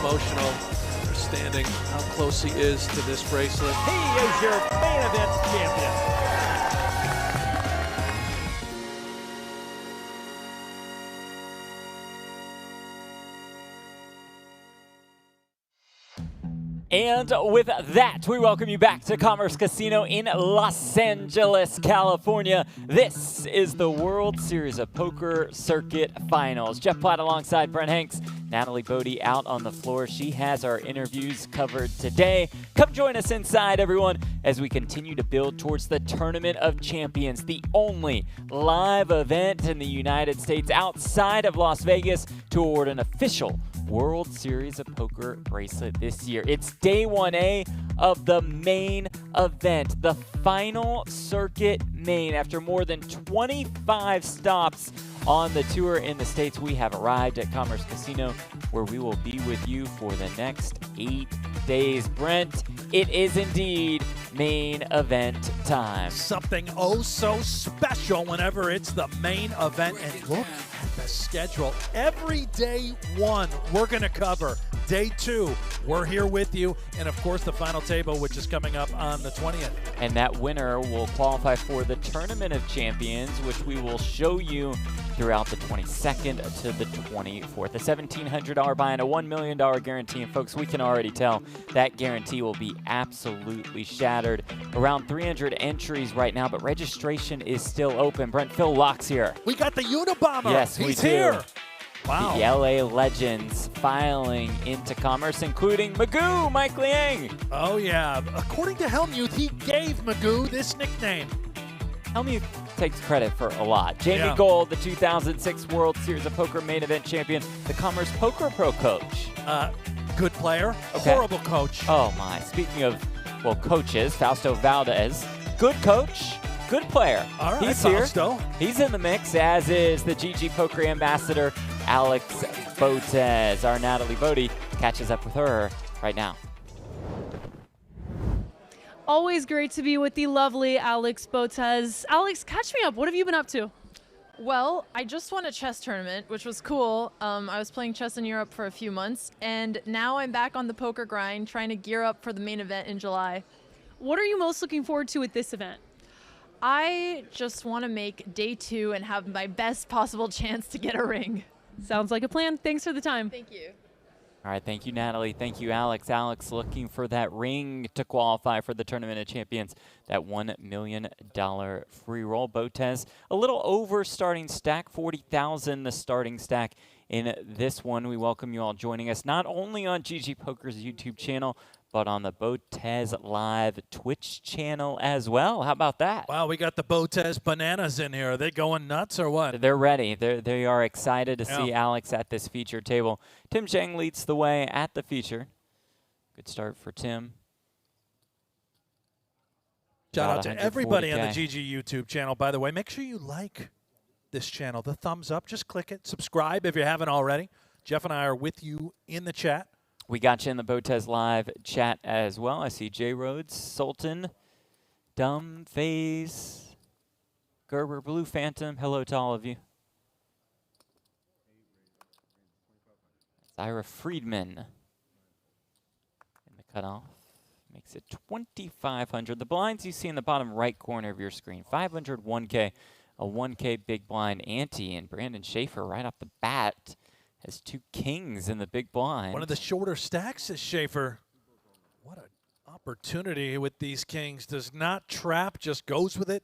emotional, understanding how close he is to this bracelet. He is your main event champion. And with that, we welcome you back to Commerce Casino in Los Angeles, California. This is the World Series of Poker Circuit Finals. Jeff Platt alongside Brent Hanks. Natalie Botez out on the floor. She has our interviews covered today. Come join us inside, everyone, as we continue to build towards the Tournament of Champions, the only live event in the United States outside of Las Vegas to award an official World Series of Poker bracelet this year. It's day 1A of the main event, the final circuit main. After more than 25 stops on the tour in the States, we have arrived at Commerce Casino, where we will be with you for the next 8 days. Brent, it is indeed main event time. Something oh so special whenever it's the main event. And look at the schedule. Every day one, we're going to cover. Day 2, we're here with you. And of course, the final table, which is coming up on the 20th. And that winner will qualify for the Tournament of Champions, which we will show you throughout the 22nd to the 24th. A $1,700 buy and a $1 million guarantee. And folks, we can already tell that guarantee will be absolutely shattered. Around 300 entries right now, but registration is still open. Brent, Phil Locke's here. We got the Unabomber. Yes, He's we do. Here. Wow. The LA legends filing into commerce, including Magoo, Mike Liang. Oh, yeah. According to Helmuth, he gave Magoo this nickname. Helmuth takes credit for a lot. Jamie Gold, the 2006 World Series of Poker main event champion, the Commerce Poker Pro coach. Good player, Okay. horrible coach. Oh, my. Speaking of, well, coaches, Fausto Valdez, good coach, good player. All right, He's here. Fausto. He's in the mix, as is the GGPoker ambassador, Alex Botez. Our Natalie Botez catches up with her right now. Always great to be with the lovely Alex Botez. Alex, catch me up. What have you been up to? Well, I just won a chess tournament, which was cool. I was playing chess in Europe for a few months, and now I'm back on the poker grind, trying to gear up for the main event in July. What are you most looking forward to at this event? I just want to make day 2 and have my best possible chance to get a ring. Sounds like a plan. Thanks for the time. Thank you. All right, thank you, Natalie. Thank you, Alex. Alex looking for that ring to qualify for the Tournament of Champions, that $1 million free roll. Botez, a little over starting stack, 40,000 the starting stack in this one. We welcome you all joining us, not only on GGPoker's YouTube channel, but on the Botez Live Twitch channel as well. How about that? Wow, we got the Botez bananas in here. Are they going nuts or what? They're ready. They are excited to see Alex at this feature table. Tim Zhang leads the way at the feature. Good start for Tim. Shout out to everybody on the 140K. GG YouTube channel, by the way. Make sure you like this channel. The thumbs up, just click it. Subscribe if you haven't already. Jeff and I are with you in the chat. We got you in the Botez Live chat as well. I see J Rhodes, Sultan, Dumb Phase, Gerber, Blue Phantom. Hello to all of you. Ira Friedman in the cutoff. Makes it 2,500. The blinds you see in the bottom right corner of your screen. 500, 1K, a 1K big blind ante. And Brandon Schaefer right off the bat has 2 kings in the big blind. One of the shorter stacks is Schaefer. What an opportunity with these kings. Does not trap, just goes with it.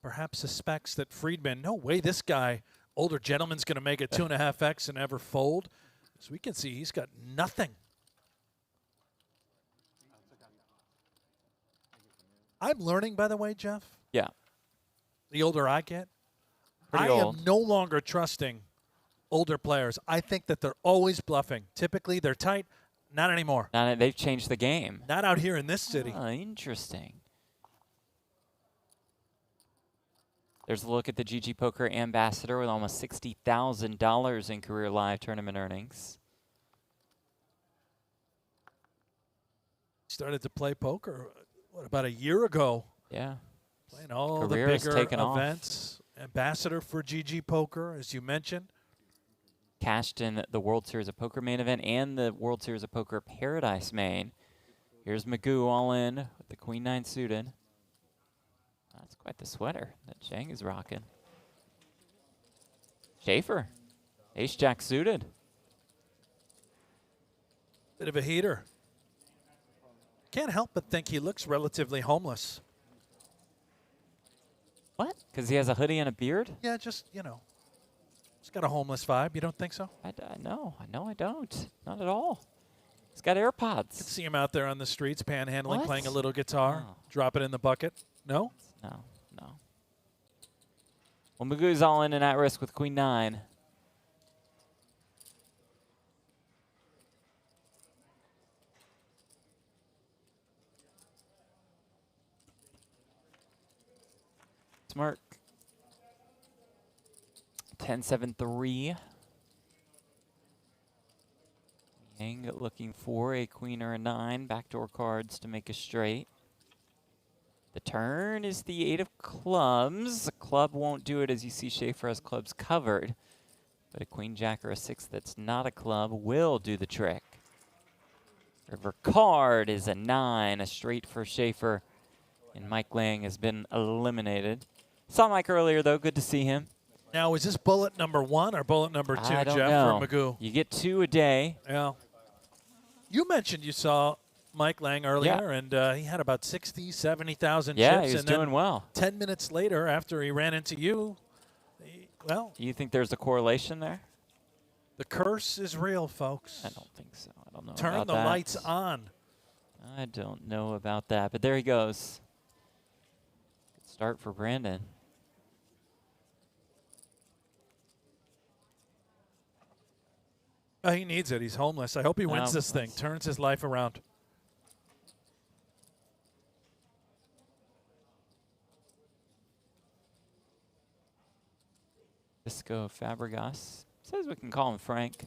Perhaps suspects that Friedman, no way this guy, older gentleman's going to make a 2.5x and ever fold. As we can see, he's got nothing. I'm learning, by the way, Jeff. Yeah. The older I get, Pretty I old. am no longer trusting older players. I think that they're always bluffing. Typically, they're tight. Not anymore. They've changed the game. Not out here in this city. Oh, interesting. There's a look at the GGPoker ambassador with almost $60,000 in career live tournament earnings. Started to play poker, what, about a year ago? Yeah. Playing all Career the has bigger taken off. events. Ambassador for GGPoker, as you mentioned. cashed in the World Series of Poker main event and the World Series of Poker Paradise main. Here's Magoo all in with the Queen 9 suited. That's quite the sweater that Zhang is rocking. Schaefer, Ace Jack suited. Bit of a heater. Can't help but think he looks relatively homeless. What? Because he has a hoodie and a beard? Yeah, just, you know, he's got a homeless vibe. You don't think so? No, I don't. Not at all. He's got AirPods. See him out there on the streets panhandling, What? playing a little guitar, No. drop it in the bucket. No? No. Well, Magoo's all in and at risk with Queen 9. Smart. 10-7-3. Yang looking for a queen or a 9. Backdoor cards to make a straight. The turn is the 8 of clubs. The club won't do it, as you see Schaefer has clubs covered. But a queen jack or a 6 that's not a club will do the trick. River card is a 9, a straight for Schaefer. And Mike Lang has been eliminated. Saw Mike earlier, though. Good to see him. Now, is this bullet number 1 or bullet number 2, I don't Jeff, know. for Magoo? You get 2 a day. Yeah. You mentioned you saw Mike Lang earlier, and he had about 60, 70,000 Yeah, chips. he was doing well. 10 minutes later, after he ran into you, well, You think there's a correlation there? the curse is real, folks. I don't think so. I don't know Turn about the that. lights on. I don't know about that, but there he goes. Good start for Brandon. Oh, he needs it. He's homeless. I hope he wins No, this thing, that's- turns his life around. Disco Fabregas. Says we can call him Frank.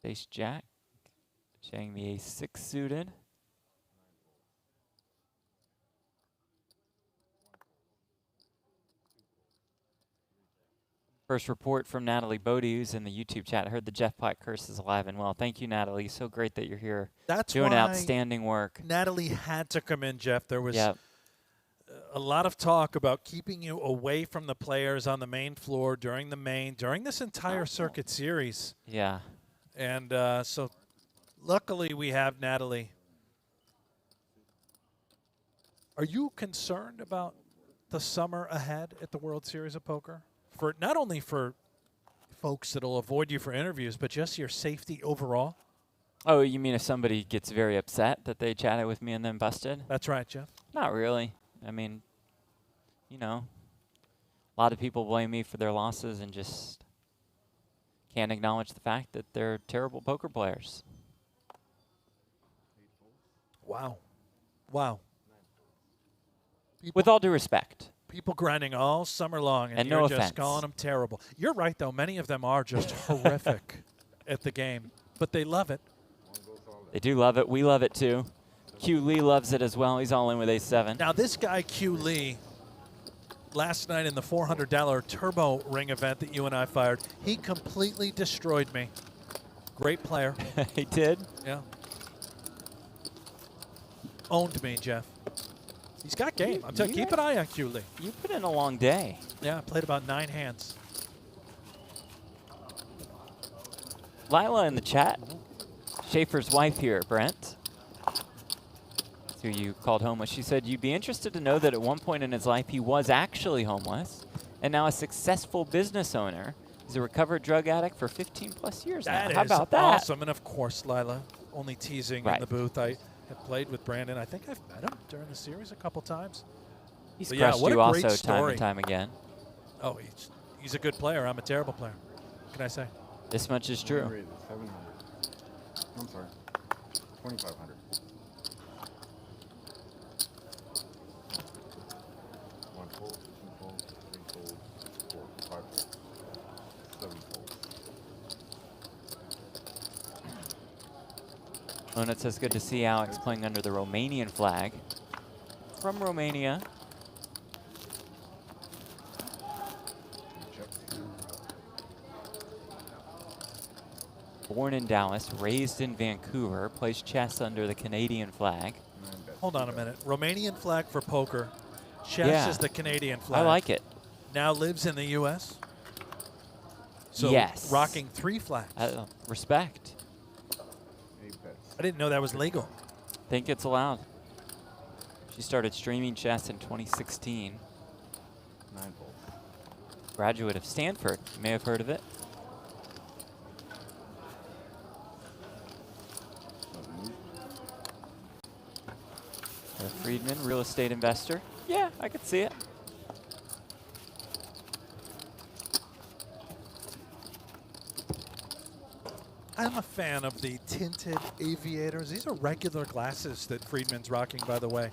Ace Jack. Showing the Ace-6 suited. First report from Natalie Bodie, who's in the YouTube chat. I heard the Jeff Pot curse is alive and well. Thank you, Natalie. So great that you're here. That's doing why outstanding work. Natalie had to come in, Jeff. There was Yep. a lot of talk about keeping you away from the players on the main floor during this entire circuit series. Yeah. And so luckily we have Natalie. Are you concerned about the summer ahead at the World Series of Poker? For not only for folks that'll avoid you for interviews, but just your safety overall? Oh, you mean if somebody gets very upset that they chatted with me and then busted? That's right, Jeff. Not really. I mean, you know, a lot of people blame me for their losses and just can't acknowledge the fact that they're terrible poker players. Wow. Wow. With all due respect. People grinding all summer long, and no you're just offense. calling them terrible. You're right, though. Many of them are just horrific at the game, but they love it. They do love it. We love it, too. Q Lee loves it as well. He's all in with Ace-7. Now, this guy, Q Lee, last night in the $400 Turbo Ring event that you and I fired, he completely destroyed me. Great player. He did? Yeah. Owned me, Jeff. He's got game. I'm telling you, keep an eye on Q Lee. You put in a long day. Yeah, played about 9 hands. Lila in the chat. Schaefer's wife here, Brent. That's who you called homeless. She said you'd be interested to know that at one point in his life he was actually homeless and now a successful business owner. He's a recovered drug addict for 15 plus years now. How about that? Awesome. And of course, Lila, only teasing Right. in the booth. I have played with Brandon. I think I've met him during the series a couple times. He's But yeah, crushed what you a great also time story. and time again. Oh, he's a good player. I'm a terrible player. What can I say? This much is true. 700. I'm sorry. 2,500. One fold, two folds, three folds, 4, 5 folds, 7 folds. Lonut says good to see Alex playing under the Romanian flag. From Romania. born in Dallas, raised in Vancouver, plays chess under the Canadian flag. 9 bets. Hold on a minute. Romanian flag for poker. Chess Yeah. is the Canadian flag. I like it. Now lives in the U.S. So Yes. rocking 3 flags. Respect. 8 bets. I didn't know that was legal. Think it's allowed. She started streaming chess in 2016. 9 folds. Graduate of Stanford. You may have heard of it. Friedman, real estate investor. Yeah, I could see it. I'm a fan of the tinted aviators. These are regular glasses that Friedman's rocking, by the way.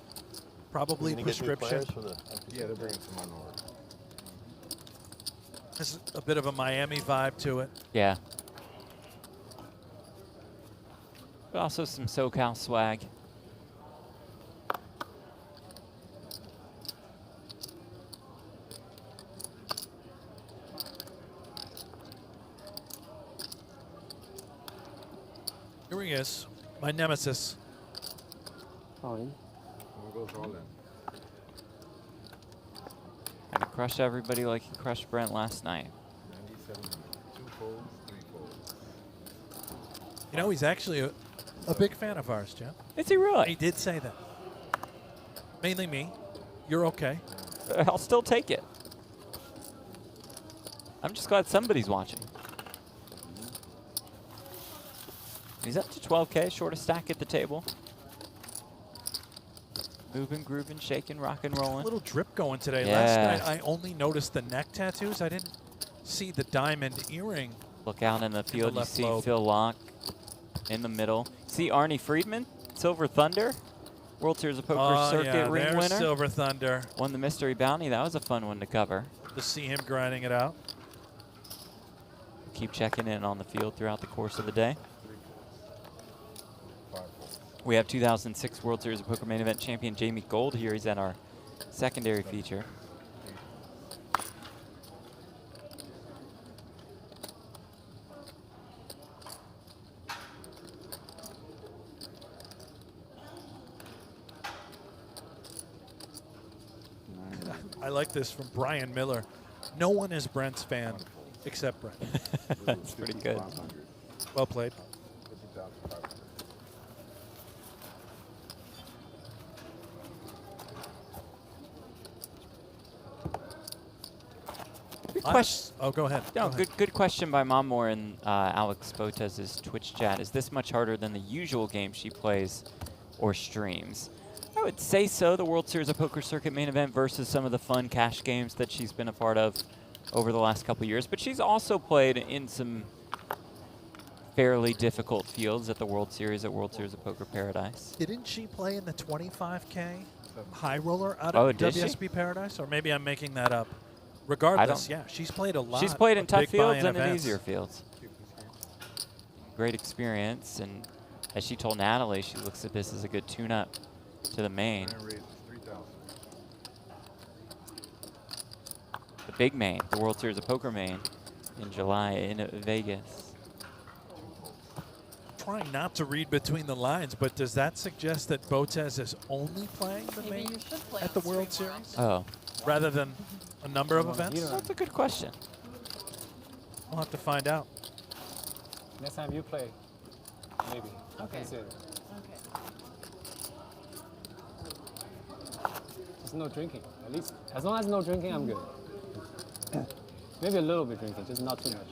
Probably Gonna get new prescription. players for the Yeah, they're bringing some on order. There's a bit of a Miami vibe to it. Yeah. But also some SoCal swag. Here he is, my nemesis. Fine. One goes all in. Gonna crush everybody like he crushed Brent last night. 97. 2 folds, 3 folds. You know, he's actually a big fan of ours, Jeff. Is he really? He did say that. Mainly me. You're okay. I'll still take it. I'm just glad somebody's watching. He's up to 12K, shortest stack at the table. Moving, grooving, shaking, rocking, A rolling. little drip going today. Yeah. Last night I only noticed the neck tattoos. I didn't see the diamond earring. Look out in the field, you left see lobe. Phil Locke in the middle. See Arnie Friedman, Silver Thunder, World Series of Poker Oh, Circuit yeah, ring there's winner. Silver Thunder. Won the Mystery Bounty. That was a fun one to cover. To see him grinding it out. Keep checking in on the field throughout the course of the day. 3 folds. 5 folds. We have 2006 World Series of Poker main event champion Jamie Gold here. He's at our secondary feature. 8 folds. I like this from Brian Miller. No one is Brent's fan except Brent. That's pretty good. 500. Well played. 50,500. Good question. Oh, go ahead. No, Go ahead. good question by Momor in Alex Botez's Twitch chat. Is this much harder than the usual game she plays or streams? I would say so. The World Series of Poker Circuit main event versus some of the fun cash games that she's been a part of over the last couple years. But she's also played in some fairly difficult fields at the World Series of Poker Paradise. Didn't she play in the 25K high roller out Oh, of did she? WSOP Paradise? Or maybe I'm making that up. Regardless, yeah, she's played a lot. She's played in of tough big fields buy-in and in events. easier fields. Great experience, and as she told Natalie, she looks at this as a good tune-up to the main. And raises 3,000. The big main, the World Series of Poker main in July in Vegas. 2 folds. Trying not to read between the lines, but does that suggest that Botez is only playing the Maybe main you should play at on the stream World more Series often. Oh, rather than a number of events? that's a good question. We'll have to find out. Next time you play, maybe. Okay. Consider. Okay. Just no drinking. At least, as long as no drinking, I'm good. Maybe a little bit drinking, just not too much.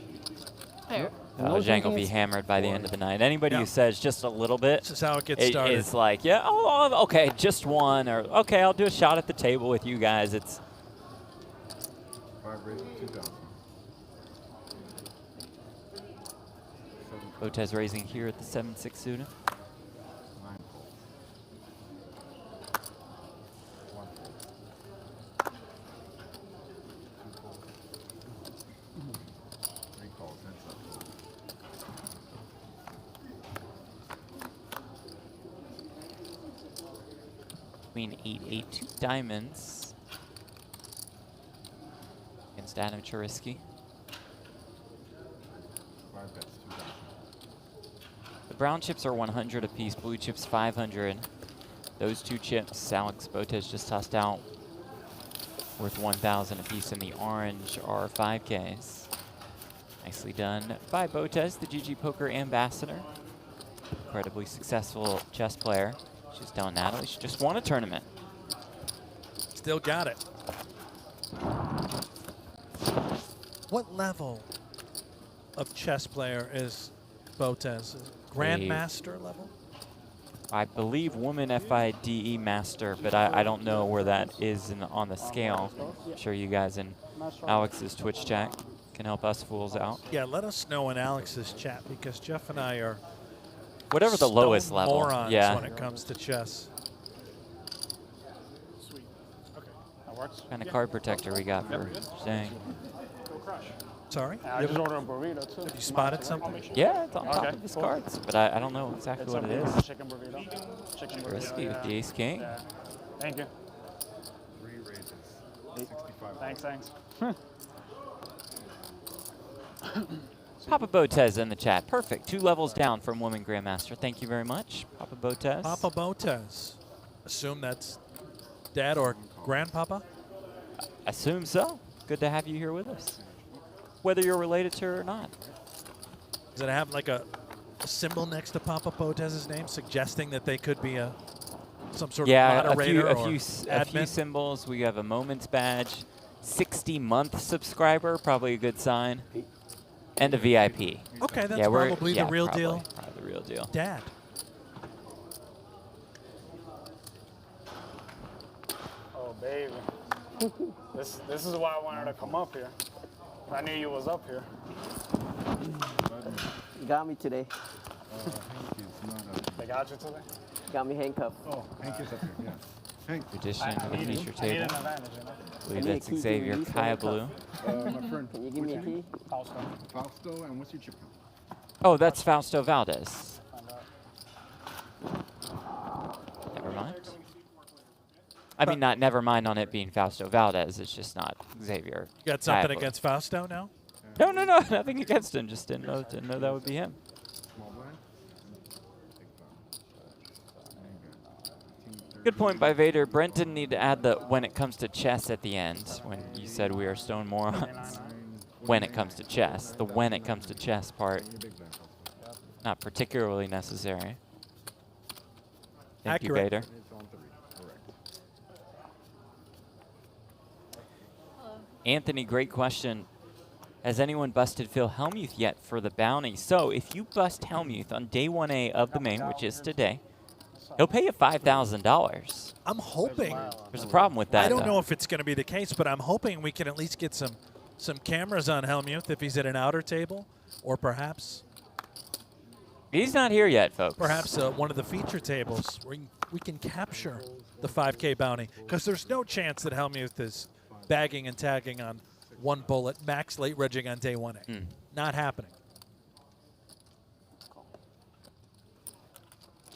Fair. And Oh, no Zhang will drinking be is- hammered by the end of the night. Anybody Yeah. who says just a little bit This is how it gets started. is like, yeah, oh, okay, just one, or okay, I'll do a shot at the table with you guys. It's 5 raises 2,000. 7 Botez raising here at the 7-6 suited. 9 folds. 1 fold. 2 folds. 3 calls. Heads up. Queen 8-8, 2 diamonds against Adam Charisky. 5 bets 2,000. brown chips are 100 apiece, blue chips 500. Those two chips Alex Botez just tossed out worth 1,000 apiece, and the orange are 5Ks. Nicely done by Botez, the GGPoker ambassador. Incredibly successful chess player. She's telling Natalie she just won a tournament. Still got it. What level of chess player is Botez? Grandmaster level? I believe woman FIDE master, but I don't know where that is on the scale. I'm sure you guys in Alex's Twitch chat can help us fools out. Yeah, let us know in Alex's chat, because Jeff and I are whatever the lowest stone level. morons Yeah. when it comes to chess. Sweet. Okay, that works. What kind of card protector we got for saying? Go crash. Sorry? I just ordered a burrito too. You spotted something? Yeah, it's on top Okay, of his cool. cards, but I don't know exactly It's what a it is. chicken burrito. Chicken burrito. Risky with yeah. the ace king. Yeah. Thank you. 3 raises. 65. Thanks. Papa Botez in the chat. Perfect. 2 levels down from Woman Grandmaster. Thank you very much, Papa Botez. Papa Botez. Assume that's dad or grandpapa? Assume so. Good to have you here with us, whether you're related to her or not. Does it have like a symbol next to Papa Botez's name suggesting that they could be some sort of moderator a or few admin? symbols. We have a Moments badge, 60-month subscriber, probably a good sign, and a VIP. Okay, that's Yeah, probably the real probably, deal. Probably the real deal. Dad. Oh baby. This is why I wanted to come up here. I knew you was up here. You got me today. They got you today? Got me handcuffed. Oh, Hank is up here, yeah. Hank, Tradition of the feature I need an table. advantage, you know? I believe I need a that's key to Xavier release Kaya my Blue. my friend. Can you give me a key? Fausto. Fausto, and what's your chip count? Oh, that's Fausto Valdez. Never mind. I mean, not never mind on it being Fausto Valdez. It's just not Xavier. You got something Kaya Blue. against Fausto now? No, nothing against him. Just didn't know that would be him. Small blind? Good point by Vader. Brent didn't need to add the when it comes to chess at the end when you said we are stone morons. When it comes to chess. The when it comes to chess part, not particularly necessary. Thank you, Accurate. Vader. It's on 3, correct. Anthony, great question. Has anyone busted Phil Hellmuth yet for the bounty? So if you bust Hellmuth on day 1A of the main, which is today, he'll pay you $5,000. I'm hoping. There's a problem with that. I don't though. know if it's going to be the case, but I'm hoping we can at least get some cameras on Hellmuth if he's at an outer table, or perhaps He's not here yet, folks. one of the feature tables where we can capture the 5K bounty, because there's no chance that Hellmuth is bagging and tagging on 1 bullet, max late regging on day 1A. Not happening.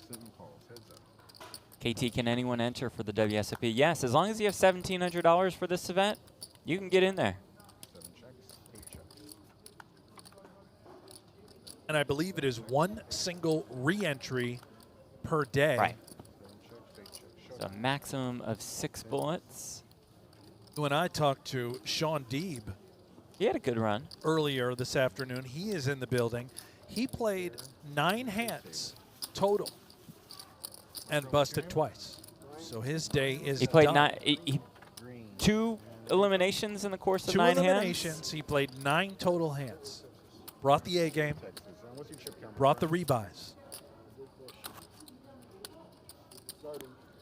7 calls, heads up. KT, can anyone enter for the WSOP? Yes, as long as you have $1,700 for this event, you can get in there. 7 checks, 8 checks. And I believe it is 1 single re-entry per day. Right. 7 checks, 8 checks. So a maximum of 6 bullets. When I talked to Sean Deeb He had a good run. earlier this afternoon, he is in the building. He played 9 hands total and busted twice. So his day is He played done. 2 eliminations in the course of 2 9 hands. eliminations. He played 9 total hands. Brought the A game, Texas, and what's your chip count? brought the rebuys.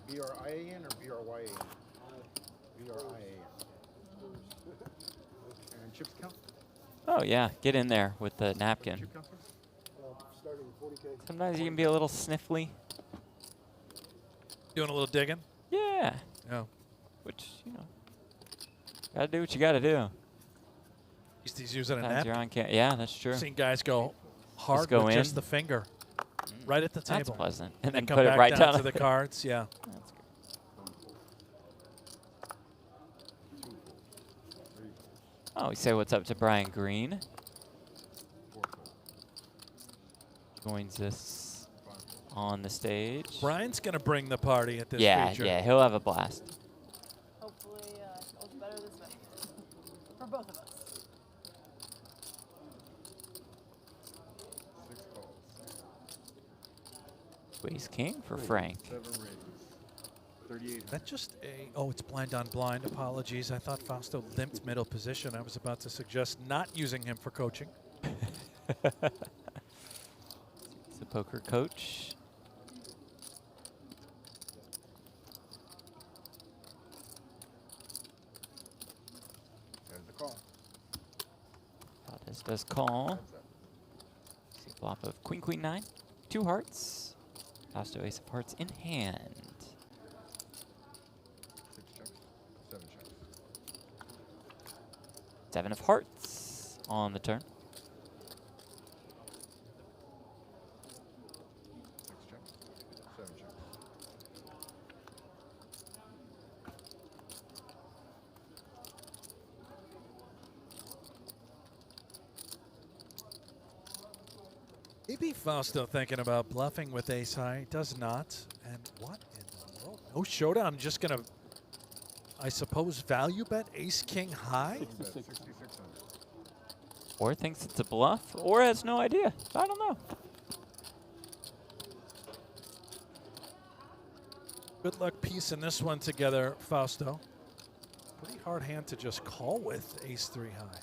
BRIAN or BRYAN? BRIAN. And chips count? Oh, yeah. Get in there with the napkin. Chip count, sir? Sometimes you can be a little sniffly. Doing a little digging. Yeah. Oh. Which, gotta do what you gotta do. He's using a Sometimes you're napkin. on yeah, that's true. Seen guys go hard go with in. just the finger, right at the table. That's pleasant. And And then come put it back right down down to the cards. Yeah. That's good. Oh, we say what's up to Brian Green. Joins us on the stage. Brian's going to bring the party at this feature. Yeah, he'll have a blast. Hopefully, it goes better this way for both of us. 6 calls. Ace king for Frank. 7 raises. 38. That just a, oh, it's blind on blind. Apologies. I thought Fausto limped middle position. I was about to suggest not using him for coaching. It's the poker coach. There's the call. Botez does call. See a flop of queen, queen, 9. 2 hearts. Fausto ace of hearts in hand. 6 checks. 7 checks. 7 of hearts on the turn. 6 checks. 7 checks. Maybe Fausto thinking about bluffing with ace high. Does not. And what in the world? No showdown. Just going to, I suppose, value bet ace king high? 6,600. Or thinks it's a bluff, or has no idea. I don't know. Good luck piecing this one together, Fausto. Pretty hard hand to just call with ace 3 high.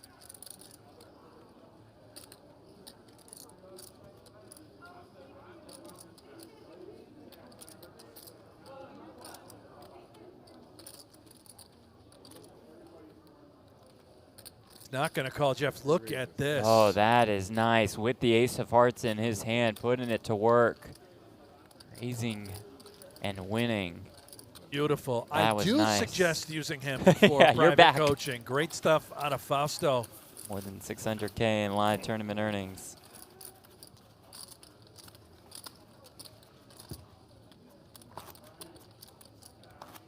Not going to call Jeff. Look at this. Oh, that is nice. With the ace of hearts in his hand, putting it to work. Raising and winning. Beautiful. That I was do nice. suggest using him for Yeah, you're private back. coaching. Great stuff out of Fausto. More than 600K in live tournament earnings.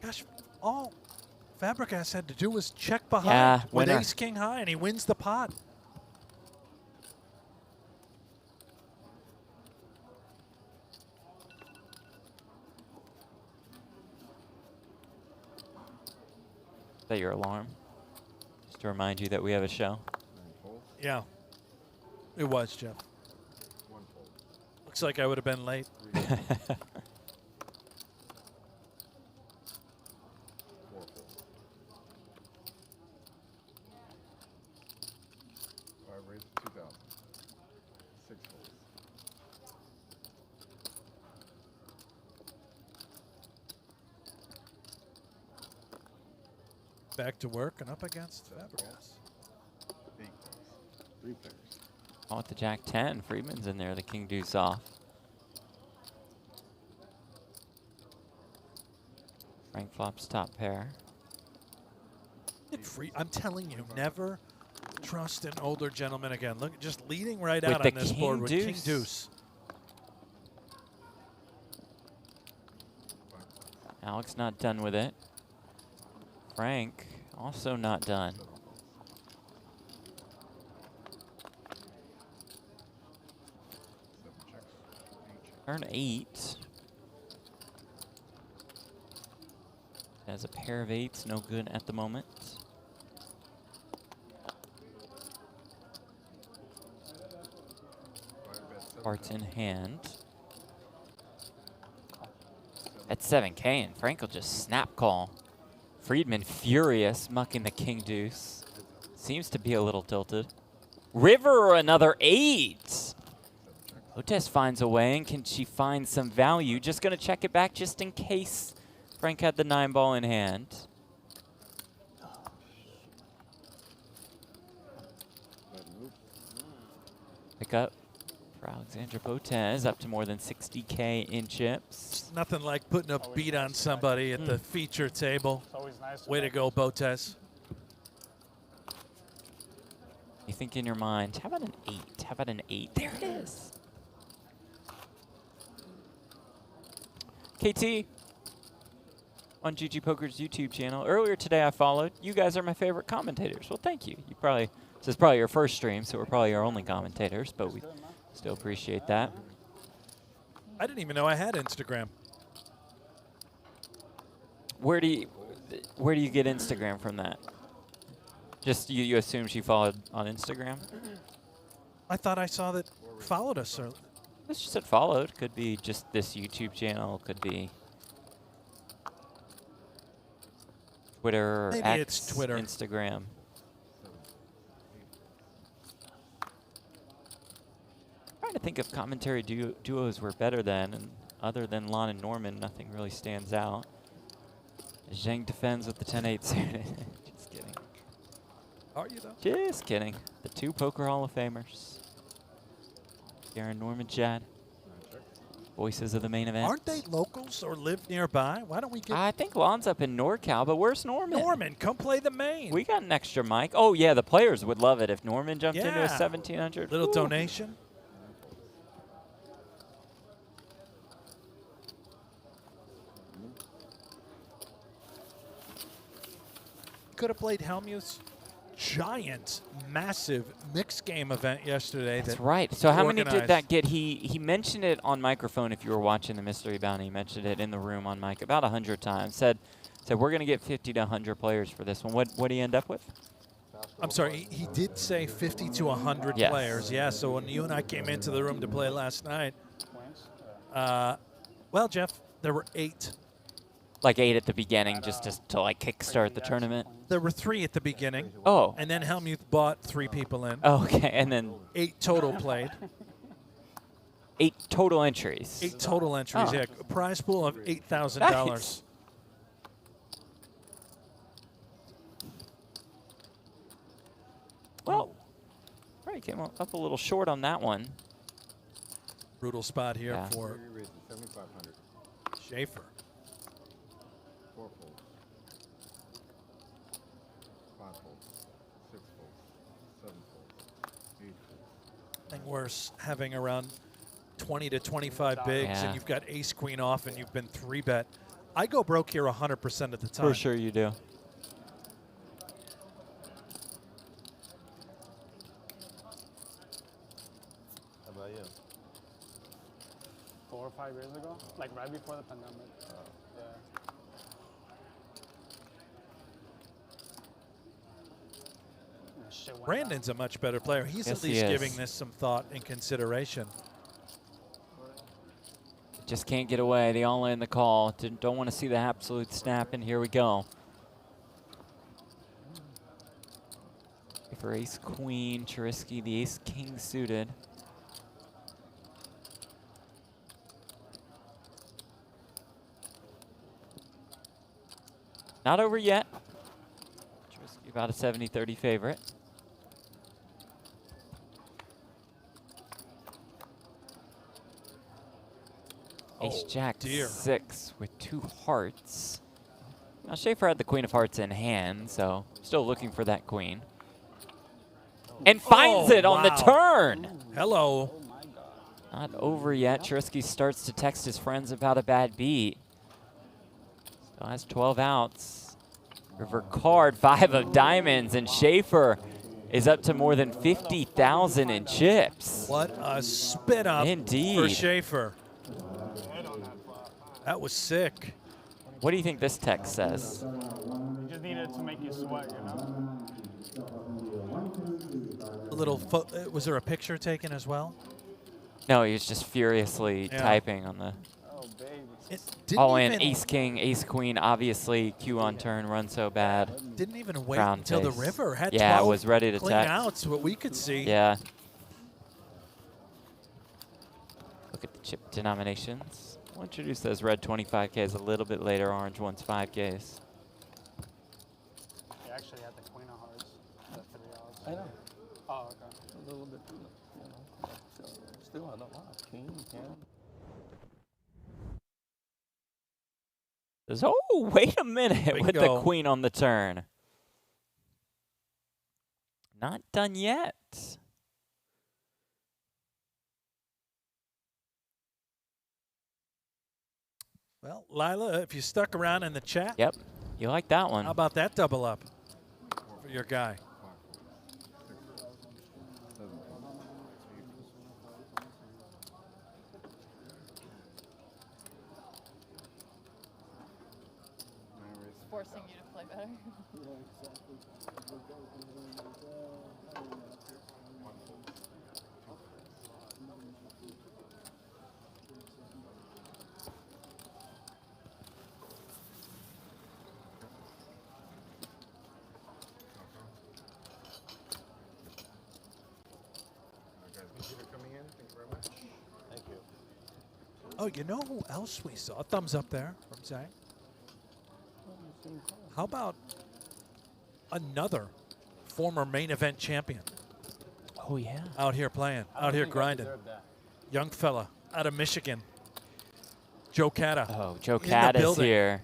Gosh, all Fabregas had to do was check behind Yeah, with winner. ace king high, and he wins the pot. Is that your alarm? Just to remind you that we have a show. 9 fold. Yeah, it was, Jeff. 1 fold. Looks like I would have been late. 3 fold. 4 fold. 5 raises. 2,000. 6 folds. Back to work and up against Fabregas. 8 calls. 3 pairs. Oh, with the jack 10. Friedman's in there. The king deuce off. Frank flops top pair. I'm telling you, never trust an older gentleman again. Look, just leading right With out the on this king board with king deuce. deuce. 5 calls. Alex not done with it. Frank also not done. 7 calls. Turn 8. Has a pair of 8s, no good at the moment. Hearts in hand. At 7K, and Frank will just snap call. Friedman furious, mucking the king deuce. Seems to be a little tilted. River, another 8. Botez finds a way, and can she find some value? Just going to check it back just in case Frank had the 9 ball in hand. Pick up for Alexandra Botez, up to more than 60K in chips. Nothing like putting a beat on somebody at the feature table. It's always nice. Way to go, Botez. You think in your mind, how about an 8? How about an 8? There it is. KT on GGPoker's YouTube channel. Earlier today I followed. You guys are my favorite commentators. Well, thank you. This is probably your first stream, so we're probably your only commentators, but we still appreciate that. I didn't even know I had Instagram. Where do you get Instagram from that? Just you assume she followed on Instagram? I thought I saw that followed us. Or She said followed. Could be just this YouTube channel. Could be Twitter or maybe X, it's Twitter. Instagram. Trying to think if commentary duos were better then, and other than Lon and Norman, nothing really stands out. Zheng defends with the 10-8 suited. Just kidding. Are you though? Just kidding. The 2 Poker Hall of Famers. Garen, Norman, Chad. Voices of the main event. Aren't they locals or live nearby? Why don't we get I think Lon's up in NorCal, but where's Norman? Norman? Come play the main. We got an extra mic. Oh, yeah, the players would love it if Norman jumped into a Yeah. 1700. Little Ooh. donation. Could have played Helmuth's giant, massive mixed game event yesterday. That's that right. So how many organized. did that get? He mentioned it on microphone if you were watching the Mystery Bounty. He mentioned it in the room on mic about 100 times. Said we're going to get 50 to 100 players for this one. What did he end up with? I'm sorry, he did say 50 to 100 Yes. players. Yeah, so when you and I came into the room to play last night, well, Jeff, there were 8. Like 8 at the beginning just to like kickstart the tournament. There were 3 at the beginning. Oh. And then Helmuth bought 3 people in. Oh, okay, and then 8 total played. 8 total entries. 8 total entries, Oh. yeah. A prize pool of $8,000. Nice. Well, right, came up a little short on that one. Brutal spot here Yeah. for 7,500. Schaefer. 4 folds. 5 folds. 6 folds. 7 folds. 8 folds. Nothing worse having around 20 to 25 bigs Yeah. and you've got ace queen off and you've been 3-bet. I go broke here 100% of the time. For sure you do. How about you? 4 or 5 years ago, like right before the pandemic. Yeah. And shit went Brandon's a much better player. He's Yes, at he least is. giving this some thought and consideration. Just can't get away. The all-in, the call. Don't want to see the absolute snap, and here we go. For ace-queen, Charisky, the ace-king suited. Not over yet. Charisky about a 70-30 favorite. Ace-jack dear. 6 with 2 hearts. Now Schaefer had the queen of hearts in hand, so still looking for that queen. And finds it on the wow. turn. Hello. Not over yet. Charisky starts to text his friends about a bad beat. Still has 12 outs. River card, 5 of diamonds, and Schaefer is up to more than 50,000 in chips. What a spin up Indeed. for Schaefer. That was sick. What do you think this text says? You just needed to make you sweat, you know? A little. Was there a picture taken as well? No, he was just furiously typing on the Oh, baby. It didn't all in. even, Ace king, ace queen. Obviously, Q on turn, run so bad. Didn't even wait Round until the face. river had Yeah, 12 was ready to clean text. outs. What we could see. Yeah. Look at the chip denominations. We'll introduce those red 25Ks a little bit later. Orange ones 5Ks. You actually had the queen of hearts. The 3 outs. I know. Oh, okay. A little bit, you know. Still had a lot. King, 10. Says, oh, wait a minute with the Bingo. queen on the turn. Not done yet. Well, Lila, if you stuck around in the chat, Yep. You like that one. how about that double up for your guy? 7 folds. 8 folds. forcing you to play better. Thank you for coming in. Thank you very much. Thank you. Oh, you know who else we saw? Thumbs up there from Zhang. How about another former main event champion Oh, yeah. out here playing, I don't out here think I grinding? deserve that. Young fella out of Michigan, Joe Cata. Oh, Joe the Cat is building. here.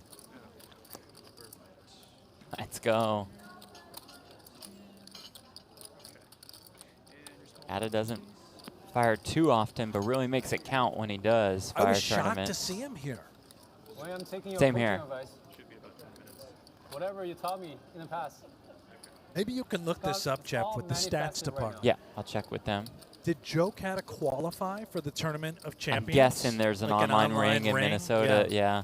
Let's go. Cata doesn't fire too often, but really makes it count when he does I fire was shocked tournament. to see him here. Well, I'm taking your Same coaching here. advice. Whatever you taught me in the past. Maybe you can look this up, Jeff, all with the stats manifested right department. Yeah, I'll check with them. Did Joe Cata qualify for the Tournament of I'm Champions? guessing there's an Like online ring in Minnesota. Yeah.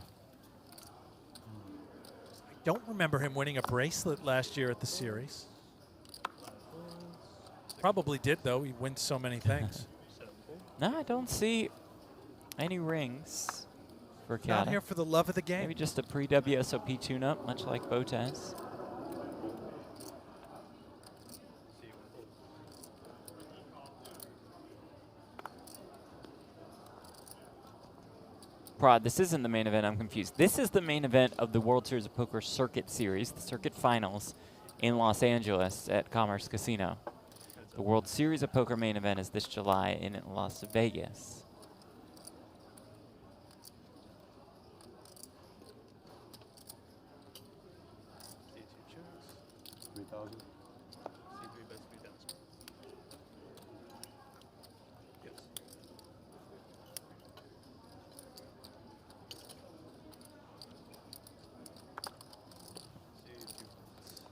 I don't remember him winning a bracelet last year at the series. Probably did, though. He wins so many things. No, I don't see any rings for Not Cata. here for the love of the game. Maybe just a pre-WSOP tune-up, much like Botez. Prod, this isn't the main event. I'm confused. This is the main event of the World Series of Poker Circuit Series, the Circuit Finals in Los Angeles at Commerce Casino. The World Series of Poker main event is this July in Las Vegas.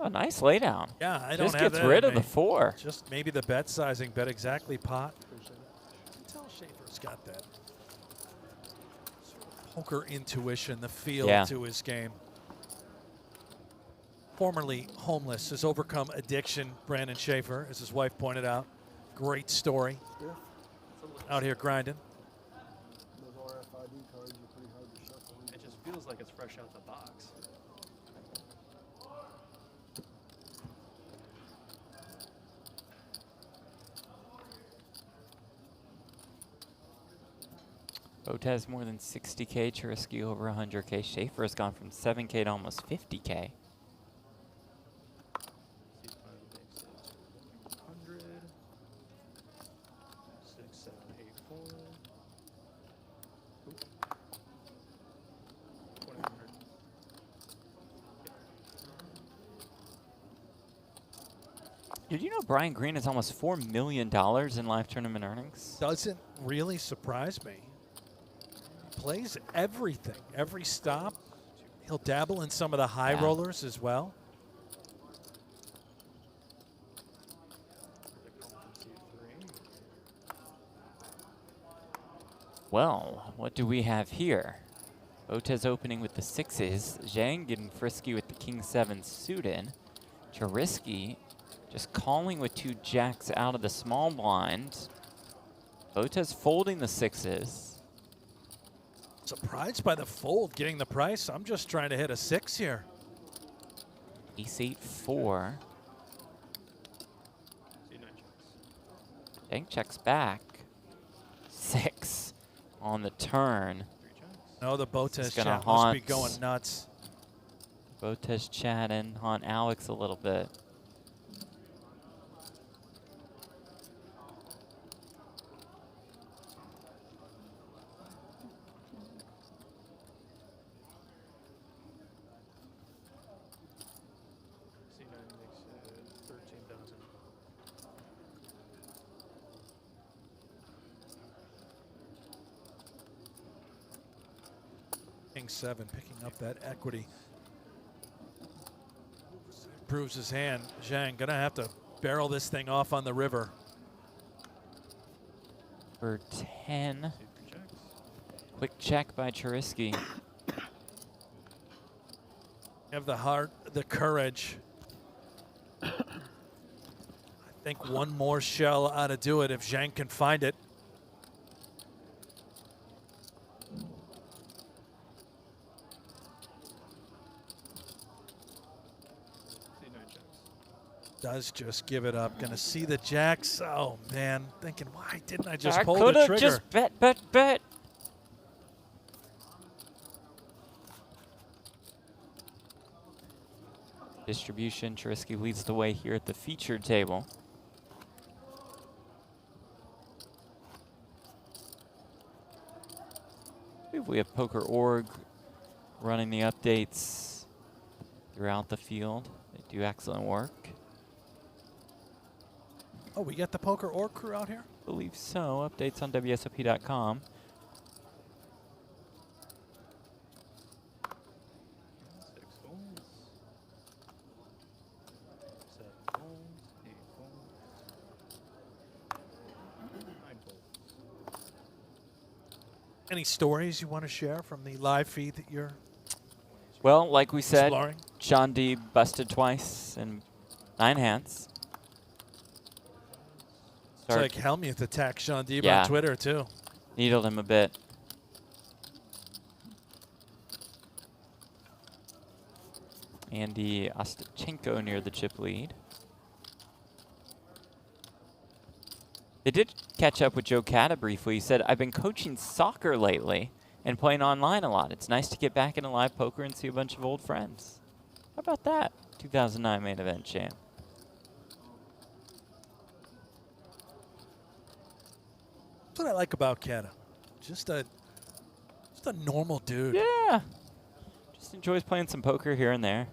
Oh, nice laydown. Yeah, I don't Just have gets that rid in of the me. 4. Just maybe the bet sizing, bet exactly pot. Tell Schaefer's got that sort of poker intuition, the feel Yeah. to his game. Formerly homeless, has overcome addiction, Brandon Schaefer, as his wife pointed out. Great story. Out here grinding. Those RFID cards are pretty hard to shuffle. It just feels like it's fresh out the box. Botez more than 60K, Cherisky over 100K. Schaefer has gone from 7K to almost 50K. 100, 6, 7, 8, 4. Oop. 2100. Did you know Brian Green has almost $4 million in live tournament earnings? Doesn't really surprise me. Plays everything, every stop. He'll dabble in some of the high Yeah. rollers as well. Well, what do we have here? Botez opening with the 6s. Zhang getting frisky with the King-7 suited. Cherisky just calling with 2 jacks out of the small blind. Botez folding the 6s. Surprised by the fold, getting the price. I'm just trying to hit a 6 here. Ace-8, 4. Zhang checks back. 6 on the turn. No, the Botez This is gonna chat must be haunt- going nuts. Botez chatting on Alex a little bit. C9 makes it 13,000. King-7 picking up that equity. Proves his hand. Zhang gonna have to barrel this thing off on the river. For 10. Quick check by Cherisky. Have the heart, the courage. I think one more shell ought to do it if Zhang can find it. Does just give it up. Gonna see the jacks. Oh man, thinking why didn't I just pull the trigger? Just bet. Distribution, Trisky leads the way here at the featured table. I believe we have Poker.org running the updates throughout the field. They do excellent work. Oh, we got the Poker.org crew out here? I believe so. Updates on WSOP.com. Any stories you want to share from the live feed that you're Well, like we said, exploring? Sean D busted twice in 9 hands. It's like Helmuth attacked Sean Deeb Yeah. on Twitter, too. Needled him a bit. Andy Ostachenko near the chip lead. They did catch up with Joe Cata briefly. He said, I've been coaching soccer lately and playing online a lot. It's nice to get back into live poker and see a bunch of old friends. How about that? 2009 main event champ. That's what I like about Cata. Just a normal dude. Yeah. Just enjoys playing some poker here and there.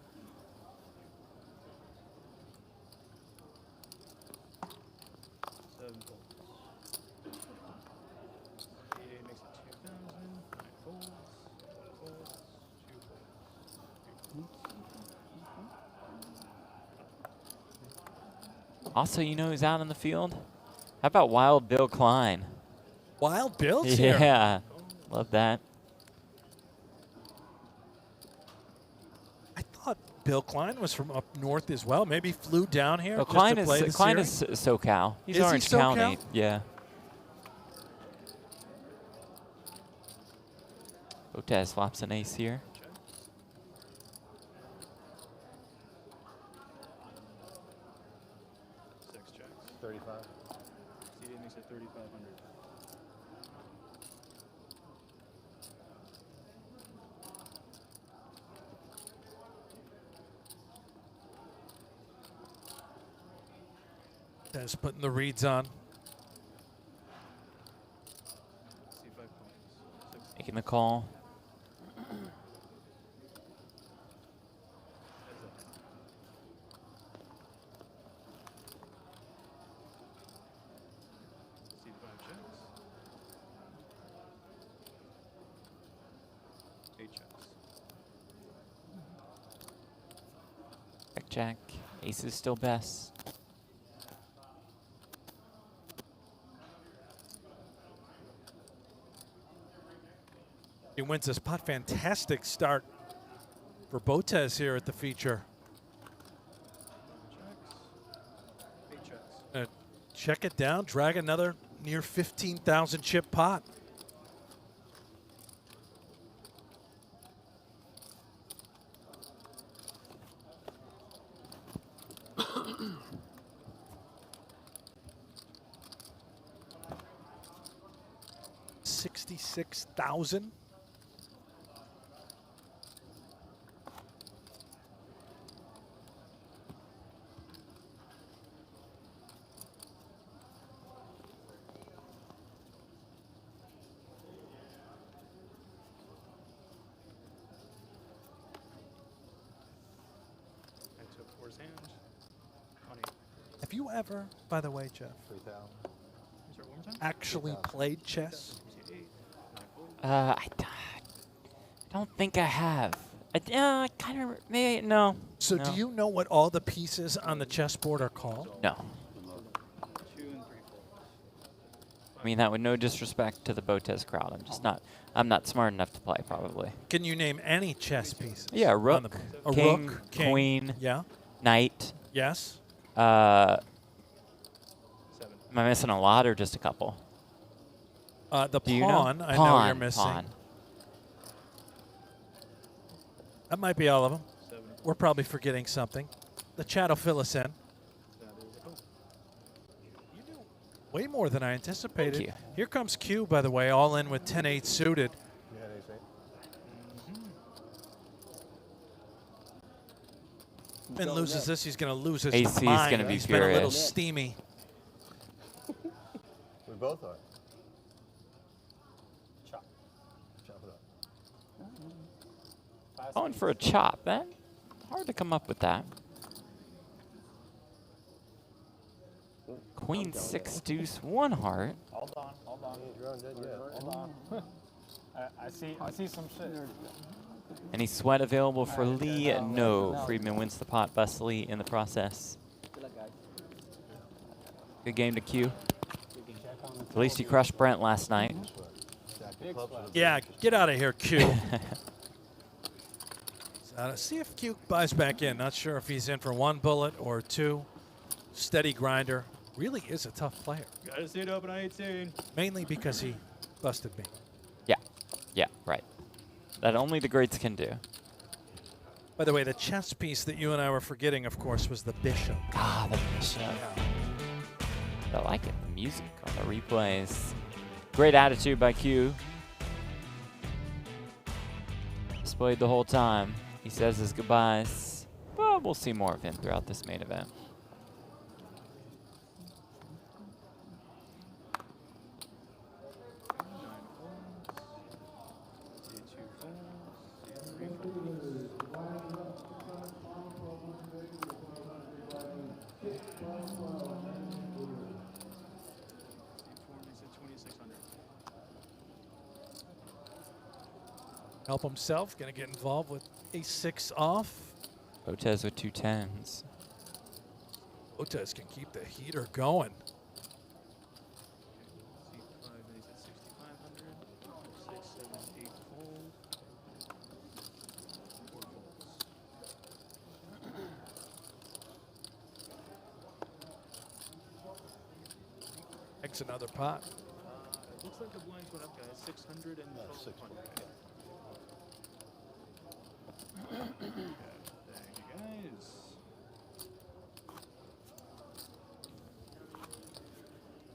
Also, you know who's out in the field? How about Wild Bill Klein? Wild Bill's here. Yeah, love that. I thought Bill Klein was from up north as well. Maybe flew down here Well, just Klein to is play the SoCal. He's Is he Orange SoCal? County. Yeah. Botez flops an ace here. That's putting the reads on. Making the call. Jack. Ace is still best. He wins this pot. Fantastic start for Botez here at the feature. Check it down, drag another near 15,000 chip pot. $66,000. Have you ever, by the way, Jeff, actually played chess? I don't think I have. I kind of, maybe, no. So no. do you know what all the pieces on the chessboard are called? No. I mean that with no disrespect to the Botez crowd. I'm not smart enough to play probably. Can you name any chess pieces? Yeah, on rook, the board? A king, rook, king, queen, yeah, knight. yes. Am I missing a lot or just a couple? The Do you know? pawn, I know you're Pawn, missing. pawn. That might be all of them. We're probably forgetting something. The chat will fill us in. You do way more than I anticipated. Thank you. Here comes Q, by the way, all in with 10-8 suited. Yeah, they say. And loses this, he's going to lose his AC is mind. gonna be He's been a little furious. steamy. We both are. Chop. Chop it up. Going for a chop. That hard to come up with that. Queen 6 deuce 1 heart. Hold on, hold on, You're on dead yet. hold on. I see some shit. Any sweat available for Lee? No. Friedman wins the pot. Busts Lee in the process. Good game to Q. At least he crushed Brent last night. Yeah, get out of here, Q. See if Q buys back in. Not sure if he's in for 1 bullet or 2. Steady grinder. Really is a tough player. Gotta see it open on 18. Mainly because he busted me. Yeah. Yeah, right. That only the greats can do. By the way, the chess piece that you and I were forgetting, of course, was the bishop. Ah, the bishop. I like it. The music on the replays. Great attitude by Q. Displayed the whole time. He says his goodbyes. But we'll see more of him throughout this main event. Help himself. Going to get involved with ace-6 off. Botez with 2 10s. Botez can keep the heater going. Makes another pot. Looks like the blinds went up, guys. 600 and 1200. Thank you, guys.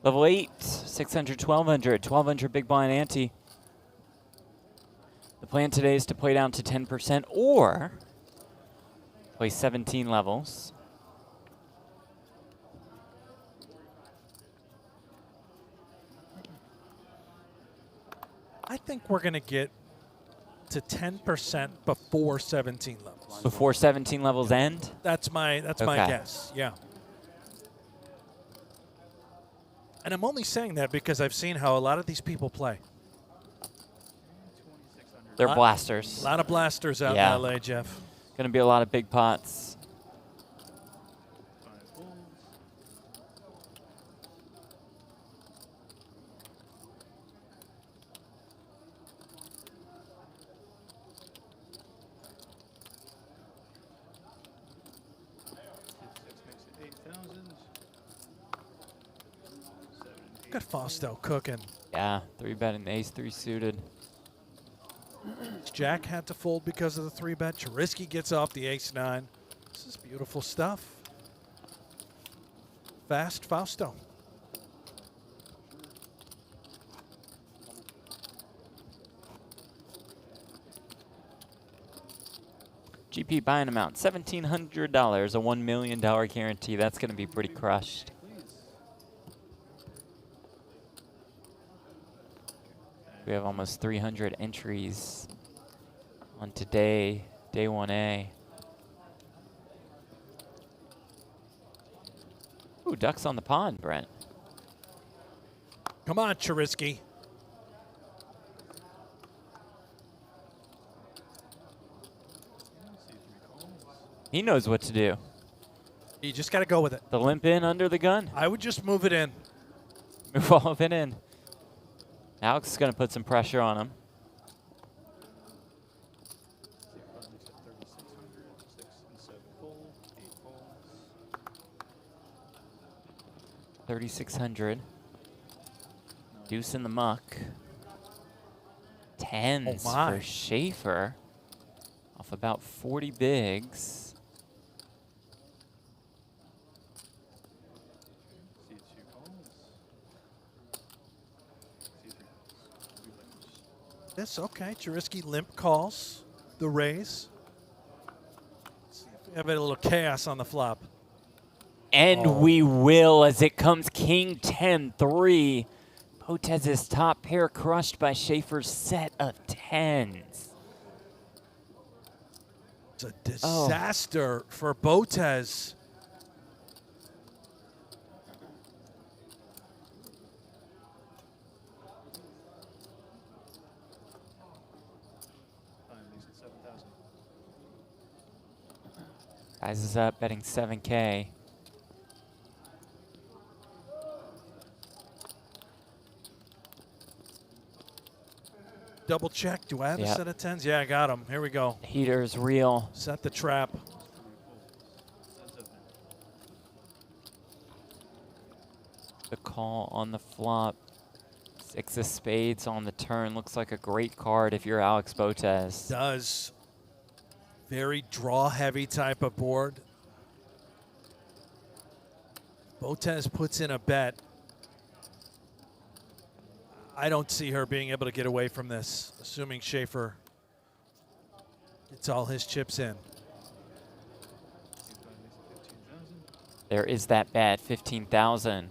Level 8, 600, 1200. 1200 big blind ante. The plan today is to play down to 10% or play 17 levels. I think we're going to get to 10% before 17 levels. Before 17 levels end? That's my guess. Yeah. And I'm only saying that because I've seen how a lot of these people play. They're blasters. A lot of blasters out Yeah. in LA, Jeff. Going to be a lot of big pots. Look at Fausto cooking. Yeah, 3-betting the ace-3 suited. Jack had to fold because of the 3-bet. Charisky gets off the ace-9. This is beautiful stuff. Fast Fausto. GP buying amount, $1,700, a $1 million guarantee. That's going to be pretty crushed. We have almost 300 entries on today, day 1A. Ooh, ducks on the pond, Brent. Come on, Charisky. He knows what to do. You just got to go with it. The limp in under the gun. I would just move it in. Move all of it in. Alex is going to put some pressure on him. $3,600. Deuce in the muck. Tens for Schaefer. Off about 40 bigs. This, okay, Jarisky limp calls the raise. Let's see if we have a little chaos on the flop. And we will, as it comes King 10-3. Botez's top pair crushed by Schaefer's set of tens. It's a disaster for Botez. Guys is up, betting 7K. Double check. Do I have a set of tens? Yeah, I got them. Here we go. Heater's real. Set the trap. The call on the flop. 6 of spades on the turn. Looks like a great card if you're Alex Botez. Does. Very draw-heavy type of board. Botez puts in a bet. I don't see her being able to get away from this, assuming Schaefer gets all his chips in. There is that bet, 15,000. You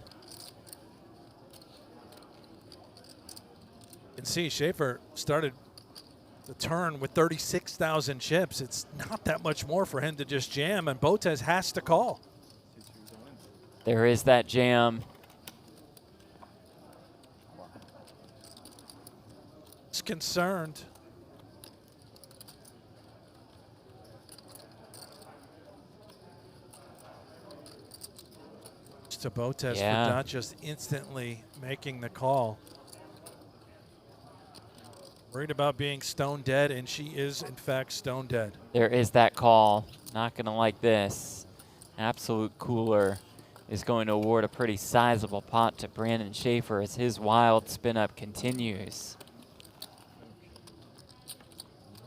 can see Schaefer started the turn with 36,000 chips. It's not that much more for him to just jam, and Botez has to call. There is that jam. He's concerned. To Botez for not just instantly making the call. Worried about being stone dead, and she is, in fact, stone dead. There is that call. Not going to like this. Absolute Cooler is going to award a pretty sizable pot to Brandon Schaefer as his wild spin-up continues.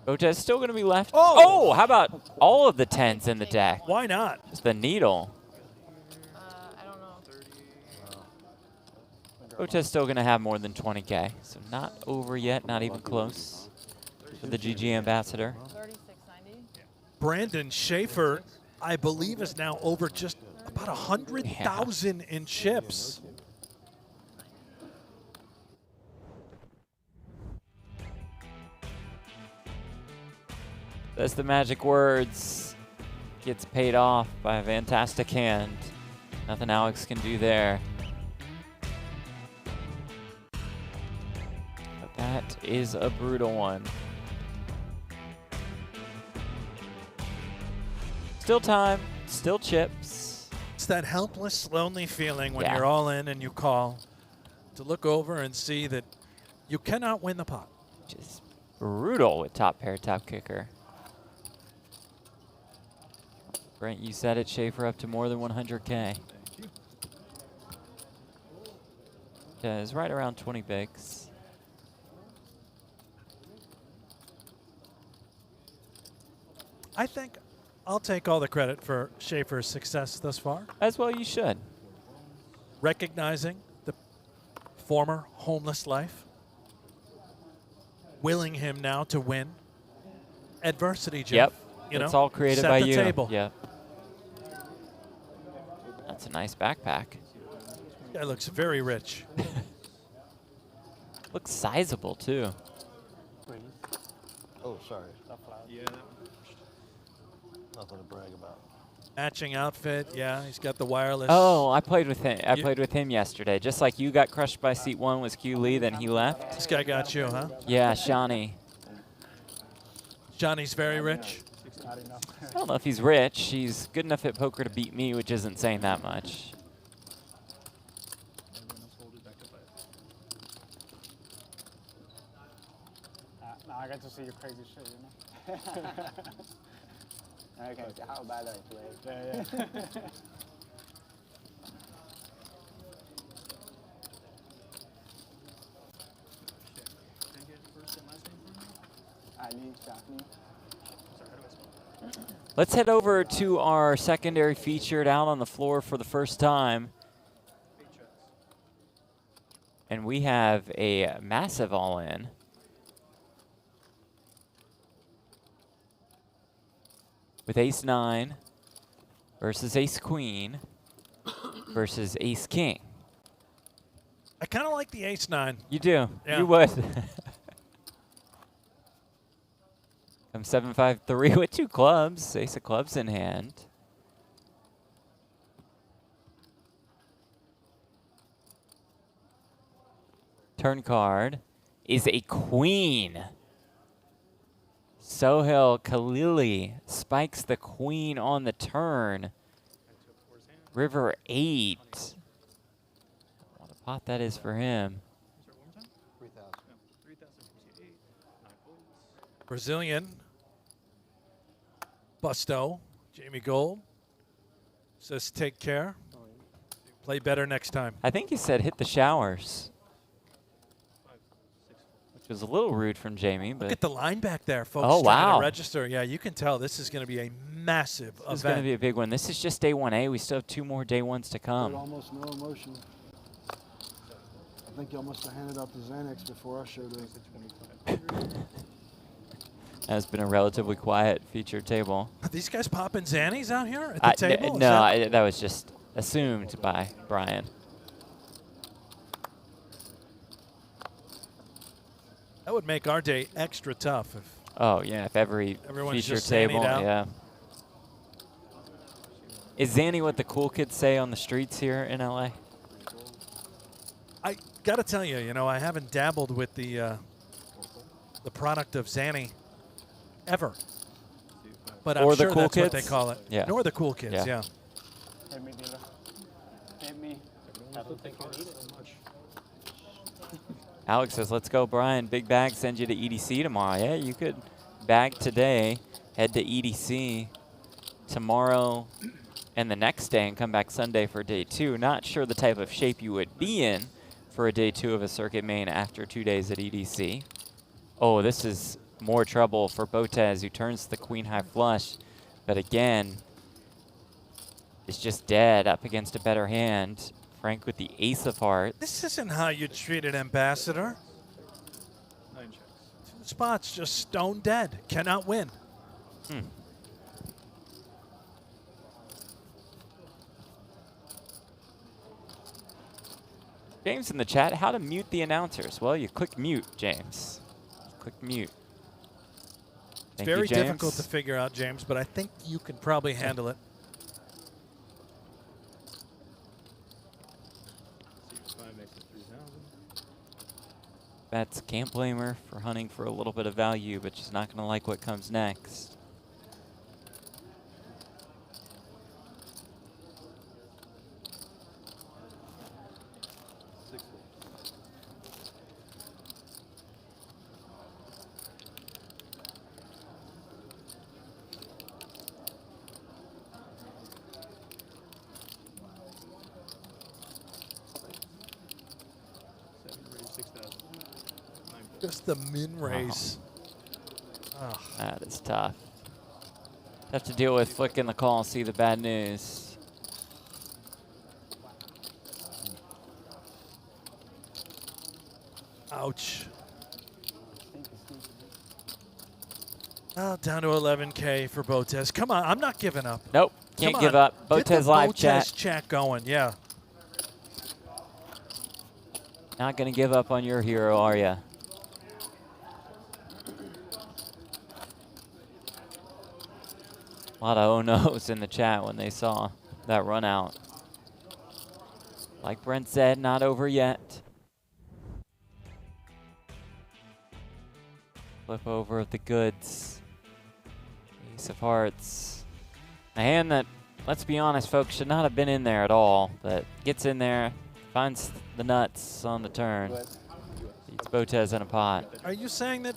Botez still going to be left. Oh, how about all of the tens in the deck? Why not? Just the needle. I don't know. Botez still going to have more than 20K, so not over yet, not even close for the GG ambassador. 36.90. Brandon Schaefer, I believe, is now over just about 100,000 in chips. That's the magic words. Gets paid off by a fantastic hand. Nothing Alex can do there. But that is a brutal one. Still time, still chips. It's that helpless, lonely feeling when you're all in and you call, to look over and see that you cannot win the pot. Just brutal with top pair, top kicker. Brent, you said it, Schaefer up to more than 100K. Yeah, it's right around 20 bigs. I think I'll take all the credit for Schaefer's success thus far. As well you should. Recognizing the former homeless life. Willing him now to win. Adversity, Jeff. Yep, you it's know, all created set by the you. Table. Yep. That's a nice backpack. Guy looks very rich. Looks sizable too. Oh, sorry. Yeah, Nothing to brag about. Matching outfit, yeah, he's got the wireless. Oh, I played with him. I played with him yesterday. Just like you got crushed by seat 1 was Q Lee, then he left. This guy got you, huh? Yeah, Shawnee. Johnny's very rich. I don't know if he's rich. He's good enough at poker to beat me, which isn't saying that much. see your crazy shit, you know? Okay, so how bad I play. Yeah, yeah. Ali, Chapney. Let's head over to our secondary featured out on the floor for the first time. And we have a massive all-in. With ace-9 versus ace-queen versus ace-king. I kind of like the ace-9. You do. Yeah. You would. Come 7-5-3 with 2 clubs. Ace of clubs in hand. Turn card is a queen. Sohail Khalili spikes the queen on the turn. River 8. What a pot that is for him. Brazilian. Busto. Jamie Gold. Says take care. Play better next time. I think he said hit the showers. Which was a little rude from Jamie. But Look at the line back there, folks. Oh, trying wow. to register. Yeah, you can tell this is going to be a massive event. This is going to be a big one. This is just day 1A. We still have 2 more day 1s to come. Almost no emotion. I think y'all must have handed out the Xanax before I showed up. That's been a relatively quiet featured table. Are these guys popping Xannies out here at the table? No, that was just assumed by Brian. That would make our day extra tough. If Oh, yeah, if everyone's featured just table, Xannied out. yeah. Is Xanny what the cool kids say on the streets here in LA? I got to tell you, I haven't dabbled with the product of Xanny ever. But I'm Or the sure cool that's kids? what they call it. Yeah. Nor the cool kids, Yeah. yeah. Hit me, dealer. Hit me. I don't think you need it so much. Alex says, let's go, Brian. Big bag sends you to EDC tomorrow. Yeah, you could bag today, head to EDC tomorrow and the next day and come back Sunday for day 2. Not sure the type of shape you would be in for a day 2 of a circuit main after 2 days at EDC. Oh, this is more trouble for Botez, who turns the queen high flush, but again, is just dead up against a better hand. Frank with the ace of hearts. This isn't how you treat an ambassador. 9 checks. 2 spots, just stone dead. Cannot win. James in the chat, how to mute the announcers? Well, you click mute, James. Click mute. It's very difficult to figure out, James, but I think you can probably handle it. Bats can't blame her for hunting for a little bit of value, but she's not going to like what comes next. Just the min raise. Oh. That is tough. Have to deal with flicking the call, see the bad news. Ouch. Oh, down to 11K for Botez. Come on, I'm not giving up. Nope, can't Come give on. up. Get the Botez live Botez chat. going, yeah. Not going to give up on your hero, are you? A lot of oh-no's in the chat when they saw that run out. Like Brent said, not over yet. Flip over of the goods. Ace of hearts. A hand that, let's be honest, folks, should not have been in there at all, but gets in there, finds the nuts on the turn. Beats Botez in a pot. Are you saying that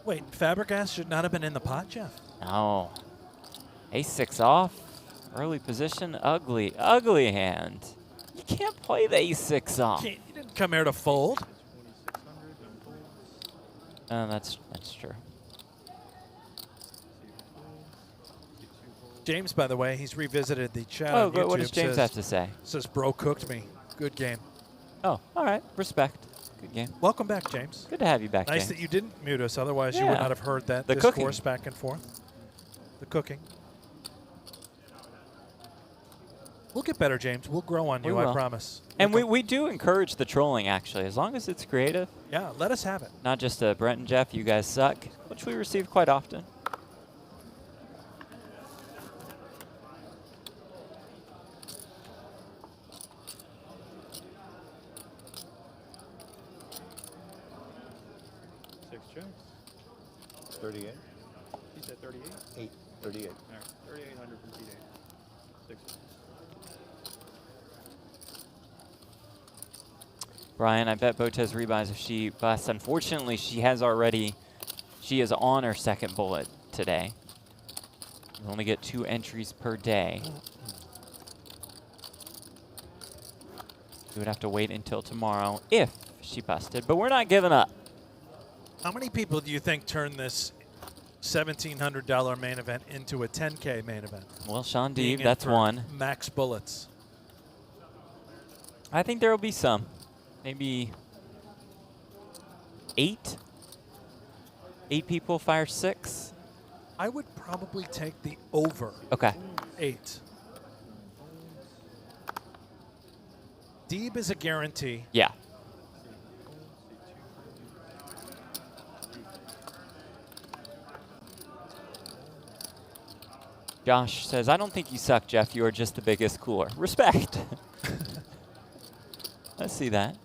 Wait, Fabregas should not have been in the pot, Jeff. No. Ace-6 off. Early position. Ugly, ugly hand. You can't play the ace-6 off. You didn't come here to fold. That's true. James, by the way, he's revisited the chat Oh, on YouTube. what does James have to say? Says, bro cooked me. Good game. Oh, all right. Respect. Good game. Welcome back, James. Good to have you back, Nice James. that you didn't mute us. Otherwise, you would not have heard that The discourse cooking. back and forth. The cooking. We'll get better, James. We'll grow on you, I promise. And we do encourage the trolling, actually, as long as it's creative. Yeah, let us have it. Not just Brent and Jeff, you guys suck, which we receive quite often. Six checks. 38. He said 38? 8. 38. All right, 3,800 from T-Day. 6. Brian, I bet Botez rebuys if she busts. Unfortunately, she is on her second bullet today. We only get 2 entries per day. We would have to wait until tomorrow if she busted, but we're not giving up. How many people do you think turn this $1,700 main event into a $10K main event? Well, Sean Being Deeb, in that's for one. Max bullets. I think there will be some. Maybe 8? 8 people fire 6? I would probably take the over. Okay. 8. Deeb is a guarantee. Yeah. Josh says, I don't think you suck, Jeff. You are just the biggest cooler. Respect. I see that.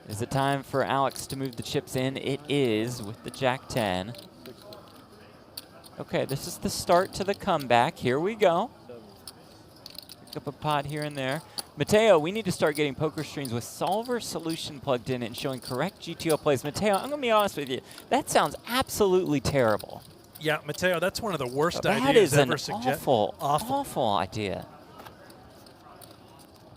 Is it time for Alex to move the chips in? It is with the Jack-10. Okay, this is the start to the comeback. Here we go. Pick up a pot here and there. Mateo, we need to start getting poker streams with solver solution plugged in and showing correct GTO plays. Mateo, I'm going to be honest with you. That sounds absolutely terrible. Yeah, Mateo, that's one of the worst That ideas is ever an suggested. awful idea.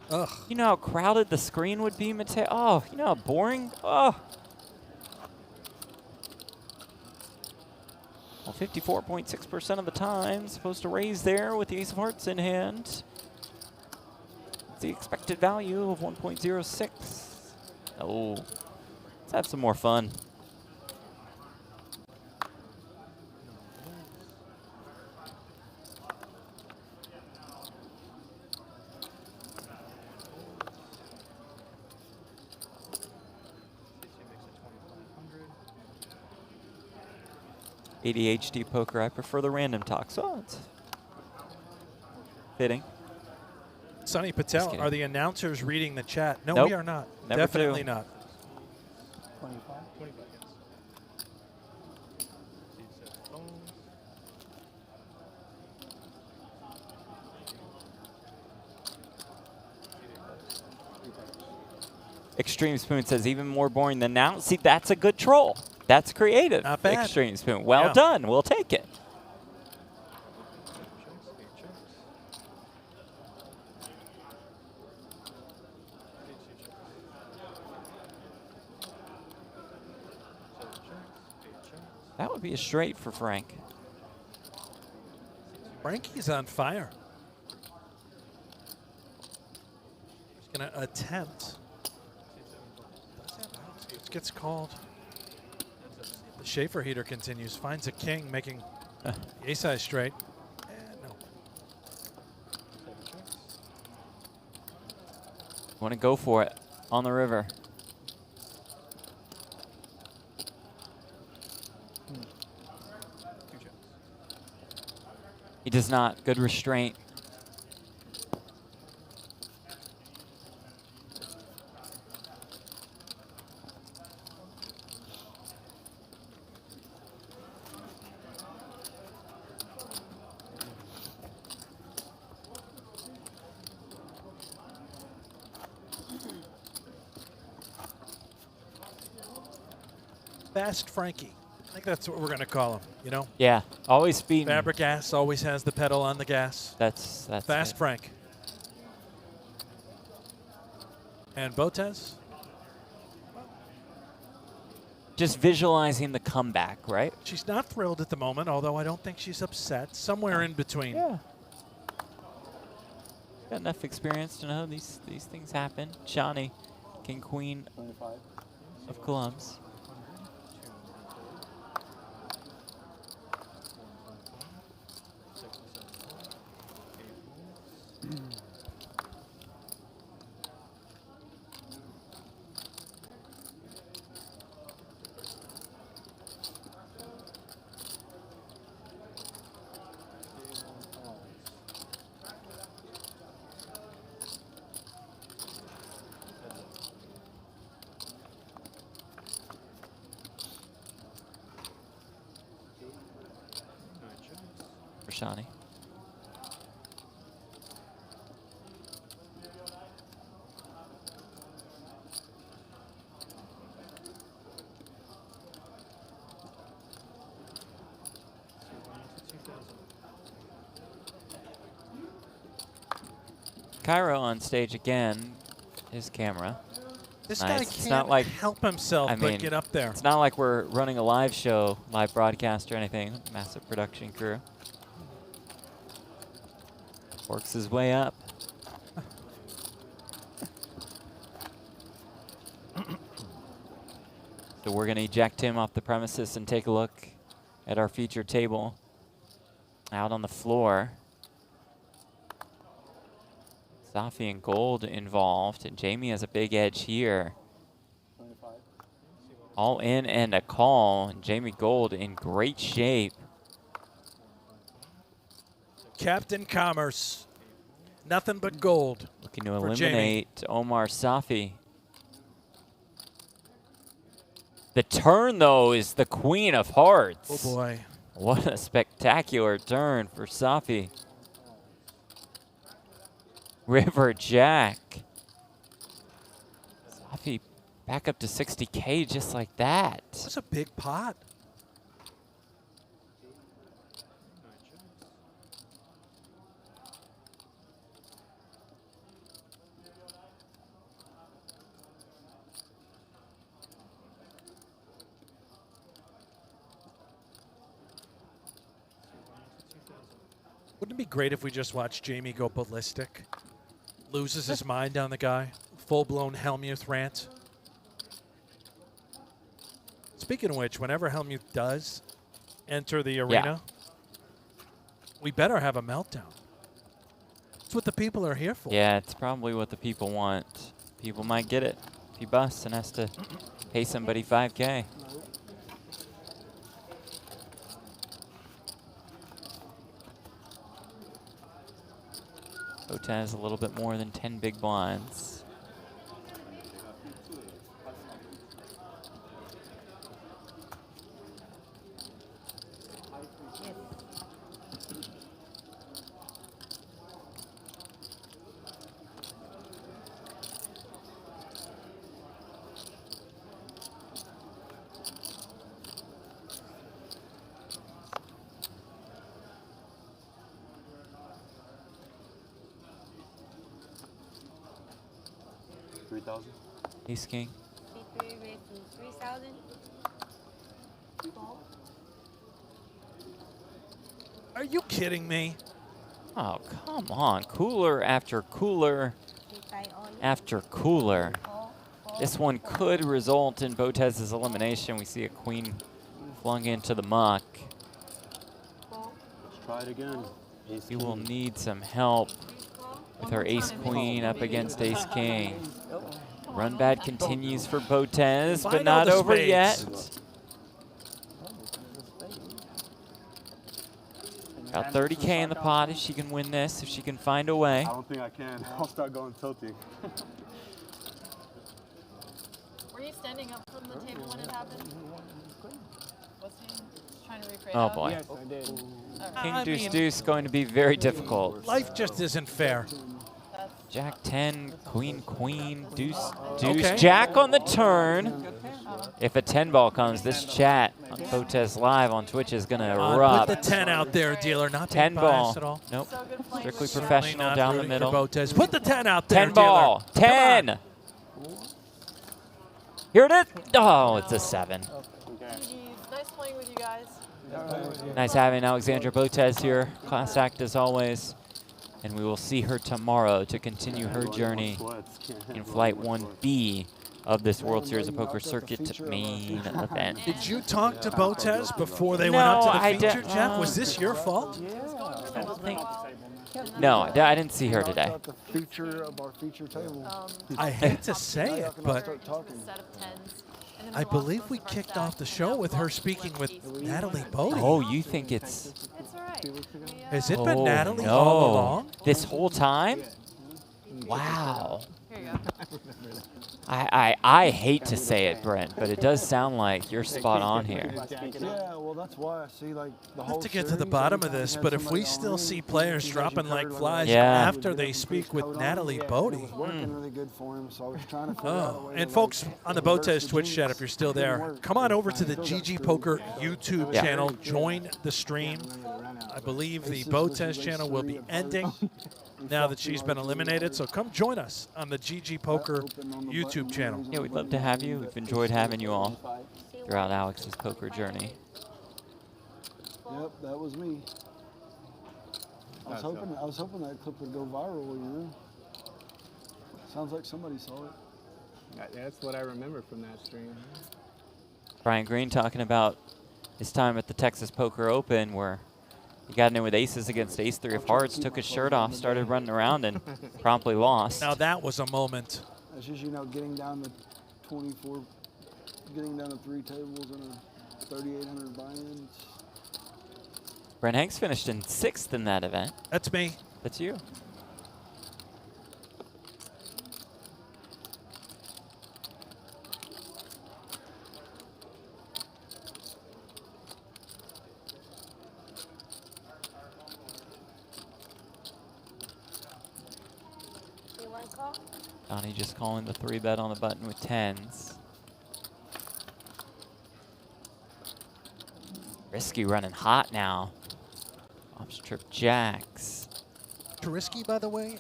Ugh. You know how crowded the screen would be, Mateo? Oh, you know how boring? Oh. Well, 54.6% of the time, supposed to raise there with the ace of hearts in hand. The expected value of 1.06. Oh, let's have some more fun. ADHD poker, I prefer the random talk, so it's fitting. Sonny Patel, are the announcers reading the chat? No, Nope. we are not. Never Definitely do. not. 25? 25, yes. He said phones. Extreme Spoon says even more boring than now. See, that's a good troll. That's creative. Not bad. Extreme Spoon. Well Yeah. done. We'll take it. That would be a straight for Frank. Frankie's on fire. He's going to attempt. It gets called. The Schaefer heater continues. Finds a king, making the ace-high straight. No. Want to go for it on the river. He does not. Good restraint. Fast Frankie. I think that's what we're going to call him, you know? Yeah, always speeding. Fabregas always has the pedal on the gas. That's Fast it. Frank. And Botez? Just visualizing the comeback, right? She's not thrilled at the moment, although I don't think she's upset. Somewhere in between. Yeah. Got enough experience to know these things happen. Johnny, King Queen of clubs. Shani. Cairo on stage again. His camera. This nice. guy It's can't not like, help himself but get up there. It's not like we're running a live show, live broadcast or anything. Massive production crew. Works his way up. So we're going to eject him off the premises and take a look at our featured table out on the floor. Safi and Gold involved, and Jamie has a big edge here. All in and a call, and Jamie Gold in great shape. Captain Commerce. Nothing but gold. Looking to eliminate Omar Safi. The turn, though, is the Queen of Hearts. Oh, boy. What a spectacular turn for Safi. River Jack. Safi back up to 60K just like that. That's a big pot. Wouldn't it be great if we just watched Jamie go ballistic? Loses his mind on the guy. Full-blown Helmuth rant. Speaking of which, whenever Helmuth does enter the arena, we better have a meltdown. That's what the people are here for. Yeah, it's probably what the people want. People might get it if he busts and has to pay somebody 5K. Botez a little bit more than 10 big blinds. Ace King. 3,000. Are you kidding me? Oh, come on. Cooler after cooler after cooler. This one could result in Botez's elimination. We see a queen flung into the muck. Let's try it again. He will need some help with her ace-queen up against ace-king. Run bad continues for Botez, but not over yet. Got 30K in the pot if she can win this, if she can find a way. I don't think I can. I'll start going tilting. Were you standing up from the table when it happened? Was he trying to recreate Oh that? boy. Yes, I did. King deuce deuce going to be very difficult. Life just isn't fair. Jack 10, queen queen, deuce deuce. Jack on the turn. If a 10 ball comes, this chat Botez Live on Twitch is going to Put erupt. the 10 out there, dealer. Not 10 being biased ball. at all. Nope. Strictly Certainly professional not down the rooting for middle. Botez. Put the 10 out there, 10 ball. dealer. 10. Here it is. Oh, it's a 7. Nice playing with you guys. Nice having Alexandra Botez here. Class act as always. And we will see her tomorrow to continue her journey in Flight 1B of this World Series of Poker Circuit main event. Did you talk to Botez before they went up to the feature, Jeff? Was this your fault? I don't think. No, I didn't see her today. The feature of our feature table. I hate to say it, but I believe we kicked off the show with her speaking with Natalie Botez. Oh, you think it's... It's all right. Has it been Natalie no. all along? This whole time? Wow. Here you go. I hate to say it, Brent, but it does sound like you're spot on here. Yeah, well, that's why I see like the whole. Not to get to the bottom of this, but if we still see players dropping like flies Yeah. after they speak with Natalie Botez. Working really good for him, so I was trying to figure out a way And to, folks like, on the Botez Twitch chat, if you're still there, come on over to the GGPoker YouTube Yeah. channel. Join the stream. I believe the Botez channel will be ending now that she's been eliminated. So come join us on the GGPoker YouTube channel. Yeah, we'd love to have you. We've enjoyed having you all throughout Alex's poker journey. Yep, that was me. I was hoping that clip would go viral, you know. Sounds like somebody saw it. That's what I remember from that stream. Brian Green talking about his time at the Texas Poker Open where he got in with aces against ace-3 of hearts, took his shirt off, started running around, and promptly lost. Now that was a moment. That's just, you know, getting down to 24, getting down to 3 tables and a 3,800 buy-in. Brent Hanks finished in 6th in that event. That's me. That's you. Donnie just calling the 3-bet on the button with 10s. Risky running hot now. Ops trip jacks. Risky, by the way,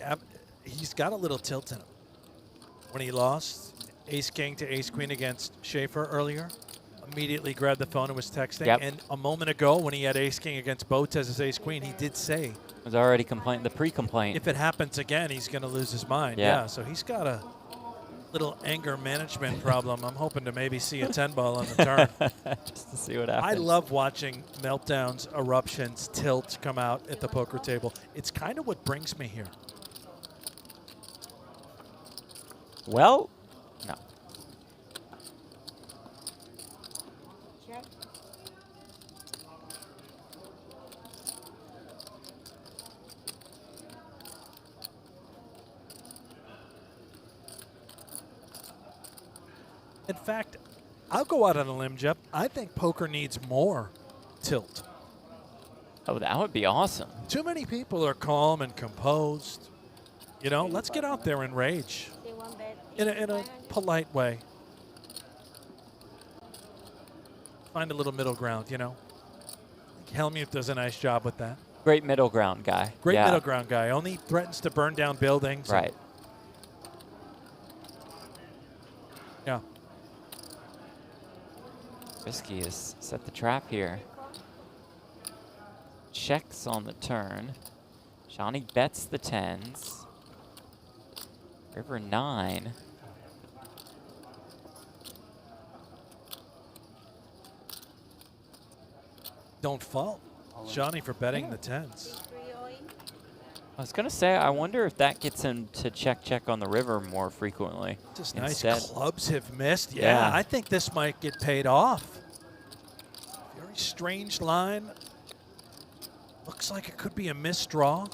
he's got a little tilt in him. When he lost ace-king to ace-queen against Schaefer earlier, immediately grabbed the phone and was texting. Yep. And a moment ago, when he had ace-king against Botez's ace-queen, he did say, was already the pre-complaint. if it happens again, he's going to lose his mind. Yeah. So he's got a little anger management problem. I'm hoping to maybe see a 10-ball on the turn. Just to see what happens. I love watching meltdowns, eruptions, tilts come out at the poker table. It's kind of what brings me here. Well, no. Check. In fact, I'll go out on a limb, Jeff. I think poker needs more tilt. Oh, that would be awesome. Too many people are calm and composed. You know, let's get out there and rage Say one bet. in a polite way. Find a little middle ground, you know. Helmuth does a nice job with that. Great middle ground guy. Great Yeah. middle ground guy. Only threatens to burn down buildings. Right. Yeah. Risky has set the trap here. Checks on the turn. Johnny bets the 10s. River 9. Don't fault Johnny for betting the 10s. I was going to say, I wonder if that gets him to check on the river more frequently. Just instead. nice clubs have missed. Yeah, I think this might get paid off. Very strange line. Looks like it could be a missed draw.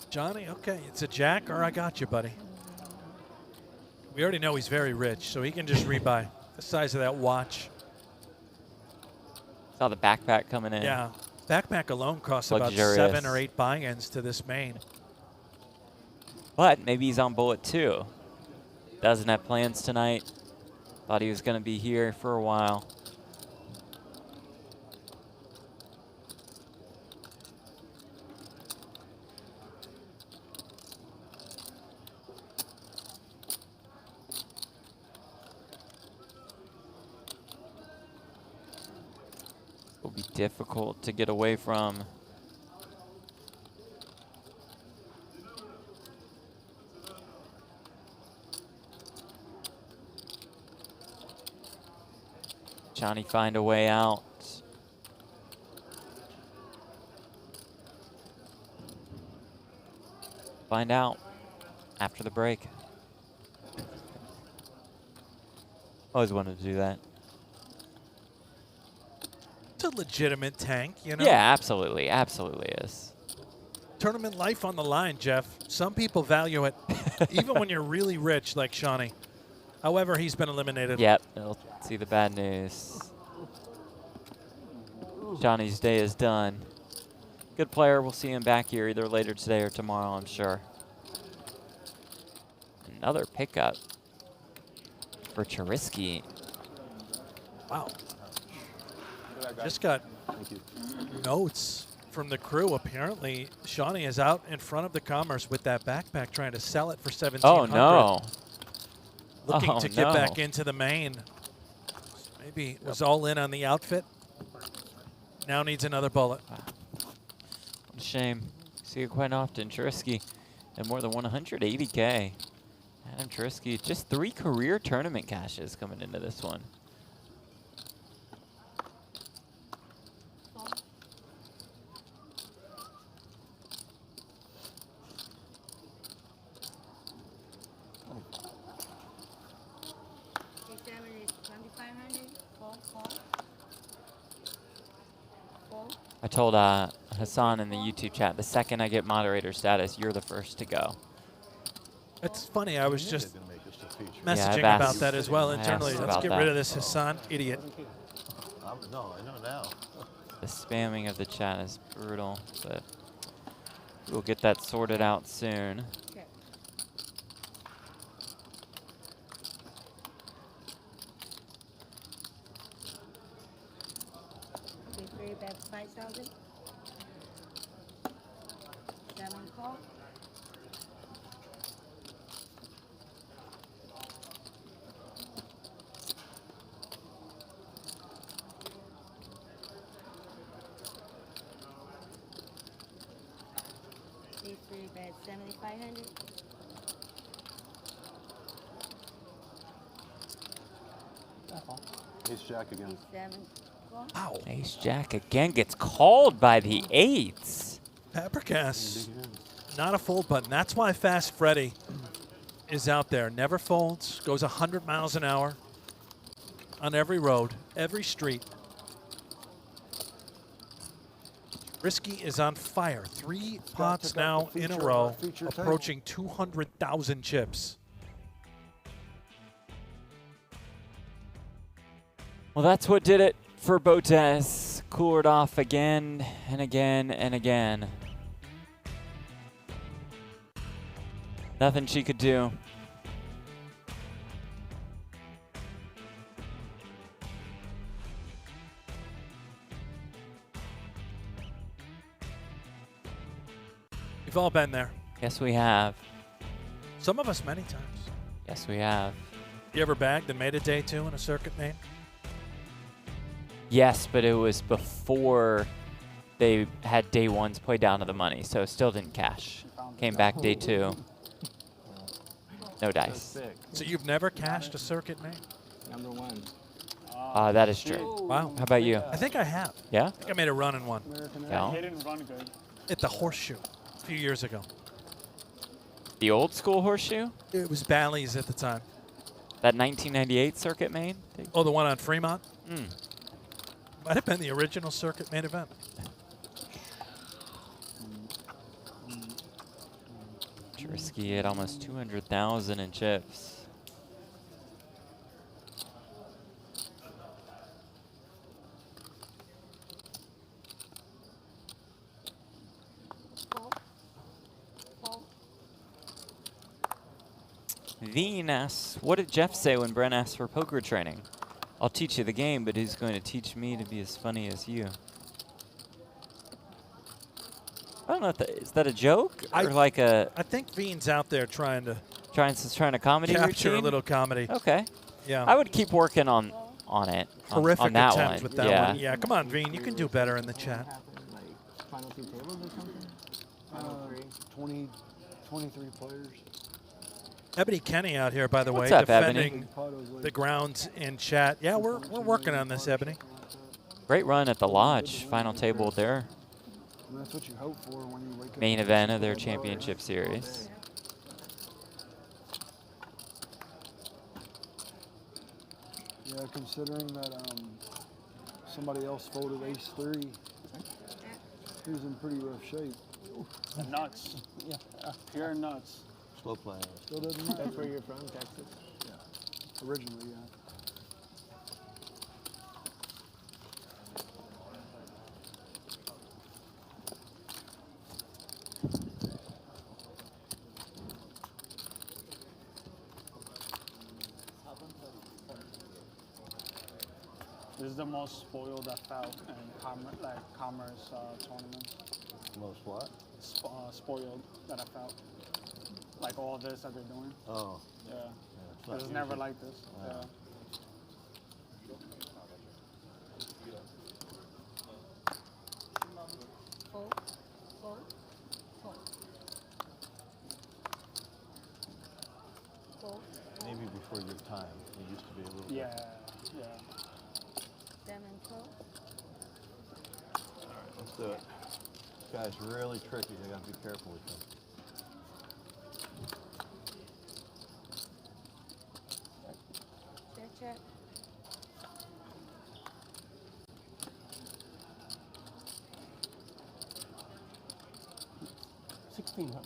Johnny, okay, it's a jack or I got you, buddy. We already know he's very rich, so he can just rebuy the size of that watch. Saw the backpack coming in. Yeah, backpack alone costs Luxurious. about 7 or 8 buy-ins to this main. But maybe he's on bullet 2. Doesn't have plans tonight. Thought he was going to be here for a while. Will be difficult to get away from. Johnny find a way out. Find out after the break. Always wanted to do that. It's a legitimate tank, you know? Yeah, absolutely. Absolutely is. Tournament life on the line, Jeff. Some people value it, even when you're really rich like Shawnee. However, he's been eliminated. Yep, they'll see the bad news. Johnny's day is done. Good player. We'll see him back here either later today or tomorrow, I'm sure. Another pickup for Charisky. Wow. Just got notes from the crew. Apparently, Shawnee is out in front of the Commerce with that backpack trying to sell it for $1,700. Oh, no. Looking to get back into the main. Maybe was all in on the outfit. Now needs another bullet. What a shame. See it quite often. Charisky at more than 180K. Adam Charisky, just 3 career tournament cashes coming into this one. I told Hassan in the YouTube chat, the second I get moderator status, you're the first to go. It's funny, I was just Yeah, messaging about that as well internally. Let's get rid of this Hassan idiot. No, I know now. The spamming of the chat is brutal, but we'll get that sorted out soon. That's 5,000. 7 call. These 3 bet 7,500. Ace Jack again. 7. Wow. Ace Jack again gets called by the 8s. Paprikass, not a fold button. That's why Fast Freddy is out there. Never folds, goes 100 miles an hour on every road, every street. Risky is on fire. 3 pots now in a row, approaching 200,000 chips. Well, that's what did it for Botez. Cooled off again and again and again. Nothing she could do. We've all been there. Yes, we have. Some of us many times. Yes, we have. You ever bagged and made a day 2 in a circuit name? Yes, but it was before they had day 1s played down to the money, so still didn't cash. Came back day 2. No dice. So you've never cashed a circuit name? Number 1. That is true. Wow. How about you? I think I have. Yeah? I think I made a run in one. Yeah. He didn't run good. At the Horseshoe a few years ago. The old school horseshoe? It was Bally's at the time. That 1998 circuit main? Oh, the one on Fremont? Hmm. Might have been the original circuit main event. Charisky at almost 200,000 in chips. Veen asks, what did Jeff say when Brent asked for poker training? I'll teach you the game, but who's going to teach me to be as funny as you? I don't know if is that a joke or like a. I think Veen's out there trying to trying to comedy capture routine? a little comedy. Okay. Yeah. I would keep working on it. Horrific on that attempt one. with that yeah. one. Yeah, come on, Veen. You can do better in the chat. Final 2 tables or something? 23 players. Ebony Kenny out here, by the What's way, up, defending the grounds in chat. Yeah, we're working on this, Ebony. Great run at the Lodge. Final table there. That's what you hope for when you wake up. Main event of their championship series. Yeah, considering that somebody else folded ace-3, he was in pretty rough shape. The nuts. Yeah. Pure nuts. Slow play. Still doesn't matter. That's where you're from, Texas? Yeah. Originally, yeah. This is the most spoiled I felt in commerce tournaments. Most what? Spoiled that I felt. Like all this that they're doing. Oh. Yeah. Yeah, It's never like this. Yeah. Fold, fold, fold. Fold. Maybe before your time, it used to be a little Yeah. bit. Yeah. 7, fold. All right, let's do it. This guy's really tricky. I gotta be careful with him. Check. 1600.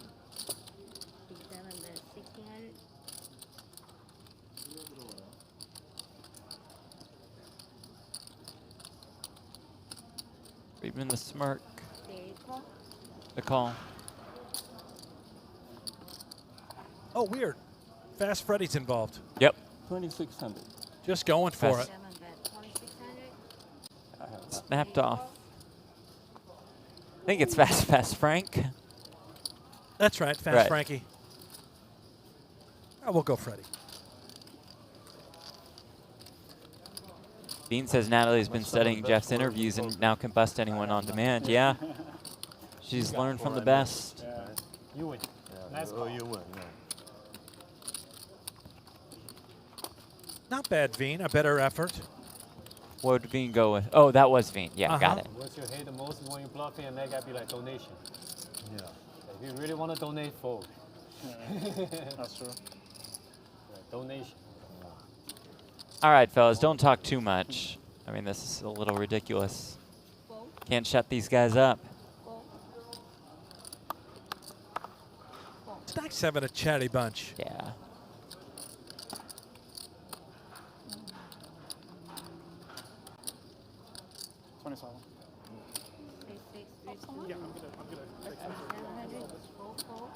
7, 1600. Even the smirk. There you go. The call. Oh, weird. Fast Freddy's involved. Yep. 2600. Just going for it. 7, 2600. I have that. Snapped off. I think it's Fast Frank. That's right, Fast Right. Frankie. Oh, we'll go Freddy. Dean says Natalie's been studying Jeff's interviews and now can bust anyone on demand. Yeah. She's learned from the best. Yeah. You win. Yeah. Nice Oh, call. you win. Yeah. Not bad, Veen. A better effort. What would Veen go with? Oh, that was Veen. Yeah, got it. What you hate the most is when you bluffing and that guy be like donation. Yeah. If you really want to donate, fold. Yeah. That's true. Yeah, donation. All right, fellas, don't talk too much. I mean, this is a little ridiculous. Fold, Can't shut these guys up. fold. Stack 7 a chatty bunch. Yeah. Yeah, I'm gonna 700. Fold, fold.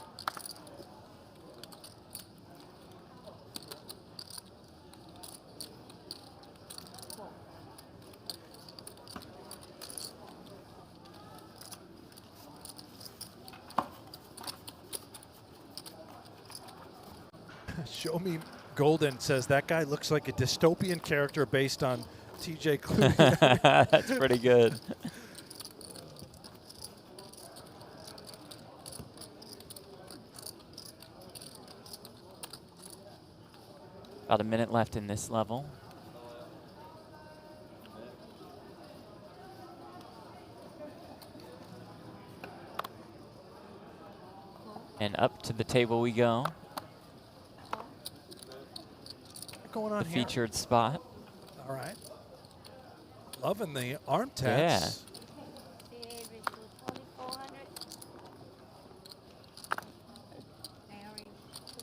Show Me Golden says that guy looks like a dystopian character based on TJ Clooney. That's pretty good. About a minute left in this level. And up to the table we go. What's going on The here? featured spot. All right. Loving the arm tats.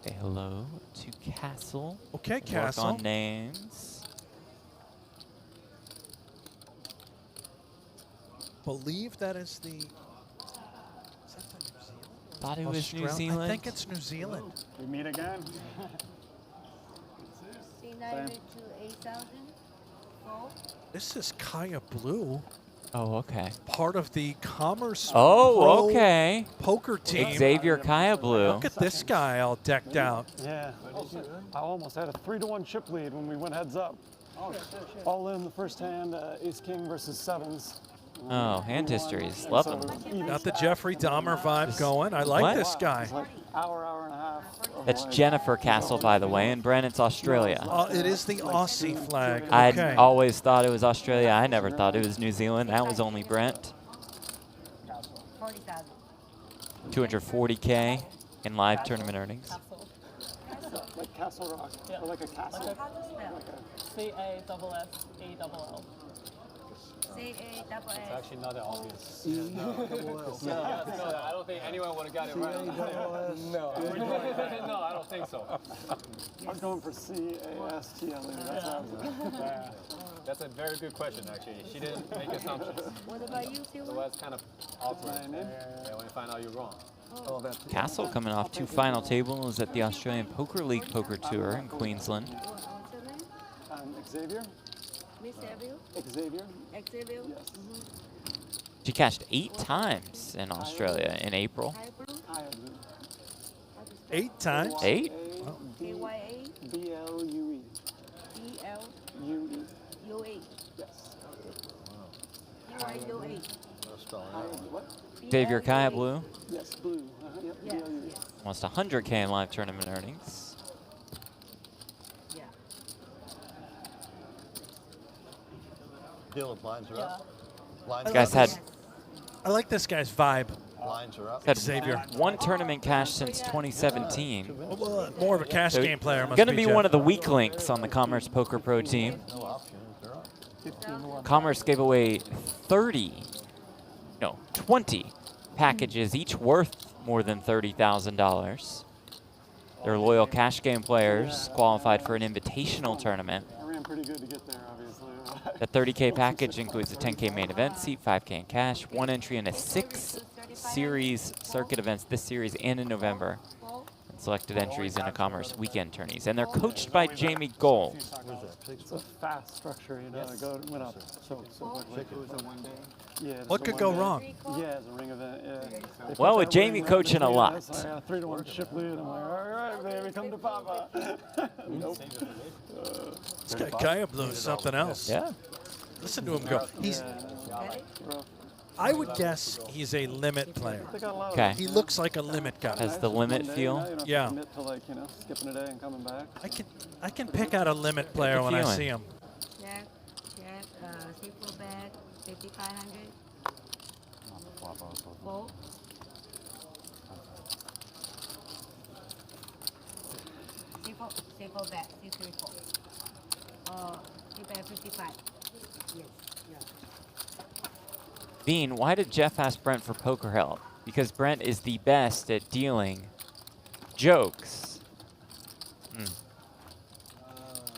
Say hello to Castle. Okay, Work Castle. on names. Believe that is the. Thought it was New Zealand. I think it's New Zealand. We meet again. 29 to 8,000. Fold. This is Kaya Blue, Oh, okay. part of the Commerce Oh, Pro okay. poker team. Xavier Kaya Blue. Look at this guy all decked out. Yeah. I almost had a 3-1 chip lead when we went heads up. All in the first hand, ace king versus sevens. Oh, hand histories. Love them. Got the Jeffrey Dahmer vibe going. I like What? this guy. Like hour and a half. of That's like- Jennifer Castle, by the way, and Brennan's Australia. It is the Aussie flag. I Okay. always thought it was Australia. I never thought it was New Zealand. That was only Brent. 40,000. 240K in live tournament earnings. Like Castle Rock, or like a castle. How to spell? C-A-S-S-A-L-L. C-A-double-S. It's actually not that obvious. No, I don't think anyone would have got it right. No, I don't think so. I was going for C-A-S-T-L-E. That's how That's a very good question, actually. She didn't make assumptions. What about you, So Silver? that's kind of awkward. Yeah, when you find out you're wrong. Castle coming off 2 final tables at the Australian Poker League Poker Tour in Queensland. What's your name? Xavier? Miss Xavier? Xavier? Xavier? Yes. She cashed 8 times in Australia in April. Hi, Blue. I have blue. How to spell? 8 times. 8? K-Y-A? B-L-U-E. B-L-U-A. U-E. Yes. K-Y-U-A. What? Xavier Kaya Blue. Yes, blue. Yep, Yes, B-L-U-E. yes. Almost 100K in live tournament earnings. Yeah. Dealing blinds are up. Blinds This guy's are up. had I like this guy's vibe. Blinds are up. had Xavier. 1 tournament cash since 2017. More of a cash So game player. Must Going to be be Jeff. one of the weak links on the Commerce Poker Pro team. No options, they're up. Commerce gave away 20 packages, each worth more than $30,000. Their loyal cash game players qualified for an invitational tournament. I ran pretty good to get there, obviously. The 30K package includes a 10K main event seat, 5K in cash, 1 entry into 6 series circuit events this series and in November, and selected entries into Commerce weekend tourneys. And they're coached by Jamie Gold. It's a fast structure, you know. It went up. So quickly. It was a 1 day. Yeah. it was What a could 1 go day. wrong? Yeah, it's a ring event. Yeah. They put Well, with that Jamie ring coaching a between lot. us, I got a 3-1 chip lead. I'm like, all right, baby, come to Papa. Nope. This guy Kaya Blue is something else. Yeah. Listen to him go. I would guess he's a limit player. Okay. He looks like a limit guy. Has the limit feel? Yeah. Commit to, like, you know, skipping a day and coming back. I can pick out a limit player when I feeling. see him. Jack, simple bet, 5,500. Fold. Simple bet, 634. You bet 55. Yes, yeah. Bean, why did Jeff ask Brent for poker help? Because Brent is the best at dealing jokes.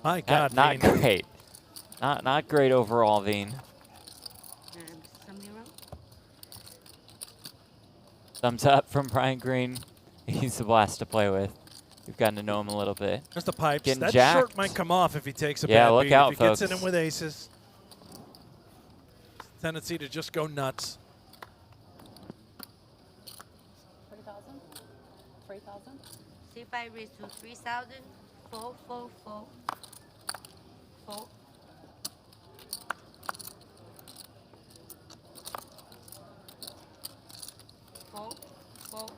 My God, not Bean. great. Not great overall, Bean. Something wrong? Thumbs up from Brian Green. He's a blast to play with. We've gotten to know him a little bit. There's the pipes. Getting That jacked. shirt might come off if he takes a Yeah, bad look beat. out, if he gets folks. it in with aces. Tendency to just go nuts. 3,000? 3,000? C5 raised to 3,000. Fold, fold, fold. Fold. Fold, fold,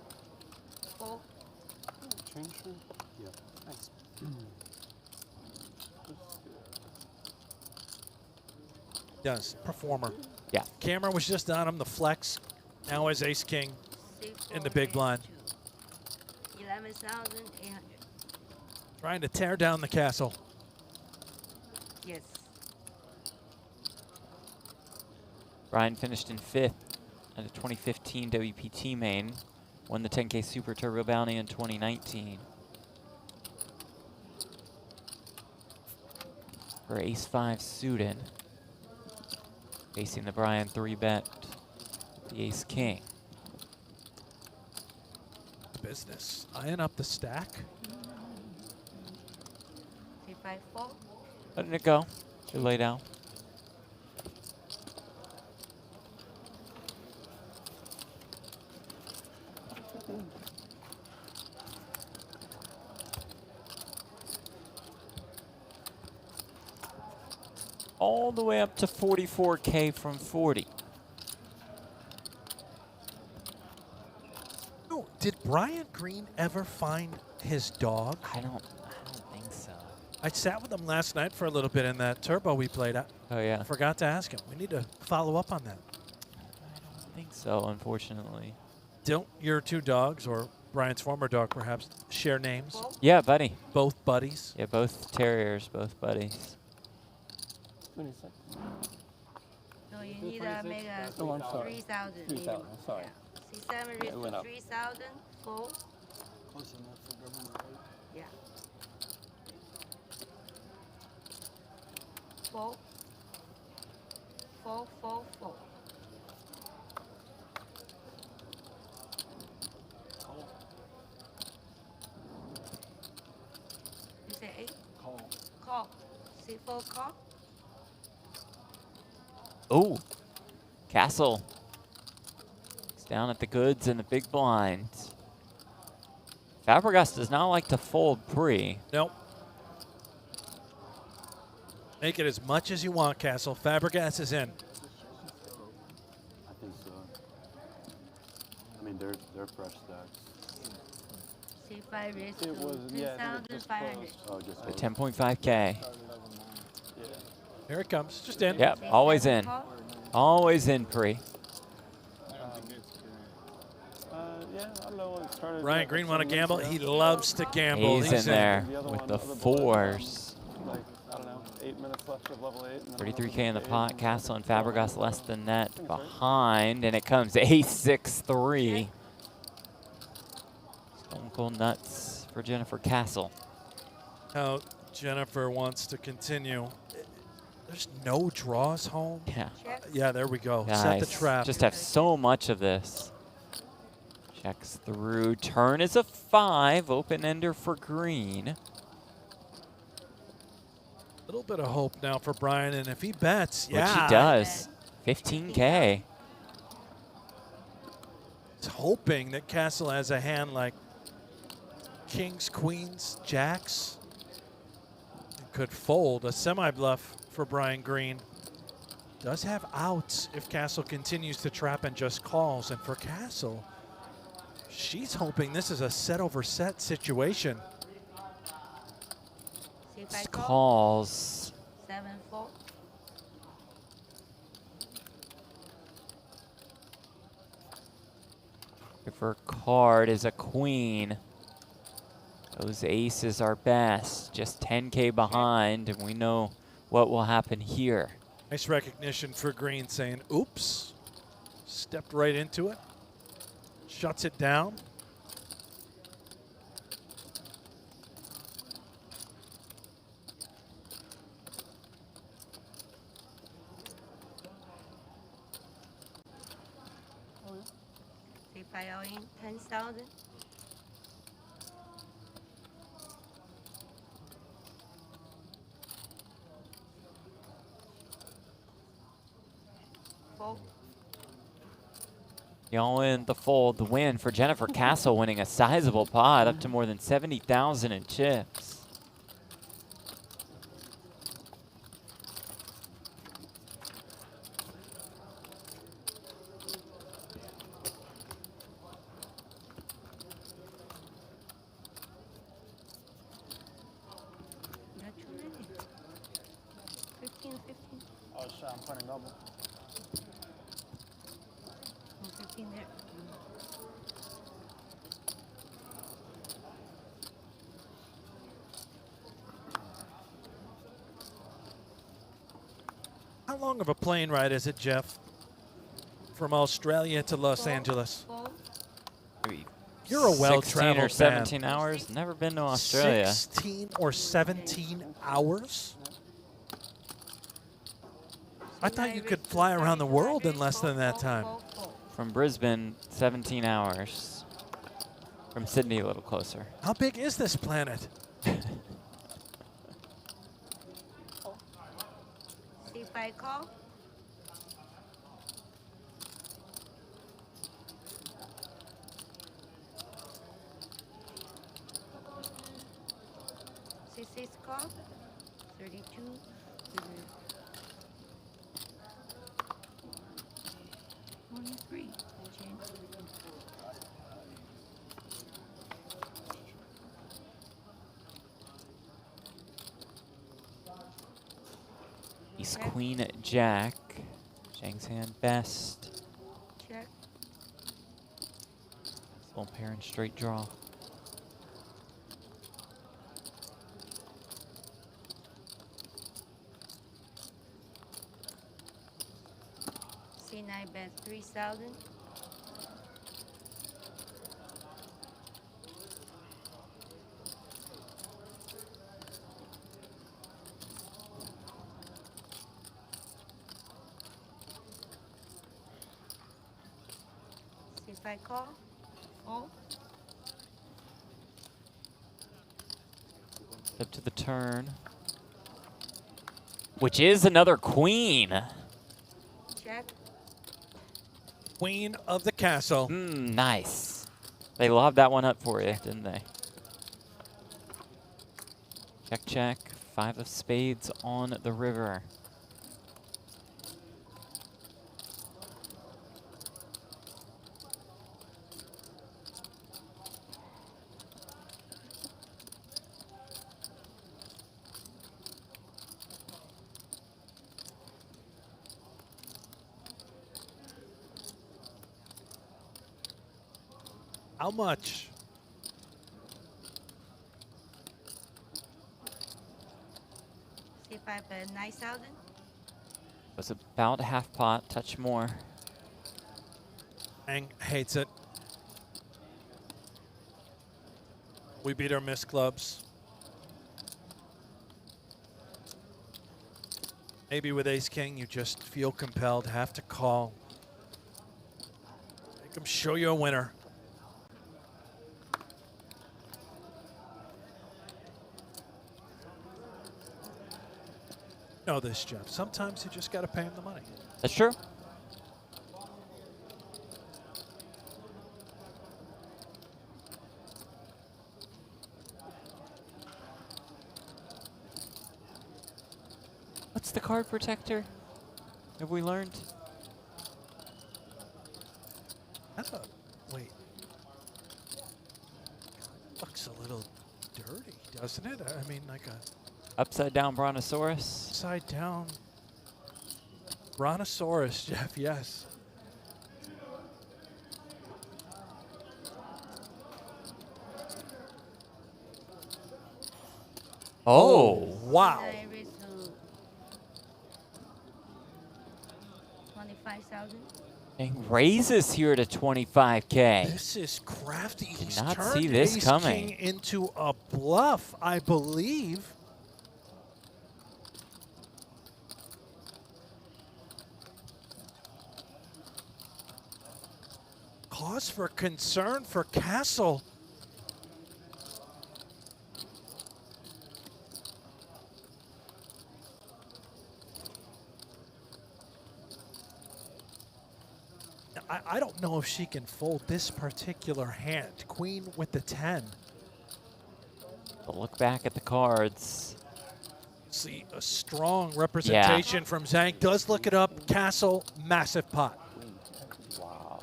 fold. Change her? Yeah. Thanks. Does. Performer. Yeah. Camera was just on him. The flex. Now has ace king in the big blind. 11,800. Trying to tear down the castle. Yes. Brian finished in 5th at a 2015 WPT main. Won the 10K Super Turbo Bounty in 2019. For ace-5 suited. Facing the Brian 3-bet, the ace-king. Business. Eyeing up the stack. C5 5, 4. Letting it go. You lay down. All the way up to 44K from 40. Oh, did Brian Green ever find his dog? I don't think so. I sat with him last night for a little bit in that turbo we played. I Oh yeah. forgot to ask him. We need to follow up on that. I don't think so, unfortunately. Don't your two dogs, or Brian's former dog perhaps, share names? Yeah, buddy. Both buddies? Yeah, both terriers, both buddies. 26. So you need to make a Oh, I'm sorry. 3,000. 3,000, sorry. See, 7 It went raised to up. 3,000. 4. Close enough for government rate. Yeah. 4. 4, 4, 4. You say 8? Call. Call. See 4 call? Oh, Castle. It's down at the goods in the big blind. Fabregas does not like to fold pre. Nope. Make it as much as you want, Castle. Fabregas is in. I think so. I mean, they're fresh stacks. See 5 raised to It was, yeah, I think it was just 2,500. close. Oh, just A 10.5K. Here it comes. Just in. Yep, always in. Always in pre. Yeah, I don't know. It's turning. Brian Green want to gamble. He loves to gamble. He's in there with the fours. Like, I don't know, 8 minutes left of level 8. 33K in the pot. Castle and Fabregas less than that behind, and it comes ace-6-3. Stone cold nuts for Jennifer Castle. Now Jennifer wants to continue. There's no draws home. Yeah. Yeah, there we go. Guys, Set the trap. just have so much of this. Checks through. Turn is a 5. Open ender for Green. A little bit of hope now for Brian, and if he bets, Which yeah. he does. 15K. He's hoping that Castle has a hand like kings, queens, jacks. It could fold. A semi-bluff for Brian Green. Does have outs if Castle continues to trap and just calls. And for Castle, she's hoping this is a set over set situation. See 5 Calls. 7, 4. If her card is a queen, those aces are best. Just 10K behind, and we know what will happen here. Nice recognition for Green, saying, oops. Stepped right into it. Shuts it down. See 5 all in 10,000. Y'all in the fold, the win for Jennifer Castle, winning a sizable pot up to more than 70,000 in chips. Not too many. 15, 15. Oh, shit, I'm putting double. 15 there. How long of a plane ride is it, Jeff? From Australia to Los Angeles. You're a 16 well-traveled or 17 hours. Never been to Australia. 16 or 17 hours? I thought you could fly around the world in less than that time. From Brisbane, 17 hours. From Sydney, a little closer. How big is this planet? See if I call. C6 call. 32. 23. Change. Ace Queen Jack. Zhang's hand best. Check. Small pair and straight draw. C9 bet 3,000. See if I call. Oh. Up to the turn. Which is another queen. Check. Queen of the castle. Nice. They lobbed that one up for you, didn't they? Check, check. 5 of spades on the river. How much? See if I bet 9,000. Was about half pot, touch more. Ang hates it. We beat our miss clubs. Maybe with ace king, you just feel compelled, have to call. Make them show you a winner. Know this, Jeff. Sometimes you just got to pay him the money. That's true. What's the card protector? Have we learned? That's a wait. Looks a little dirty, doesn't it? I mean, like a Upside down brontosaurus. upside down brontosaurus, Jeff. Yes. Oh, wow. 25,000. And raises here to 25K. This is crafty. He's Did not turned see this ace coming. king into a bluff, I believe. Cause for concern for Castle. I don't know if she can fold this particular hand. Queen with the 10. But look back at the cards. See a strong representation from Zhang. Does look it up. Castle, massive pot. Wow.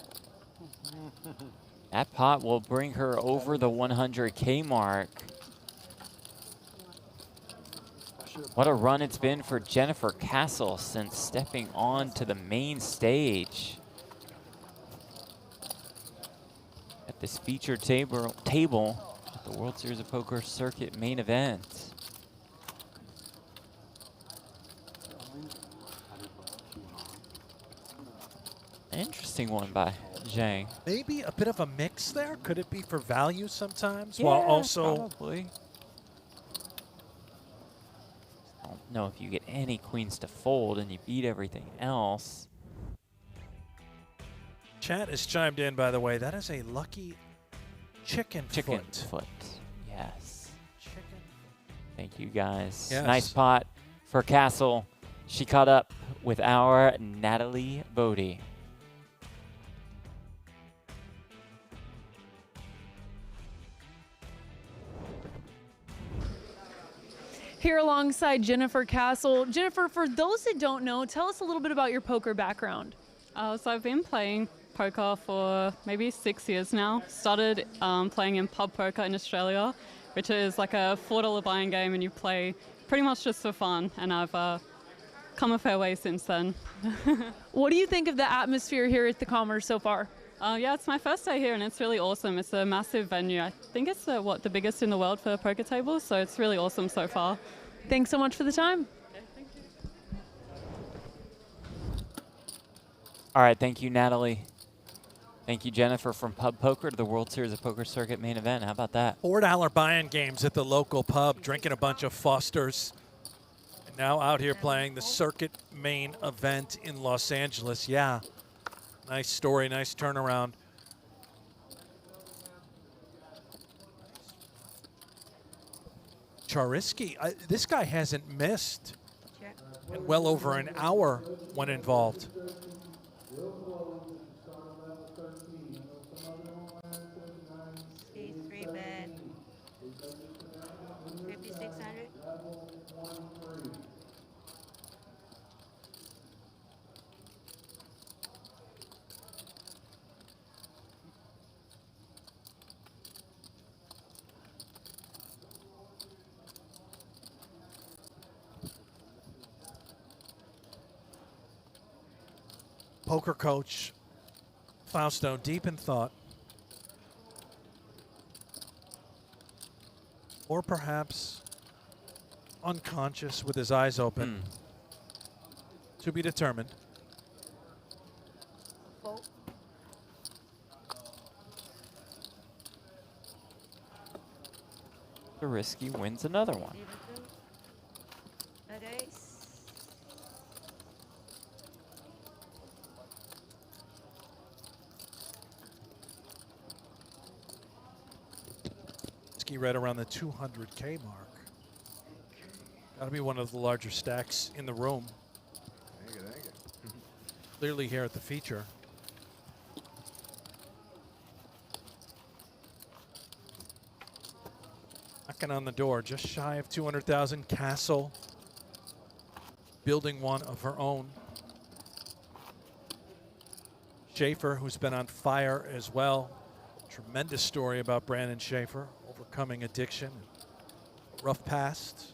That pot will bring her over the 100K mark. What a run it's been for Jennifer Castle since stepping on to the main stage. At this featured table at the World Series of Poker Circuit main event. Interesting one by Zhang. Maybe a bit of a mix there. Could it be for value sometimes? Yeah, while also probably. I don't know if you get any queens to fold and you beat everything else. Chat has chimed in, by the way. That is a lucky chicken foot. Yes. Chicken. Thank you guys. Yes. Nice pot for Castle. She caught up with our Natalie Botez. Here alongside Jennifer Castle. Jennifer, for those that don't know, tell us a little bit about your poker background. So I've been playing poker for maybe 6 years now. Started playing in pub poker in Australia, which is like a $4 buy-in game, and you play pretty much just for fun. And I've come a fair way since then. What do you think of the atmosphere here at the Commerce so far? Yeah, it's my first day here, and it's really awesome. It's a massive venue. I think it's the biggest in the world for poker tables, so it's really awesome so far. Thanks so much for the time. All right, thank you, Natalie. Thank you, Jennifer, from Pub Poker to the World Series of Poker Circuit main event. How about that? $4 buy-in games at the local pub, drinking a bunch of Fosters. And now out here playing the Circuit main event in Los Angeles. Yeah, nice story, nice turnaround. Charisky, this guy hasn't missed in well over an hour when involved. She's 3-bet. 5,600. Poker coach Fausto deep in thought. Or perhaps unconscious with his eyes open. To be determined. Risky wins another one. Right around the 200K mark. Gotta be one of the larger stacks in the room. Thank you. Clearly here at the feature. Knocking on the door, just shy of 200,000. Castle building one of her own. Schaefer, who's been on fire as well. Tremendous story about Brandon Schaefer, overcoming addiction, rough past.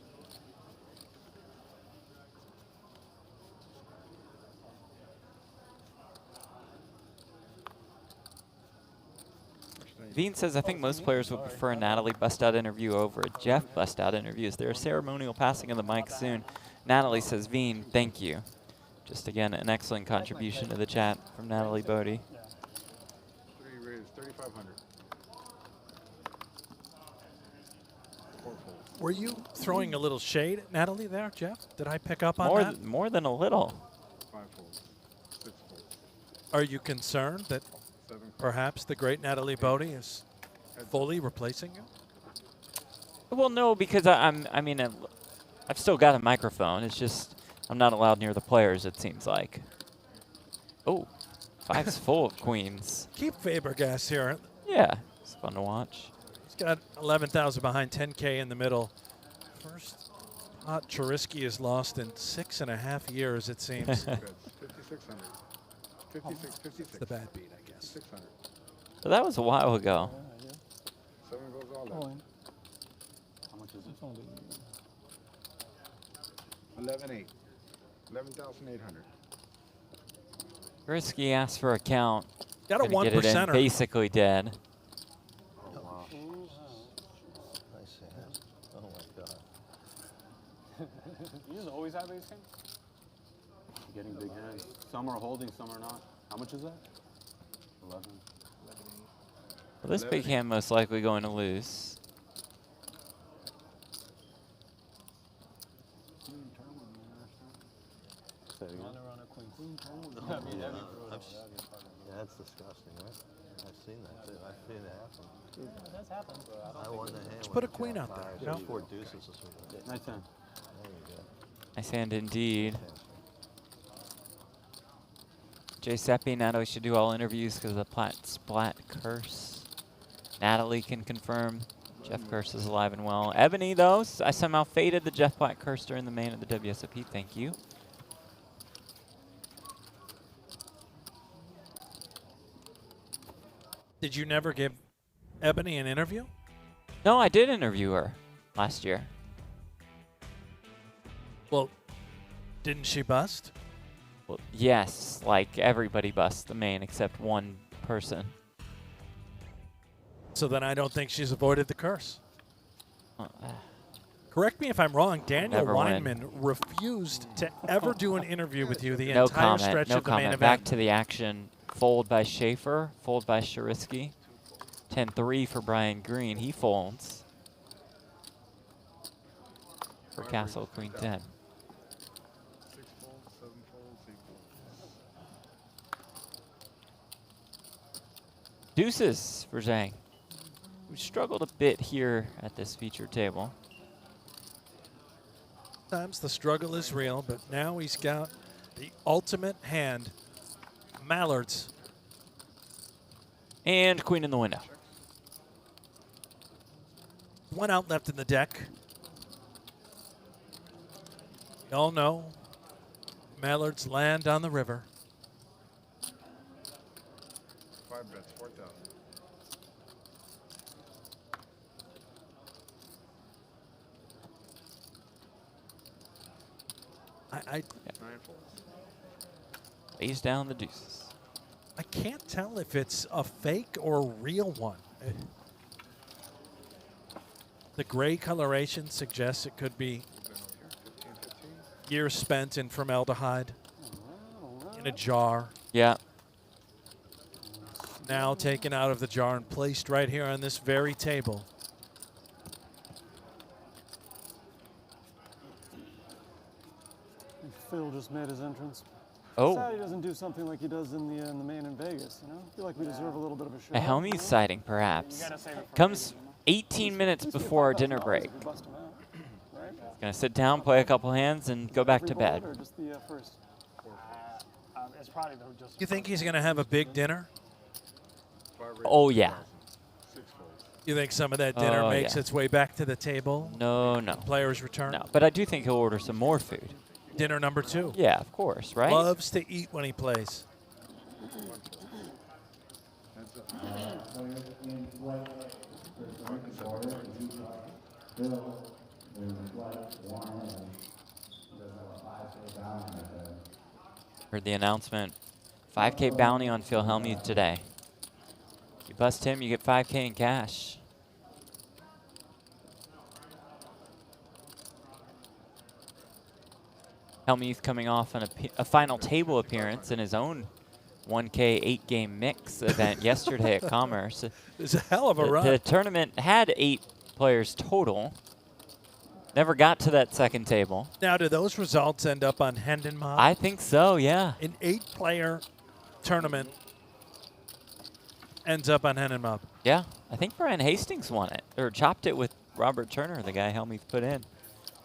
Veen says, I think most players would prefer a Natalie bust-out interview over a Jeff bust-out interview. Is there a ceremonial passing of the mic soon? Natalie says, Veen, thank you. Just again, an excellent contribution to the chat from Natalie Botez. 3,500. Were you throwing a little shade at Natalie there, Jeff? Did I pick up on that? More than a little. 5 folds. 6 folds. Are you concerned that perhaps the great Natalie Botez is fully replacing you? Well, no, because I've still got a microphone. It's just I'm not allowed near the players, it seems like. Oh, 5's full of queens. Keep Fabergas here. Yeah, it's fun to watch. He's got 11,000 behind, 10K in the middle. First pot Charisky is lost in 6.5 years, it seems. 5,600. 56. It's the bad beat, I guess. 600. So that was a while ago. 7 goes all that. How much is it? 11,800. 11,800. Risky asked for a count. Got a Gonna get it in 1%er. basically dead. Oh, wow. Nice hand. Oh, my God. You just always have ace king? Getting big hands. Some are holding, some are not. How much is that? 11. Well, this big hand most likely going to lose. Yeah, that's disgusting, right? I've seen that too. I've seen it happen. It does happen, but I don't I won the hand. Just put a queen out there. There's 4 deuces this week. Nice hand. There you go. Nice hand indeed. Giuseppe, Natalie should do all interviews because of the Plat Splat curse. Natalie can confirm Jeff Curse is alive and well. Ebony, though, I somehow faded the Jeff Black curse during the main of the WSOP. Thank you. Did you never give Ebony an interview? No, I did interview her last year. Well, didn't she bust? Well, yes, like everybody busts the main except one person. So then I don't think she's avoided the curse. Correct me if I'm wrong. Daniel Weinman refused to ever do an interview with you the entire stretch of the main event. Back to the action. Fold by Schaefer. Fold by Sharisky. 10-3 for Brian Green. He folds. For Castle, Queen 10. Deuces for Zhang. We struggled a bit here at this feature table. Sometimes the struggle is real, but now he's got the ultimate hand, Mallards. And queen in the window. One out left in the deck. We all know Mallards land on the river. 5 bets, 4,000. Lays down the deuces. I can't tell if it's a fake or a real one. The gray coloration suggests it could be years spent in formaldehyde in a jar. Yeah. Now taken out of the jar and placed right here on this very table. Phil just made his entrance. Oh. Sad he doesn't do something like he does in the main in Vegas. You know, I feel like we deserve a little bit of a show. A Helmy sighting, perhaps. Comes 18 minutes before our dinner break. Gonna sit down, play a couple hands, and go back to bed. You think he's gonna have a big dinner? Oh yeah. You think some of that dinner makes its way back to the table? No. Players return? No, but I do think he'll order some more food. Dinner number 2. Yeah, of course, right? Loves to eat when he plays. Heard the announcement. 5K bounty on Phil Hellmuth today. You bust him, you get 5K in cash. Hellmuth coming off on a final table appearance in his own 1K 8-game mix event yesterday at Commerce. It's a hell of a run. The tournament had 8 players total. Never got to that second table. Now, do those results end up on Hendon Mob? I think so, yeah. An 8-player tournament ends up on Hendon Mob. Yeah, I think Brian Hastings won it, or chopped it with Robert Turner, the guy Hellmuth put in.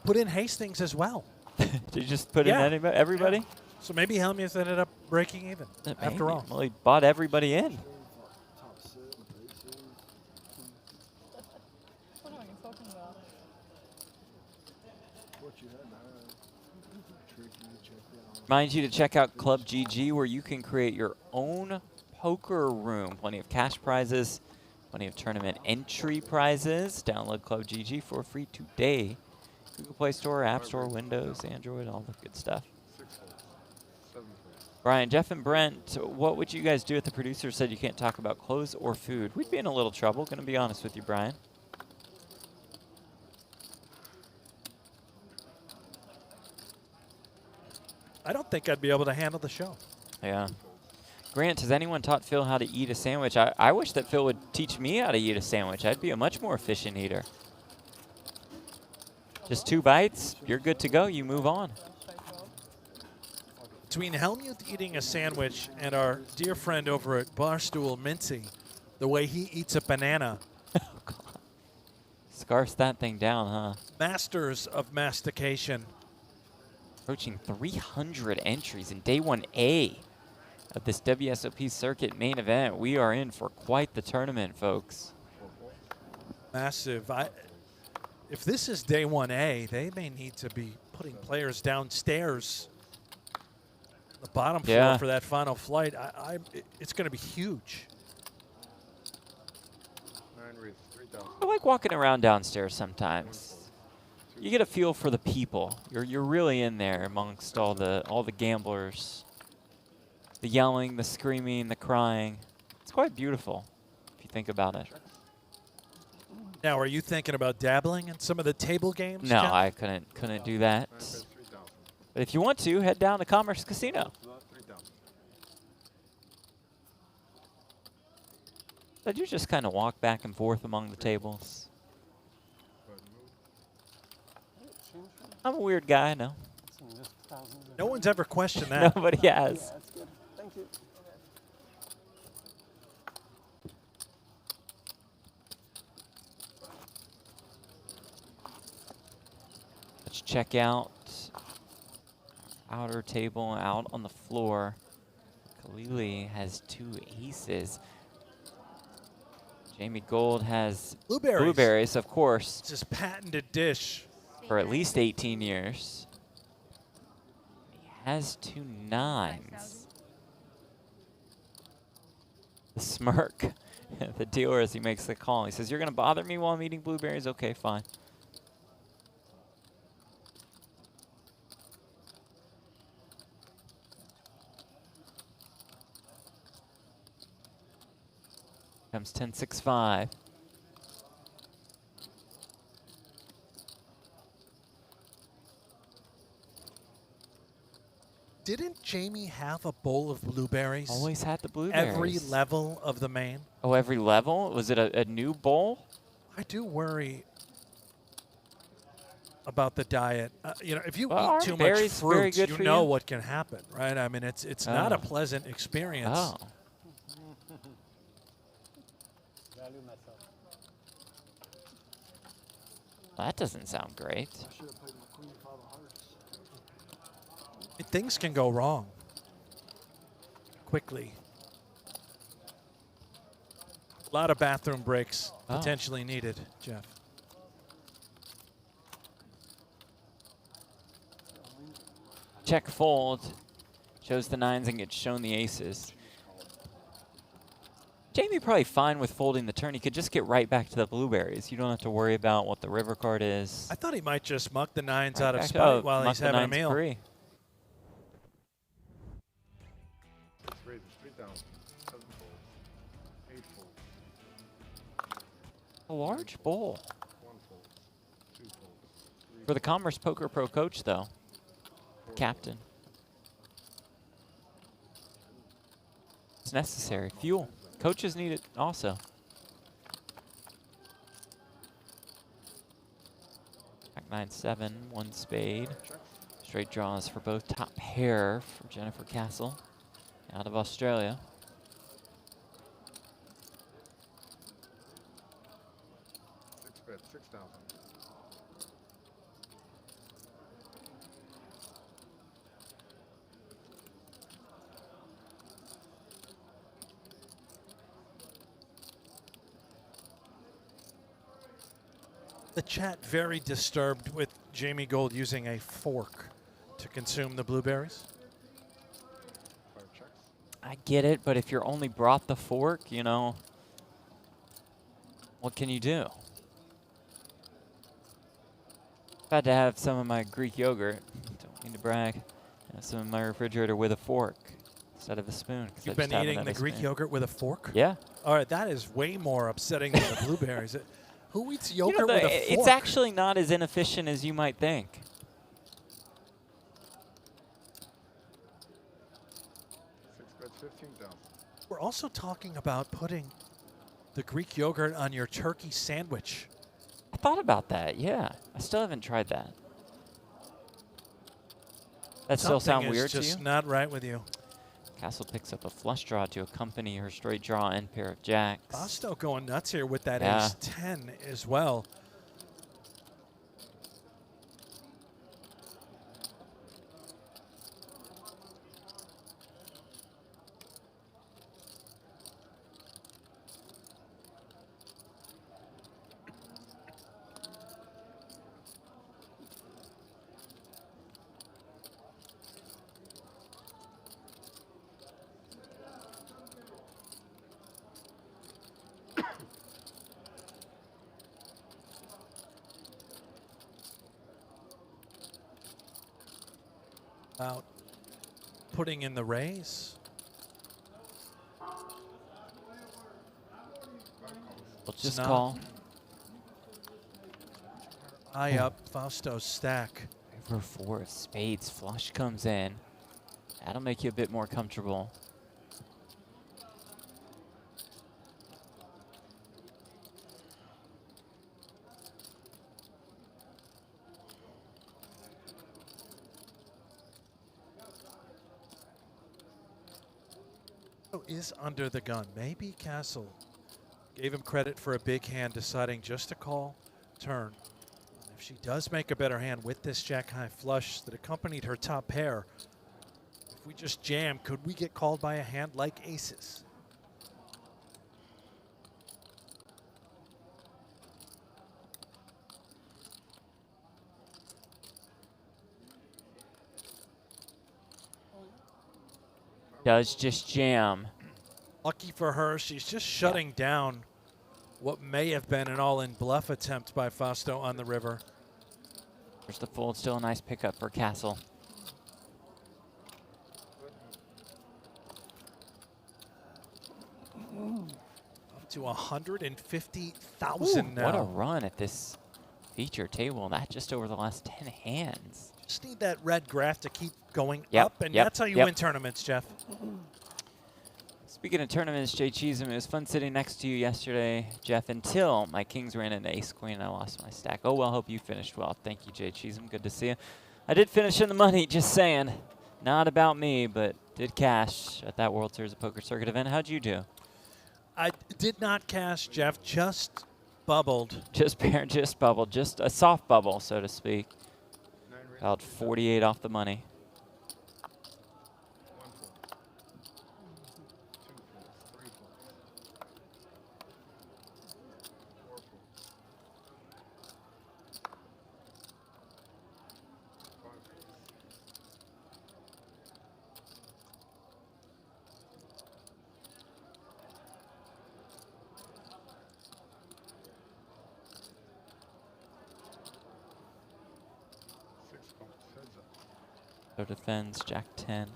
Put in Hastings as well. Did you just put in everybody? Yeah. So maybe Hellmuth ended up breaking even after all. Well, he bought everybody in. Remind you to check out Club GG, where you can create your own poker room. Plenty of cash prizes, plenty of tournament entry prizes. Download Club GG for free today. Google Play Store, App Store, Windows, Android, all the good stuff. Brian, Jeff, and Brent, what would you guys do if the producer said you can't talk about clothes or food? We'd be in a little trouble, going to be honest with you, Brian. I don't think I'd be able to handle the show. Yeah. Grant, has anyone taught Phil how to eat a sandwich? I wish that Phil would teach me how to eat a sandwich. I'd be a much more efficient eater. Just 2 bites, you're good to go. You move on. Between Hellmuth eating a sandwich and our dear friend over at Barstool, Mincy, the way he eats a banana. Scarce that thing down, huh? Masters of mastication. Approaching 300 entries in day 1A of this WSOP Circuit main event. We are in for quite the tournament, folks. Massive. If this is day 1A, they may need to be putting players downstairs, the bottom floor for that final flight. It's going to be huge. I like walking around downstairs sometimes. You get a feel for the people. You're really in there amongst all the gamblers. The yelling, the screaming, the crying. It's quite beautiful if you think about it. Now, are you thinking about dabbling in some of the table games? No, Jeff? I couldn't do that. But if you want to, head down to Commerce Casino. Did you just kind of walk back and forth among the tables? I'm a weird guy, I know. No one's ever questioned that. Nobody has. Yeah, that's good. Thank you. Let's check out outer table out on the floor. Kalili has 2 aces. Jamie Gold has blueberries, of course. It's his patented dish. For at least 18 years. He has 2 9s. The smirk, the dealer as he makes the call. He says, "You're going to bother me while I'm eating blueberries? Okay, fine." Comes 10-6-5. Didn't Jamie have a bowl of blueberries? Always had the blueberries. Every level of the main? Oh, every level? Was it a new bowl? I do worry about the diet. You know, if you Well, eat too much berries very fruits, good you for know you? what can happen, right? I mean, it's not a pleasant experience. Oh. Value myself. That doesn't sound great. Things can go wrong quickly. A lot of bathroom breaks potentially needed, Jeff. Check fold. Shows the 9s and gets shown the aces. Jamie probably fine with folding the turn. He could just get right back to the blueberries. You don't have to worry about what the river card is. I thought he might just muck the 9s out of back spite up, while muck he's the having a 9s meal. free. Raise it straight down. 7 fold. 8 fold. A large bowl. 1 fold. 2 fold. For the Commerce Poker Pro coach, though. Captain. It's necessary. Fuel. Coaches need it also. Back 9-7, 1 spade. Straight draws for both top pair for Jennifer Castle out of Australia. Six bet, 6,000. The chat very disturbed with Jamie Gold using a fork to consume the blueberries. I get it, but if you're only brought the fork, you know, what can you do? I've had to have some of my Greek yogurt, don't mean to brag, some in my refrigerator with a fork instead of a spoon. You've been eating the Greek yogurt with a fork? Yeah. All right, that is way more upsetting than the blueberries. Who eats yogurt You know, with a fork? it's actually not as inefficient as you might think. 6 bet, 15,000. We're also talking about putting the Greek yogurt on your turkey sandwich. I thought about that, yeah. I still haven't tried that. That still sound weird to you? Something is just not right with you. Castle picks up a flush draw to accompany her straight draw and pair of jacks. Bostow going nuts here with that Yeah. ace-10 as well. About putting in the raise. We'll just not. call. High up, Fausto's stack. River 4 of spades. Flush comes in. That'll make you a bit more comfortable. Is under the gun. Maybe Castle gave him credit for a big hand, deciding just to call turn. If she does make a better hand with this jack-high flush that accompanied her top pair, if we just jam, could we get called by a hand like aces? Does just jam. Lucky for her, she's just shutting down what may have been an all-in bluff attempt by Fausto on the river. There's the fold, still a nice pickup for Castle. Up to 150,000 now. What a run at this feature table. That just over the last 10 hands. Just need that red graph to keep going Yep, up, and yep, that's how you yep. win tournaments, Jeff. Speaking of tournaments, Jay Cheesem, it was fun sitting next to you yesterday, Jeff, until my kings ran into ace-queen and I lost my stack. Oh, well, hope you finished well. Thank you, Jay Cheesem. Good to see you. I did finish in the money, just saying. Not about me, but did cash at that World Series of Poker Circuit event. How'd you do? I did not cash, Jeff, just bubbled. Just bubbled, just a soft bubble, so to speak. About 48 off the money. So defends Jack 10.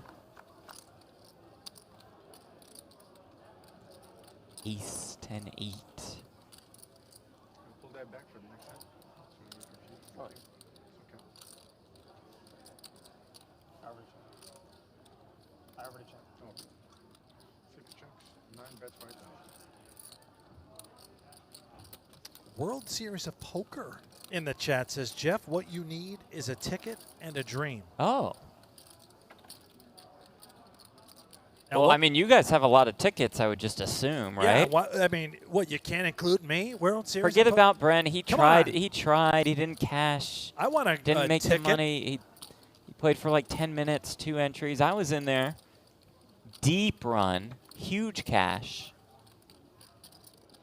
Ace 10 8. Pull that back for the next time. So okay. I already checked. Oh. 6 chunks, 9 bets, 5,000. World Series of Poker in the chat says, Jeff, what you need is a ticket and a dream. Oh. Now Well, I mean, you guys have a lot of tickets, I would just assume, right? Yeah, I mean, what, you can't include me? World Series Forget of about Bren. He Come tried. on. He tried. He didn't cash. I want a Didn't make ticket. the money. He played for like 10 minutes, 2 entries. I was in there. Deep run. Huge cash.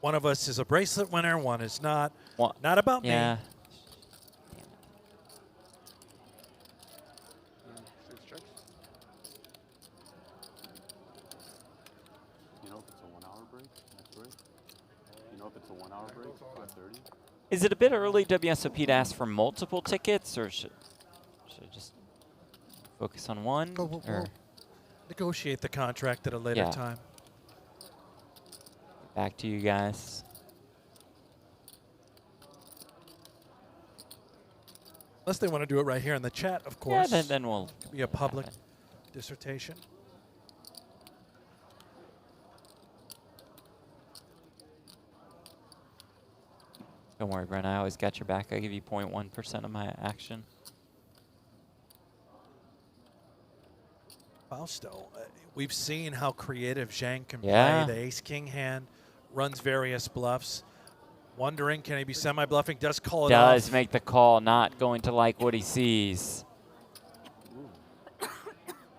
One of us is a bracelet winner, one is not. Well, not about yeah. me. 6 checks. You know if it's a 1 hour break? That's great. You know if it's a 1 hour break? 5:30? Is it a bit early, WSOP, to ask for multiple tickets, or should I just focus on one? We'll negotiate the contract at a later Yeah. time. Back to you guys. Unless they want to do it right here in the chat, of course. Yeah, then we'll Could be a public dissertation. Don't worry, Bren. I always got your back. I give you 0.1% of my action. Fausto, we've seen how creative Zhang can Yeah. play. The ace-king hand runs various bluffs. Wondering, can he be semi-bluffing? Does call it off. Does make the call, not going to like what he sees.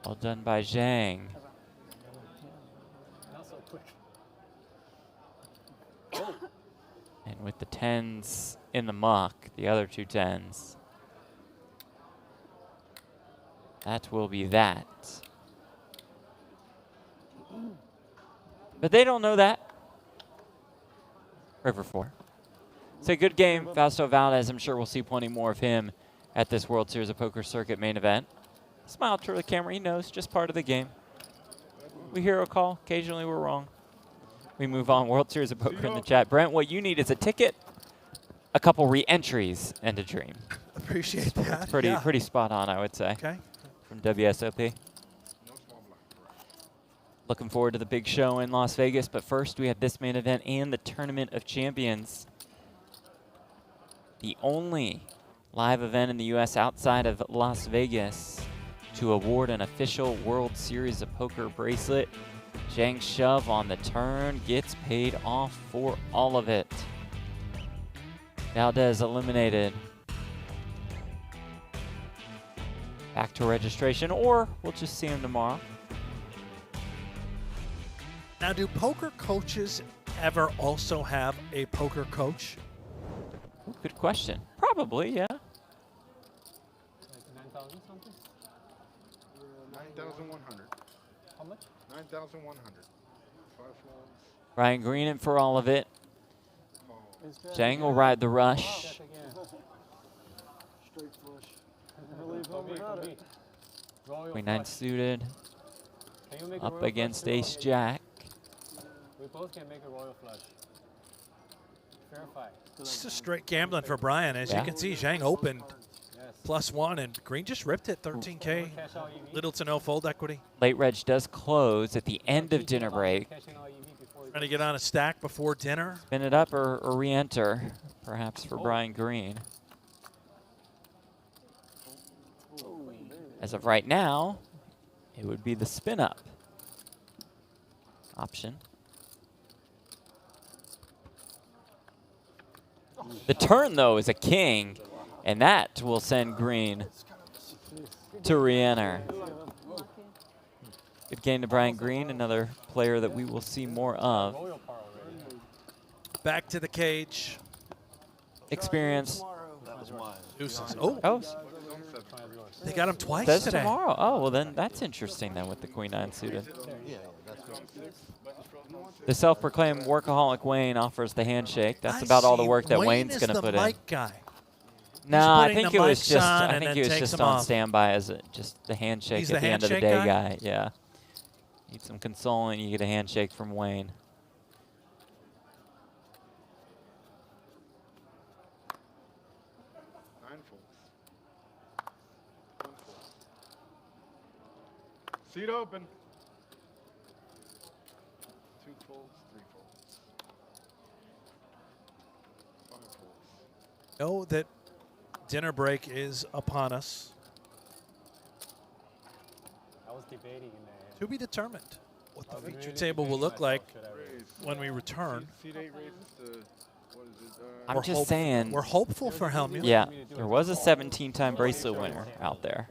Well done by Zhang. Not so quick. And with the 10s in the muck, the other 2 10s. That will be that. But they don't know that. River 4. It's a good game. Fausto Valdez, I'm sure we'll see plenty more of him at this World Series of Poker Circuit main event. Smile to the camera. He knows, just part of the game. We hear a call. Occasionally we're wrong. We move on. World Series of Poker in the chat. Brent, what you need is a ticket, a couple re-entries, and a dream. Appreciate that. It's pretty spot on, I would say. Okay. From WSOP. Looking forward to the big show in Las Vegas, but first we have this main event and the Tournament of Champions. The only live event in the U.S. outside of Las Vegas to award an official World Series of Poker bracelet. Zhang shove on the turn, gets paid off for all of it. Valdez eliminated. Back to registration, or we'll just see him tomorrow. Now, do poker coaches ever also have a poker coach? Ooh, good question. Probably, yeah. 9,000 something? 9,100. How much? 9,100. 5 falls. Ryan Green in for all of it. Zhang will ride the rush. Straight flush. Queen 9 suited. Can you make a Up royal against flush? Ace Jack. We both can make a royal flush. Fair fight. It's just straight gambling for Brian. As Yeah. you can see, Zhang opened +1, and Green just ripped it, 13K. Little to no fold equity. Late reg does close at the end of dinner break. Trying to get on a stack before dinner. Spin it up or re-enter, perhaps for Brian Green. As of right now, it would be the spin up option. The turn, though, is a king, and that will send Green to re-enter. Good game to Brian Green, another player that we will see more of. Back to the cage. Experience. Deuces. Oh, they got him twice Says today. tomorrow. Oh, well then that's interesting then with the Queen 9 suited. The self-proclaimed workaholic Wayne offers the handshake. That's about all the work that Wayne's going to put in. Wayne is the mic guy. No, I putting think the it was mics just on I and think then he was takes just them on off. standby as just the handshake He's at the the end of the handshake day guy? guy. Yeah. Need some consoling, you get a handshake from Wayne. Seat open. 2 folds, 3 folds. 5 folds. Know that dinner break is upon us. I was debating in there. To be determined what the feature table will look like when we return. Seat 8 raises to, what is it? I'm just saying. We're hopeful for Helmuth. Yeah, there was a 17-time bracelet winner out there.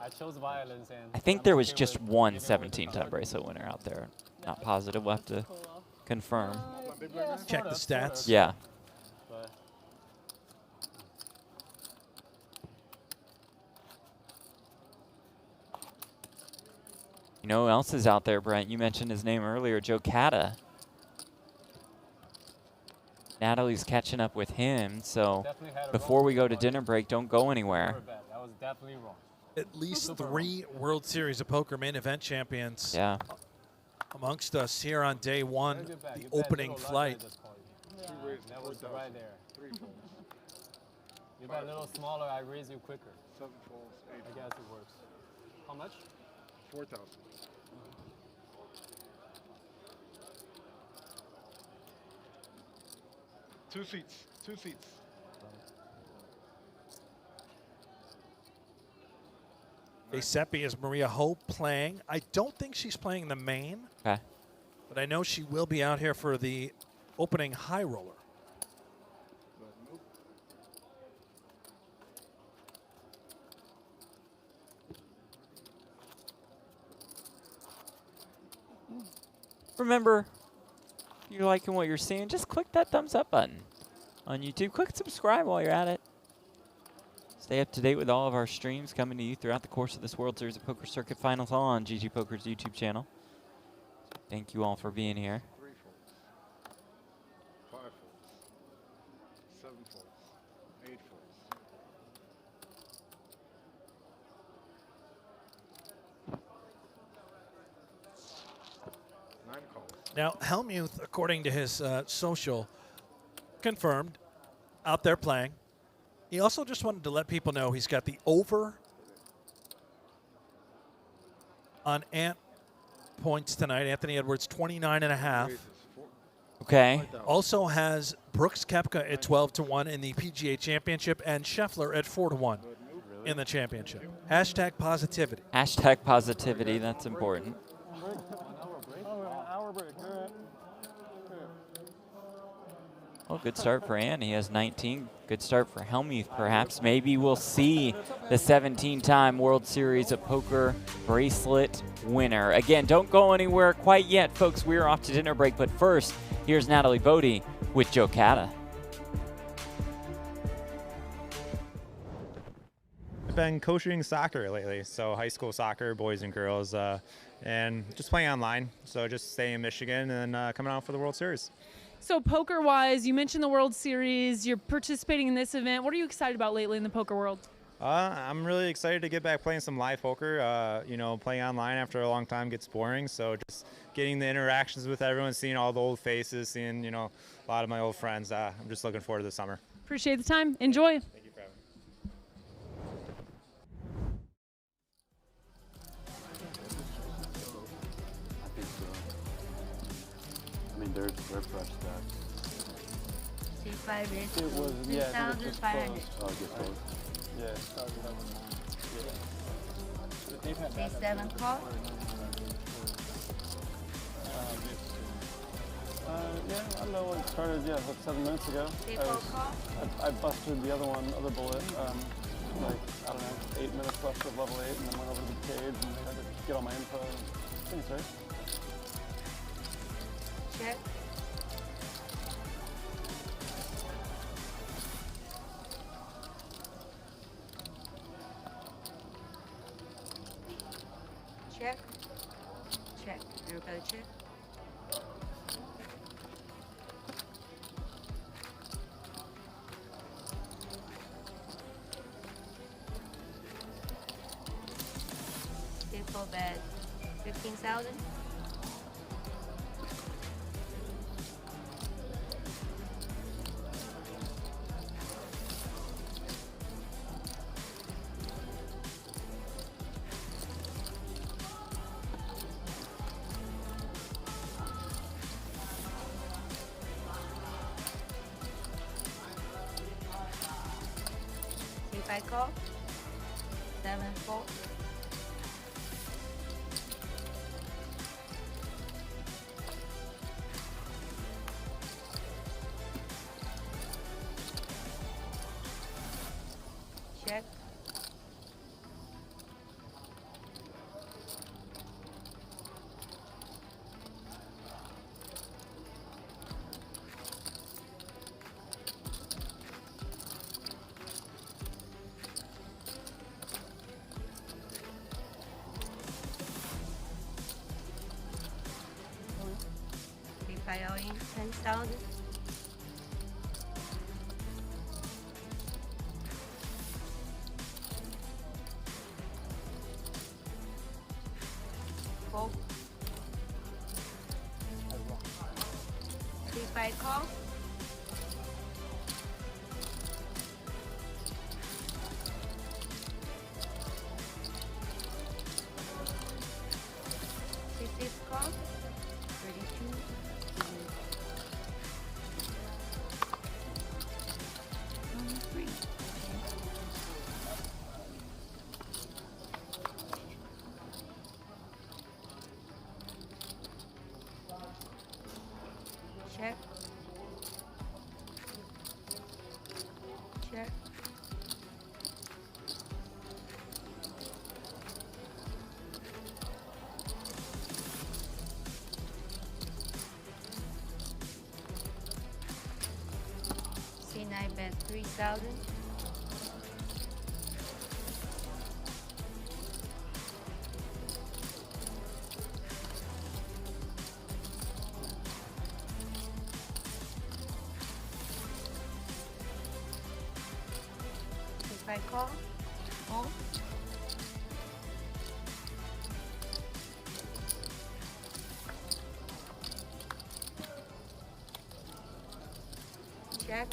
I chose violence, and I think there was just one 17-time bracelet winner out there. Not positive. We'll have to confirm. Check the stats. Yeah. You know who else is out there, Brent? You mentioned his name earlier, Joe Cata. Natalie's catching up with him, so before we go to dinner break, don't go anywhere. that was definitely wrong. At least 3 World Series of Poker main event champions Yeah. amongst us here on day 1, the opening flight. That was right there. 3 folds. You bet a little smaller, I raise you quicker. 7 folds, 8 I guess it works. How much? 4,000. Two seats. 2 seats. Seppi is Maria Ho playing. I don't think she's playing the main, Okay. but I know she will be out here for the opening high roller. Remember, if you're liking what you're seeing, just click that thumbs up button on YouTube. Click subscribe while you're at it. Stay up to date with all of our streams coming to you throughout the course of this World Series of Poker Circuit Finals all on GGPoker's YouTube channel. Thank you all for being here. 3 folds. 5 folds. 7 folds. 8 folds. Now, Helmuth, according to his social, confirmed out there playing. He also just wanted to let people know he's got the over on Ant points tonight. Anthony Edwards, 29.5. Okay. Also has Brooks Koepka at 12-1 in the PGA Championship and Scheffler at 4-1 in the championship. Hashtag positivity. Hashtag positivity, that's important. Well, good start for Ant. He has 19. Good start for Helmuth, perhaps. Maybe we'll see the 17-time World Series of Poker bracelet winner. Again, don't go anywhere quite yet, folks. We're off to dinner break, but first, here's Natalie Bodie with Joe Cata. I've been coaching soccer lately, so high school soccer, boys and girls, and just playing online. So just staying in Michigan and coming out for the World Series. So poker-wise, you mentioned the World Series. You're participating in this event. What are you excited about lately in the poker world? I'm really excited to get back playing some live poker. You know, playing online after a long time gets boring, so just getting the interactions with everyone, seeing all the old faces, seeing, you know, a lot of my old friends. I'm just looking forward to the summer. Appreciate the time. Enjoy. Thank you for having me. I think so. I mean, they're fresh stacks. C5 is It was, yeah, I think it was 2,500. close. Oh, it gets close. Yeah. C7 call. Yeah, I don't know when it started, yeah, like 7 minutes ago. I busted the other bullet, like, I don't know, 8 minutes left of level 8, and then went over to the cage and tried to get all my info. I think it's right. Check. Check. Check. Everybody check. Still bet 15,000. If I call 7-4. Check. If I owe in 10,000. Fold. If I call. C6 call. 32. Check. Check. C9 bet 3,000. If I call, on. Check.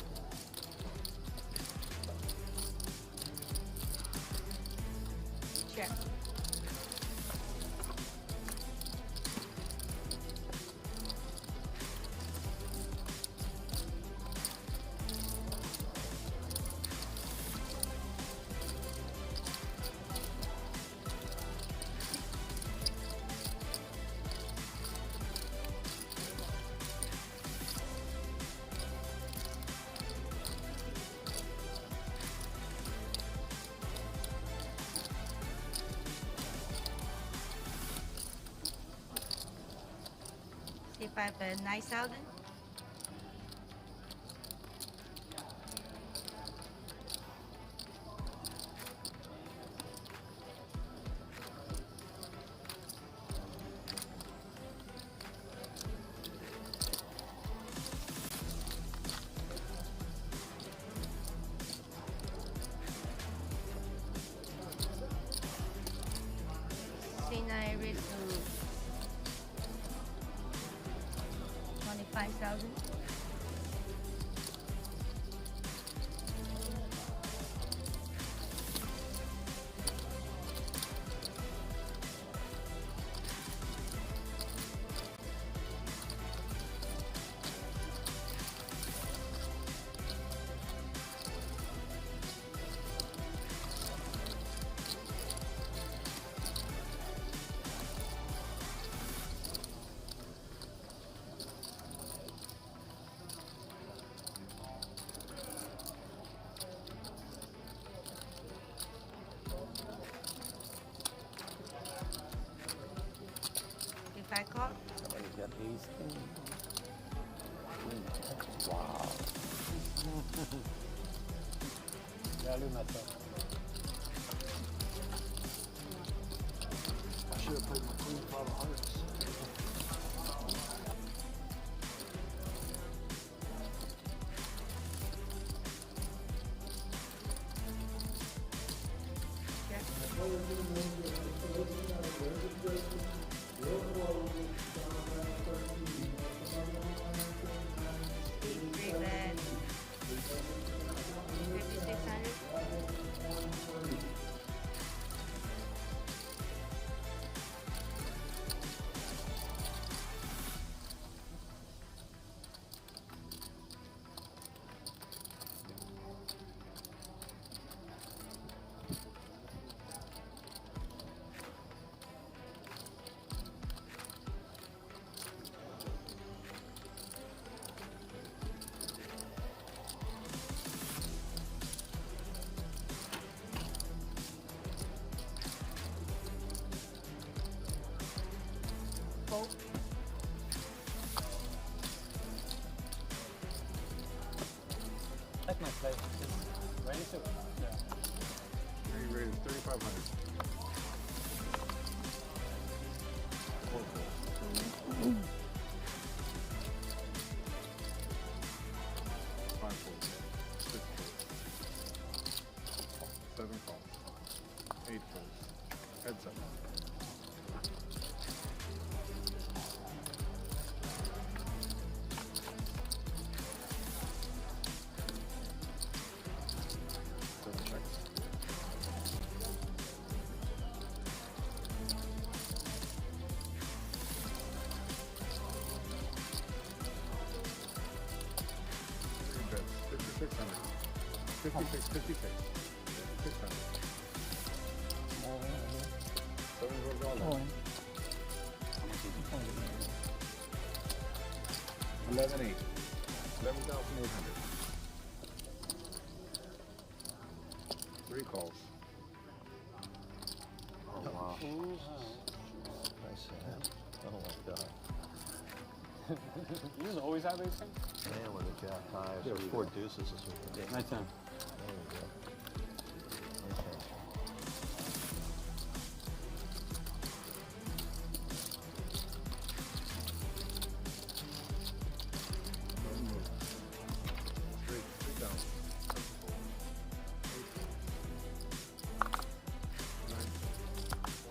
Check. See if I have a 9,000. I read to 25,000. I call. Somebody got ace king. Wow. Value myself. I should have played my queen five of hearts. Like my play. Just ready to. Yeah. Are you rated 3,500? Five folds, 6 folds, 7 calls, 8 folds, heads up. $600. 56, 56. 600. Seven goes all in. 11,800. 11,800. 3 calls. Oh, wow. Nice hand. Oh, my God. You just always have these things? Man, with a jack high, so 4 deuces is what it is. My turn. There we go. Okay. Straight down. 9, 1 fold,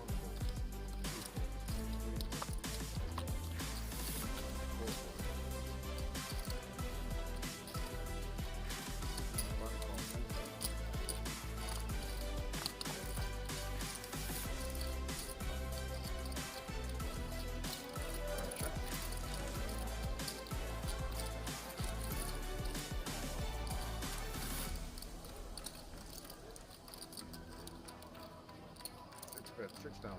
2 fold, 3 fold, 4 fold. bet 6,000.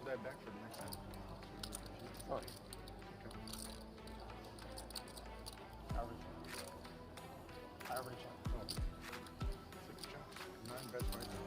That back for the next time. Sorry. Average. Oh. 6 chunks. 9 bets right now.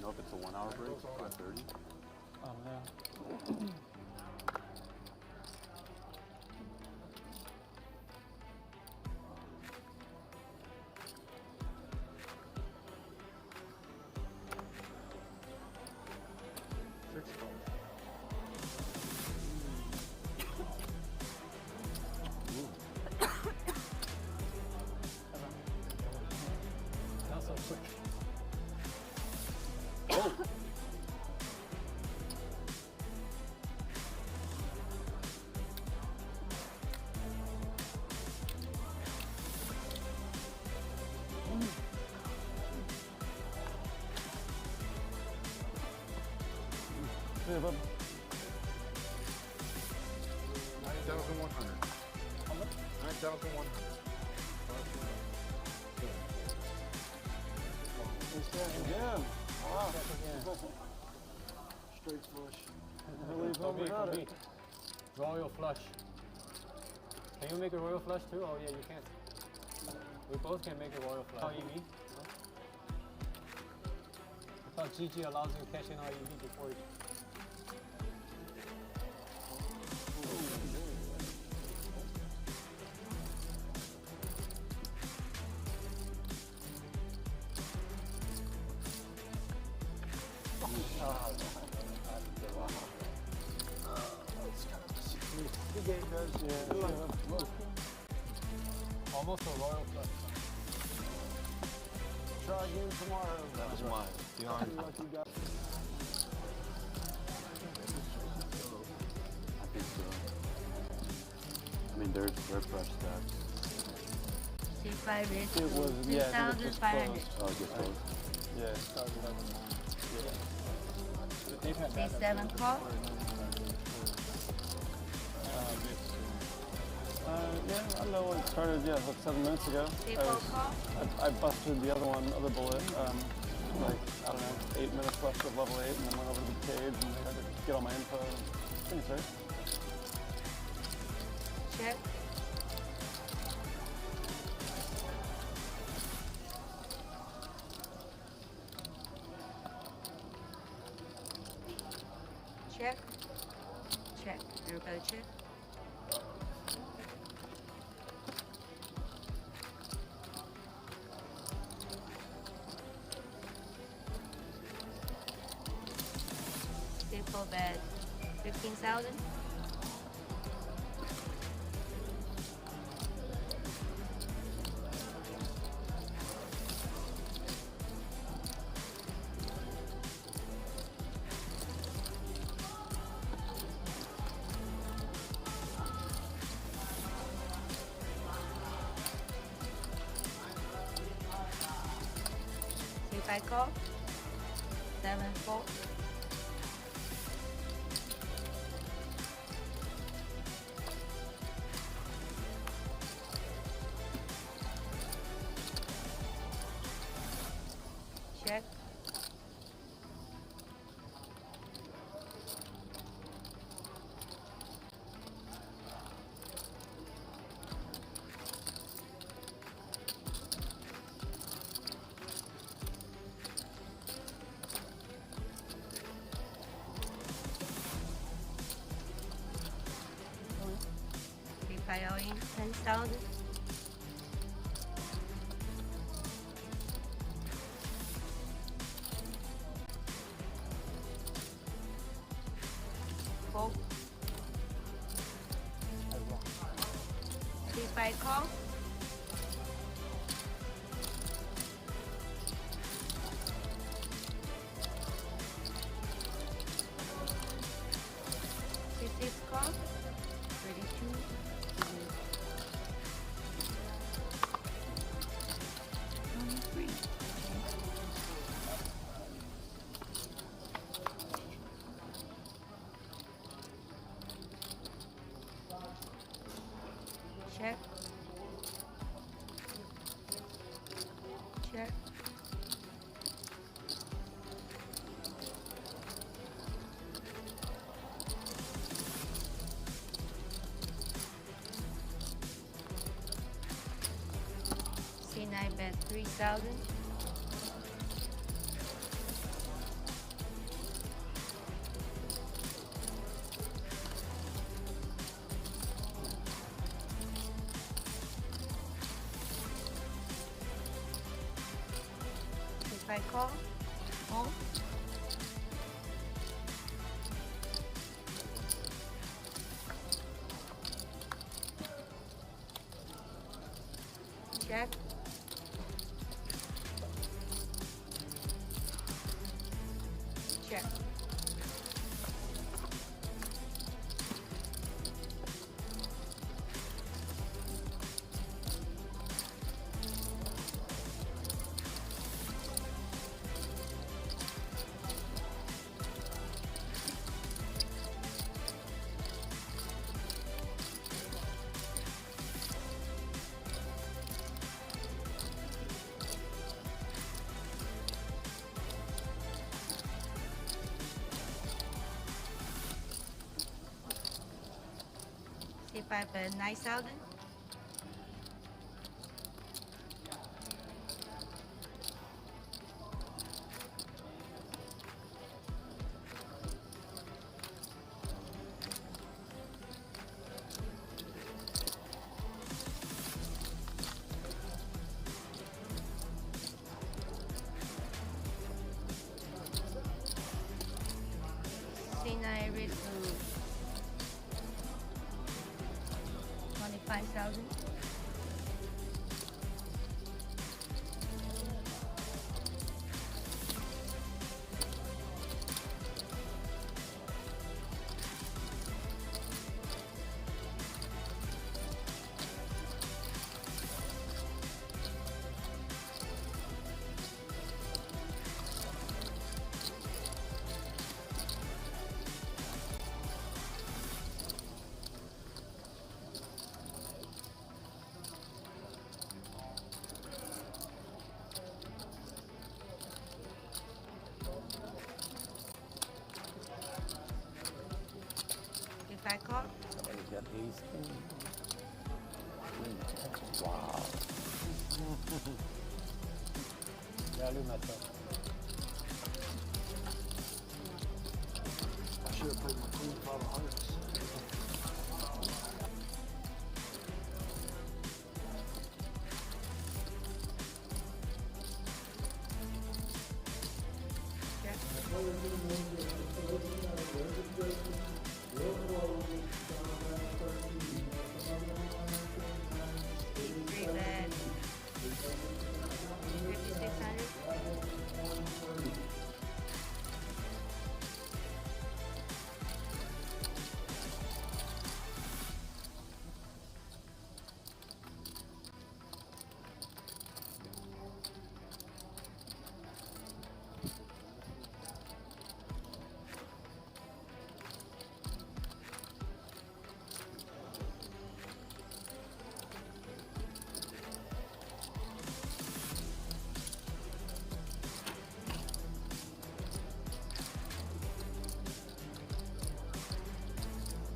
If it's a 1 hour break, 5:30. Oh, yeah. Not so quick. Oh! Yeah, but 9,100. 9,100. again. Wow. Straight flush. For me. Royal flush. Can you make a royal flush too? Oh yeah, you can. We both can make a royal flush. EV. I thought GG allows you to cash in EV before you. Good game, guys. Yeah. Almost a royal flush. Try again tomorrow. That was mine. Beyond. Lucky guy. I think so. I mean, they're fresh stacks. C5 is It was, yeah, I think it just 2,500. closed. Oh, it gets close. Yeah, it started C7 call. Yeah, I don't know when it started, yeah, like 7 minutes ago. I busted the other bullet, like, I don't know, 8 minutes left of level 8, and then went over to the cage and had to get all my info. I think it's right. Check. Check. Check. Everybody check. Full bet 15,000. See if I call 7-4. Check. If I all in 10,000. C5 call. C6 call. 32. Check. Check. C9 bet 3,000. If I call, on. Check. Check. C5 bet 9,000. 3,000. If I call, Somebody got ace king. Wow. Value myself. I should have played my queen five of hearts. three bet. 5,600.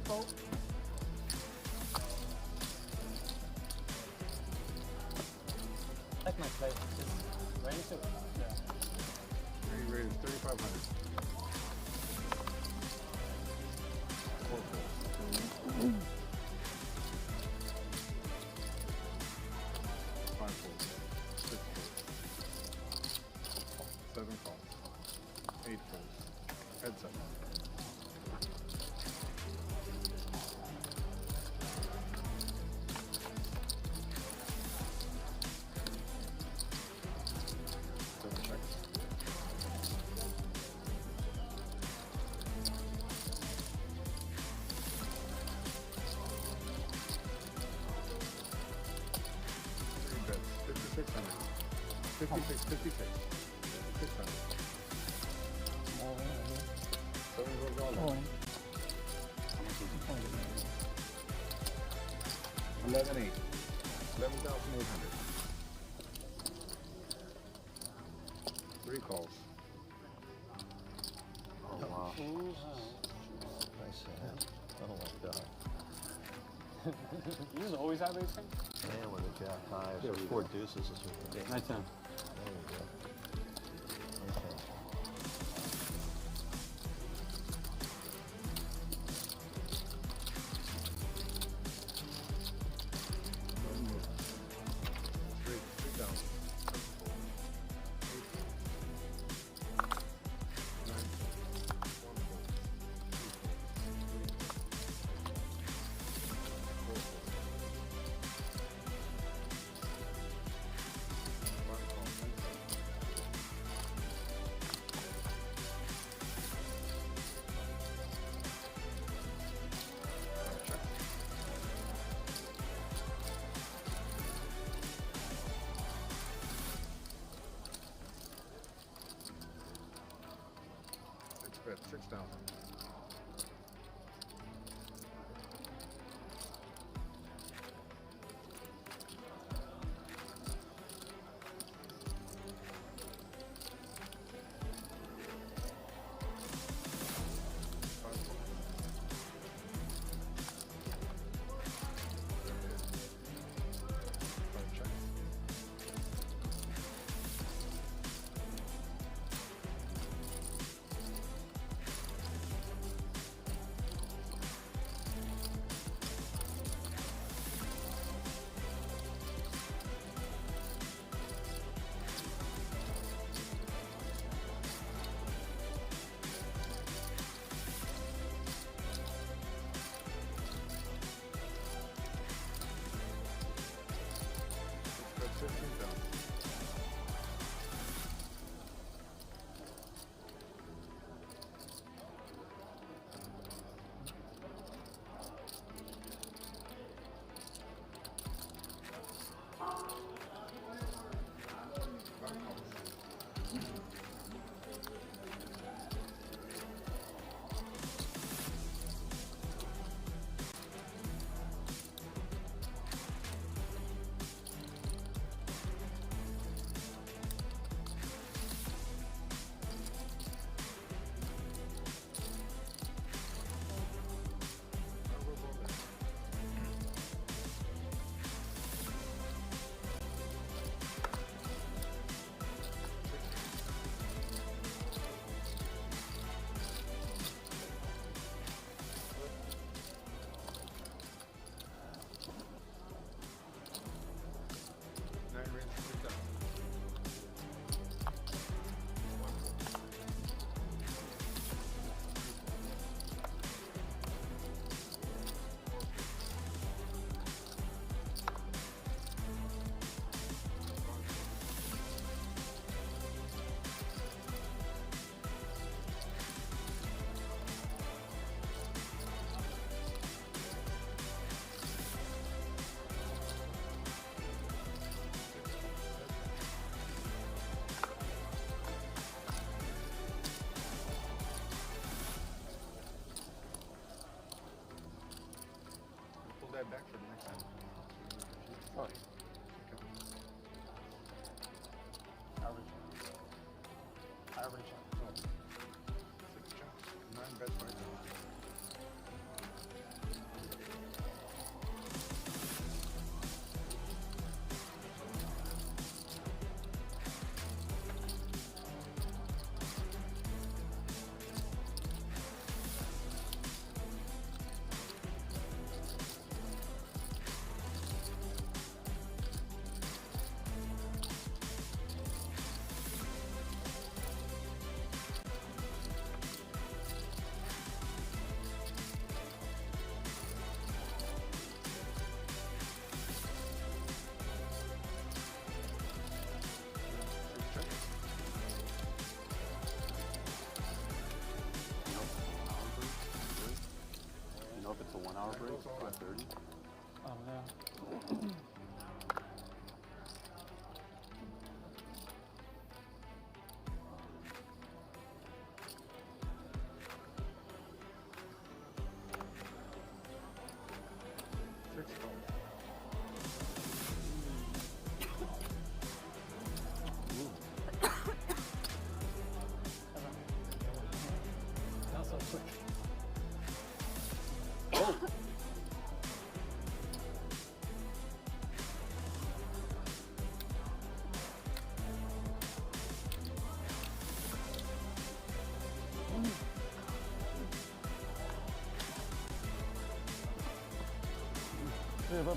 Fold. Like my play. Just range to. Yeah. Three rated 3,500. Four folds. Five folds. Six folds. Seven calls. Eight folds. Heads up. Seven checks. Three bets. 5,600. 56. 600. Seven goes all in. 11,800. 11,800. Three calls. Oh, wow. Nice hand. Oh, my God. You just always have ace king? Man, with a jack high, so Yeah, four deuces is ridiculous. Nice hand. There we go. Okay. Three down. Bet 6,000. power break, 5:30. Oh, yeah. Not so quick. Yeah, but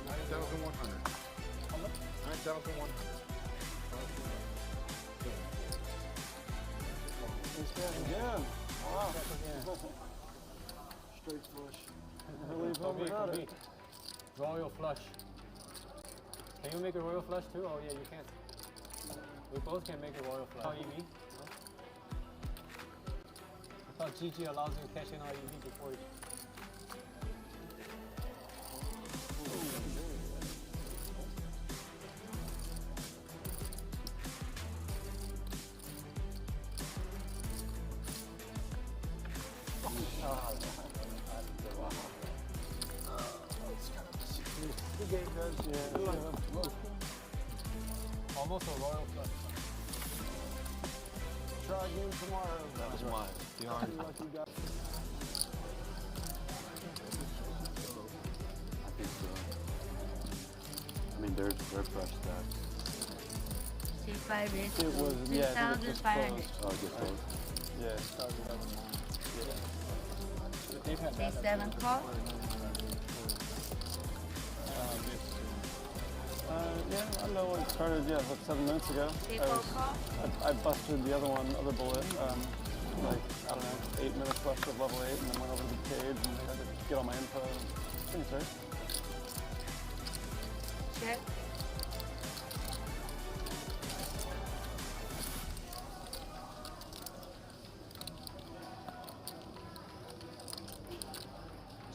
9,100. 9,100. Yeah. Wow. Straight flush. Really Come bummed about me. it. Royal flush. Can you make a royal flush too? Oh yeah, you can. We both can make a royal flush. All EV? I thought GG allows you to cash in all EV before you. Good game, guys. Yeah. Almost a royal flush. Try again tomorrow. That was mine. The orange. See what you got. I think so. I mean, they're fresh stacks. C5 raised to It was, yeah, I think it just 3,500. closed. Oh, it gets close. Yeah, it started at 11. They've had that. C7 call. Yeah, I know it started, yeah, like 7 minutes ago. Kickoff call. I busted the other bullet, like, I don't know, 8 minutes left of level 8, and then went over to the cage and tried to get all my info. I think it's right. Check.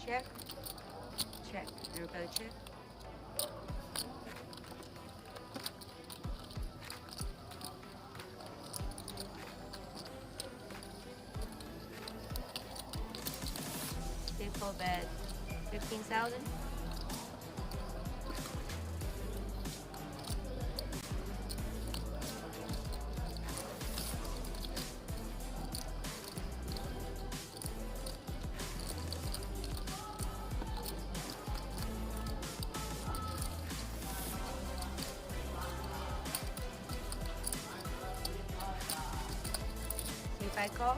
Check. Check. Everybody check. Stay full bet. 15,000. If I call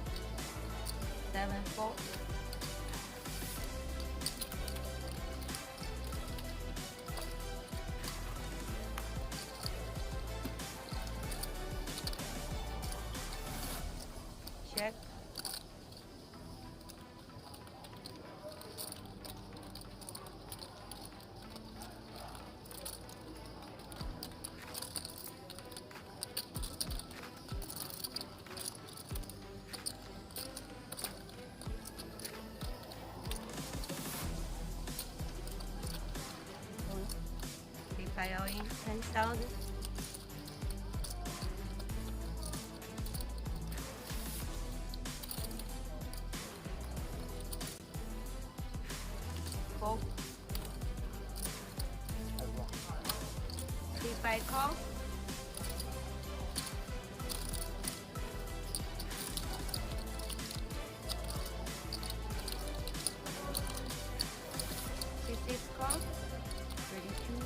7-4. Check. If I all in 10,000. Fold. If I call. C6 call. 32.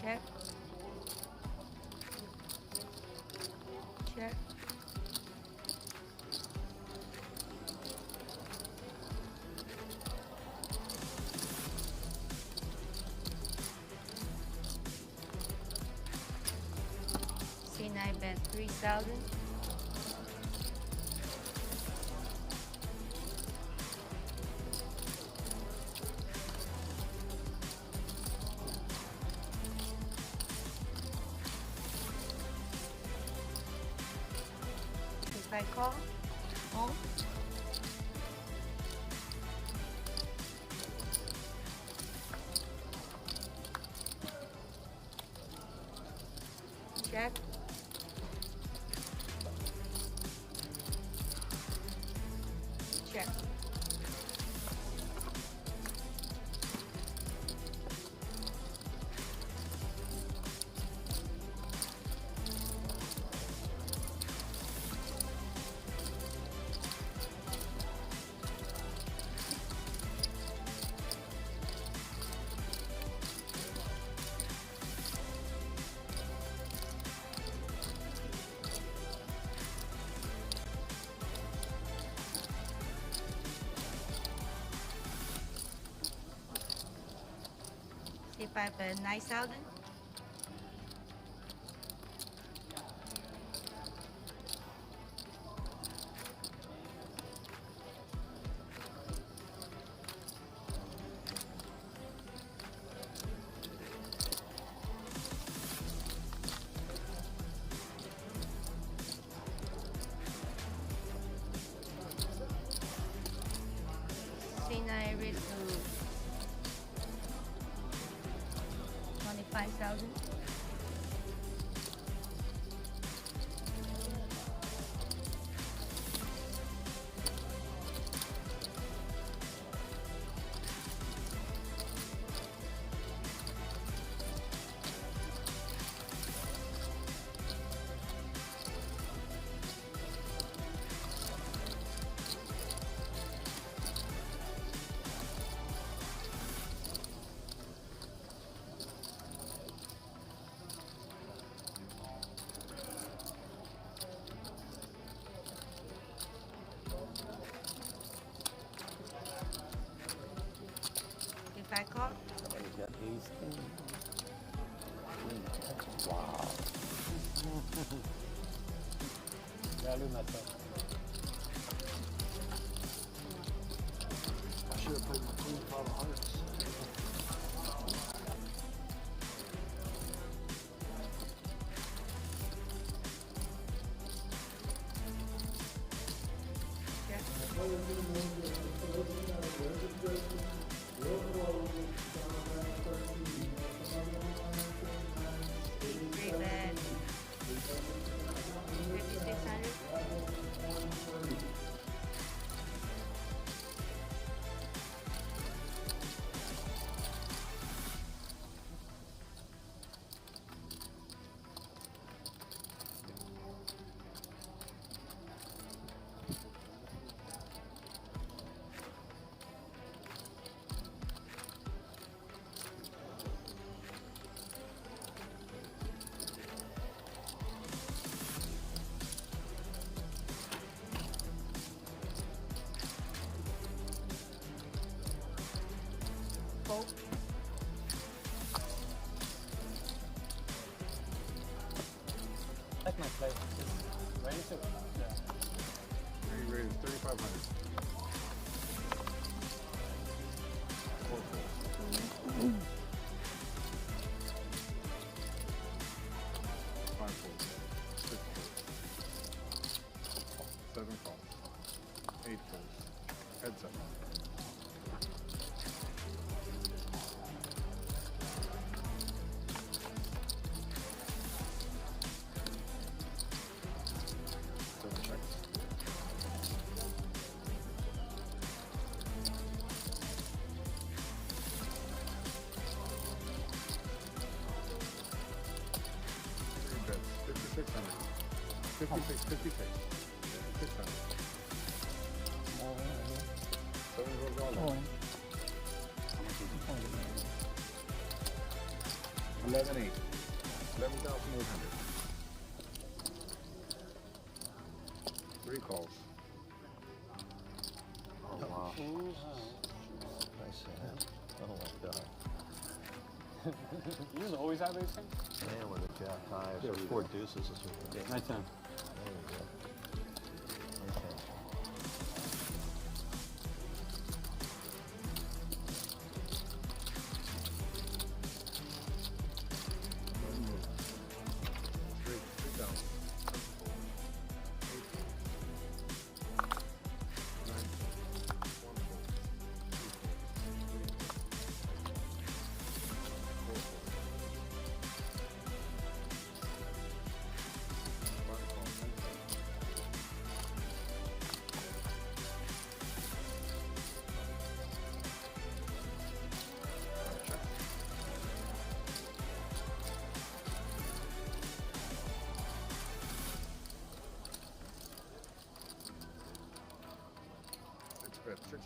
Check. Check. C9 bet 3,000. I call, home. Check. Check. If I have a 9,000. I raise to 25,000. If I call, Somebody's got ace king. Wow. Value myself. I should have played my queen five of hearts. Like my play. Just ready to. Yeah. He raised 3,500. Five folds. 6 folds. 7 calls. 8 folds. Heads up. $11,800. 11,800. 3 calls. Oh, wow. Nice hand. Oh, my God. You just always have these things? Man, with a jack high, so 4 deuces is what Nice time. There we go. Okay.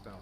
6,000.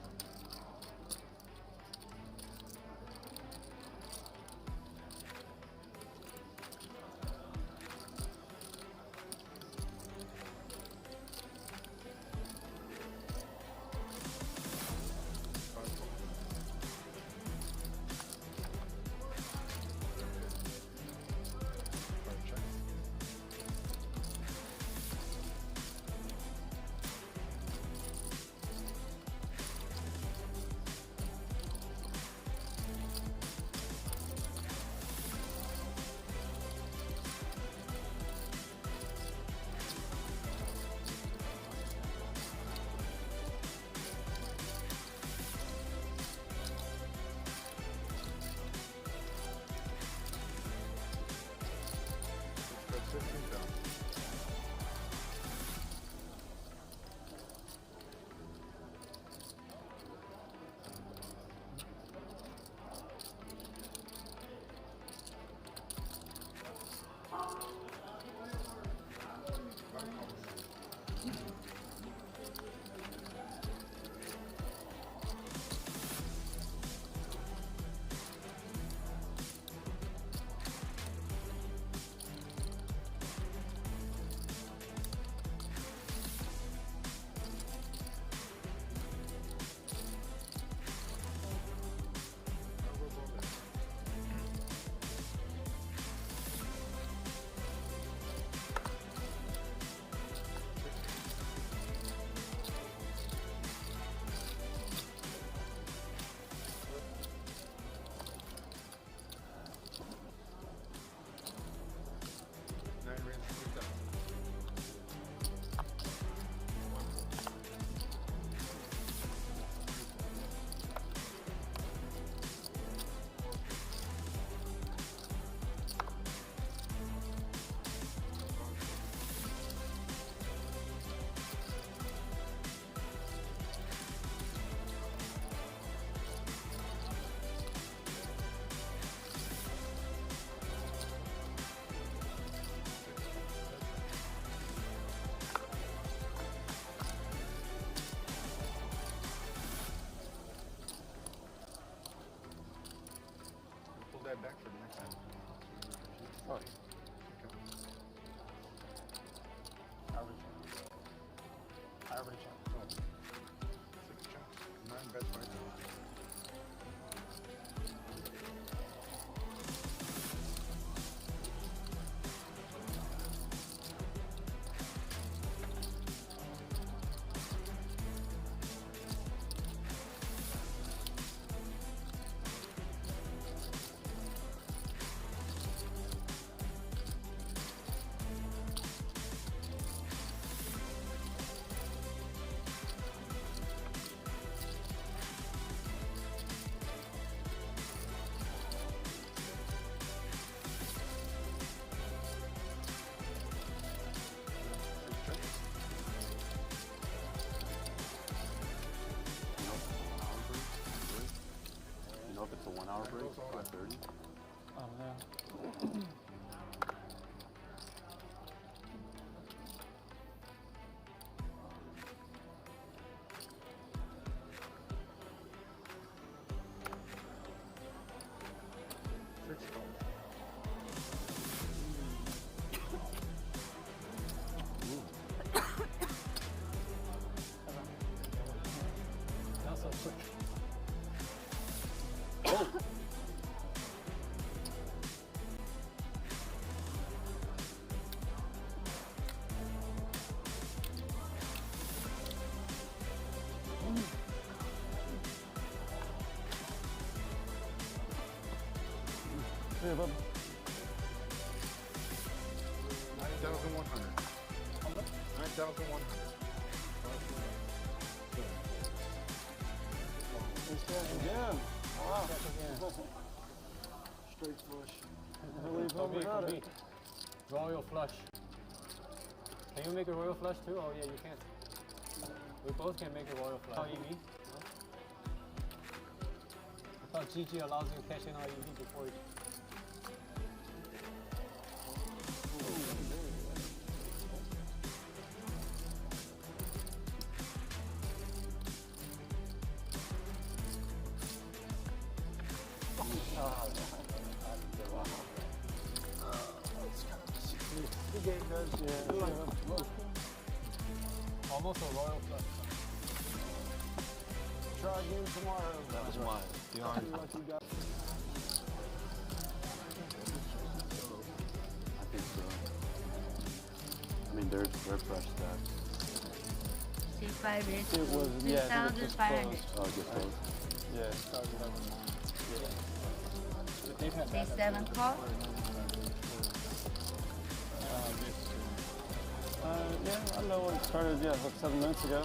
That's 15,000. That back for the next time. Oh. I already checked. Oh. 6 checks. 9 bets 5,000. You know if it's a 1 hour break, 5:30? Oh, yeah. Not so quick. Yeah, bub. 9,100. 9,100. Again. Wow. Straight flush. For me. Royal flush. Can you make a royal flush too? Oh yeah, you can. We both can make a royal flush. EV. I thought GG allows you to cash in all EV before you. Happy game, guys. Yeah. Good luck. Almost a royal flush. Try again tomorrow. That was mine. The orange. See what you got. I think so. I mean, they're fresh stacks. C5 is It was, yeah, I think it just 2,500. closed. Oh, just close. Yeah, it started out with C7 call. Yeah, I don't know. It started, yeah, like 7 minutes ago.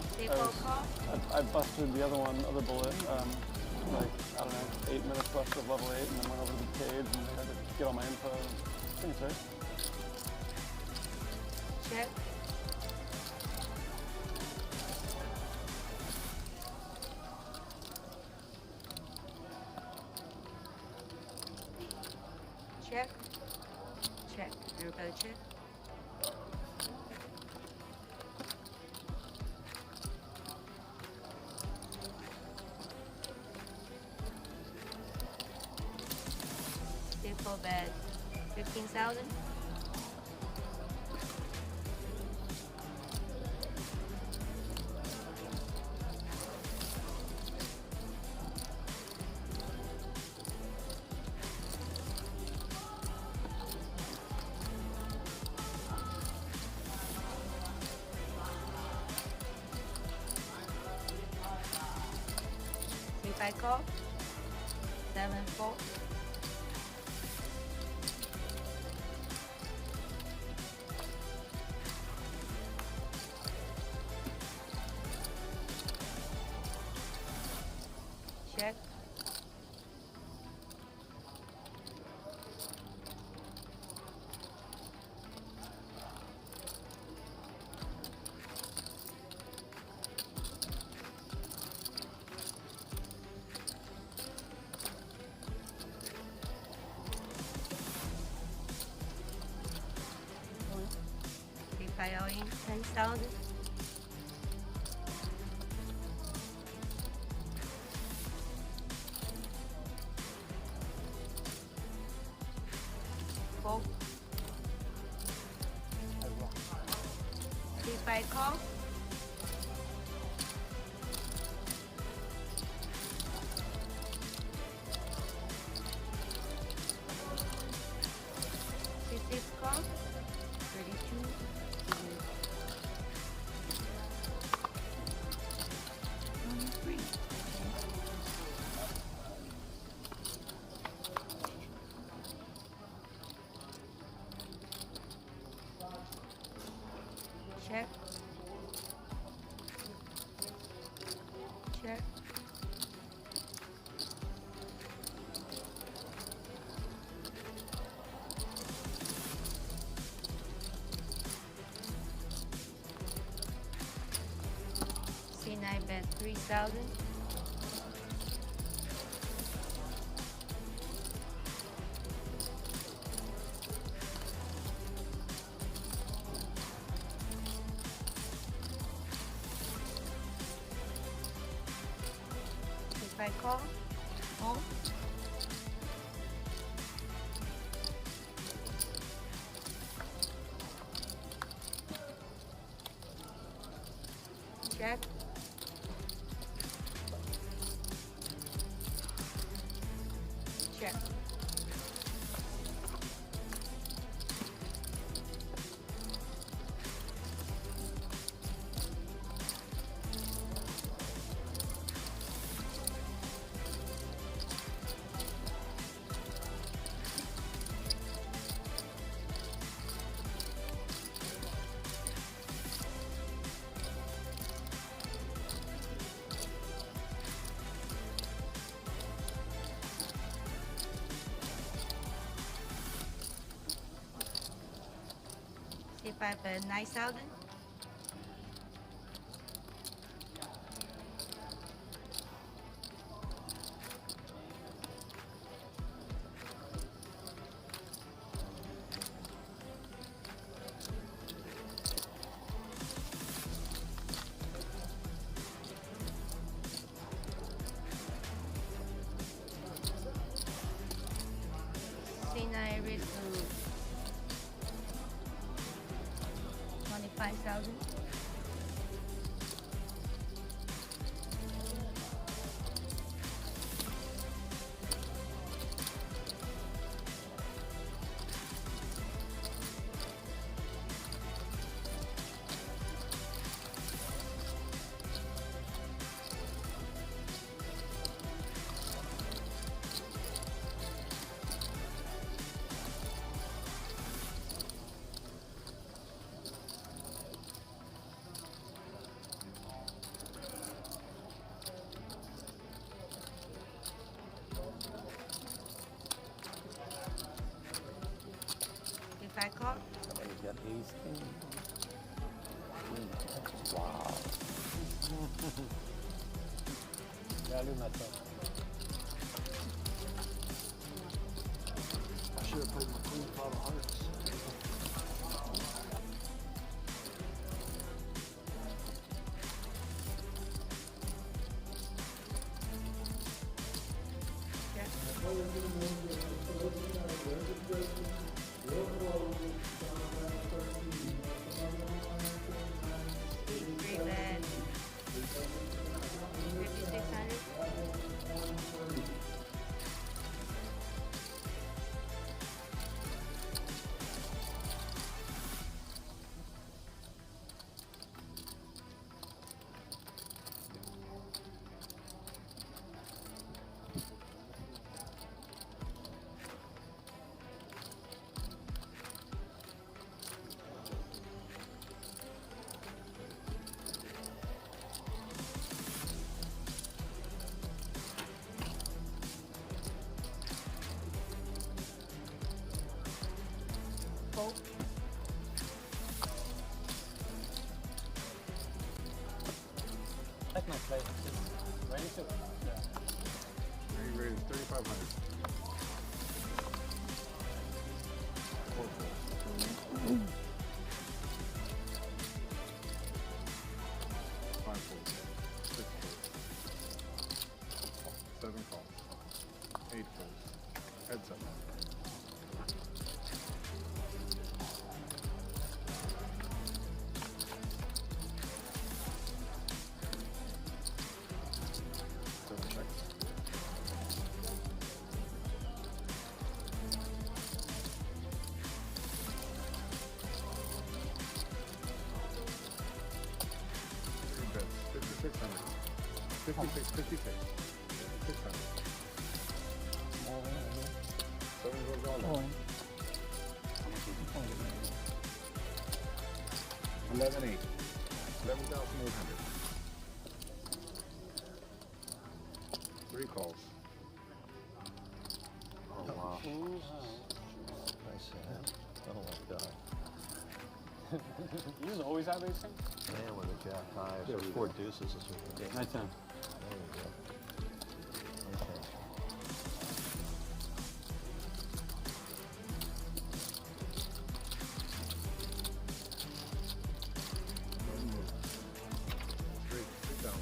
I busted the other bullet. Like, I don't know, 8 minutes left of level 8, and then went over to the cage and had to get all my info. I think it's right. Check. Check. Check. Everybody check. Still bad. 15,000. If I call 7-4. Check. If I owe in 10,000. Fold. If I call. C6 call. 32. Check. Check. C9 bet 3,000. If I call, hold. Check. Check. C5 bet 9,000. C9 read to 5,000. If I call, Somebody's got ace king. Wow. Value myself. I should have played my queen five of hearts. Three bet. 5,600. Fold. Like my play. Just ready to. Yeah. Three raised 3,500. Five folds. 6 folds. 7 calls. 8 folds. Heads up. Seven checks. Three bets. 5,600. 56, 56. 600. Seven goes all in. 11,800. 11,800. 3 calls. Oh, wow. Nice hand. Oh, my God. You just always have ace king? Man, with a jack high, so 4 deuces is what we did. Nice hand. There we go. Okay. Straight down.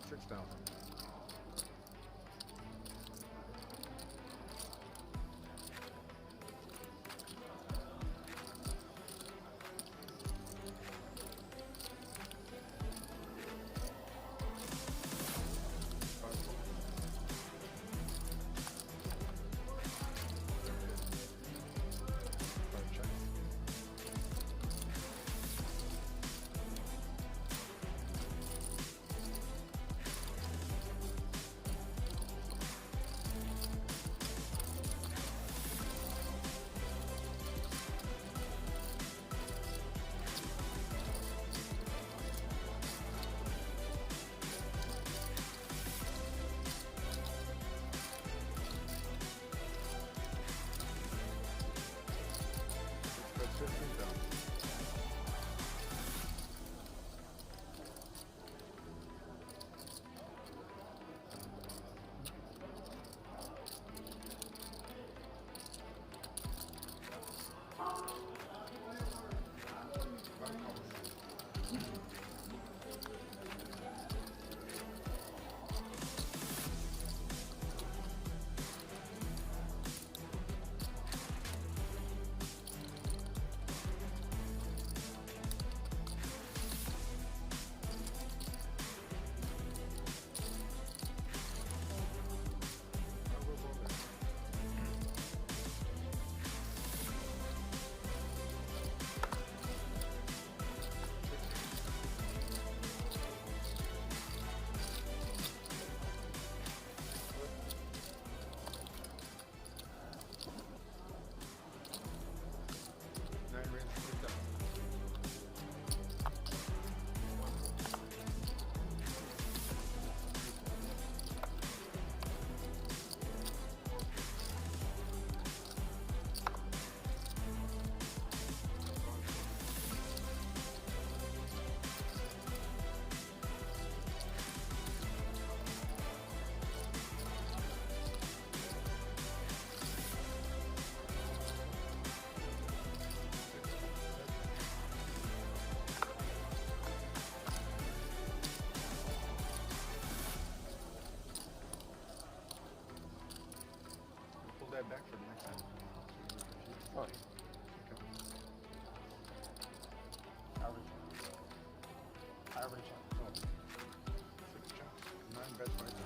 6,000. that back for the next time. Oh. Average. Oh. 6 jumps. 9 bets right now.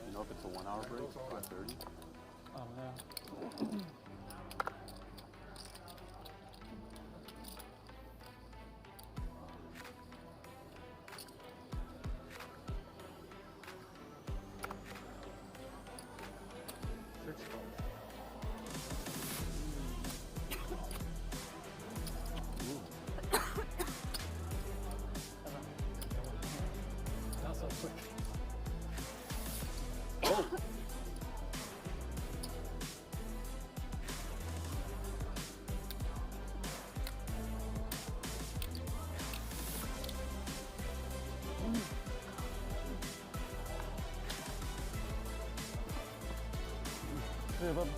You know if it's a 1 hour break, 5:30? Oh, yeah. Not so quick. Oh! Yeah, bub.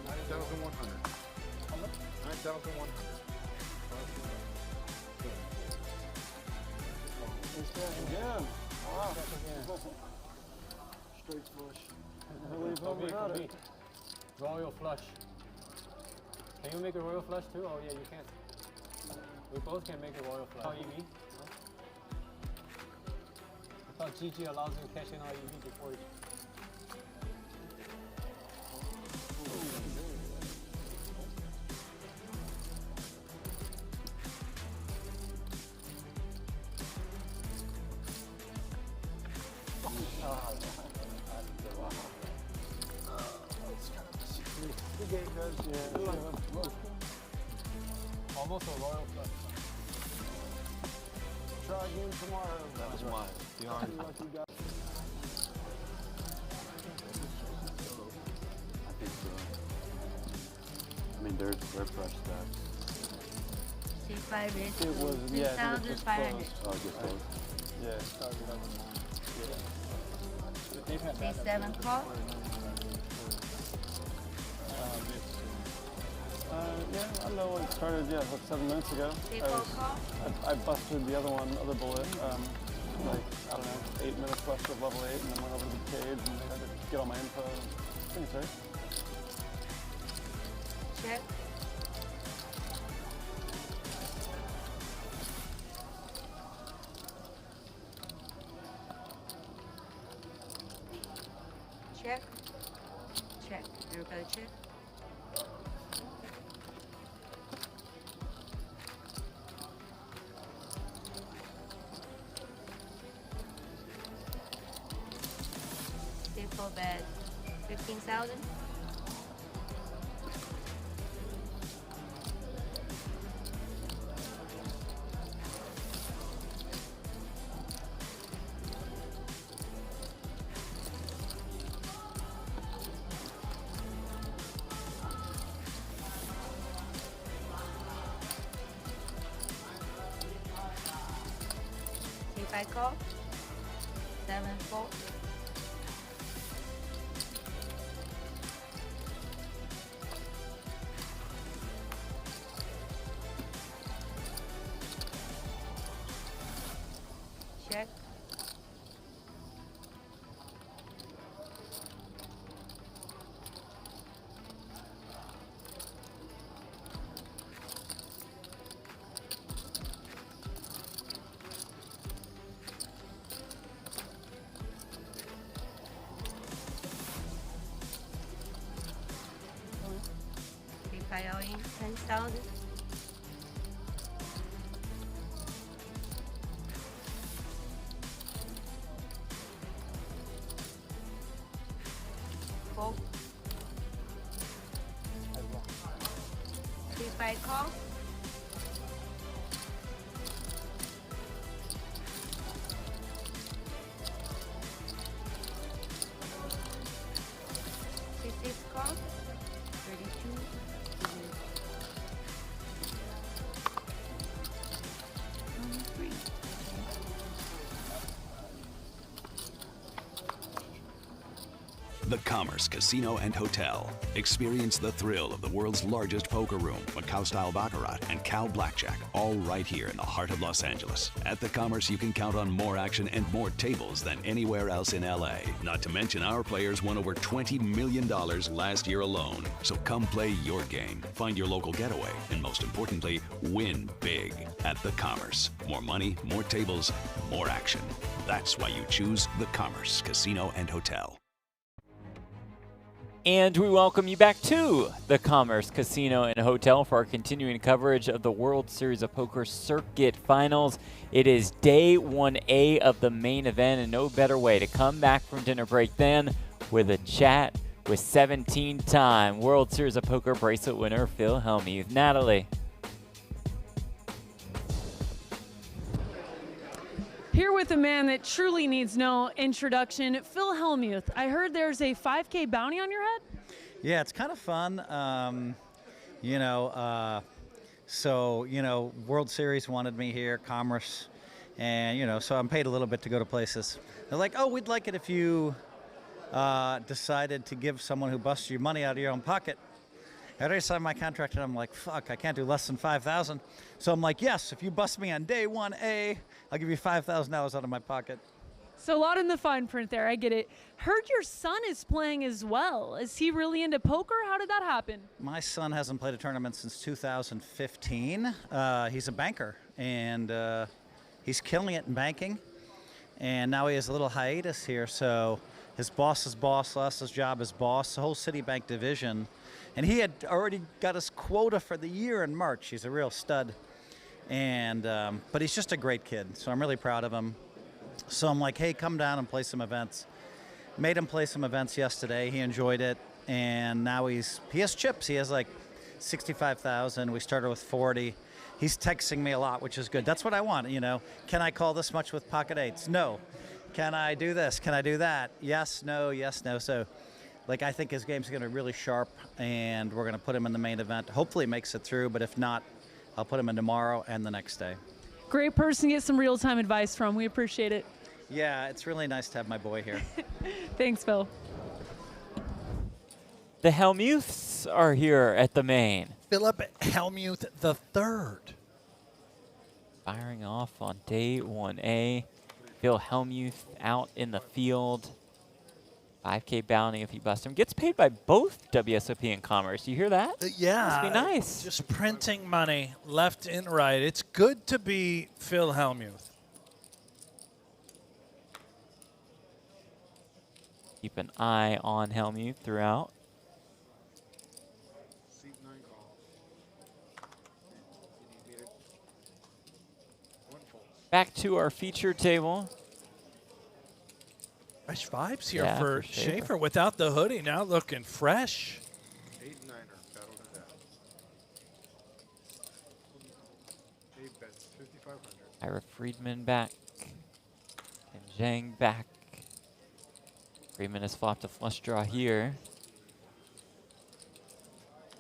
9,100. 9,100. Again. Wow. Straight flush. Come me. Royal flush. Can you make a royal flush too? Oh yeah, you can. We both can make a royal flush. How EV? I thought GG allows you to cash in our EV before you. Good game, guys. Yeah. Almost a royal flush. Try again tomorrow. That was mine. Lucky guy. I think so. I mean, they're fresh stacks. C5 is It was, yeah, I think it was 3,500. closed. Oh, I guess so. Yeah. They've had that. C7 call. Yeah, I know it started, yeah, like 7 minutes ago. Kickoff call. I busted the other bullet, like, I don't know, 8 minutes left of level 8, and then went over to the cage and had to get all my info. I think it's right. Check. Check. Check. Everybody check. Full bet 15,000. If I call 7-4. Check. If I owe in 10,000. 65 call. Six call. 32. The Commerce Casino and Hotel. Experience the thrill of the world's largest poker room, Macau-style baccarat, and Cow Blackjack, all right here in the heart of Los Angeles. At the Commerce, you can count on more action and more tables than anywhere else in LA. Not to mention, our players won over $20 million last year alone. So come play your game, find your local getaway, and most importantly, win big at the Commerce. More money, more tables, more action. That's why you choose the Commerce Casino and Hotel. And we welcome you back to the Commerce Casino and Hotel for our continuing coverage of the World Series of Poker Circuit Finals. It is day 1A of the main event, and no better way to come back from dinner break than with a chat with 17-time World Series of Poker bracelet winner Phil Hellmuth. Natalie. Here with a man that truly needs no introduction, Phil Hellmuth. I heard there's a 5K bounty on your head? Yeah, it's kind of fun. World Series wanted me here, Commerce, and, so I'm paid a little bit to go to places. They're like, oh, we'd like it if you decided to give someone who busts your money out of your own pocket. I already signed my contract, and I'm like, fuck, I can't do less than $5,000. So I'm like, yes, if you bust me on day 1A, I'll give you $5,000 out of my pocket. So a lot in the fine print there, I get it. Heard your son is playing as well. Is he really into poker? How did that happen? My son hasn't played a tournament since 2015. He's a banker, and he's killing it in banking. And now he has a little hiatus here, so his boss's boss lost his job as boss, the whole Citibank division. And he had already got his quota for the year in March. He's a real stud. And but he's just a great kid, so I'm really proud of him. So I'm like, hey, come down and play some events. Made him play some events yesterday. He enjoyed it, and now he has chips. He has like 65,000. We started with 40. He's texting me a lot, which is good. That's what I want, Can I call this much with pocket eights? No. Can I do this? Can I do that? Yes, no, yes, no. So, I think his game's going to be really sharp, and we're going to put him in the main event. Hopefully he makes it through, but if not, I'll put him in tomorrow and the next day. Great person to get some real-time advice from. We appreciate it. Yeah, it's really nice to have my boy here. Thanks, Phil. The Hellmuths are here at the main. Philip Hellmuth III. Firing off on day 1A. Phil Hellmuth out in the field. 5K bounty if he busts him. Gets paid by both WSOP and Commerce. You hear that? Yeah. Must be nice. Just printing money left and right. It's good to be Phil Hellmuth. Keep an eye on Hellmuth throughout. Back to our feature table. Fresh vibes here for Schaefer without the hoodie. Now looking fresh. 8-9er, battle to death. 8 bets, 5,500. Ira Friedman back. And Zhang back. Friedman has flopped a flush draw here.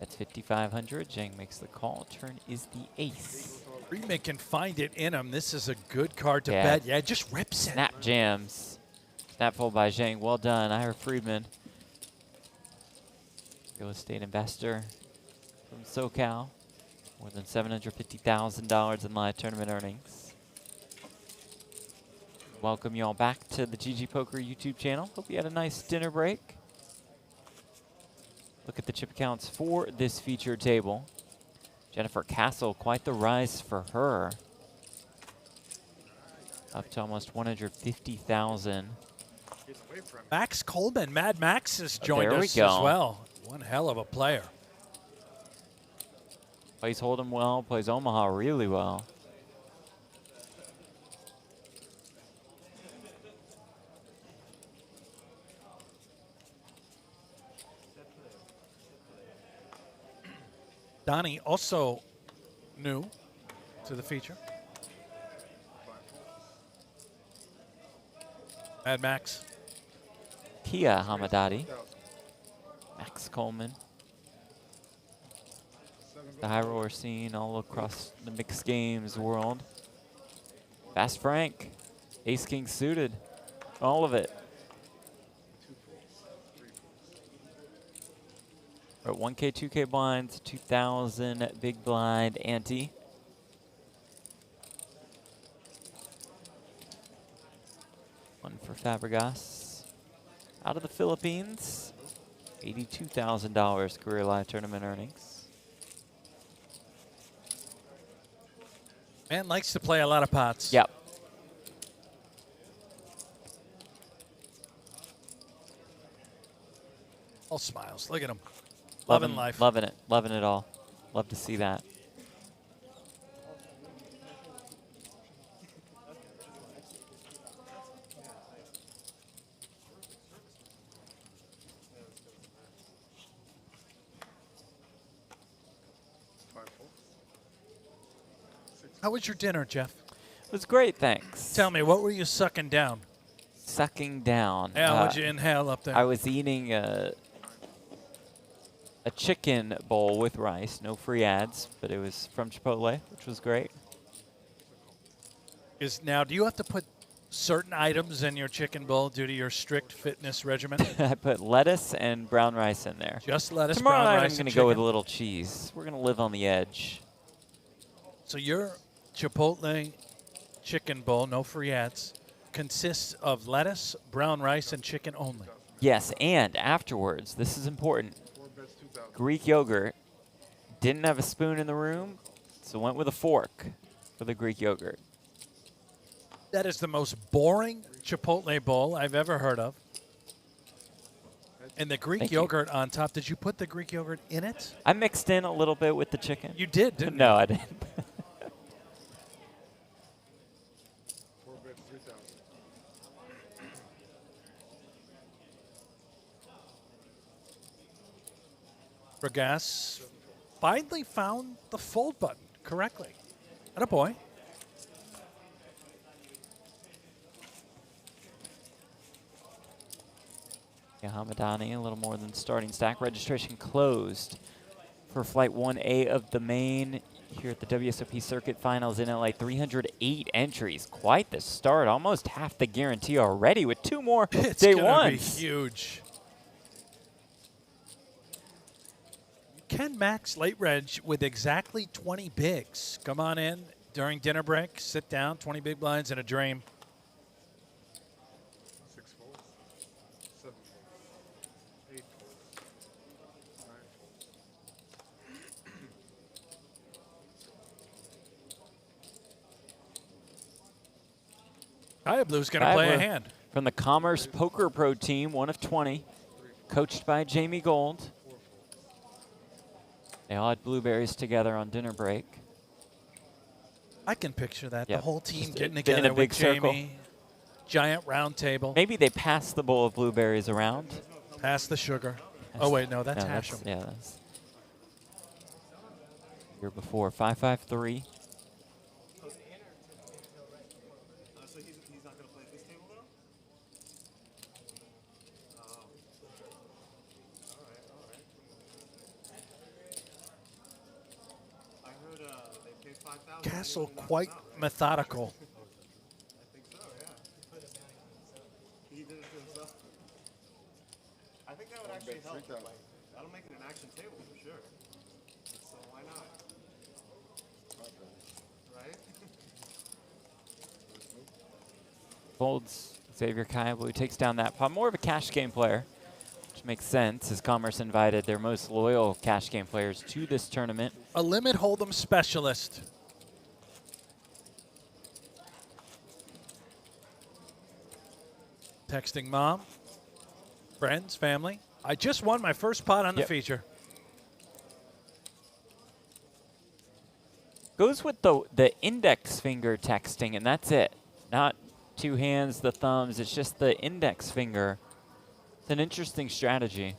That's 5,500. Zhang makes the call. Turn is the ace. Friedman can find it in him. This is a good card to bet. Yeah, just rips it. Snap jams. Snap fold by Zhang. Well done, Ira Friedman. Real estate investor from SoCal. More than $750,000 in live tournament earnings. Welcome you all back to the GGPoker YouTube channel. Hope you had a nice dinner break. Look at the chip counts for this featured table. Jennifer Castle, quite the rise for her. Up to almost 150,000. Max Coleman, Mad Max has joined us as well. One hell of a player. Plays Hold'em well, plays Omaha really well. Donnie also new to the feature. Mad Max. Kia Hamadadi. Max Coleman. The high roller scene all across the mixed games world. Fast Frank. Ace King suited. All of it. We're at 1K, 2K blinds, 2,000 big blind ante. One for Fabregas. Out of the Philippines, $82,000 career live tournament earnings. Man likes to play a lot of pots. Yep. All smiles. Look at him. Loving Loving life. Loving it. Loving it all. Love to see that. How was your dinner, Jeff? It was great, thanks. Tell me, what were you sucking down? Sucking down. Yeah, what'd you inhale up there? I was eating a chicken bowl with rice, no free ads, but it was from Chipotle, which was great. Do you have to put certain items in your chicken bowl due to your strict fitness regimen? I put lettuce and brown rice in there. Just lettuce, Tomorrow brown night rice, I'm going and to go with a chicken? little cheese. We're going to live on the edge. So your Chipotle chicken bowl, no free ads, consists of lettuce, brown rice, and chicken only. Yes, and afterwards, this is important, Greek yogurt. Didn't have a spoon in the room, so went with a fork for the Greek yogurt. That is the most boring Chipotle bowl I've ever heard of. And the Greek Thank you. yogurt on top. Did you put the Greek yogurt in it? I mixed in a little bit with the chicken. You did, didn't you? No, I didn't. Regas finally found the fold button correctly. Attaboy. Yeah, Hamadani, a little more than starting stack. Registration closed for Flight 1A of the main here at the WSOP Circuit Finals in LA. 308 entries. Quite the start. Almost half the guarantee already with 2 more It's day gonna ones. be huge. Ken Max late reg with exactly 20 bigs. Come on in during dinner break. Sit down. 20 big blinds and a dream. 6 folds, 7 folds, 8 folds, 9 folds. Kaya Blue's going to play a hand. From the Commerce Poker Pro team, 1 of 20, coached by Jamie Gold. They all had blueberries together on dinner break. I can picture that. Yep. The whole team Just getting in a together big with circle. Jamie. Giant round table. Maybe they passed the bowl of blueberries around. Pass the sugar. Oh, wait, no, that's Hashem. Yeah, that's year before. 5-5-3. So he's not going to play at this table, though? I heard they paid $5,000. Castle quite methodical. I think so, yeah. He did it to himself. I think that would actually help. That'll make it an action table for sure. So why not? Right? Folds Xavier Kayablu takes down that pot. More of a cash game player, which makes sense as Commerce invited their most loyal cash game players to this tournament. A limit hold'em specialist. Texting mom, friends, family. I just won my first pot on the feature. Goes with the index finger texting, and that's it. Not 2 hands, the thumbs. It's just the index finger. It's an interesting strategy.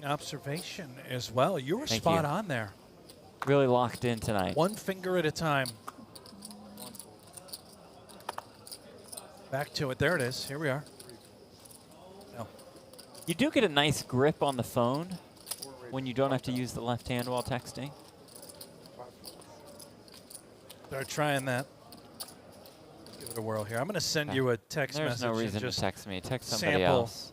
Observation as well. You were Thank spot you. on there. Really locked in tonight. One finger at a time. Back to it. There it is. Here we are. No. You do get a nice grip on the phone when you don't have to use the left hand while texting. Start trying that. Give it a whirl here. I'm going to send you a text message. There's no reason to text me. Text somebody else.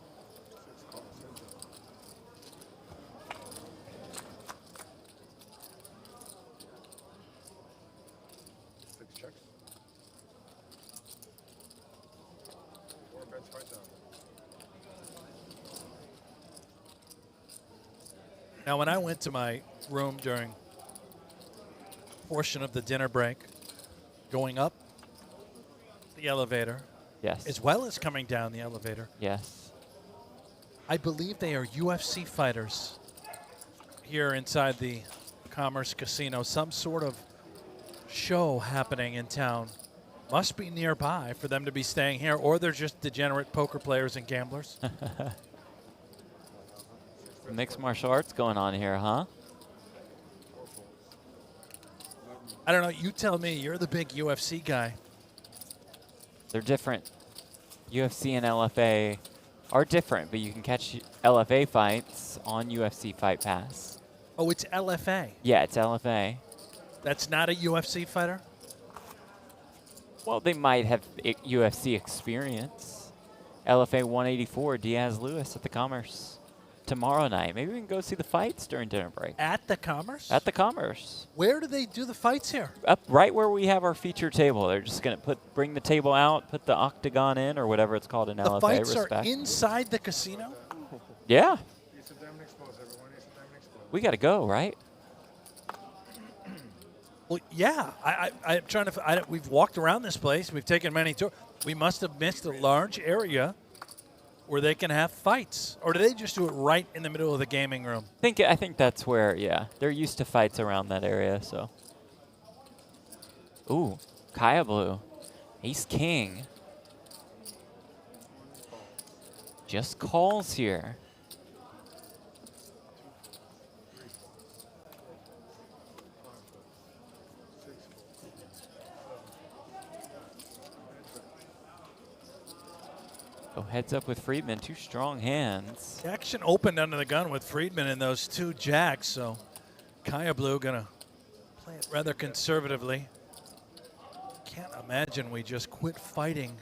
Now, when I went to my room during a portion of the dinner break, going up the elevator, yes, as well as coming down the elevator, yes, I believe they are UFC fighters here inside the Commerce Casino. Some sort of show happening in town. Must be nearby for them to be staying here, or they're just degenerate poker players and gamblers. Mixed martial arts going on here, huh? I don't know. You tell me. You're the big UFC guy. They're different. UFC and LFA are different, but you can catch LFA fights on UFC Fight Pass. Oh, it's LFA. Yeah, it's LFA. That's not a UFC fighter? Well, they might have UFC experience. LFA 184, Diaz-Lewis at the Commerce. Tomorrow night. Maybe we can go see the fights during dinner break. At the Commerce? At the Commerce. Where do they do the fights here? Up right where we have our feature table. They're just going to bring the table out, put the octagon in, or whatever it's called in LFA. The fights are inside the casino? Yeah. We got to go, right? Well, yeah. I'm trying to. We've walked around this place. We've taken many tours. We must have missed a large area where they can have fights, or do they just do it right in the middle of the gaming room? I think that's where, yeah, they're used to fights around that area. So, ooh, Kaya Blue, Ace King, just calls here. Oh, heads up with Friedman, 2 strong hands. The action opened under the gun with Friedman and those 2 jacks, so Kaya Blue gonna play it rather conservatively. Can't imagine we just quit fighting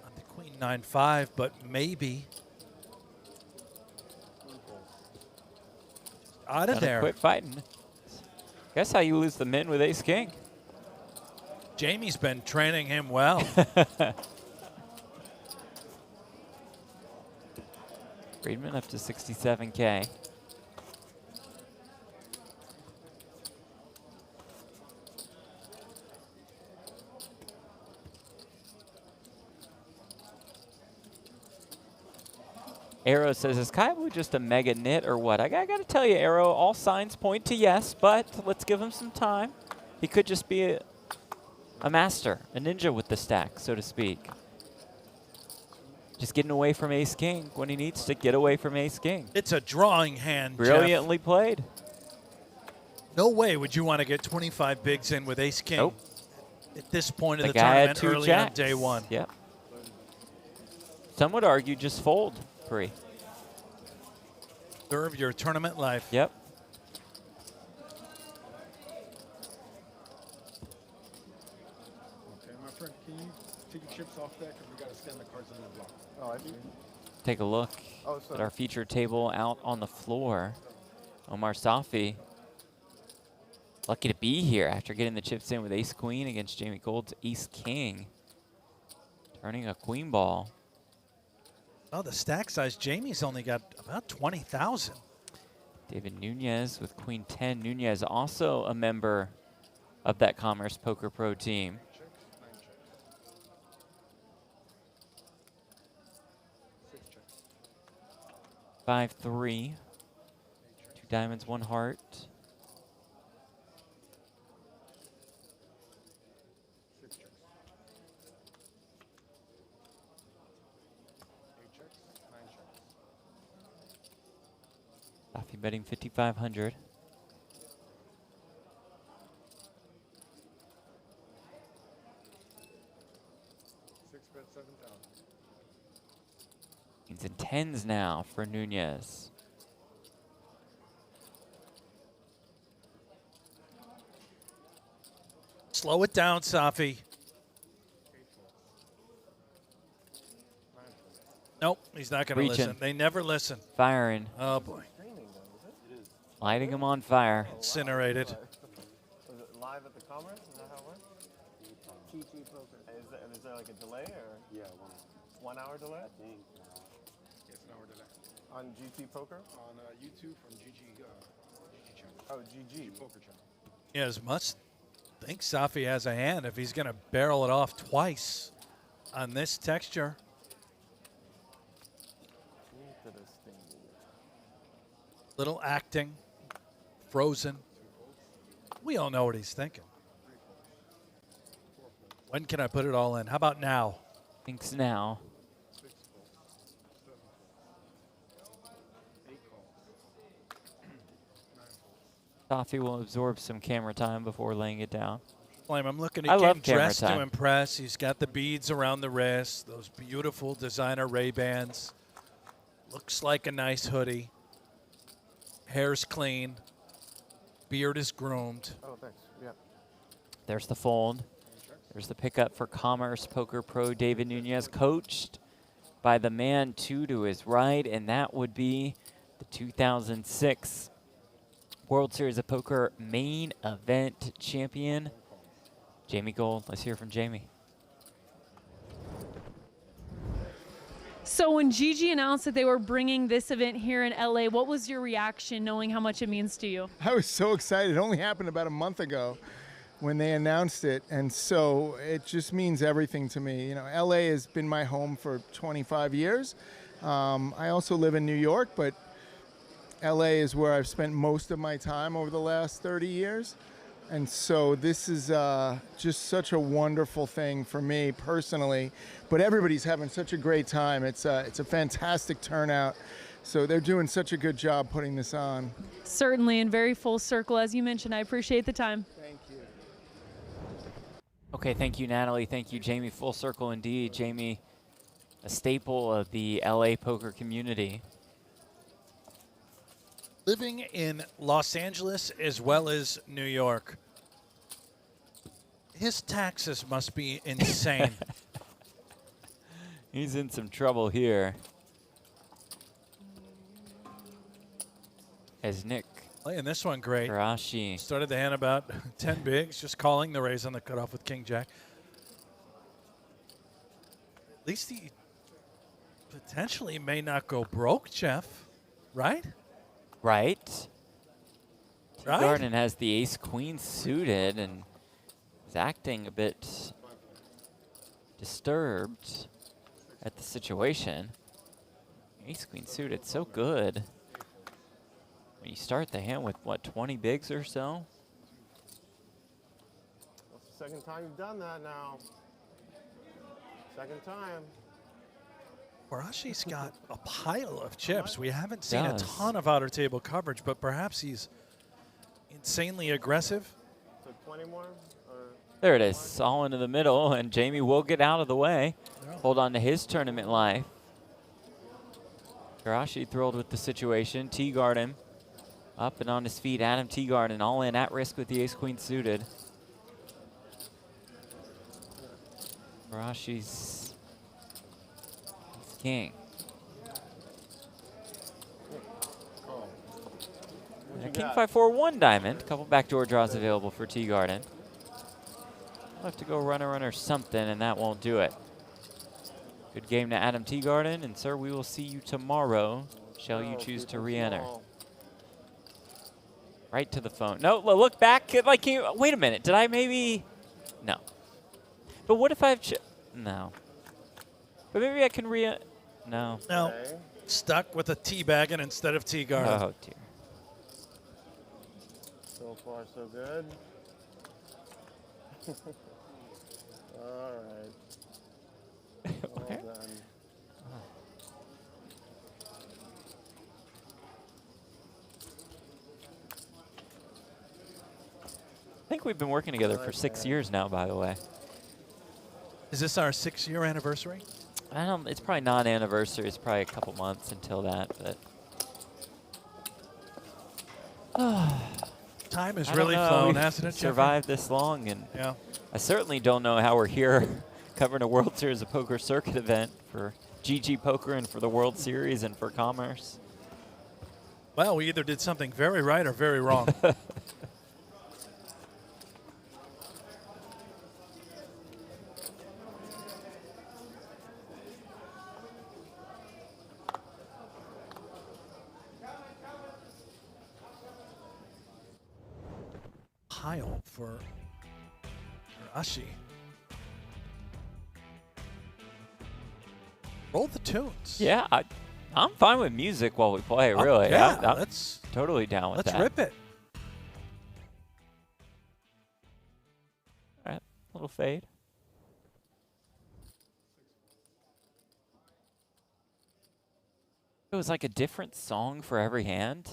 on the Queen 9-5, but maybe. Out of there. Quit fighting. Guess how you lose the min with Ace King. Jamie's been training him well. Friedman up to 67K. Arrow says, is Kaya Blue just a mega nit or what? I got to tell you, Arrow, all signs point to yes, but let's give him some time. He could just be a master, a ninja with the stack, so to speak. Just getting away from Ace King when he needs to get away from Ace King. It's a drawing hand, Brilliantly Jeff. played. No way would you want to get 25 bigs in with Ace King at this point of the guy had tournament 2 early jacks. on day 1. Yep. Some would argue just fold, Pri. Serve your tournament life. Yep. Okay, my friend, can you take your chips off that? Because we got to stand the cards in the block. Oh, I see. Take a look Oh, at our feature table out on the floor. Omar Safi, lucky to be here after getting the chips in with Ace Queen against Jamie Gold's Ace King. Turning a queen ball. Oh, the stack size, Jamie's only got about 20,000. David Nunez with Queen 10. Nunez also a member of that Commerce Poker Pro team. Five, 3. 2 diamonds, 1 heart. Safi betting 5,500. tens now for Nunez. Slow it down, Safi. Nope, he's not going to Reaching. listen. They never listen. Firing. Oh, boy. Lighting him on fire. Incinerated. Was it live at the Commerce? Is that how it works? GGPoker. Is there like a delay or? Yeah, 1 hour delay? It's an hour delay. On GT Poker? On YouTube from GG channel. Oh, GG. Poker channel. Yeah, as much think Safi has a hand if he's going to barrel it off twice on this texture. Little acting, frozen. We all know what he's thinking. When can I put it all in? How about now? Thinks now. Safi will absorb some camera time before laying it down. Flame, I'm looking I at love him camera dressed to time. impress. He's got the beads around the wrist, those beautiful designer Ray-Bans. Looks like a nice hoodie. Hair's clean. Beard is groomed. Oh, thanks. Yeah. There's the fold. There's the pickup for Commerce Poker Pro David Nunez, coached by the man 2 to his right, and that would be the 2006 World Series of Poker main event champion, Jamie Gold. Let's hear from Jamie. So when GG announced that they were bringing this event here in LA, what was your reaction knowing how much it means to you? I was so excited. It only happened about a month ago when they announced it, and so it just means everything to me. You know, LA has been my home for 25 years. I also live in New York, but LA is where I've spent most of my time over the last 30 years. And so this is just such a wonderful thing for me personally, but everybody's having such a great time. It's a fantastic turnout. So they're doing such a good job putting this on. Certainly, and very full circle, as you mentioned. I appreciate the time. Thank you. Okay, thank you, Natalie. Thank you, Jamie. Full circle indeed. Jamie, a staple of the LA poker community. Living in Los Angeles as well as New York, his taxes must be insane. He's in some trouble here. As Nick Playing this one great. Karashi Started the hand about 10 bigs, just calling the raise on the cutoff with King Jack. At least he potentially may not go broke, Jeff, right? Right. Right? Garden has the ace-queen suited and is acting a bit disturbed at the situation. Ace-queen suited, so good. When you start the hand with, what, 20 bigs or so? That's the second time you've done that now. Second time. Warashi's got a pile of chips. We haven't seen a Does. ton of outer table coverage, but perhaps he's insanely aggressive. So 20 more? Or There it is, all into the middle, and Jamie will get out of the way. Hold on to his tournament life. Karashi thrilled with the situation. Teagarden up and on his feet. Adam Teagarden all in, at risk with the ace-queen suited. Karashi's king. you King got? 5-4, 1 diamond. Couple backdoor draws available for Teagarden. I'll have to go runner or something, and that won't do it. Good game to Adam Teagarden, and sir, we will see you tomorrow. Shall you choose to re-enter? Right to the phone. No, look back. Like, wait a minute. Did I maybe? No. But what if I've? No. But maybe I can No. No. Stuck with a teabagging instead of Teagarden. Oh dear. So far, so good. All right. Well done. I think we've been working together for 6 years now, by the way. Is this our 6-year anniversary? I don't. It's probably not anniversary. It's probably a couple months until that. But time has really flown, hasn't it? Survived this long, and yeah. I certainly don't know how we're here covering a World Series of Poker circuit event for GGPoker and for the World Series and for Commerce. Well, we either did something very right or very wrong. Pile for Ashi. Roll the tunes. Yeah, I'm fine with music while we play, really. Yeah, I'm let's totally down with that. Let's rip it. All right, little fade. It was like a different song for every hand.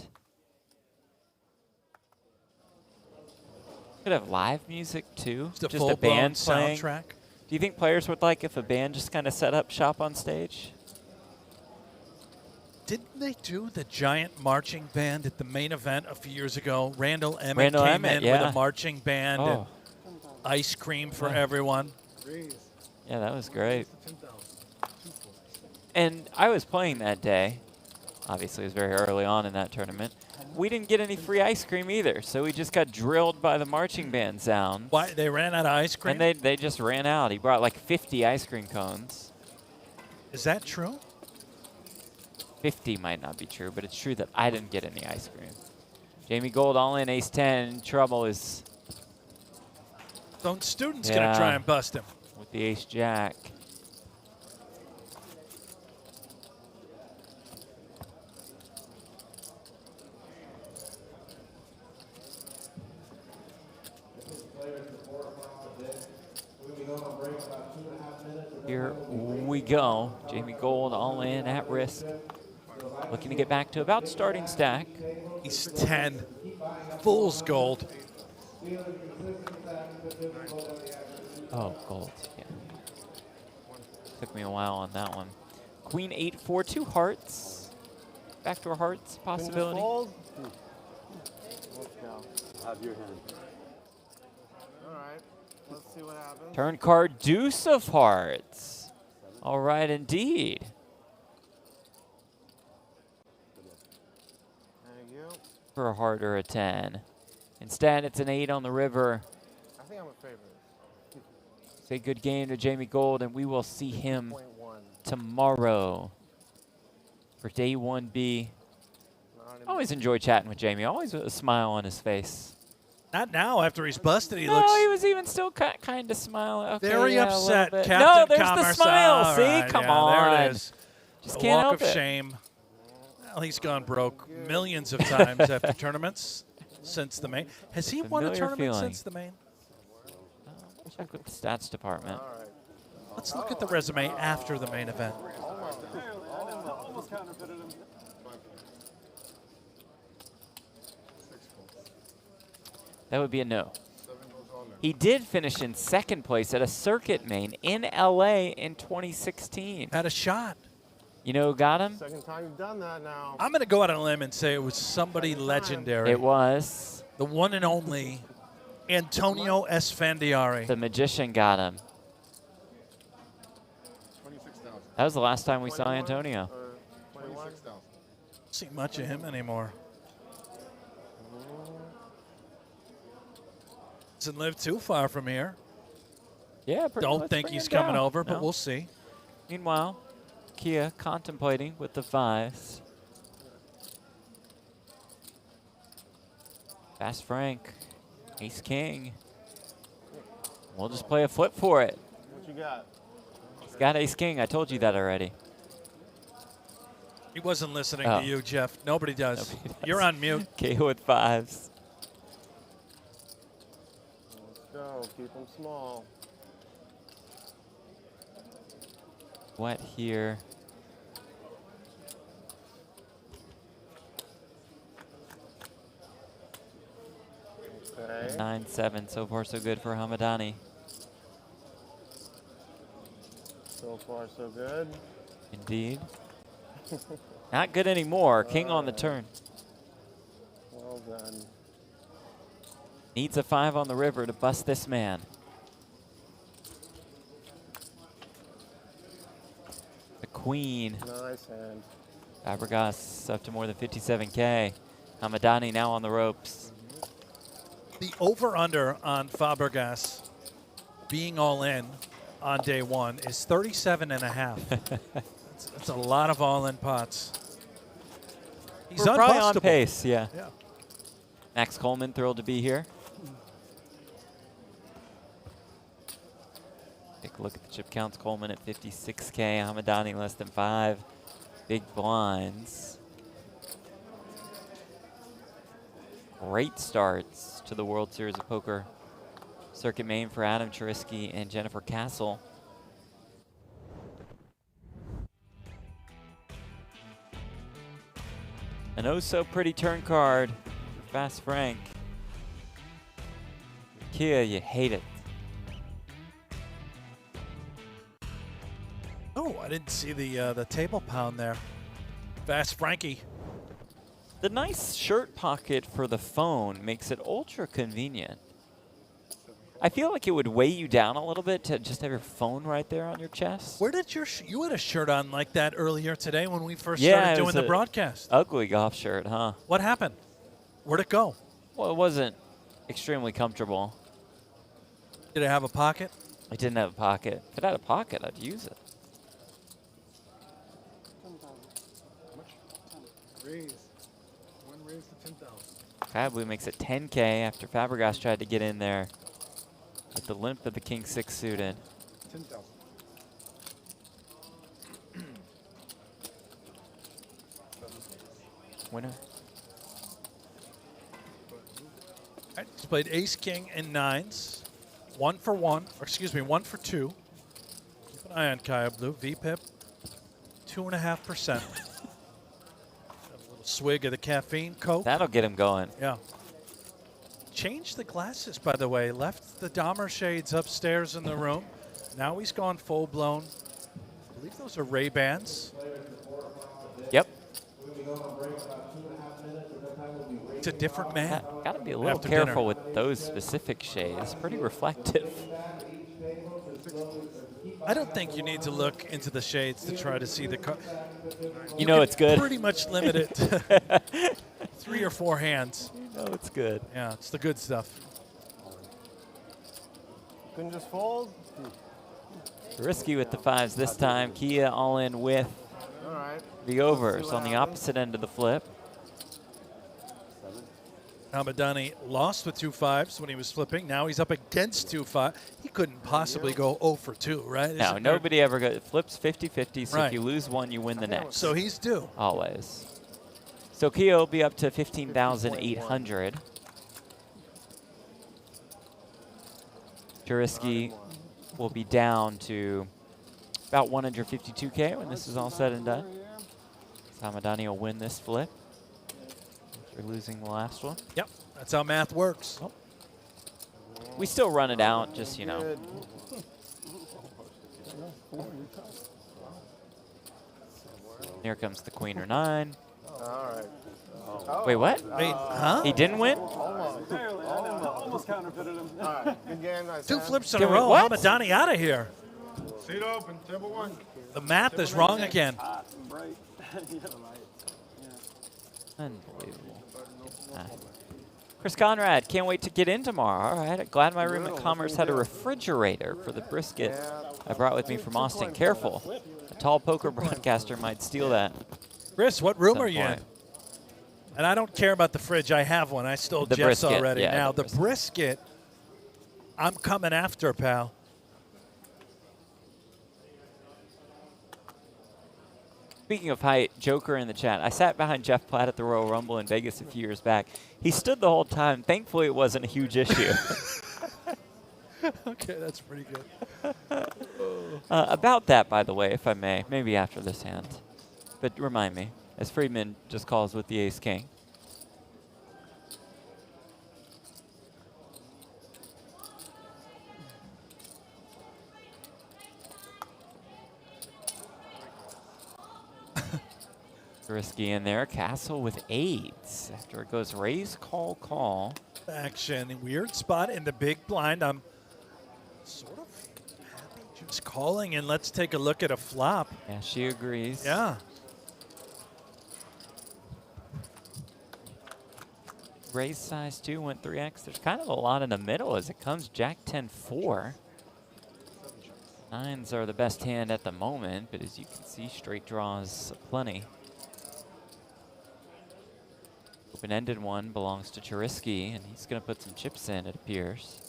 Could have live music too, Just a a band playing. soundtrack. Do you think players would like if a band just kind of set up shop on stage? Didn't they do the giant marching band at the main event a few years ago? Randall Emmett came in with a marching band and ice cream for everyone. Yeah, that was great. And I was playing that day. Obviously, it was very early on in that tournament. We didn't get any free ice cream either, so we just got drilled by the marching band sound. Why? They ran out of ice cream? And they just ran out. He brought like 50 ice cream cones. Is that true? 50 might not be true, but it's true that I didn't get any ice cream. Jamie Gold all in, ace 10. Trouble is... Don't students going to try and bust him. With the ace jack. Here we go. Jamie Gold all in at risk. Looking to get back to about starting stack. He's 10. Fool's gold. Oh, gold. Yeah. Took me a while on that one. Queen 8-4, 2 hearts. Backdoor hearts possibility. Have your hand. Let's see what happens. Turn card, deuce of hearts. All right, indeed. There you go. For a heart or a 10. Instead, it's an 8 on the river. I think I'm a favorite. Say good game to Jamie Gold, and we will see him tomorrow for day 1B. Always enjoy chatting with Jamie. Always with a smile on his face. Not now, after he's busted. He No, looks he was even still kind of smiling. Okay, very yeah, upset. Captain no, there's Commerce. the smile. All See, right, come yeah, on. There it is. Just A can't walk help of it. shame. Well, he's gone broke millions of times after tournaments since the main. Has he won a Familiar tournament feeling. since the main? Check with the stats department. Let's look at the resume after the main event. That would be a no. He did finish in second place at a circuit main in LA in 2016. Had a shot. You know who got him? Second time you've done that now. I'm going to go out on a limb and say it was somebody legendary. It was. The one and only Antonio Esfandiari. The magician got him. That was the last time we saw Antonio. See much of him anymore. Doesn't live too far from here. Yeah, don't think he's coming over, but we'll see. Meanwhile, Kia contemplating with the 5s. Fast Frank, ace king. We'll just play a flip for it. What you got? He's got ace king. I told you that already. He wasn't listening to you, Jeff. Nobody does. You're on mute. KO with 5s. Go, keep them small. What here? Okay. 9-7. So far, so good for Hamadani. Still far, so good. Indeed. Not good anymore. King on the turn. Well done. Needs a 5 on the river to bust this man. The queen. Nice hand. Fabregas up to more than 57K. Hamadani now on the ropes. The over-under on Fabregas being all in on day one is 37.5. That's a lot of all-in pots. He's We're probably on unbustable. pace, yeah. Yeah. Max Coleman thrilled to be here. Take a look at the chip counts. Coleman at 56K. Hamadani less than 5. Big blinds. Great starts to the World Series of Poker Circuit main for Adam Cheriski and Jennifer Castle. An oh so pretty turn card for Fast Frank. Kia, you hate it. Oh, I didn't see the table pound there. Fast Frankie. The nice shirt pocket for the phone makes it ultra convenient. I feel like it would weigh you down a little bit to just have your phone right there on your chest. Where did you had a shirt on like that earlier today when we first started doing the broadcast? Ugly golf shirt, huh? What happened? Where'd it go? Well, it wasn't extremely comfortable. Did it have a pocket? It didn't have a pocket. If it had a pocket, I'd use it. Raise. One raise to 10,000. Fably makes it 10K after Fabregas tried to get in there with the limp of the King 6 suited. 10,000. Winner. Right, he's played ace, king, and nines. 1 for 1, or excuse me, 1 for 2. Keep an eye on Kaya Blue. VPIP, 2.5%. A little swig of the caffeine Coke. That'll get him going. Yeah. Changed the glasses, by the way. Left the Dahmer shades upstairs in the room. Now he's gone full blown. I believe those are Ray-Bans. Yep. It's a different man. Got to be a little after careful dinner. with those specific shades. Pretty reflective. I don't think you need to look into the shades to try to see the car. You know it's good. Pretty much limit it to 3 or 4 hands. You know it's good. Yeah, it's the good stuff. Couldn't just fold? Risky with the 5s this time. Kia all in with the overs on the opposite end of the flip. Hamadani lost with 2 5s when he was flipping. Now he's up against 2 5. He couldn't possibly go 0 for 2, right? No, nobody ever goes. Flips 50-50, so Right. if you lose one, you win the next. So he's due. Always. So Kia will be up to 15,800. Cheriski will be down to about 152K when this is all said and done. Hamadani will win this flip. After losing the last one. Yep, that's how math works. Oh. We still run it out, just, you know. Here comes the queen or 9. All right. Wait, what? Wait, huh? He didn't win? Almost counterfeited him. All right. Good game, nice 2 hand. flips in Can a we- row. what? Hamadani out of here. Seat open, table 1. The math is wrong again. Unbelievable. Chris Conrad, can't wait to get in tomorrow. All right, glad my room at Commerce had a refrigerator for the brisket I brought with me from Austin. Careful, a tall poker broadcaster might steal that. Chris, what room Some are you in? point. And I don't care about the fridge. I have one. I stole The Jeff's brisket, already. yeah, Now, the the brisket, I'm coming after, pal. Speaking of height, Joker in the chat. I sat behind Jeff Platt at the Royal Rumble in Vegas a few years back. He stood the whole time. Thankfully, it wasn't a huge issue. Okay, that's pretty good. About that, by the way, if I may, maybe after this hand. But remind me, as Friedman just calls with the ace-king. Risky in there. Castle with 8s after it goes raise, call, call. Action. Weird spot in the big blind. I'm sort of happy just calling, and let's take a look at a flop. Yeah, she agrees. Yeah. Raise size 2 went 3x. There's kind of a lot in the middle as it comes Jack 10-4. 9s are the best hand at the moment, but as you can see, straight draws plenty. Open-ended one belongs to Charisky, and he's going to put some chips in, it appears.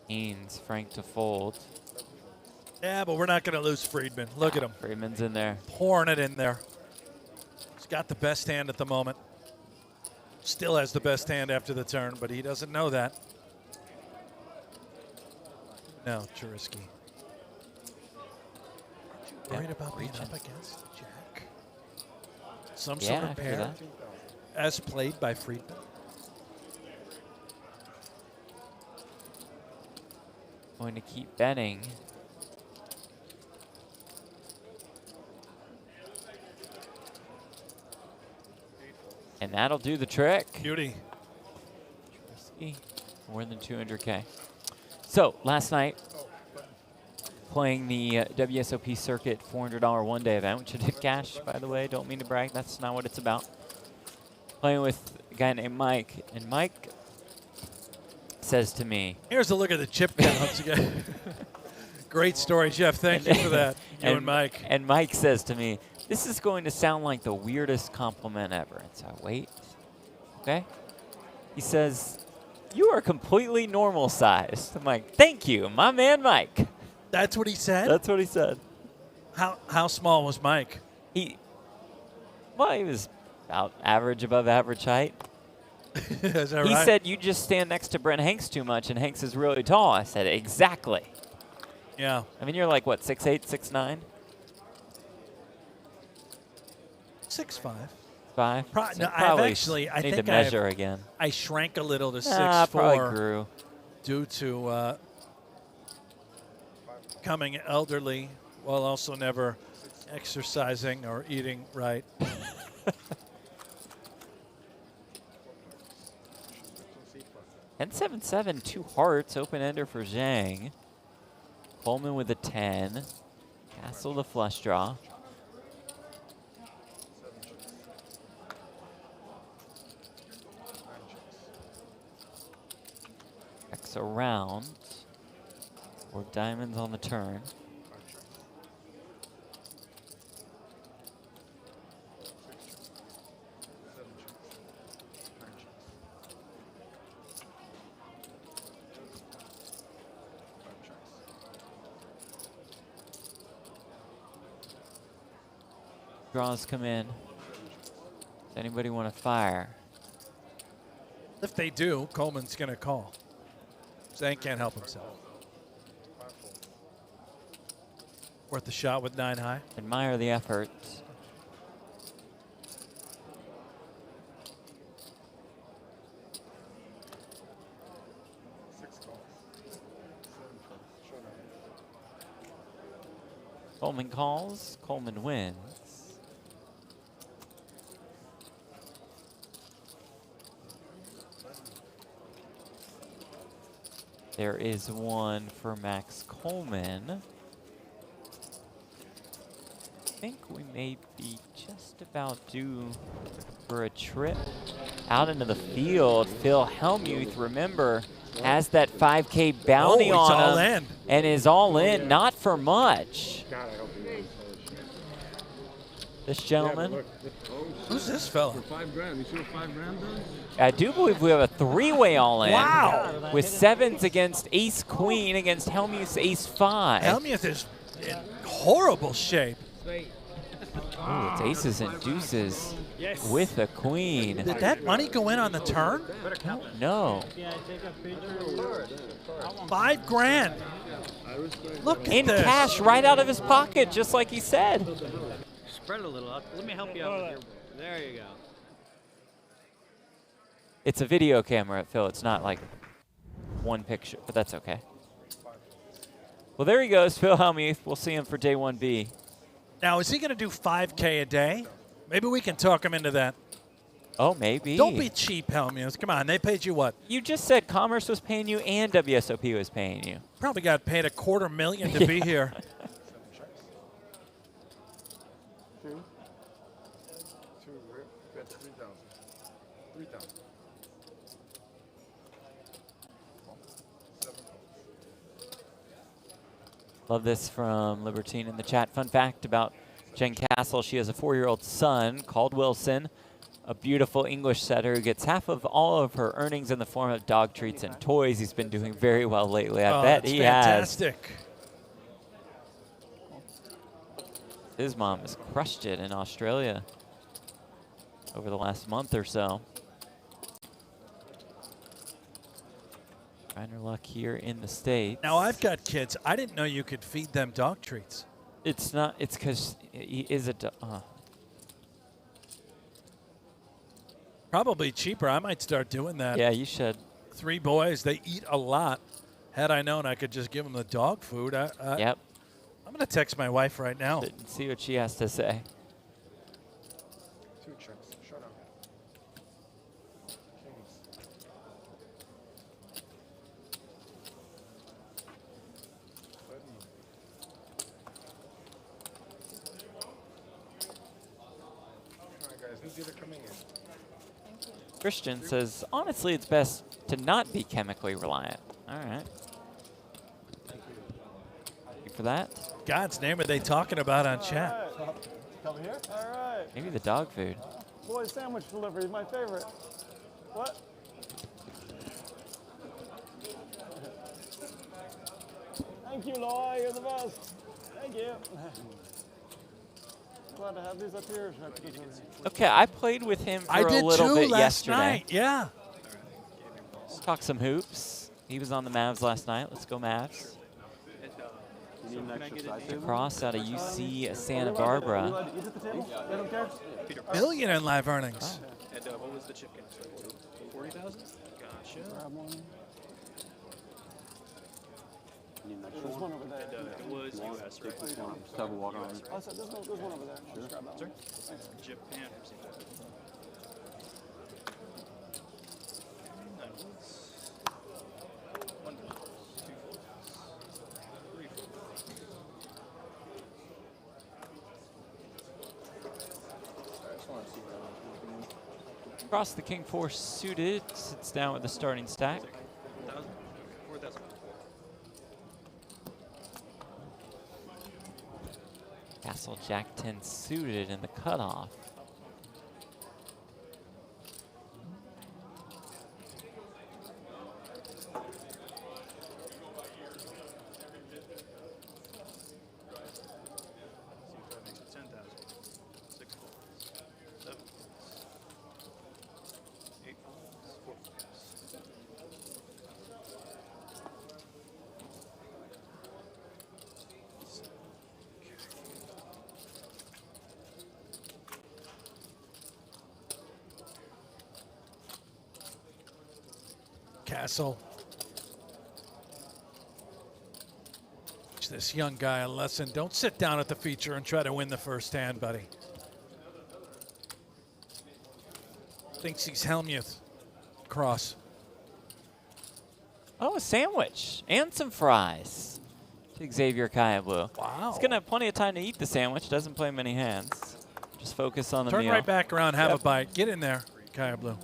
Haynes, Frank to fold. Yeah, but we're not going to lose Friedman. Look at him. Friedman's in there. Pouring it in there. He's got the best hand at the moment. Still has the best hand after the turn, but he doesn't know that. No, Charisky. Worried about being up against Jack? Some sort of pair as played by Friedman. Going to keep betting. And that'll do the trick. Beauty. Risky, more than 200K. So last night, playing the WSOP Circuit $400 one-day event, which I did cash, by the way. Don't mean to brag. That's not what it's about. Playing with a guy named Mike, and Mike says to me, here's a look at the chip counts again. Great story, Jeff. Thank you for that. You and Mike. And Mike says to me, this is going to sound like the weirdest compliment ever. And so I wait. Okay. He says, you are completely normal sized. I'm like, thank you, my man Mike. That's what he said? That's what he said. How small was Mike? He was about average, above average height. Is that He right? said, you just stand next to Brent Hanks too much, and Hanks is really tall. I said, exactly. Yeah. I mean, you're like, what, 6'8", 6'9"? 6'5". 5? No, probably I need think to measure again. I shrank a little to 6'4". Probably grew. Due to becoming elderly while also never exercising or eating right. 10-7-7, 2 hearts, open-ender for Zhang. Coleman with a 10. Castle the flush draw. X around. Or diamonds on the turn. Draws come in. Does anybody want to fire? If they do, Coleman's going to call. Zhang can't help himself. Worth the shot with 9 high. Admire the effort. Coleman calls, Coleman wins. There is one for Max Coleman. I think we may be just about due for a trip out into the field. Phil Hellmuth, remember, has that 5K bounty on all him in. and is all in, not for much. This gentleman. Who's this fella? For $5 grand. You see what $5 grand does? I do believe we have a 3-way all-in. Wow. With 7s against Ace-Queen against Hellmuth's Ace-5. Hellmuth is in horrible shape. Oh, it's aces and deuces with a queen. Did that money go in on the turn? No. $5 grand. Look at In this. cash right out of his pocket, just like he said. spread it a little. Let me help you out with your. There you go. It's a video camera, Phil. It's not like one picture, but that's okay. Well, there he goes, Phil Hellmuth. We'll see him for day 1B. Now, is he going to do 5K a day? Maybe we can talk him into that. Oh, maybe. Don't be cheap, Hellmuth. Come on, they paid you what? You just said Commerce was paying you and WSOP was paying you. Probably got paid $250,000 to be here. Two, we got 3,000. 3,000. Love this from Libertine in the chat. Fun fact about Jen Castle, she has a 4-year-old son called Wilson, a beautiful English setter who gets half of all of her earnings in the form of dog treats and toys. He's been doing very well lately. I bet he fantastic. has. His mom has crushed it in Australia over the last month or so. Trying her luck here in the States. Now, I've got kids. I didn't know you could feed them dog treats. It's not. It's because he is a Probably cheaper. I might start doing that. Yeah, you should. 3 boys, they eat a lot. Had I known, I could just give them the dog food. Yep. I'm going to text my wife right now. See what she has to say. 2 chips. Shut up. All right, guys, who's either coming in? Christian says, honestly, it's best to not be chemically reliant. All right. Thank you for that. God's name are they talking about on chat? Come here. All right. Maybe the dog food. Boy, sandwich delivery is my favorite. What? Thank you, Loy. You're the best. Thank you. Glad to have these up here. Okay, I played with him for I did a little too bit last yesterday. night. Yeah. Let's talk some hoops. He was on the Mavs last night. Let's go Mavs. Cross out of UC Santa Barbara. $1 billion in live earnings. And what was the chip game? 40,000? Gotcha. There's one over there. And it was US, right? Just have a walk on. Oh, so there's one over there. Sure. Just grab that one. Thanks. Japan. Cross the King 4 suited, sits down with the starting stack. 4,000. Castle Jack 10 suited in the cutoff. Castle. Teach this young guy a lesson. Don't sit down at the feature and try to win the first hand, buddy. Thinks he's Hellmuth. Cross. Oh, a sandwich and some fries to Xavier Kaya Blue. Wow. He's going to have plenty of time to eat the sandwich. Doesn't play many hands. Just focus on the Turn meal. right back around, have a bite. Get in there, Kaya Blue.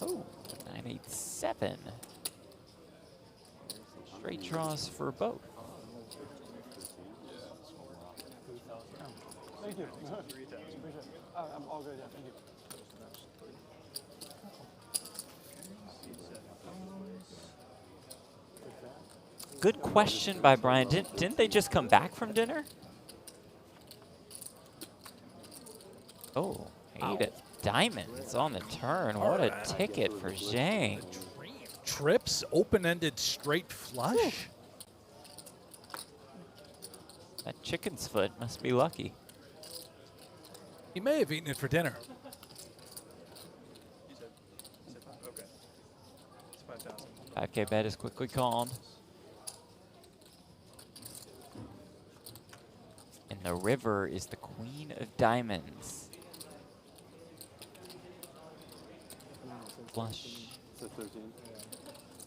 Oh, 987. Straight draws for both. Thank you. Appreciate it. I'm all good, yeah, thank you. Good question by Brian. Didn't they just come back from dinner? Oh, 8 of diamonds on the turn. What a ticket for Zhang. Trips, open-ended straight flush. That chicken's foot must be lucky. He may have eaten it for dinner. Okay. It's 5,000. 5K bet is quickly called. And the river is the queen of diamonds. Flush. It's a 13.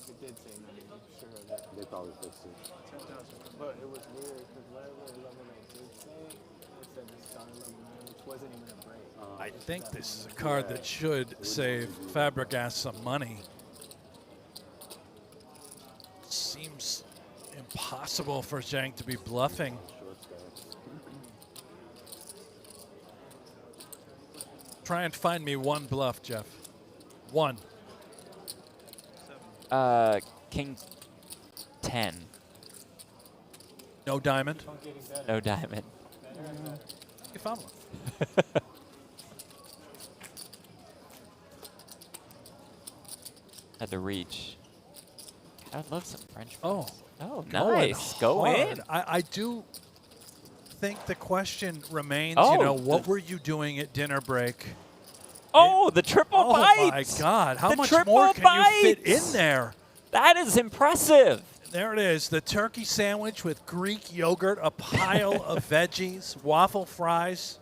It did say 9, I'm sure of that. They probably fixed it. 10,000. But it was weird because whatever level they did say, it said the star level 9, which wasn't even a break. I think this is a card that should save Fabregas some money. Seems impossible for Zhang to be bluffing. Try and find me one bluff, Jeff. One. King 10. No diamond? No diamond. You found one. Had to reach. I'd love some French fries. Oh. Oh, Going nice. Go hard. in. I do think the question remains, Oh, you know, what were you doing at dinner break? Oh, the triple bites. Oh, my God. How The much triple more can you fit bites. in there? That is impressive. There it is, the turkey sandwich with Greek yogurt, a pile of veggies, waffle fries.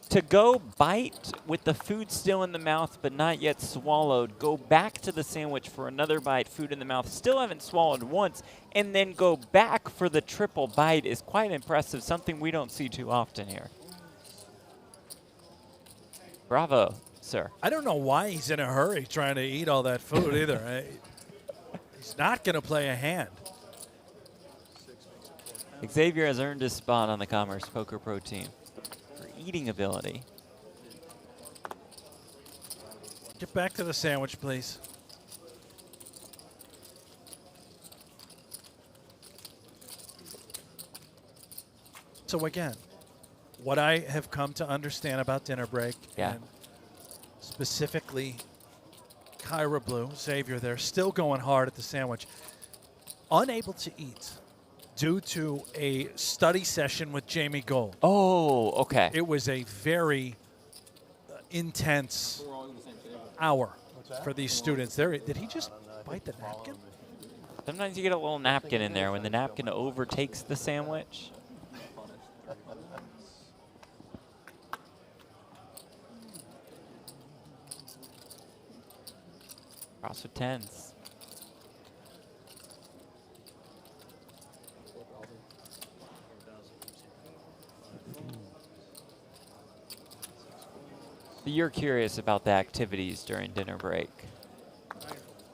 To go bite with the food still in the mouth but not yet swallowed, go back to the sandwich for another bite, food in the mouth, still haven't swallowed once, and then go back for the triple bite is quite impressive, something we don't see too often here. Bravo, sir. I don't know why he's in a hurry trying to eat all that food either. He's not going to play a hand. Xavier has earned his spot on the Commerce Poker Pro team for eating ability. Get back to the sandwich, please. So again, what I have come to understand about dinner break, and specifically Kyra Blue, Xavier there, still going hard at the sandwich, unable to eat due to a study session with Jamie Gold. Oh, okay. It was a very intense hour for these students. Did he just bite the napkin? Sometimes you get a little napkin in there when the napkin overtakes the sandwich. Cross with tens. You're curious about the activities during dinner break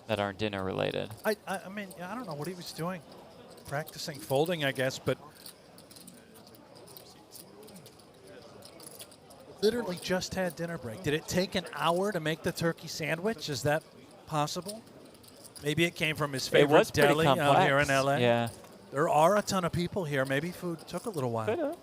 that aren't dinner related. I mean, I don't know what he was doing. Practicing folding, I guess, but literally just had dinner break. Did it take an hour to make the turkey sandwich? Is that possible? Maybe it came from his favorite deli out here in LA. Yeah. There are a ton of people here. Maybe food took a little while. Could've.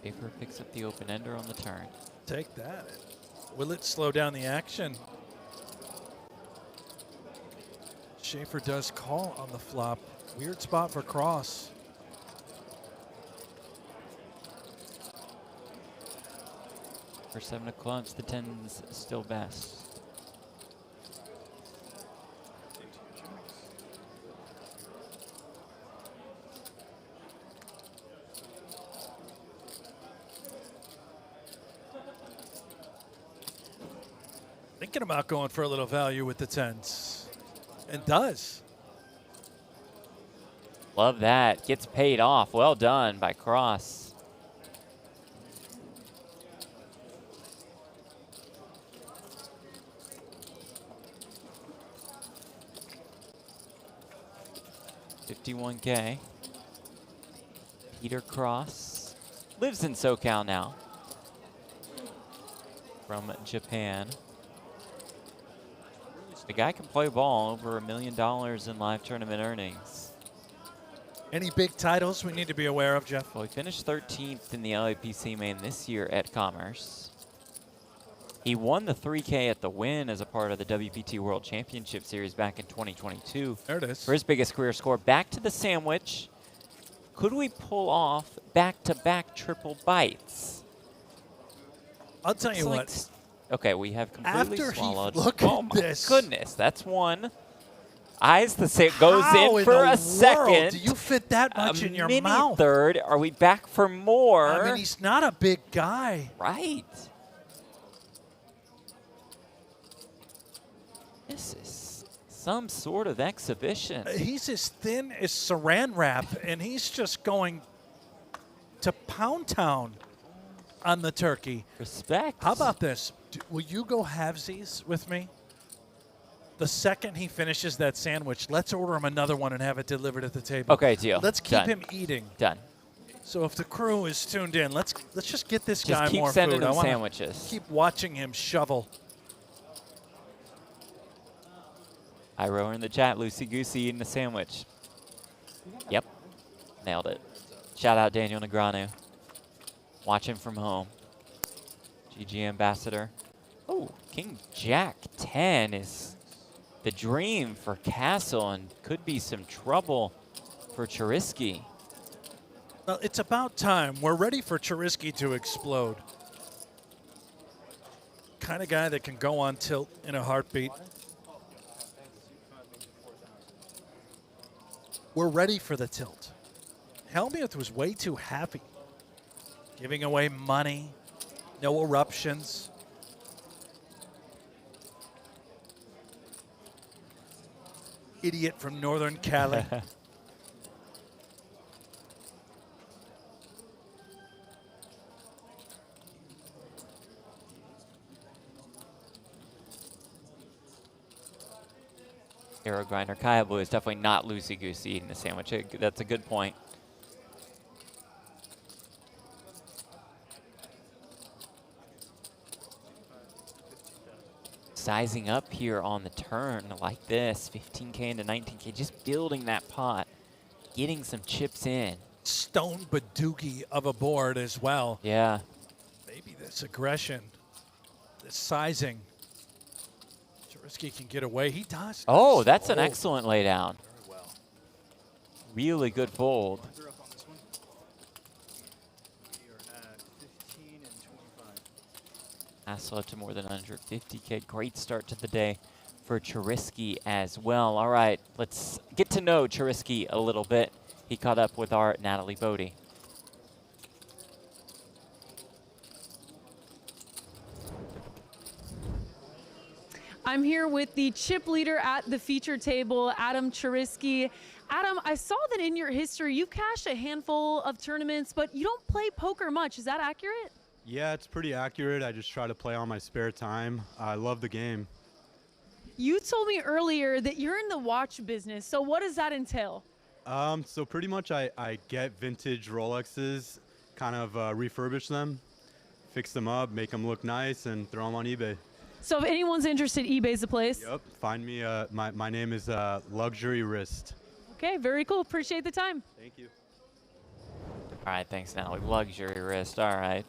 Paper picks up the open ender on the turn. Take that. Will it slow down the action? Schaefer does call on the flop. Weird spot for cross. For 7 of clubs, the 10's still best. Thinking about going for a little value with the tens. And does. Love that. Gets paid off. Well done by Cross. $51K. Peter Cross lives in SoCal now. From Japan. The guy can play ball, over $1 million in live tournament earnings. Any big titles we need to be aware of, Jeff? Well, he finished 13th in the LAPC main this year at Commerce. He won the 3K at the Win as a part of the WPT World Championship Series back in 2022. There it is. For his biggest career score. Back to the sandwich. Could we pull off back-to-back triple bites? I'll tell you what. Okay, we have completely After swallowed. Look oh at my this. goodness, that's one. Eyes the same, goes How in for the a second. world do you fit that much in your mini mouth? Third. Are we back for more? I mean, he's not a big guy. Right. This is some sort of exhibition. He's as thin as saran wrap, and he's just going to Pound Town on the turkey. Respect. How about this? Will you go halvesies with me? The second he finishes that sandwich, let's order him another one and have it delivered at the table. Okay, deal. Let's keep Done. him eating. Done. So if the crew is tuned in, let's just get this Just guy keep more sending food. him I wanna sandwiches. Keep watching him shovel. Iro in the chat, Lucy Goosey eating a sandwich. Yep, nailed it. Shout out Daniel Negreanu. Watching from home. GG Ambassador. Oh, King Jack 10 is the dream for Castle and could be some trouble for Charisky. Well, it's about time. We're ready for Charisky to explode. Kind of guy that can go on tilt in a heartbeat. We're ready for the tilt. Helmuth was way too happy. Giving away money, no eruptions. Idiot from Northern Cali. Arrow Grinder. Kaya Blue is definitely not loosey-goosey eating the sandwich. That's a good point. Sizing up here on the turn like this, 15K into 19K, just building that pot, getting some chips in. Stone Badoogie of a board as well. Yeah. Maybe this aggression, this sizing. Charisky can get away. He does. Oh, that's an excellent laydown. Very well. Really good fold. Castle up to more than 150K. Great start to the day for Charisky as well. All right, let's get to know Charisky a little bit. He caught up with our Natalie Bodie. I'm here with the chip leader at the feature table, Adam Charisky. Adam, I saw that in your history you've cashed a handful of tournaments, but you don't play poker much. Is that accurate? Yeah, it's pretty accurate. I just try to play on my spare time. I love the game. You told me earlier that you're in the watch business, so what does that entail? So pretty much I get vintage Rolexes, kind of refurbish them, fix them up, make them look nice, and throw them on eBay. So if anyone's interested, eBay's the place? Yep, find me. My name is Luxury Wrist. Okay, very cool. Appreciate the time. Thank you. All right, thanks, Natalie. Luxury Wrist, all right.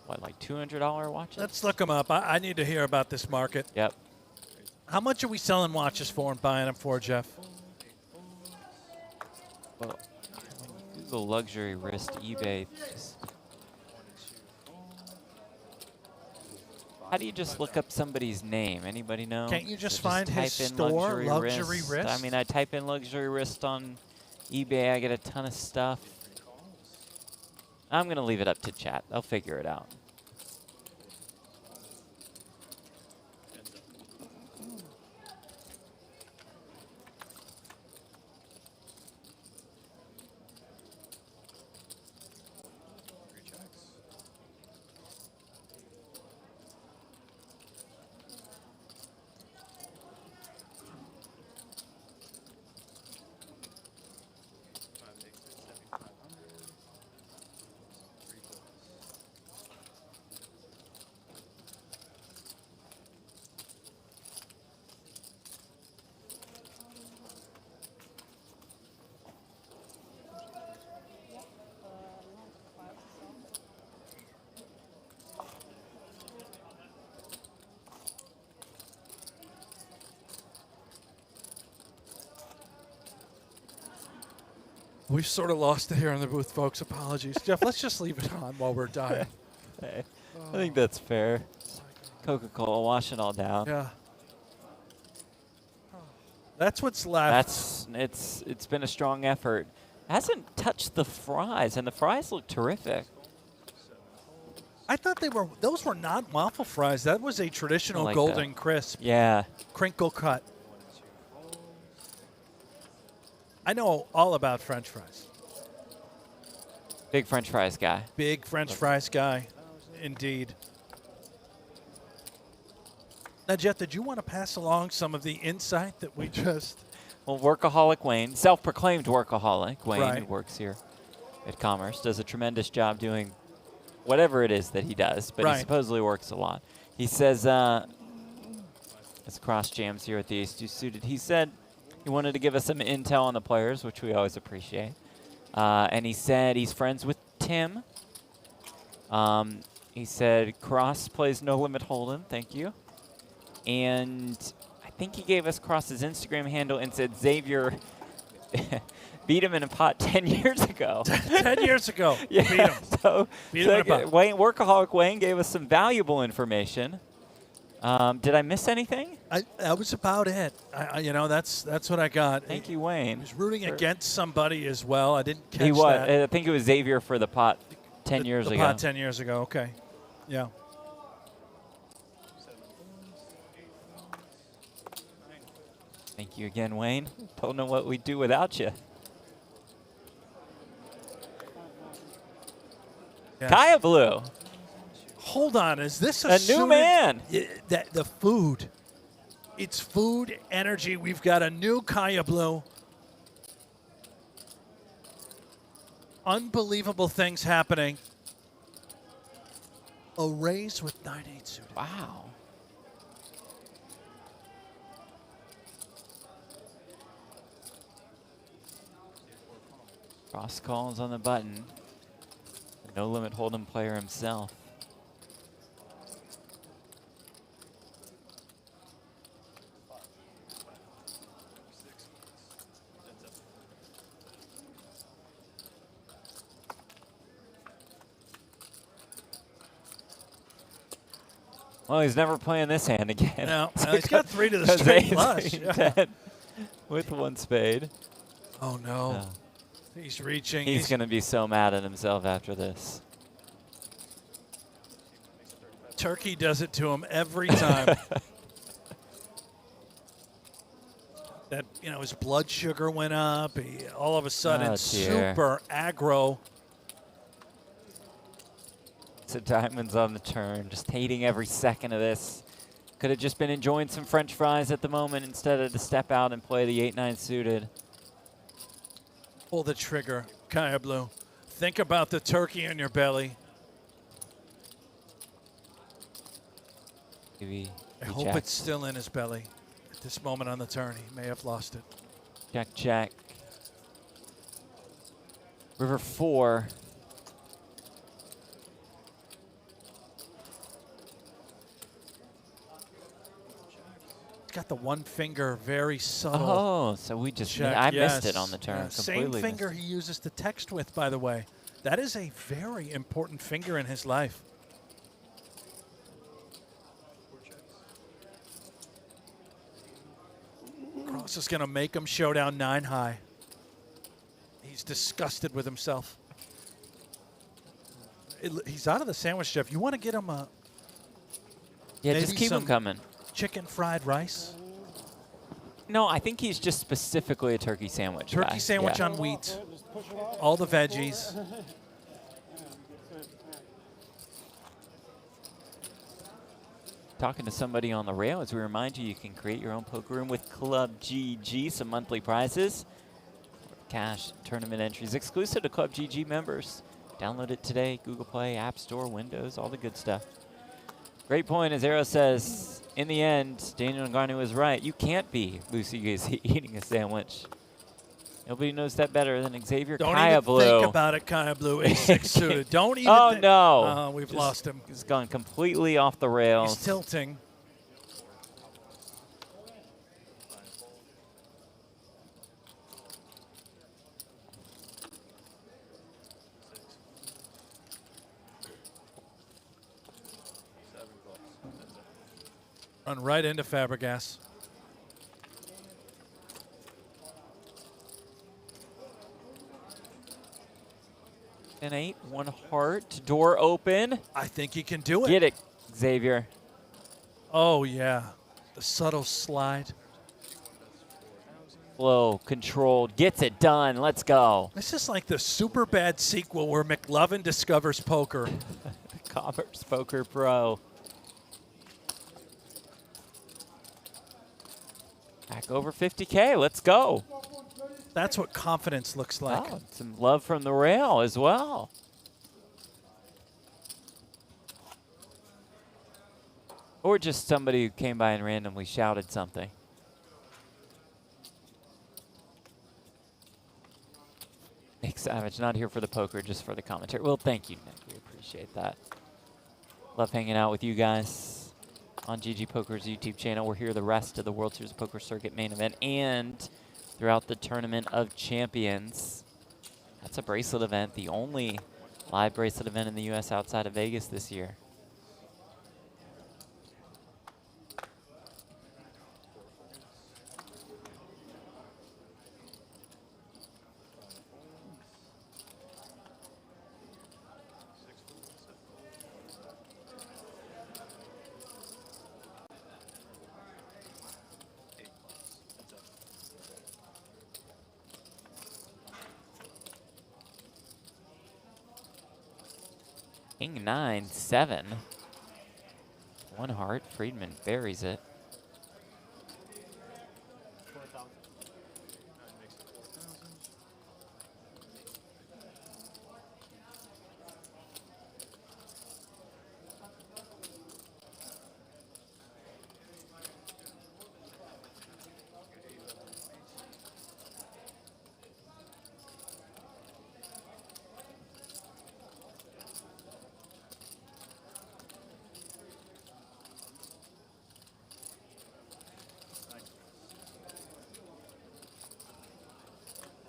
What, like $200 watches? Let's look them up. I need to hear about this market. Yep. How much are we selling watches for and buying them for, Jeff? Well, when you Google Luxury Wrist eBay, how do you just look up somebody's name? Anybody know? Can't you just Or find his type in store, Luxury Wrist? I mean, I type in Luxury Wrist on eBay, I get a ton of stuff. I'm going to leave it up to chat. They'll figure it out. We've sort of lost it here in the booth, folks. Apologies. Jeff, let's just leave it on while we're dying. Hey, I think that's fair. Coca-Cola, wash it all down. Yeah. That's what's left. It's been a strong effort. Hasn't touched the fries, and the fries look terrific. I thought those were not waffle fries. That was a traditional like golden that. crisp. Yeah. Crinkle cut. I know all about French fries. Big French fries guy. Big French fries guy, indeed. Now, Jeff, did you want to pass along some of the insight that we just... Well, workaholic Wayne, self-proclaimed workaholic Wayne, who Right. works here at Commerce, does a tremendous job doing whatever it is that he does, but he Right. supposedly works a lot. He says, it's cross jams here at the Ace-2 Suited. He said he wanted to give us some intel on the players, which we always appreciate. And he said he's friends with Tim. He said Cross plays No Limit Hold'em. Thank you. And I think he gave us Cross's Instagram handle and said Xavier beat him in a pot 10 years ago. 10 years ago. Yeah. Beat him. So, Beat him in a pot. Wayne, workaholic Wayne gave us some valuable information. Did I miss anything? That was about it. You know, that's what I got. Thank you, Wayne. He was rooting against somebody as well. I didn't catch He was. that. I think it was Xavier for the pot 10 years the ago. pot 10 years ago. Okay. Yeah. Thank you again, Wayne. Don't know what we'd do without you. Yes. Kaya Blue. Hold on. Is this a new suited- man? The food. It's food energy. We've got a new Kaya Blue. Unbelievable things happening. A raise with 9-8 suited. Wow. Cross calls on the button. The No Limit Hold'em player himself. Well, he's never playing this hand again. No, he's got 3 to the straight flush. Yeah. With 1 spade. Oh, no. He's reaching. He's going to be so mad at himself after this. Turkey does it to him every time. That, you know, his blood sugar went up. He, all of a sudden, super aggro. So diamonds on the turn, just hating every second of this. Could have just been enjoying some French fries at the moment instead of to step out and play the 8-9 suited. Pull the trigger, Kaya Blue. Think about the turkey in your belly. I hope it's still in his belly at this moment on the turn. He may have lost it. Jack, Jack. River 4. Got the one finger very subtle. Oh, so we just check. I missed it on the turn. Yeah, same finger he uses to text with, by the way. That is a very important finger in his life. Cross is going to make him showdown 9 high. He's disgusted with himself. He's out of the sandwich, Jeff. You want to get him a... Yeah, just keep him coming. Chicken fried rice? No, I think he's just specifically a turkey sandwich guy. Turkey sandwich on wheat. All the veggies. Talking to somebody on the rail, as we remind you, you can create your own poker room with Club GG, some monthly prizes, cash, tournament entries, exclusive to Club GG members. Download it today, Google Play, App Store, Windows, all the good stuff. Great point, as Arrow says, in the end, Daniel Negreanu was right. You can't be Lucy Goosey eating a sandwich. Nobody knows that better than Xavier Kaya Blue. Don't even think about it, Kaya Blue. A6 suited. Don't even Oh, no. We've Just lost him. He's gone completely off the rails. He's tilting. Run right into Fabregas. An 8, 1 heart, door open. I think he can do it. Get it, Xavier. Oh, yeah. The subtle slide. Slow, controlled, gets it done. Let's go. This is like the super bad sequel where McLovin discovers poker. Commerce Poker Pro. Back over 50K. Let's go. That's what confidence looks like. Oh, some love from the rail as well. Or just somebody who came by and randomly shouted something. Nick Savage, not here for the poker, just for the commentary. Well, thank you, Nick. We appreciate that. Love hanging out with you guys on GGPoker's YouTube channel. We're here the rest of the World Series of Poker Circuit main event and throughout the Tournament of Champions. That's a bracelet event, the only live bracelet event in the U.S. outside of Vegas this year. King 9, 7. 1 heart. Friedman buries it.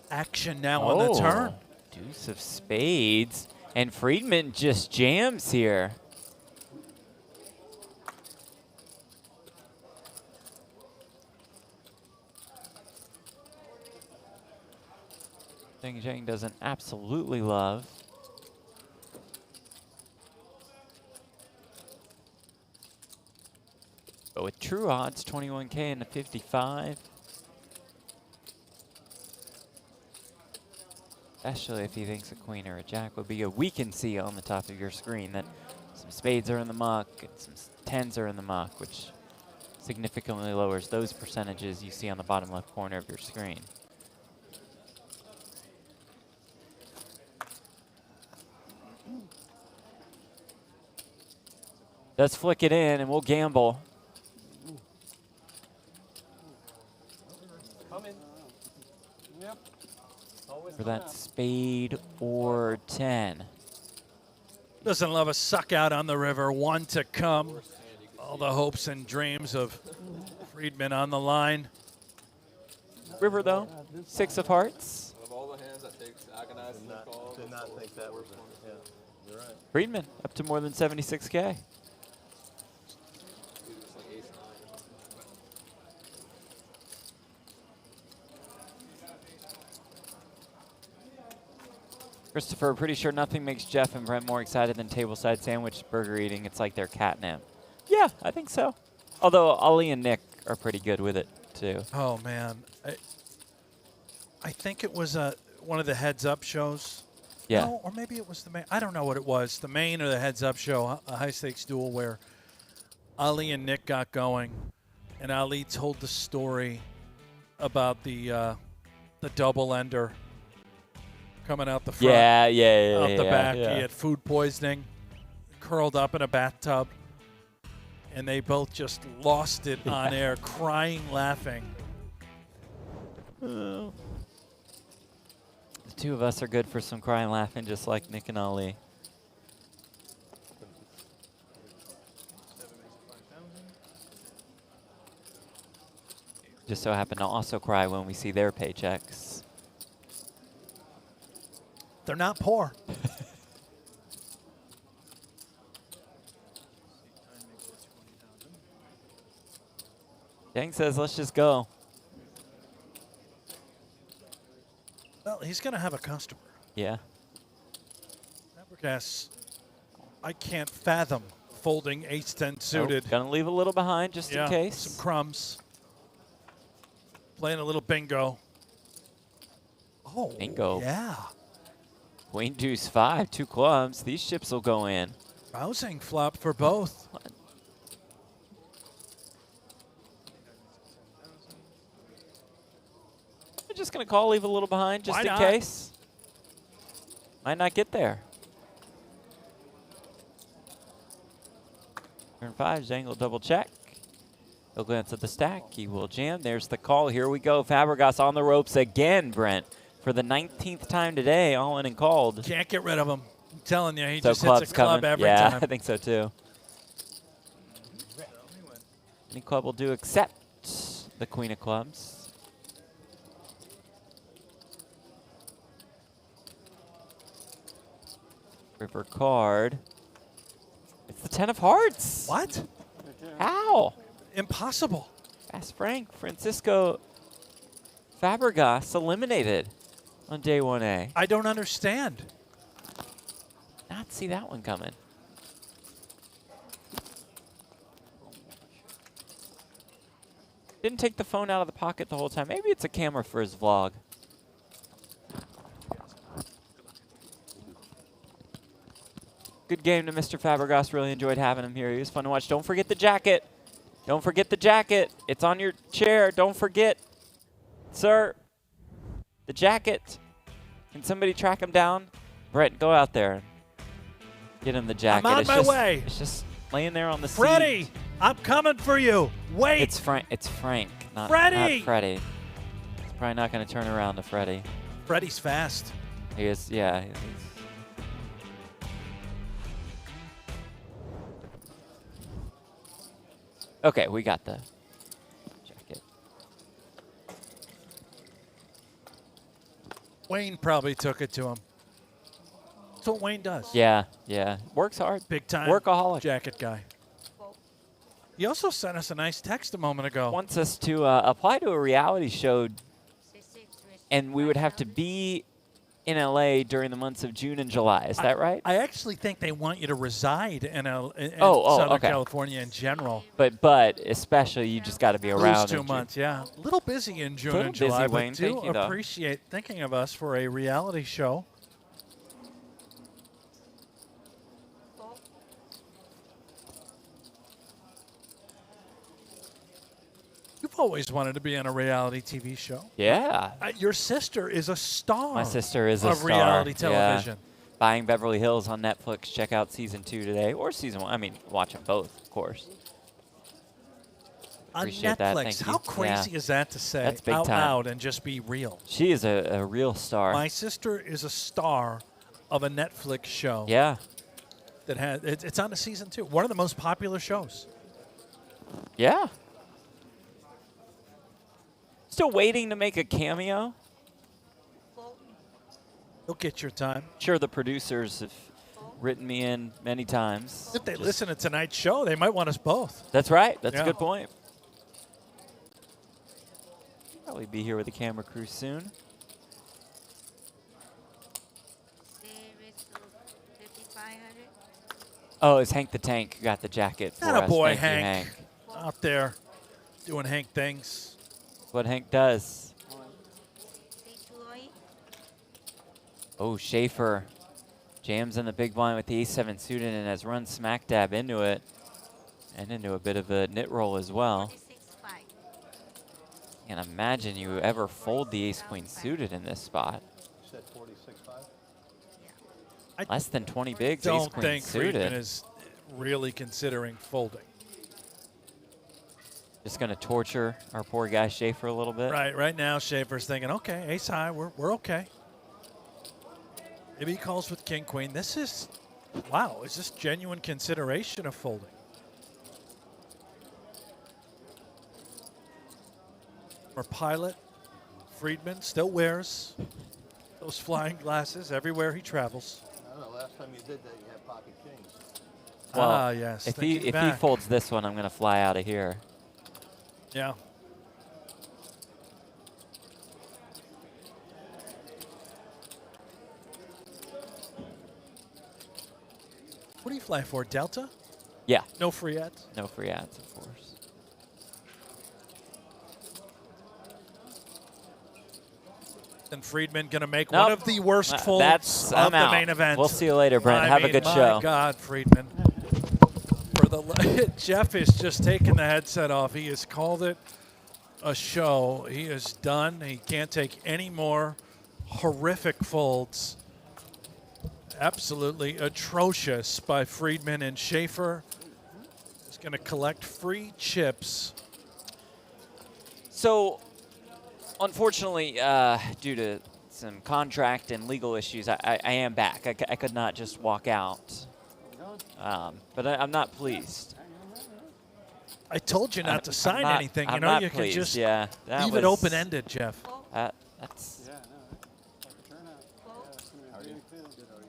Action now on the turn. Deuce of spades. And Friedman just jams here. Thing Zhang doesn't absolutely love. But with true odds, 21K and a 55. Especially if he thinks a queen or a jack would be good. We can see on the top of your screen that some spades are in the muck and some tens are in the muck, which significantly lowers those percentages you see on the bottom left corner of your screen. Let's flick it in and we'll gamble. For that spade or 10. Doesn't love a suck out on the river. 1 to come. All the hopes and dreams of Friedman on the line. River though, 6 of hearts. Of all the hands that takes agonizing calls. Did not think that was it. Yeah, you're right. Friedman up to more than 76K. Christopher, pretty sure nothing makes Jeff and Brent more excited than tableside sandwich burger eating. It's like their catnip. Yeah, I think so. Although Ollie and Nick are pretty good with it too. Oh man, I think it was one of the heads-up shows. Yeah. No, or maybe it was the main. I don't know what it was. The main or the heads-up show, a high-stakes duel where Ali and Nick got going, and Ali told the story about the double ender coming out the front. Out the back. Yeah. He had food poisoning, curled up in a bathtub, and they both just lost it on air, crying, laughing. The two of us are good for some crying, laughing, just like Nick and Ali. Just so happen to also cry when we see their paychecks. They're not poor. Dang says, let's just go. Well, he's going to have a customer. Yeah. Fabregas, I can't fathom folding ace-10 suited. Oh, gonna leave a little behind just in case. Some crumbs. Playing a little bingo. Oh, bingo. Yeah. Queen, deuce, 5, 2 clubs. These chips will go in. Rousing flop for both. What? I'm just gonna call, leave a little behind just in case. Might not get there. Turn 5, Zangle double check. He'll glance at the stack. He will jam. There's the call. Here we go. Fabregas on the ropes again, Brent. For the 19th time today, all in and called. Can't get rid of him. I'm telling you, he so just hits a club coming. every yeah, time. I think so too. Any club will do except the queen of clubs. River card. It's the 10 of hearts. What? How? Impossible. Ask Frank. Francisco Fabregas eliminated on day 1A. I don't understand. Not see that one coming. Didn't take the phone out of the pocket the whole time. Maybe it's a camera for his vlog. Good game to Mr. Fabregas. Really enjoyed having him here. He was fun to watch. Don't forget the jacket. Don't forget the jacket. It's on your chair. Don't forget, sir, the jacket. Can somebody track him down? Brett, go out there and get him the jacket. I'm on my way. It's just laying there on the seat. Freddie, I'm coming for you. Wait. It's Frank. It's Frank, not Freddie. Not Freddie. He's probably not going to turn around to Freddie. Freddie's fast. He is, yeah. Okay, we got the jacket. Wayne probably took it to him. That's what Wayne does. Yeah, yeah. Works hard. Big time. Workaholic. Jacket guy. He also sent us a nice text a moment ago. Wants us to apply to a reality show, and we would have to be in LA during the months of June and July. Is that right? I actually think they want you to reside in Southern okay. California in general. But especially you just got to be around. Those 2 months, yeah. A little busy in June and busy, July, Wayne. but do Thank you, though. appreciate thinking of us for a reality show. You've always wanted to be on a reality TV show. Yeah. Your sister is a star. My sister is a of star. reality television. Yeah. Buying Beverly Hills on Netflix. Check out season 2 today, or season 1. I mean, watch them both, of course. On Appreciate that. Netflix, Thank you. how crazy is that to say That's big out time. loud and just be real? She is a real star. My sister is a star of a Netflix show. Yeah. That has it's on to season 2. One of the most popular shows. Yeah. Still waiting to make a cameo. You'll get your time. Sure, the producers have written me in many times. If they listen to tonight's show, they might want us both. That's right. That's Yeah. a good point. Probably be here with the camera crew soon. Oh, it's Hank the Tank got the jacket for Not us. a boy, Thank you, Hank. Out there doing Hank things. What Hank does. Oh, Schaefer jams in the big blind with the ace-7 suited and has run smack dab into it and into a bit of a knit roll as well. Can't imagine you ever fold the ace-queen suited in this spot. You said 46.5? Less than 20 bigs, Don't ace-queen think suited. Friedman is really considering folding. Just going to torture our poor guy Schaefer a little bit. Right now Schaefer's thinking, okay, ace high, we're okay. Maybe he calls with king queen. This is, wow, is this genuine consideration of folding? Our pilot, Friedman, still wears those flying glasses everywhere he travels. I don't know, last time you did that, you had pocket kings. Well, yes. If he folds this one, I'm going to fly out of here. Yeah. What do you fly for, Delta? Yeah. No free ads? No free ads, of course. And Friedman going to make Nope. one of the worst folds of the main event. We'll see you later, Brent. Have a good show. My God, Friedman. For the Jeff is just taking the headset off. He has called it a show. He is done. He can't take any more horrific folds. Absolutely atrocious by Friedman, and Schaefer is going to collect free chips. So, unfortunately, due to some contract and legal issues, I am back. I could not just walk out. But I'm not pleased. I told you not to sign anything. You know, not you pleased. can just leave it open-ended, Jeff. That's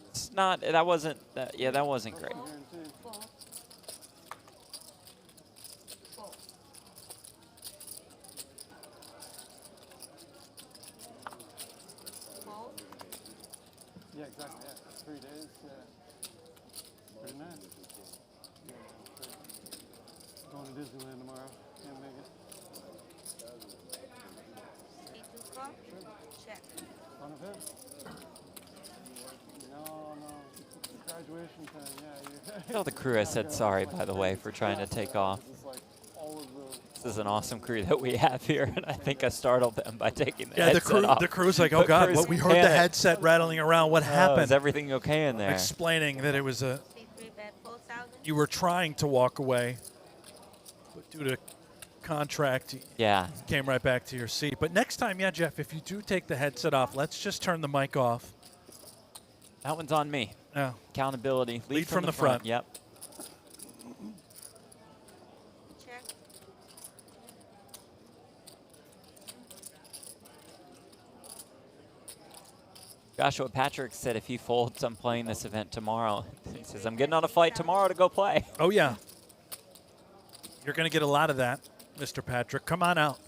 it's not. That wasn't. Yeah, that wasn't great. Yeah, exactly. Yeah, 3 days. Yeah. Pretty nice. Yeah, going to Disneyland tomorrow. Can't make it. Check. Fun of it? No. Graduation time. Yeah. Tell the crew I said sorry, by the way, for trying to take off. This is an awesome crew that we have here, and I think I startled them by taking the headset off. The crew's like, oh God, what we heard the headset rattling around. What happened? Is everything okay in there? Explaining that it was you were trying to walk away, but due to contract, you came right back to your seat. But next time, yeah, Jeff, if you do take the headset off, let's just turn the mic off. That one's on me. Yeah. Accountability. Lead from the front. Yep. Joshua Patrick said if he folds, I'm playing this event tomorrow. He says, I'm getting on a flight tomorrow to go play. Oh, yeah. You're going to get a lot of that, Mr. Patrick. Come on out.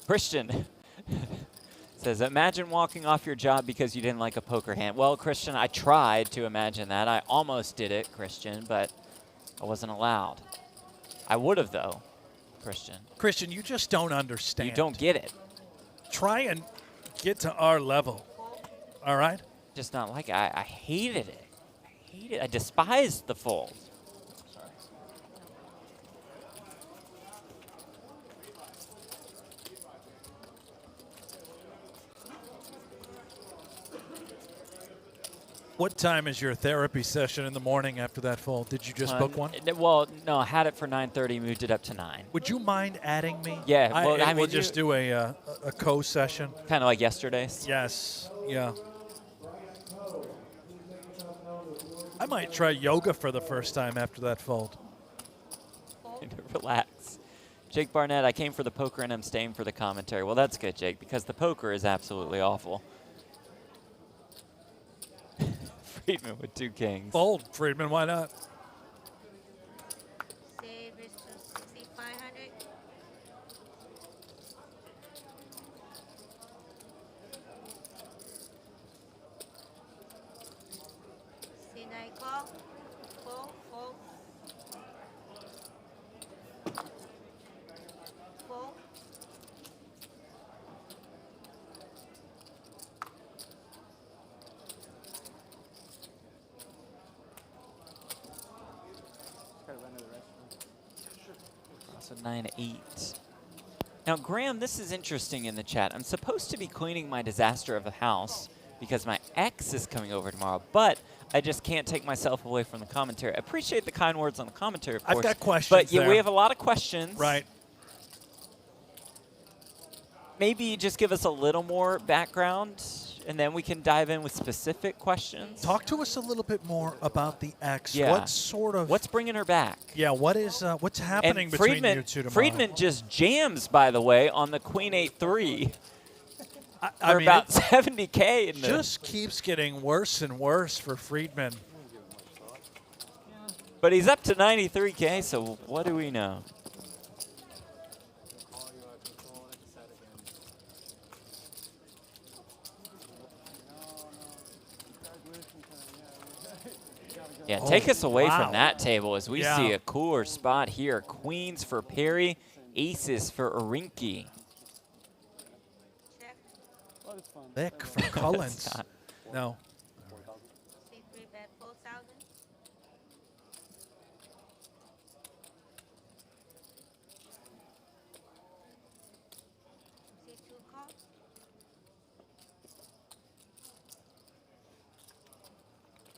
Christian says, imagine walking off your job because you didn't like a poker hand. Well, Christian, I tried to imagine that. I almost did it, Christian, but I wasn't allowed. I would have, though, Christian. Christian, you just don't understand. You don't get it. Try and get to our level, all right? Just not like it. I hated it. I hate it. I despised the fold. What time is your therapy session in the morning after that fold? Did you just book one? Well, no, I had it for 9:30, moved it up to 9. Would you mind adding me? Yeah, well, I mean, we'll just do a co-session. Kind of like yesterday's? Yes, yeah. I might try yoga for the first time after that fold. Relax. Jake Barnett, I came for the poker and I'm staying for the commentary. Well, that's good, Jake, because the poker is absolutely awful. Friedman with 2 kings. Fold, Friedman, why not? Save it to 6,500. C9 call. Fold. Fold. So 9-8. Now, Graham, this is interesting in the chat. I'm supposed to be cleaning my disaster of the house because my ex is coming over tomorrow, but I just can't take myself away from the commentary. I appreciate the kind words on the commentary, of course. I've got questions But yeah, we have a lot of questions. Right. Maybe just give us a little more background, and then we can dive in with specific questions. Talk to us a little bit more about the ex. Yeah. What sort of... What's bringing her back? Yeah, what's happening and between you two tomorrow? Friedman just jams, by the way, on the Queen 8-3. for about 70K. In just keeps getting worse and worse for Friedman. But he's up to 93K, so what do we know? Yeah, take us away from that table as we see a cooler spot here. Queens for Perry, aces for ElkY. Thick for Collins. No.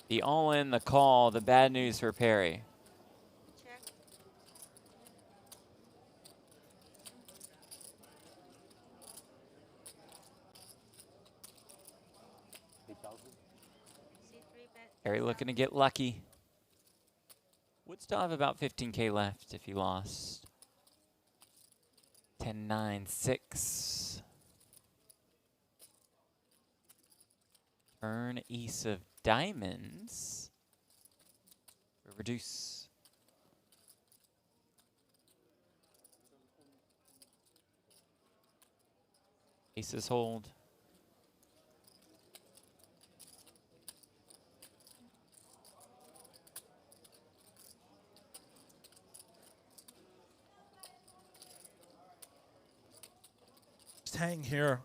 The all-in, the call, the bad news for Perry. Perry looking to get lucky. Would still have about 15K left if he lost. 10, 9, 6. Turn ace of diamonds. Reduce. Aces hold. Just hang here.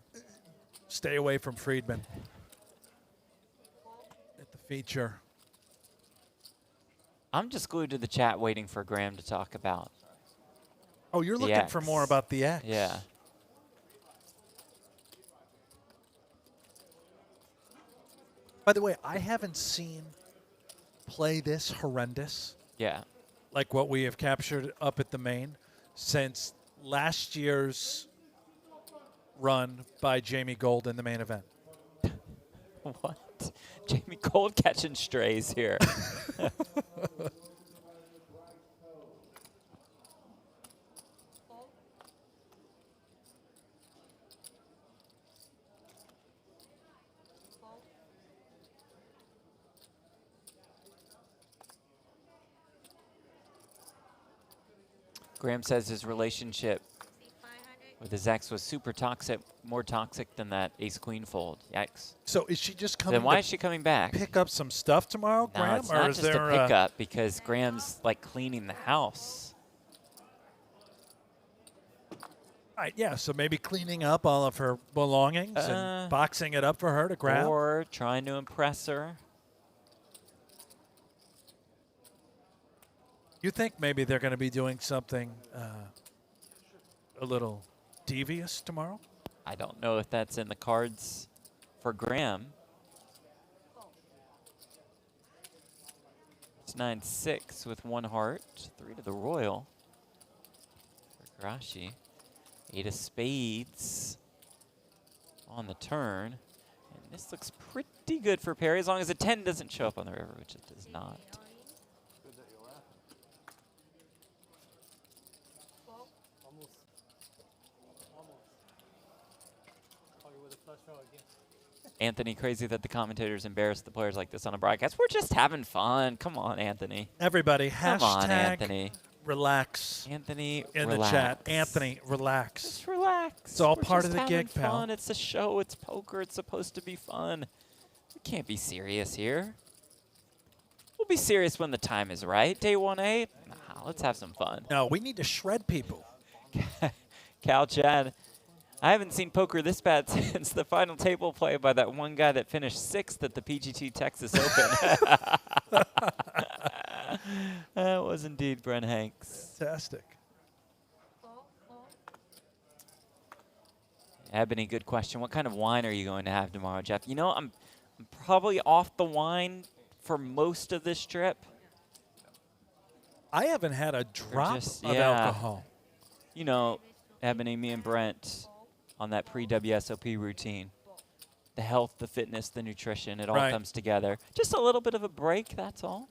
Stay away from Friedman. At the feature. I'm just glued to the chat waiting for Graham to talk about. Oh, you're looking for more about the X. Yeah. By the way, I haven't seen play this horrendous. Yeah. Like what we have captured up at the main since last year's run by Jamie Gold in the main event. What? Jamie Gold catching strays here. Graham says his relationship with his ex was super toxic, more toxic than that ace-queen fold. Yikes. So is she just coming? Then why is she coming back? Pick up some stuff tomorrow, No, Graham? it's or not is just there a pickup because Graham's like cleaning the house. Right, yeah, so maybe cleaning up all of her belongings and boxing it up for her to grab. Or trying to impress her. You think maybe they're going to be doing something a little devious tomorrow? I don't know if that's in the cards for Graham. It's 9-6 with one heart. 3 to the royal for Garashi. 8 of spades on the turn. And this looks pretty good for Perry as long as a 10 doesn't show up on the river, which it does not. Anthony, crazy that the commentators embarrass the players like this on a broadcast. We're just having fun. Come on, Anthony. Everybody, Come on, Anthony. Relax. Anthony, in relax. the chat. Anthony, relax. Just relax. It's all We're part just of the having gig, pal. fun. It's a show. It's poker. It's supposed to be fun. We can't be serious here. We'll be serious when the time is right. Day 1-8. Nah, let's have some fun. No, we need to shred people. Cal Chad. I haven't seen poker this bad since the final table play by that one guy that finished 6th at the PGT Texas Open. That was indeed Brent Hanks. Fantastic. Ebony, good question. What kind of wine are you going to have tomorrow, Jeff? You know, I'm probably off the wine for most of this trip. I haven't had a drop Just, of yeah. alcohol. You know, Ebony, me and Brent on that pre-WSOP routine. The health, the fitness, the nutrition, it all Right. comes together. Just a little bit of a break, that's all.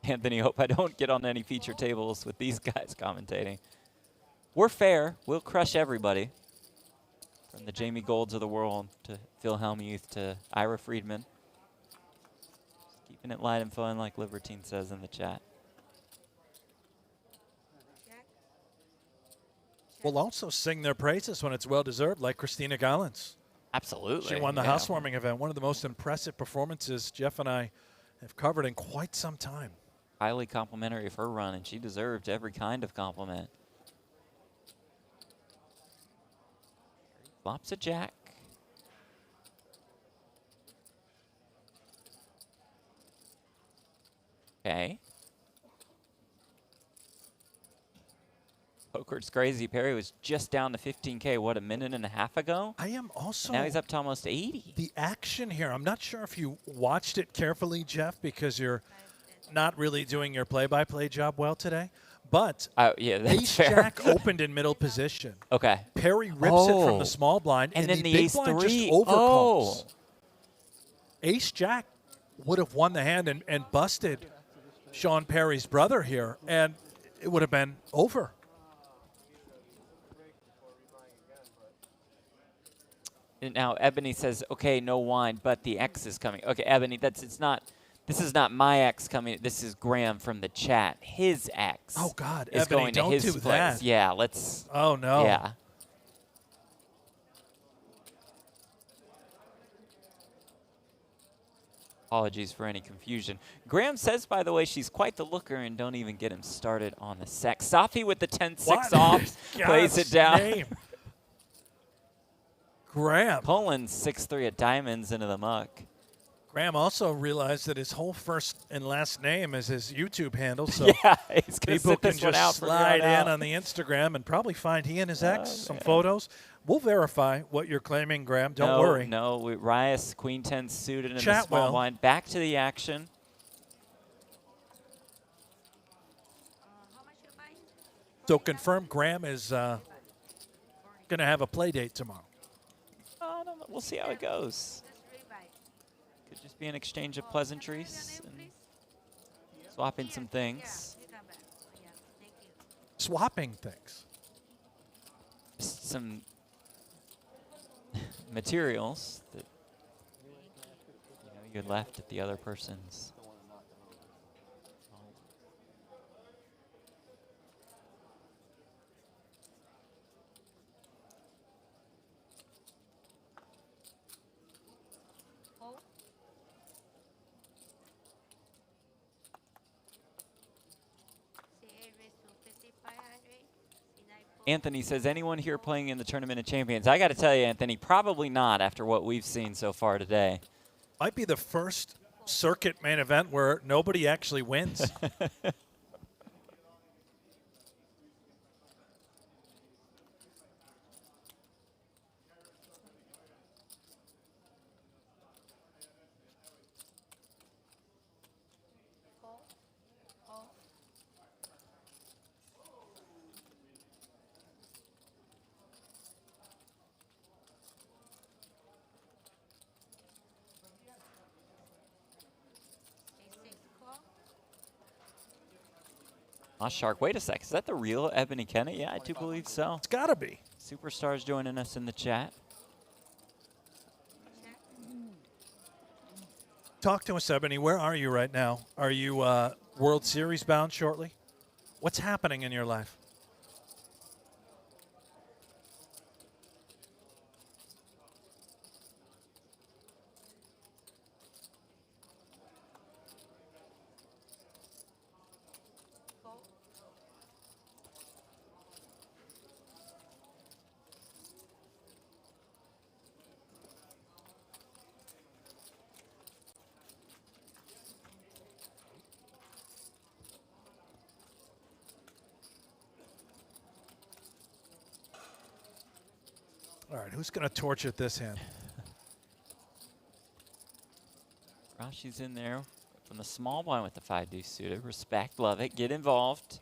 Anthony, hope I don't get on any feature tables with these guys commentating. We're fair. We'll crush everybody. From the Jamie Golds of the world to Phil Hellmuth to Ira Friedman. Keeping it light and fun like Libertine says in the chat. Will also sing their praises when it's well-deserved, like Christina Gallins. Absolutely. She won the housewarming event, one of the most impressive performances Jeff and I have covered in quite some time. Highly complimentary of her run, and she deserved every kind of compliment. Flops a jack. Okay. Poker's crazy. Perry was just down to 15K, what, a minute and a half ago? I am also... And now he's up to almost 80. The action here, I'm not sure if you watched it carefully, Jeff, because you're not really doing your play-by-play job well today. But yeah, that's Ace-Jack opened in middle position. Okay. Perry rips it from the small blind, and then the big ace blind three. just overcalls. Ace-Jack would have won the hand and busted Sean Perry's brother here, and it would have been over. And now Ebony says, okay, no wine, but the X is coming. Okay, Ebony, this is not my X coming. This is Graham from the chat. His X. Oh God, is Ebony, going don't to his do place. that. Yeah, let's. Oh no. Yeah. Apologies for any confusion. Graham says, by the way, she's quite the looker, and don't even get him started on the sex. Safi with the 10-6 off plays it down. Name. Graham. Pulling 6-3 at diamonds into the muck. Graham also realized that his whole first and last name is his YouTube handle, so yeah, he's gonna people sit can this one just out from slide here on in out. on the Instagram and probably find he and his ex some photos. We'll verify what you're claiming, Graham. Don't worry. No, Rias, Queen 10 suited in the Chat small well. blind. Back to the action. So confirm Graham is going to have a play date tomorrow. I don't know. We'll see how it goes. Could just be an exchange of pleasantries and swapping some things. Swapping things. Just some materials that you left at the other person's. Anthony says, anyone here playing in the Tournament of Champions? I got to tell you, Anthony, probably not after what we've seen so far today. Might be the first circuit main event where nobody actually wins. Shark, wait a sec. Is that the real Ebony Kennett? Yeah, I do believe so. It's got to be. Superstars joining us in the chat. Talk to us, Ebony. Where are you right now? Are you World Series bound shortly? What's happening in your life? All right, who's going to torch at this hand? Rashi's in there from the small blind with the 5-deuce suited. Respect, love it. Get involved.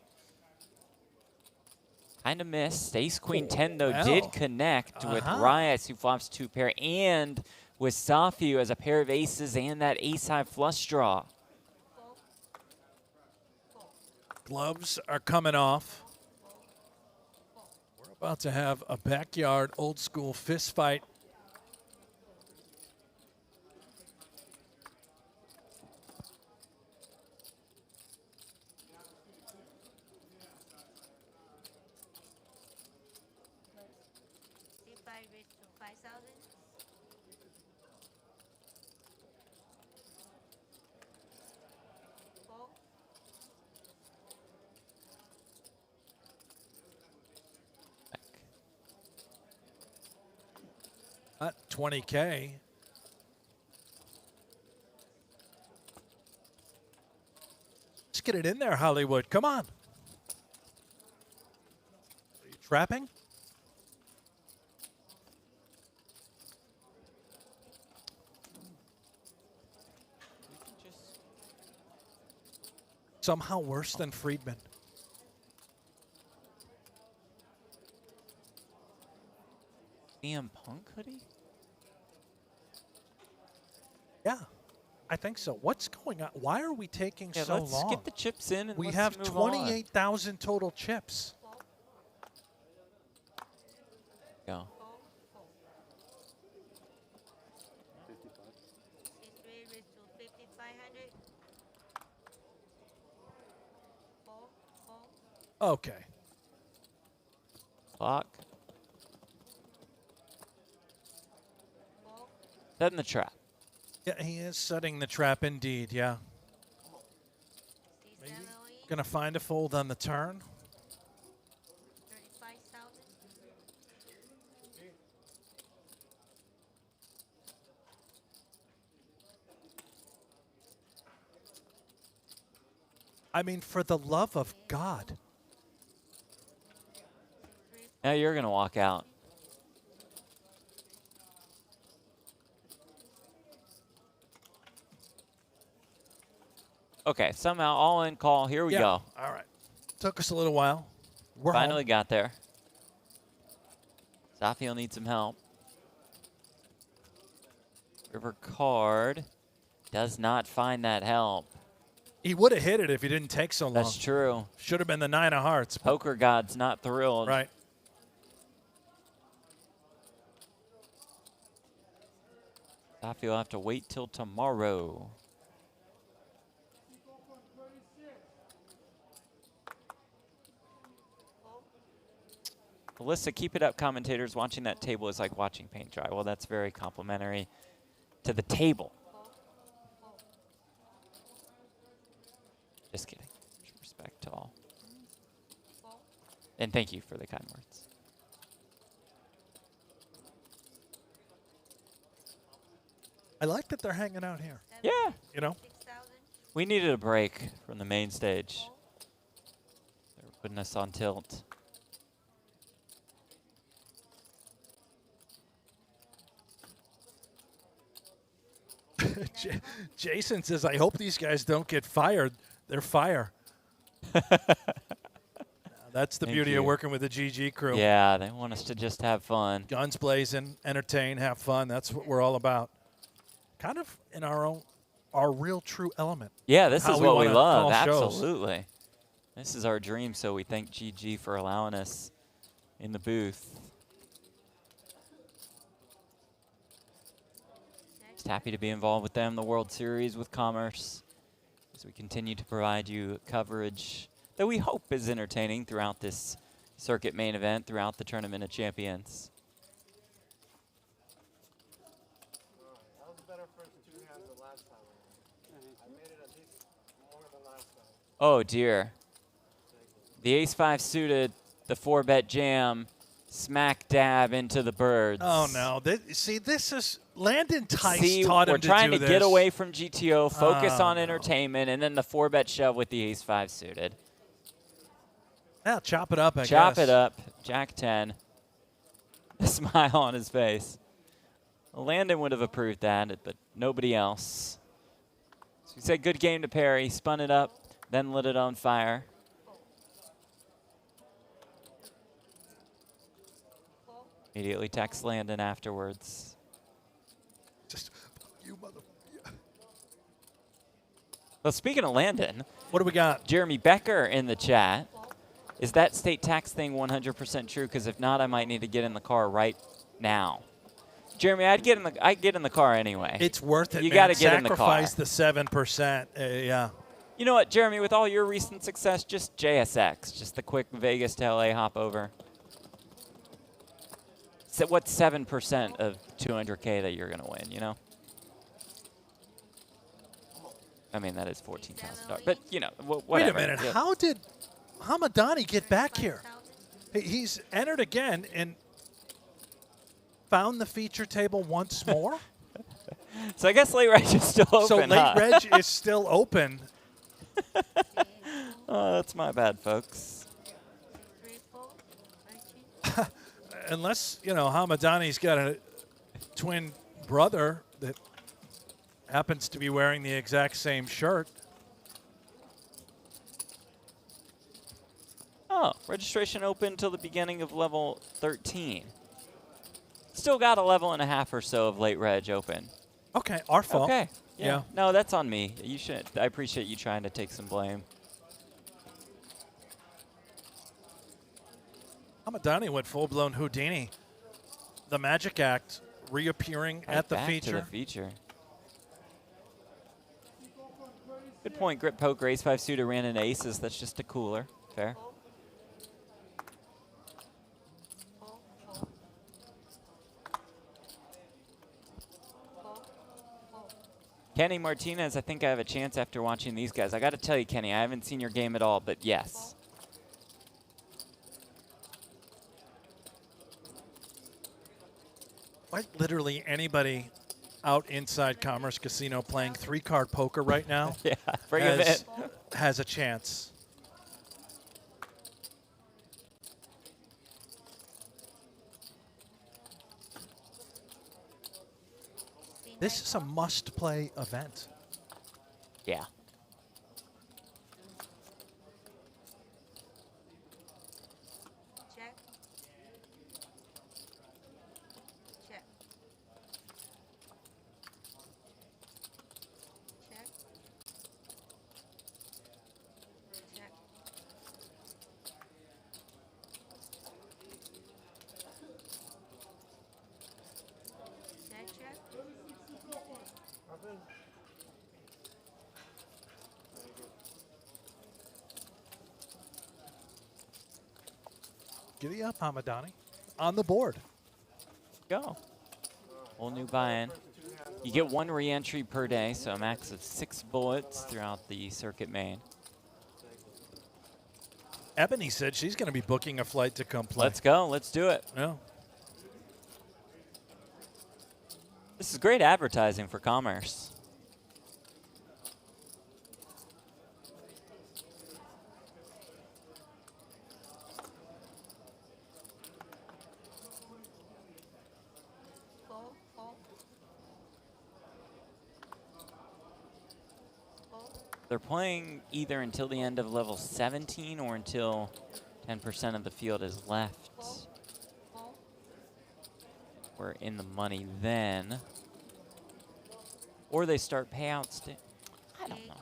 Kind of missed. Ace Queen 10 though did connect with Rias, who flops 2 pair, and with Safi, who has a pair of aces and that ace high flush draw. Gloves are coming off. About to have a backyard old school fist fight. C5 raised to 5,000. Fold. At 20K. Let's get it in there, Hollywood. Come on. Are you trapping? Somehow worse than Friedman. CM Punk hoodie? Yeah, I think so. What's going on? Why are we taking Yeah, so let's long? get the chips in and we let's have move on. 28,000 total chips. Go. C3 raised to 5,500. Fold. Fold. Okay. Clock. Setting the trap. Yeah, he is setting the trap indeed, yeah. Maybe gonna find a fold on the turn. 35,000. I mean, for the love of God. Now you're going to walk out. Okay, somehow all in call. Here we Yeah, go. All right. Took us a little while. We're Finally home. got there. Zafio needs some help. River card does not find that help. He would have hit it if he didn't take so long. That's true. Should have been the 9 of hearts. Poker God's not thrilled. Right. Zafio will have to wait till tomorrow. Alyssa, keep it up, commentators. Watching that table is like watching paint dry. Well, that's very complimentary to the table. Just kidding. Respect to all. And thank you for the kind words. I like that they're hanging out here. Yeah. You know? We needed a break from the main stage. They were putting us on tilt. Jason says, I hope these guys don't get fired. They're fire. That's the Thank beauty you. of working with the GG crew. Yeah, they want us to just have fun. Guns blazing, entertain, have fun. That's what we're all about. Kind of in our real true element. Yeah, this is what we love. Shows. Absolutely. This is our dream, so we thank GG for allowing us in the booth. Just happy to be involved with them, the World Series with Commerce, as we continue to provide you coverage that we hope is entertaining throughout this circuit main event, throughout the Tournament of Champions. That was a better first two hands than last time. I made it at least more than last time. Oh, dear. The ace-5 suited, the 4-bet jam, smack dab into the birds. Oh, no. See, this is Landon Tice See, taught him we're trying to this. get away from GTO, focus Oh, on entertainment, and then the 4-bet shove with the ace-5 suited. Yeah, chop it up, I guess. Chop it up. Jack 10. A smile on his face. Landon would have approved that, but nobody else. So he said good game to Perry, spun it up, then lit it on fire. Immediately text Landon afterwards. Just, you mother. Well, speaking of Landon, what do we got? Jeremy Becker in the chat. Is that state tax thing 100% true? Because if not, I might need to get in the car right now. Jeremy, I'd get in the car anyway. It's worth it. You got to get in the car. Sacrifice the 7%. Yeah. You know what, Jeremy? With all your recent success, just JSX, just the quick Vegas to LA hop over. So what's 7% of 200K that you're gonna win? You know. I mean, that is $14,000. But you know, whatever. Wait a minute. Yeah. How did Hamadani get back here? He's entered again and found the feature table once more. So I guess late reg is still open. So late reg is still open. Oh, that's my bad, folks. Unless, you know, Hamadani's got a twin brother that happens to be wearing the exact same shirt. Oh, registration open till the beginning of level 13. Still got a level and a half or so of late reg open. Okay, our fault. Okay. Yeah. No, that's on me. You should. I appreciate you trying to take some blame. Hamadani went full-blown Houdini. The magic act reappearing Right at the back feature. To the feature. Good point. Grip poke, raise 5 suited, ran into aces. That's just a cooler. Fair. Kenny Martinez, I think I have a chance after watching these guys. I got to tell you, Kenny, I haven't seen your game at all, but yes. Like literally anybody out inside Commerce Casino playing 3-card poker right now Yeah, bring him in. has a chance. This is a must-play event. Yeah. Check. Check. Check. Check. Check, check. Giddy up, Hamadani. On the board. Go. Whole new buy-in. You get 1 re-entry per day, so a max of 6 bullets throughout the circuit main. Ebony said she's going to be booking a flight to come play. Let's go. Let's do it. Yeah. This is great advertising for Commerce. They're playing either until the end of level 17 or until 10% of the field is left. We're in the money then. Or they start payouts. I don't know.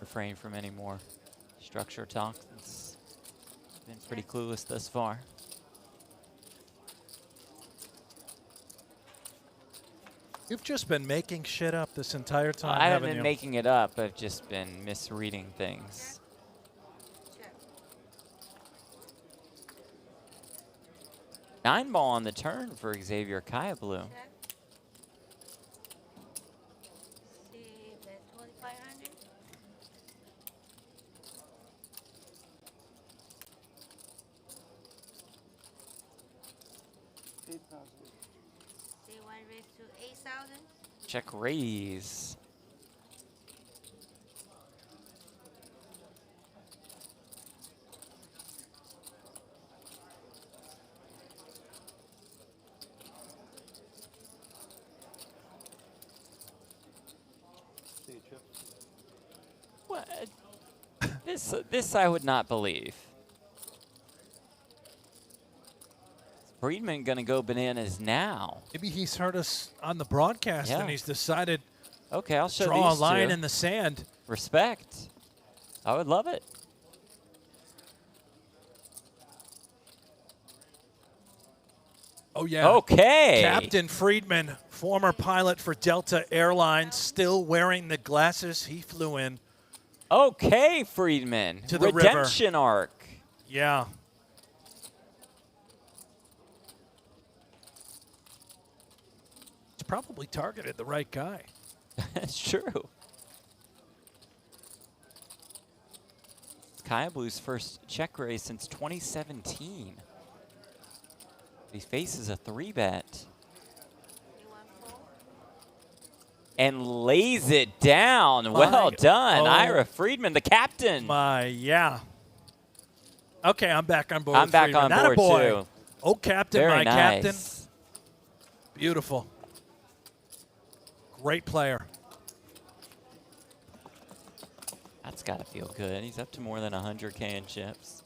Refrain from any more structure talk. It's been pretty clueless thus far. You've just been making shit up this entire time, I haven't haven't been you? making it up. I've just been misreading things. Nine ball on the turn for Xavier Kaya Blue. Check raise. What? This I would not believe. Friedman gonna go bananas now. Maybe he's heard us on the broadcast Yeah. and he's decided Okay, I'll show draw a these line two. in the sand. Respect. I would love it. Oh, yeah. Okay. Captain Friedman, former pilot for Delta Airlines, still wearing the glasses he flew in. Okay, Friedman. To the redemption river. arc. Yeah. It's probably targeted the right guy. That's true. Kaya Blue's first check raise since 2017. He faces a 3-bet. And lays it down. Well done, Ira Friedman, the captain. Yeah. Okay, I'm back on board. I'm back Friedman. on board, Attaboy. too. Oh, captain, Very my nice. captain. Beautiful. Great player. That's got to feel good. He's up to more than 100K in chips.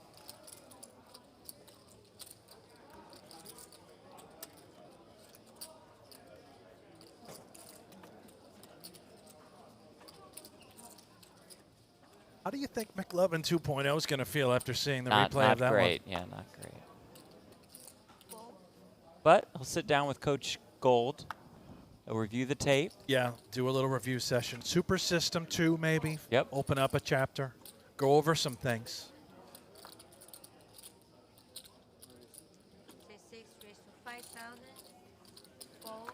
How do you think McLovin 2.0 is going to feel after seeing the Not replay of that great. one? Yeah, not great. But he'll sit down with Coach Gold. He'll review the tape. Yeah, do a little review session. Super System 2, maybe. Yep. Open up a chapter. Go over some things. Say 6 raised to 5,000. Fold.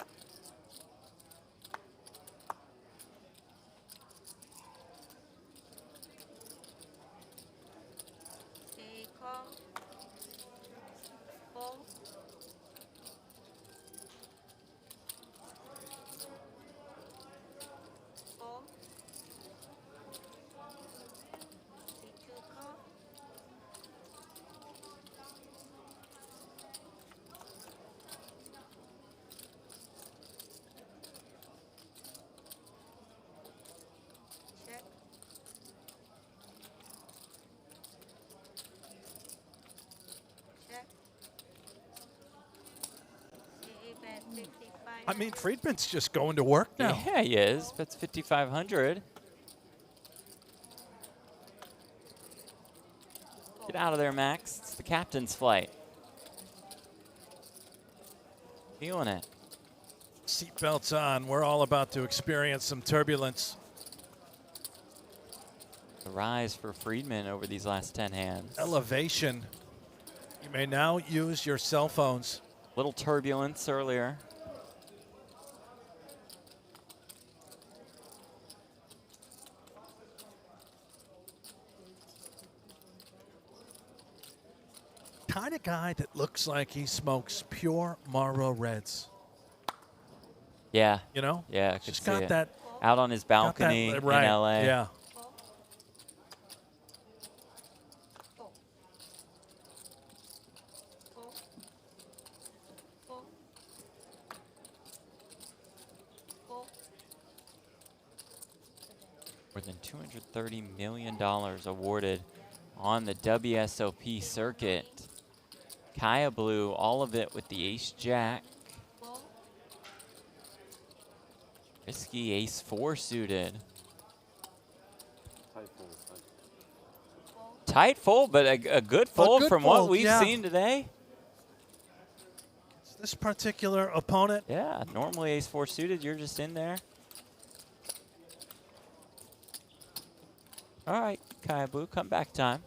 Say call. Fold. Fold. Say 2 call. Check. Check. Say bet 55. I mean, Friedman's just going to work now. Yeah, he is. That's 5,500. Get out of there, Max. It's the captain's flight. Feeling it. Seatbelts on. We're all about to experience some turbulence. The rise for Friedman over these last 10 hands. Elevation. You may now use your cell phones. Little turbulence earlier. Kind of guy that looks like he smokes pure Marlboro Reds. Yeah. You know? Yeah, I could Just see got it. that. Out on his balcony got that, right, in LA. Yeah. More than $230 million awarded on the WSOP circuit. Kaya Blue, all of it with the ace-jack. Risky ace-4 suited. Tight fold, but a good fold from what we've seen today. This particular opponent. Yeah, normally ace-4 suited, you're just in there. All right, Kaya Blue, comeback time.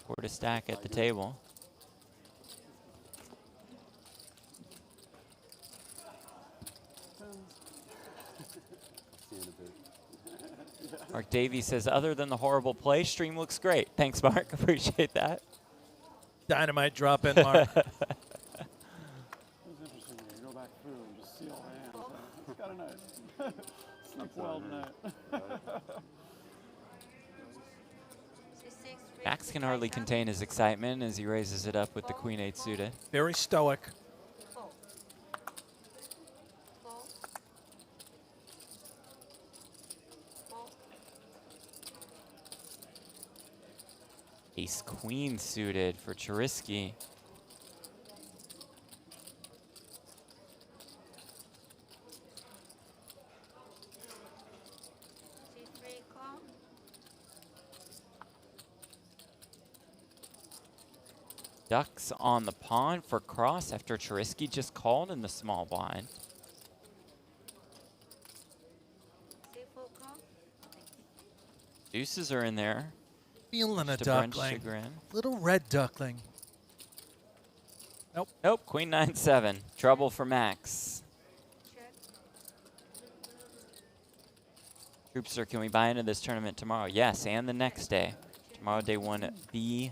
Scored a stack at the table. Mark Davies says, other than the horrible play, stream looks great. Thanks, Mark. Appreciate that. Dynamite drop in, Mark. It's interesting when you go back through and just see all the hands. It's kind of nice. Sleep well tonight. Max can hardly contain his excitement as he raises it up with the Queen-8 suited. Very stoic. Ace-Queen suited for Charisky. ducks on the pawn for cross after Charisky just called in the small blind. Deuces are in there. Feeling a to Brent's duckling. chagrin. Little red duckling. Nope. Nope. Queen 9-7. Trouble for Max. Troopster, can we buy into this tournament tomorrow? Yes, and the next day. Tomorrow, day 1B.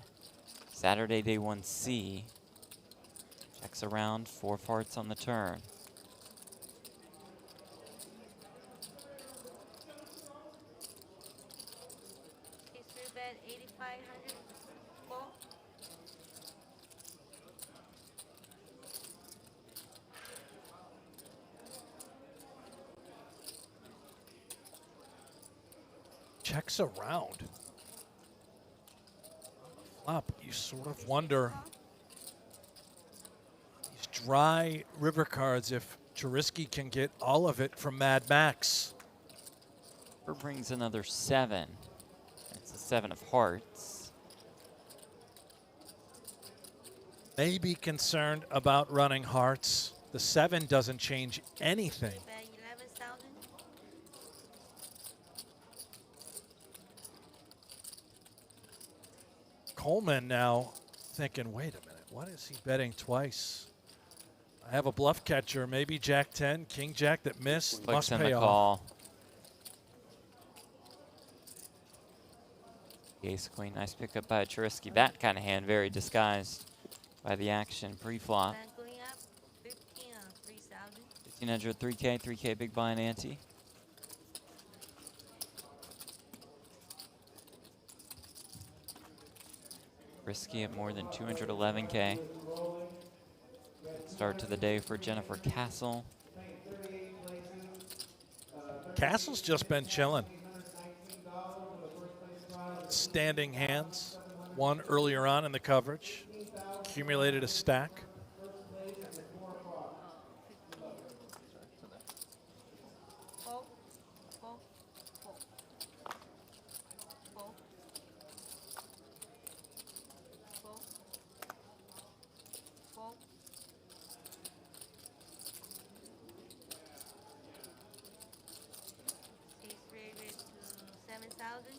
Saturday, day 1C. Checks around, 4 farts on the turn. Bet 8,500. Fold. Checks around. Flop, you sort of wonder these dry river cards if Charisky can get all of it from Mad Max. Or brings another 7. It's a 7 of hearts. Maybe concerned about running hearts. The 7 doesn't change anything. Bet 11,000. Coleman now thinking, wait a minute, what is he betting twice? I have a bluff catcher, maybe Jack 10, King Jack that missed, Clicks must in pay the off. call. Ace Queen, nice pickup by Charisky. That kind of hand, very disguised by the action pre-flop. Bet going up 15 on 3,000. 1,500, 3K, 3K big blind ante. Risky at more than 211K. Start to the day for Jennifer Castle. Castle's just been chilling. Standing hands, one earlier on in the coverage. Accumulated a stack. Fold. Fold. Fold. Fold. Fold. Fold. Ace rated to 7,000.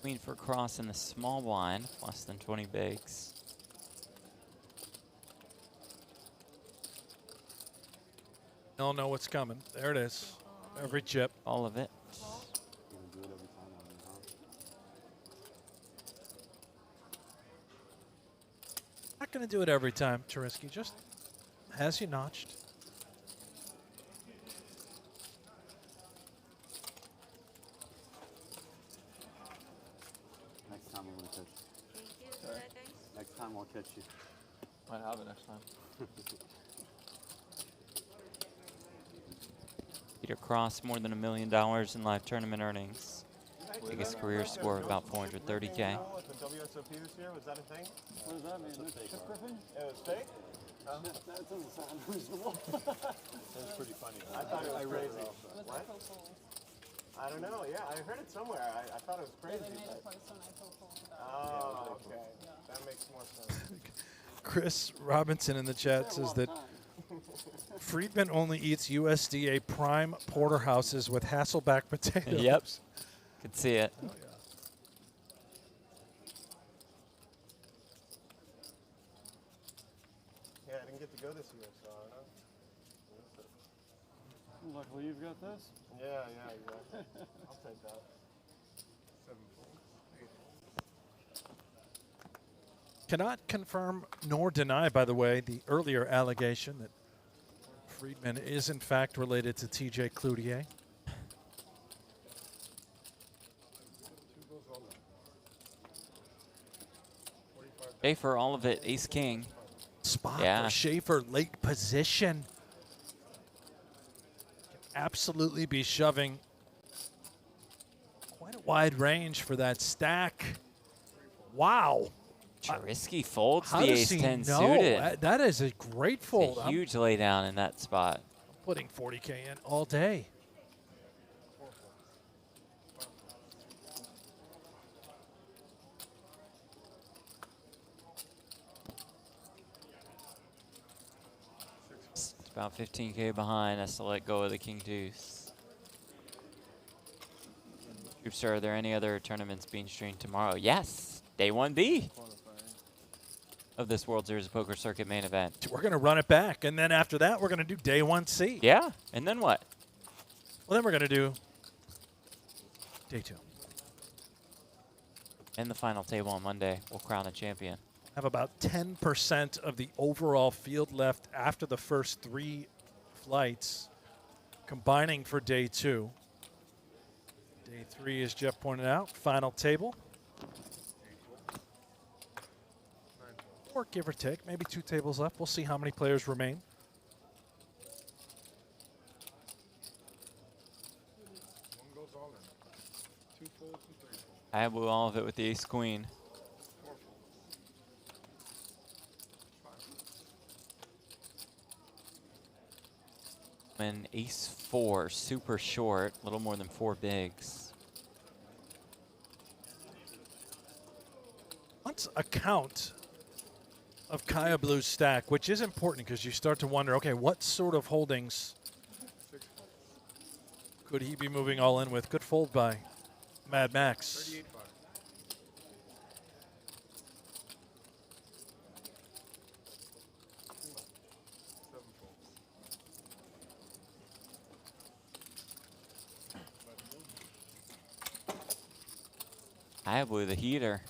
Queen for cross in the small blind, less than 20 bigs. Don't know what's coming. There it is. Every chip. All of it. Not going to do it every time, Charisky. Just has you notched. Next time I'm gonna catch you. Thank you. Sorry. Next time I'll catch you. Might have it next time. Peter Cross, more than $1 million in live tournament earnings. Biggest career score of about 430K. The WSOP this year, was that a thing? What does that mean? Chip Griffin? It was fake? That doesn't sound reasonable. That's pretty funny. I thought it was crazy. What? I don't know, yeah, I heard it somewhere. I thought it was crazy. Oh, okay. That makes more sense. Chris Robinson in the chat says that Friedman only eats USDA prime porterhouses with Hasselback potatoes. Yep. Could see it. Oh, yeah. Yeah, I didn't get to go this year, so I don't know. Luckily you've got this. Yeah, exactly. I'll take that. 7 fold. 8 fold. Cannot confirm nor deny, by the way, the earlier allegation that Friedman is in fact related to TJ Cloutier. Schaefer, all of it, ace king. Spot Yeah. for Schaefer, late position. Can absolutely be shoving quite a wide range for that stack. Wow. Charisky folds How the does ace he 10 know? suited. That is a great fold. It's a huge laydown in that spot. I'm putting 40K in all day. About 15K behind, has to let go of the king deuce. Oops, are there any other tournaments being streamed tomorrow? Yes, day 1B of this World Series of Poker Circuit main event. We're going to run it back, and then after that, we're going to do day 1C. Yeah, and then what? Well, then we're going to do day 2. And the final table on Monday, we'll crown a champion. Have about 10% of the overall field left after the first 3 flights, combining for day 2. Day 3, as Jeff pointed out, final table. Or give or take, maybe 2 tables left. We'll see how many players remain. One goes all in. 2 folds and 3 folds. I blew all of it with the ace queen. 4 folds. And ace 4, super short, a little more than 4 bigs. Let's account of Kaya Blue's stack, which is important because you start to wonder, okay, what sort of holdings could he be moving all in with? Good fold by Mad Max. 38-5. I blew the heater.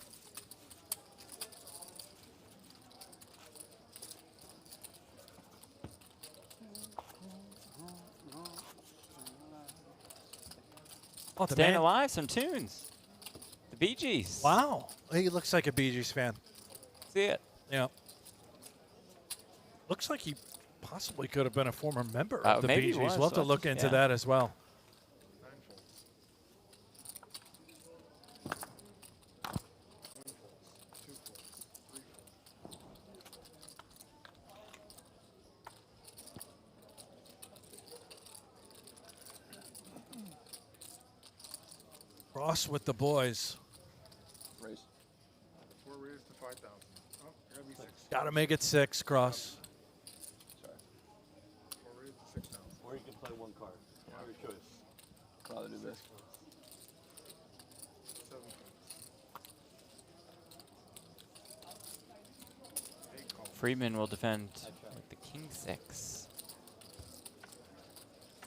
Oh, the Staying man. alive, some tunes. The Bee Gees. Wow. He looks like a Bee Gees fan. See it. Yeah. Looks like he possibly could have been a former member Oh, of the maybe Bee he Gees. was. We'll have to look into Yeah. that as well. Ross with the boys. Raise. 4 raises to 5,000. Oh, gotta be 6. Got to make it 6, Cross. Sorry. 4 raises to 6,000. Or you can play 1 card. Have your choice. Rather do this. 7 folds. 8 calls. Friedman will defend with the king 6.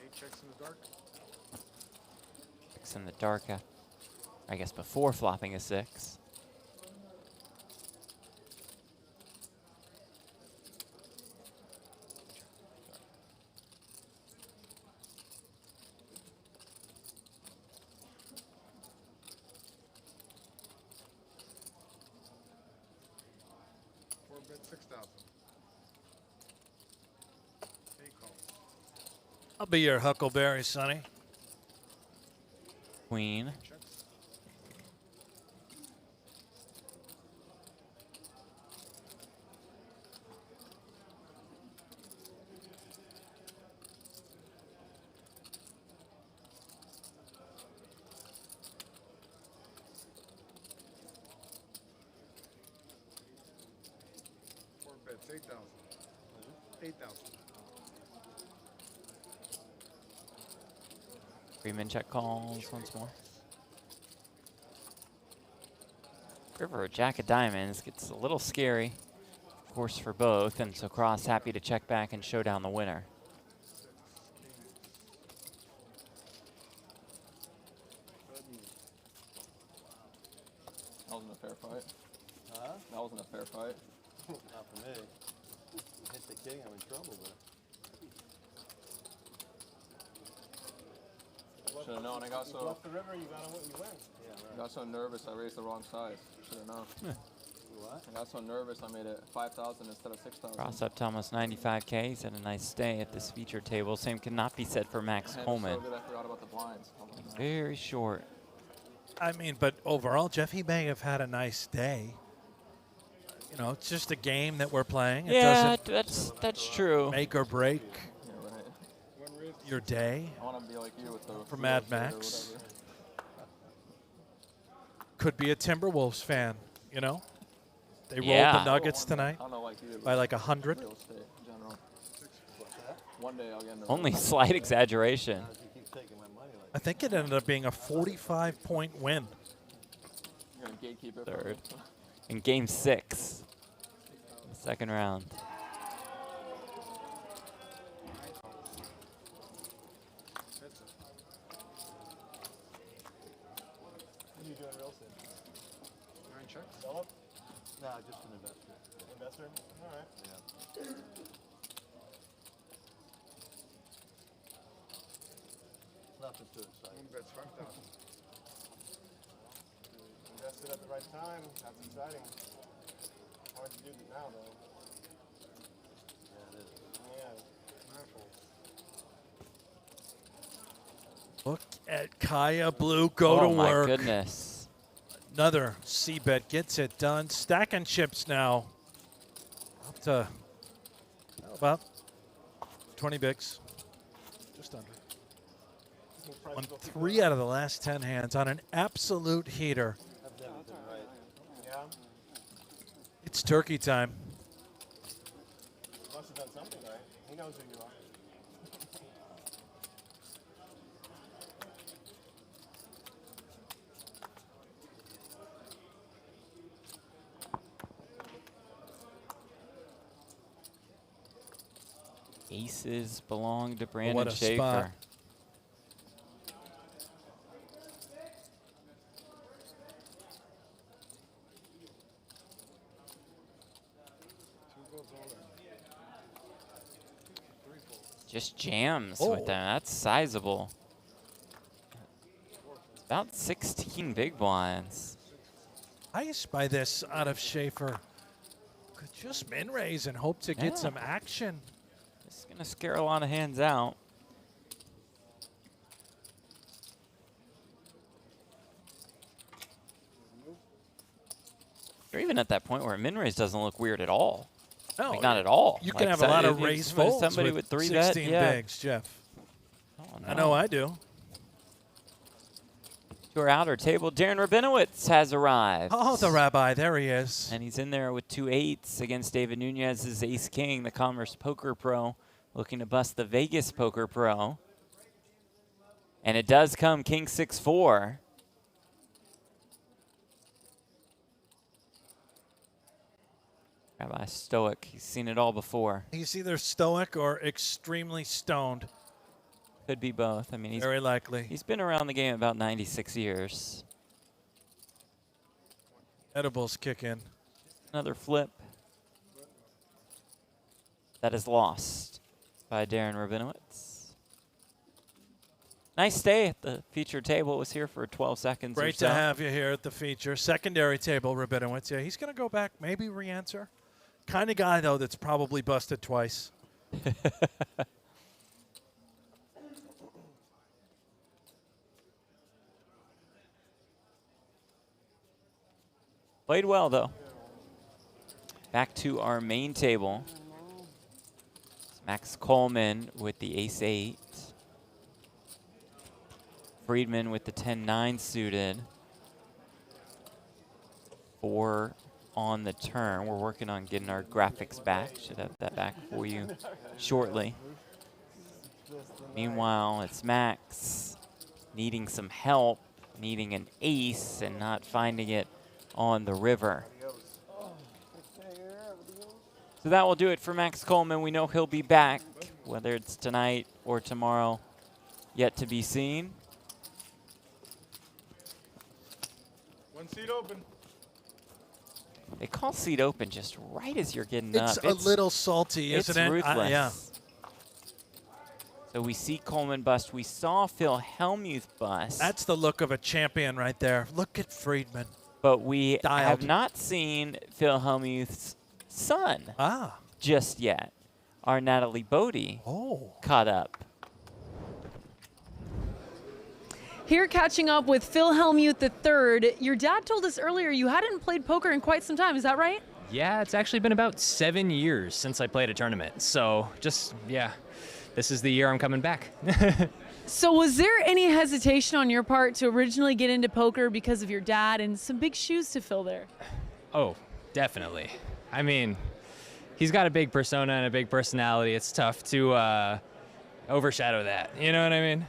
8 checks in the dark. 6 in the dark, I guess before flopping a 6. Four bet 6,000. 8 calls. I'll be your Huckleberry, Sonny. Queen. Checks. Four bets 8,000. 8,000. Freeman check calls once more. River or Jack of Diamonds gets a little scary, of course, for both, and so Cross happy to check back and show down the winner. That wasn't a fair fight. Huh? That wasn't a fair fight. Not for me. Hit the king, I'm in trouble, but. Should have known. I got You so bluff the river, you gotta win. You win. Yeah, I right. got so nervous. I raised the wrong size. Should have known. What? I got so nervous. I made it 5,000 instead of 6,000. Cross up to almost 95K. He's had a nice stay at this feature table. Same cannot be said for Max And Coleman. so good, I forgot about the blinds. Oh my God. Very short. I mean, but overall, Jeff, he may have had a nice day. You know, it's just a game that we're playing. It Yeah, doesn't that's true. make or break Yeah, right. your day. I want to be like you with the For real Mad estate or Max. whatever. Could be a Timberwolves fan, you know? They rolled Yeah. the Nuggets tonight I don't know like you, by like 100. real estate in general. One day I'll get into Only slight exaggeration. I think it ended up being a 45-point win. You're gonna gatekeep it. Third. In game 6, the second round. What are you doing real estate? You're in checks? Sell it? No, just an investor. Investor? All right. Yeah. Nothing too exciting. That's front down. Invested at the right time. That's exciting. Hard to do now, though. Yeah, it is. Yeah. Careful. Look at Kaya Blue go to Oh my work. goodness. Another C-bet gets it done. Stacking chips now. Up to about 20 bigs. Just under. On 3 out of the last 10 hands on an absolute heater. I've never been right. Yeah. It's turkey time. Must have done something right. He knows who you are. Aces belong to What Brandon a Schaefer. spot. Just jams Oh. with them. That's sizable. It's about 16 big blinds. Highest by this out of Schaefer. Could just min raise and hope to get Yeah. some action. It's going to scare a lot of hands out. You're even at that point where a min raise doesn't look weird at all. No, like not at all. You like can have a lot of if raise somebody- folds somebody with 3 bet, 16 yeah. bigs, Jeff. Oh, I know no. I do. To our outer table, Darren Rabinowitz has arrived. Oh, the rabbi, there he is. And he's in there with 2 8s against David Nunez's Ace King, the Commerce Poker Pro, looking to bust the Vegas Poker Pro. And it does come King 6-4. Rabbi stoic. He's seen it all before. He's either stoic or extremely stoned. Could be both. I mean, he's Very likely. He's been around the game about 96 years. Edibles kick in. Another flip. That is lost by Darren Rabinowitz. Nice stay at the feature table. It was here for 12 seconds or Great so. to have you here at the feature. Secondary table, Rabinowitz. Yeah, he's going to go back, maybe re-answer. Kind of guy, though, that's probably busted twice. Played well, though. Back to our main table. It's Max Coleman with the Ace-8. Friedman with the 10-9 suited. 4 on the turn. We're working on getting our graphics back. Should have that back for you shortly. Meanwhile, it's Max needing some help, needing an ace and not finding it on the river. So that will do it for Max Coleman. We know he'll be back, whether it's tonight or tomorrow, yet to be seen. One seat open. They call seat open just right as you're getting It's up. a little salty, isn't it? It's ruthless. Yeah. So we see Coleman bust. We saw Phil Hellmuth bust. That's the look of a champion right there. Look at Friedman. But we Dialed. have not seen Phil Hellmuth's son just yet. Our Natalie Bodie caught up. Here catching up with Phil Hellmuth III. Your dad told us earlier you hadn't played poker in quite some time. Is that right? Yeah, it's actually been about 7 years since I played a tournament. So just, yeah, this is the year I'm coming back. So was there any hesitation on your part to originally get into poker because of your dad and some big shoes to fill there? Oh, definitely. I mean, he's got a big persona and a big personality. It's tough to overshadow that. You know what I mean?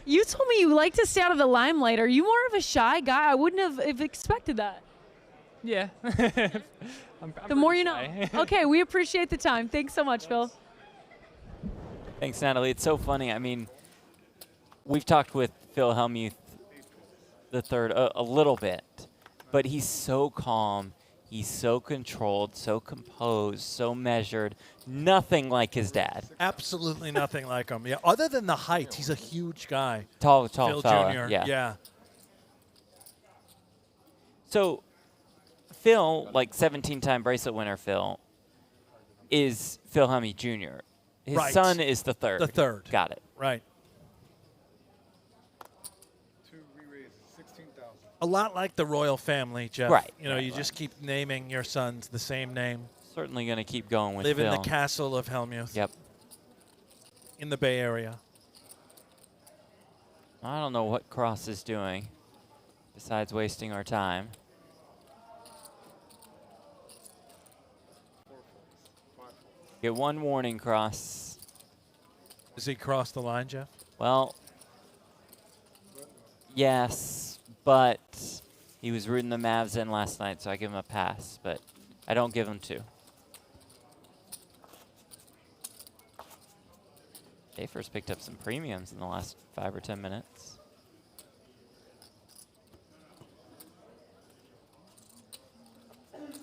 You told me you like to stay out of the limelight. Are you more of a shy guy? I wouldn't have expected that. Yeah. The more you know. Okay, we appreciate the time. Thanks so much, Phil. Thanks, Natalie. It's so funny. I mean, we've talked with Phil Hellmuth III a little bit, but he's so calm. He's so controlled, so composed, so measured. Nothing like his dad. Absolutely nothing like him. Yeah. Other than the height, he's a huge guy. Tall Phil fella, Jr. yeah. So, Phil, like 17-time bracelet winner Phil, is Phil Hellmuth Jr. His Right. son is the third. The third. Got it. Right. 2 re-raise, 16,000. A lot like the royal family, Jeff. Right. You know, you just keep naming your sons the same name. Certainly going to keep going with Live Phil. in the castle of Hellmuth. Yep. In the Bay Area. I don't know what Cross is doing besides wasting our time. Get one warning, Cross. Does he cross the line, Jeff? Well, yes, but he was rooting the Mavs in last night, so I give him a pass, but I don't give him 2. Schaefer's picked up some premiums in the last 5 or 10 minutes.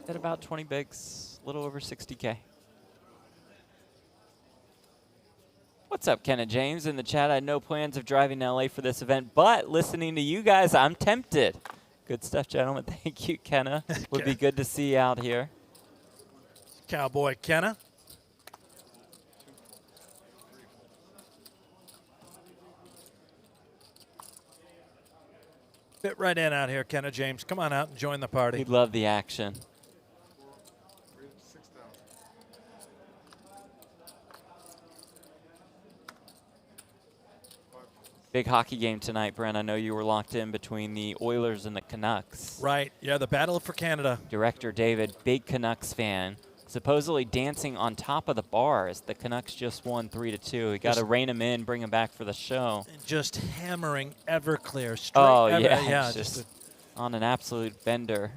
At about 20 bigs, a little over 60K. What's up, Kenna James in the chat? I had no plans of driving to LA for this event, but listening to you guys, I'm tempted. Good stuff, gentlemen. Thank you, Kenna. Would be good to see you out here. Cowboy Kenna. Fit right in out here, Kenna James. Come on out and join the party. We'd love the action. Big hockey game tonight, Brent. I know you were locked in between the Oilers and the Canucks. Right, yeah, the battle for Canada. Director David, big Canucks fan, supposedly dancing on top of the bars. The Canucks just won 3-2. We got to rein him in, bring him back for the show. Just hammering Everclear straight. Oh, yeah, just on an absolute bender.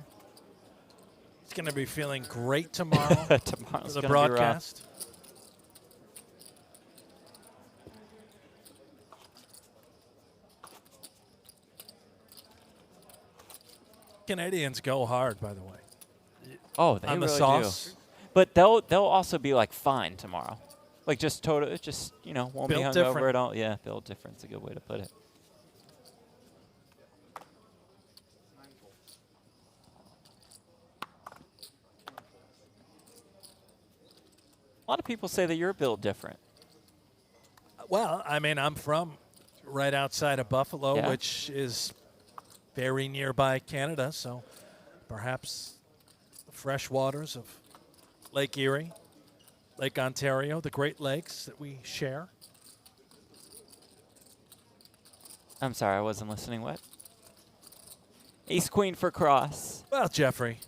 He's going to be feeling great tomorrow. Tomorrow's for the gonna be rough. broadcast. Canadians go hard, by the way. Oh, they on the really sauce. do. But they'll also be like fine tomorrow, like just you know, won't Built be hungover different. at all. Yeah, built different's a good way to put it. A lot of people say that you're built different. Well, I mean, I'm from right outside of Buffalo, Yeah. which is very nearby Canada, so perhaps the fresh waters of Lake Erie, Lake Ontario, the Great Lakes that we share. I'm sorry, I wasn't listening. What? Ace Queen for Cross. Well, Jeffrey.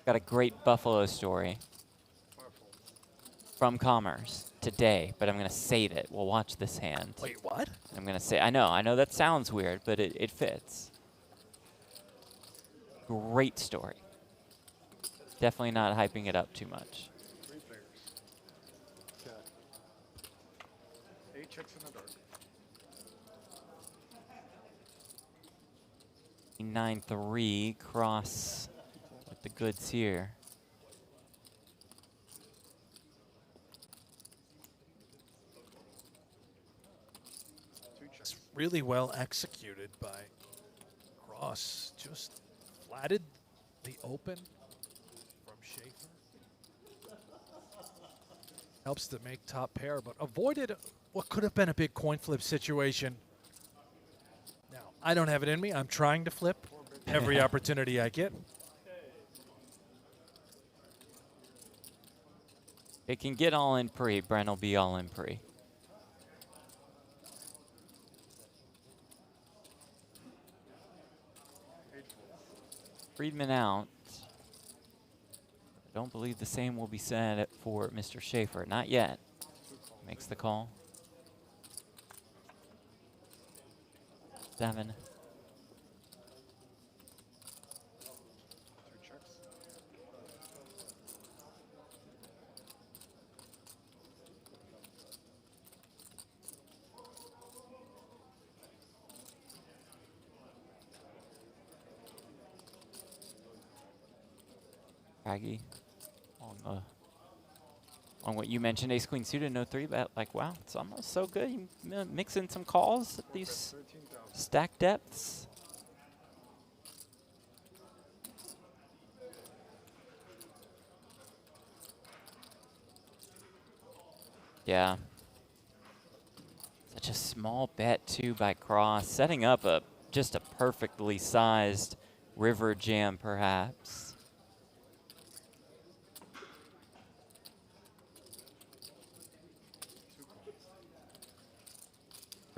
Got a great Buffalo story from Commerce today, but I'm going to save it. We'll watch this hand. Wait, what? I'm going to say, I know that sounds weird, but it fits. Great story. Definitely not hyping it up too much. 3 players. Okay. 8 checks in the dark. 9-3 Cross with the goods here. It's really well executed by Cross. Just flatted the open from Schaefer. Helps to make top pair, but avoided what could have been a big coin flip situation. Now, I don't have it in me. I'm trying to flip every opportunity I get. It can get all in pre. Brent will be all in pre. Friedman out. Don't believe the same will be said for Mr. Schaefer. Not yet. Makes the call. 7. Craggy on what you mentioned, ace queen suited, no 3-bet. Like, wow, it's almost so good. You mix in some calls at these stack depths. Yeah. Such a small bet too by Cross, setting up just a perfectly sized river jam perhaps.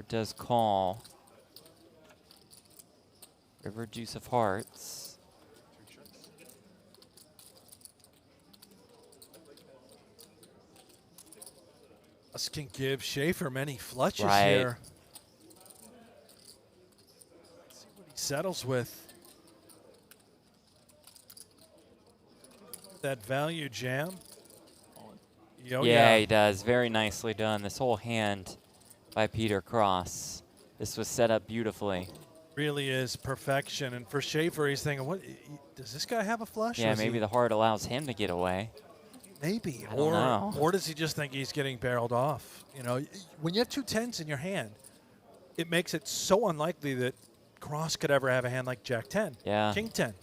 Does call. River Juice of Hearts. This can give Schaefer many flushes right here. Let's see what he settles with. That value jam. Yeah, he does. Very nicely done. This whole hand by Peter Cross. This was set up beautifully. Really is perfection. And for Schaefer, he's thinking, "What? Does this guy have a flush?" Yeah, maybe the heart allows him to get away. Maybe, I don't know. Or does he just think he's getting barreled off? You know, when you have 2 10s in your hand, it makes it so unlikely that Cross could ever have a hand like Jack 10, yeah, King 10.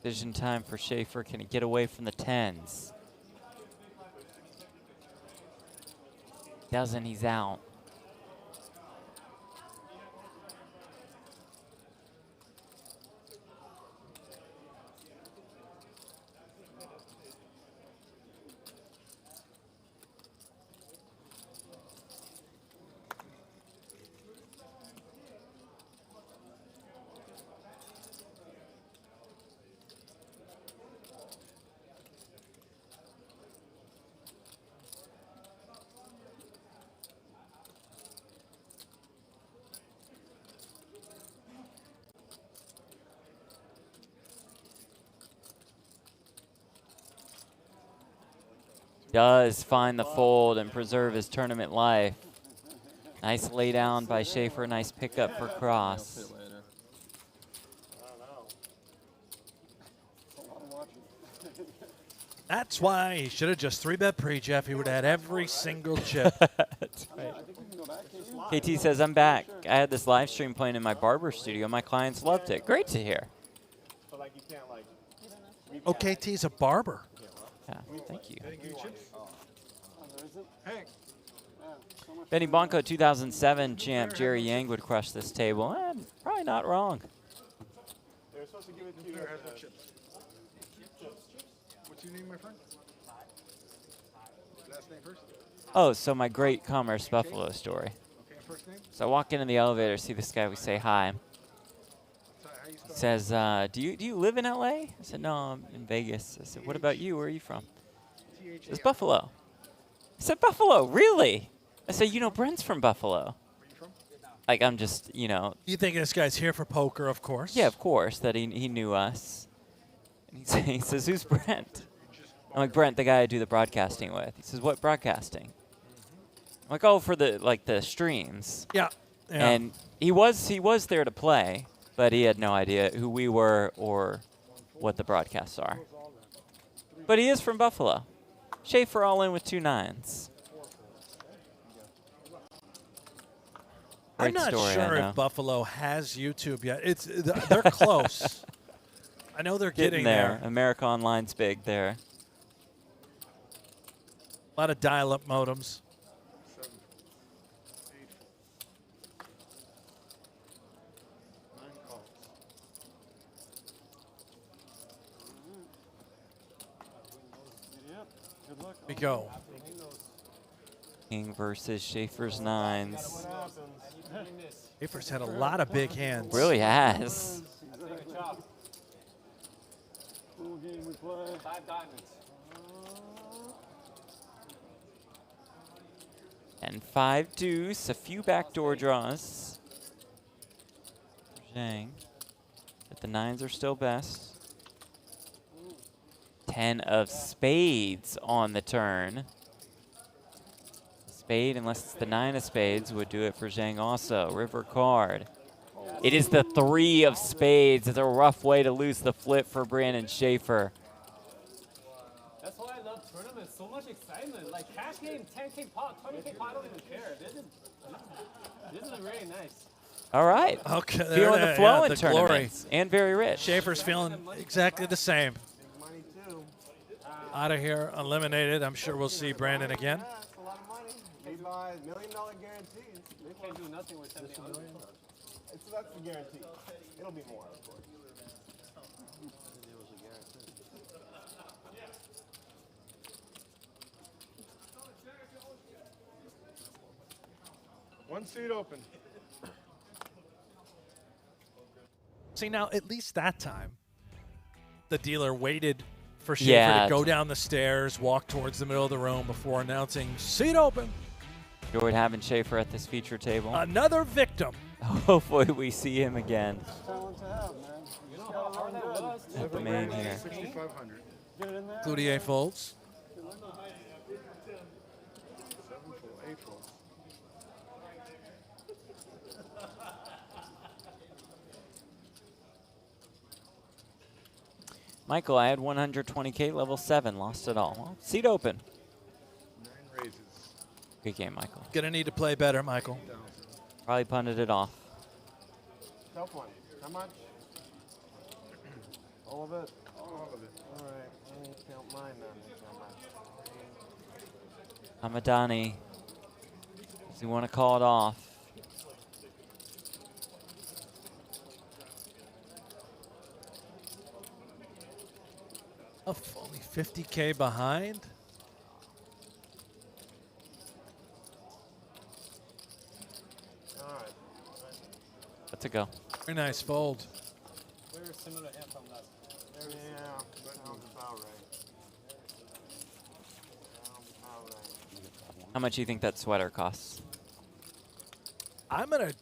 Vision time for Schaefer. Can he get away from the 10s? Doesn't, he's out. Does find the fold and preserve his tournament life. Nice lay down by Schaefer. Nice pickup for Cross. That's why he should have just 3-bet pre-Jeff. He would have had every single chip. That's right. KT says, I'm back. I had this live stream playing in my barber studio. My clients loved it. Great to hear. Oh, KT's a barber. Yeah, thank you. Benny Bonko 2007 champ Jerry Yang would crush this table. Probably not wrong. They're supposed to give it to you. What's your name, my friend? Last name first? Oh, so my great Commerce Buffalo story. Okay, first name? So I walk into the elevator, see this guy, we say hi. He says, do you live in LA? I said, no, I'm in Vegas. I said, what about you? Where are you from? He says, Buffalo. I said, Buffalo, really? I said, you know, Brent's from Buffalo. Where you from? Like, I'm just, you know. You think this guy's here for poker, of course? Yeah, of course, that he knew us. And he says, who's Brent? I'm like, Brent, the guy I do the broadcasting with. He says, what broadcasting? I'm like, oh, for the streams. Yeah. And he was there to play, but he had no idea who we were or what the broadcasts are. But he is from Buffalo. Schaefer all in with 2 9s. I'm not sure if Buffalo has YouTube yet. They're close. I know they're getting getting there. there. America Online's big there. A lot of dial-up modems. We go. King versus Schaefer's nines. Schaefer's had a lot of big hands. Really has. Cool game we play. 5 diamonds. And 5 deuce, a few backdoor draws. Zhang. But the nines are still best. 10 of spades on the turn. Spade, unless it's the 9 of spades, would do it for Zhang also. River card. It is the 3 of spades. It's a rough way to lose the flip for Brandon Schaefer. That's why I love tournaments. So much excitement. Like cash game, 10K pot, 20K pot, I don't even care. This is really nice. All right. Okay. Feeling the flow in the tournaments. Glory. And very rich. Schaefer's feeling exactly the same. Out of here, eliminated. I'm sure we'll see Brandon again. That's a lot of money. They buy $1 million guarantees. They can't do nothing with 70 million. That's the guarantee. It'll be more, of course. One seat open. See, now, at least that time, the dealer waited for Schaefer to go down the stairs, walk towards the middle of the room before announcing, seat open. Enjoyed having Schaefer at this feature table. Another victim. Hopefully we see him again. Talent to have, man. You know how hard that was? At the main here. 6,500. Get it in there. Cloutier folds. 7 full, 8 full. Michael, I had 120K, level 7, lost it all. Well, seat open. 9 raises. Good game, Michael. Gonna need to play better, Michael. Probably punted it off. Tough one. How much? All of it? All of it. All right. I need to count mine then. Hamadani. Does he want to call it off? Oh, only 50K behind. All right. Let's go. Very nice fold. Very similar hand from last. Yeah, that sounds about right. Sounds about right. How much do you think that sweater costs? I'm gonna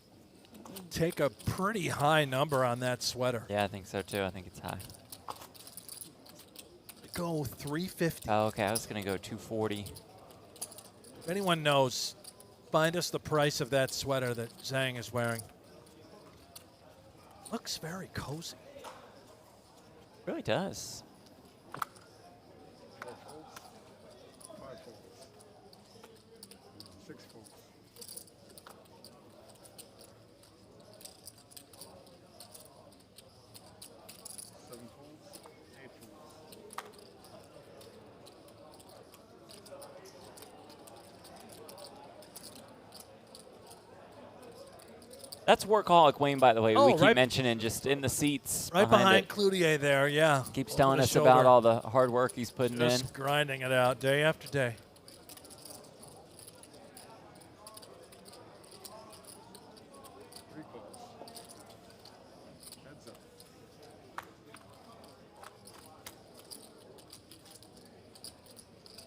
take a pretty high number on that sweater. Yeah, I think so too. I think it's high. Go 350. Oh, okay. I was going to go 240. If anyone knows, find us the price of that sweater that Zhang is wearing. Looks very cozy. Really does. 5 folds. 6 folds. 7 folds. 8 folds. That's Workaholic Wayne, by the way. Oh, we keep right- mentioning just in the seats. Right behind it. Cloutier there, yeah. Keeps Over telling the us shoulder. about all the hard work he's putting Just in. grinding it out day after day. Three calls. Heads up.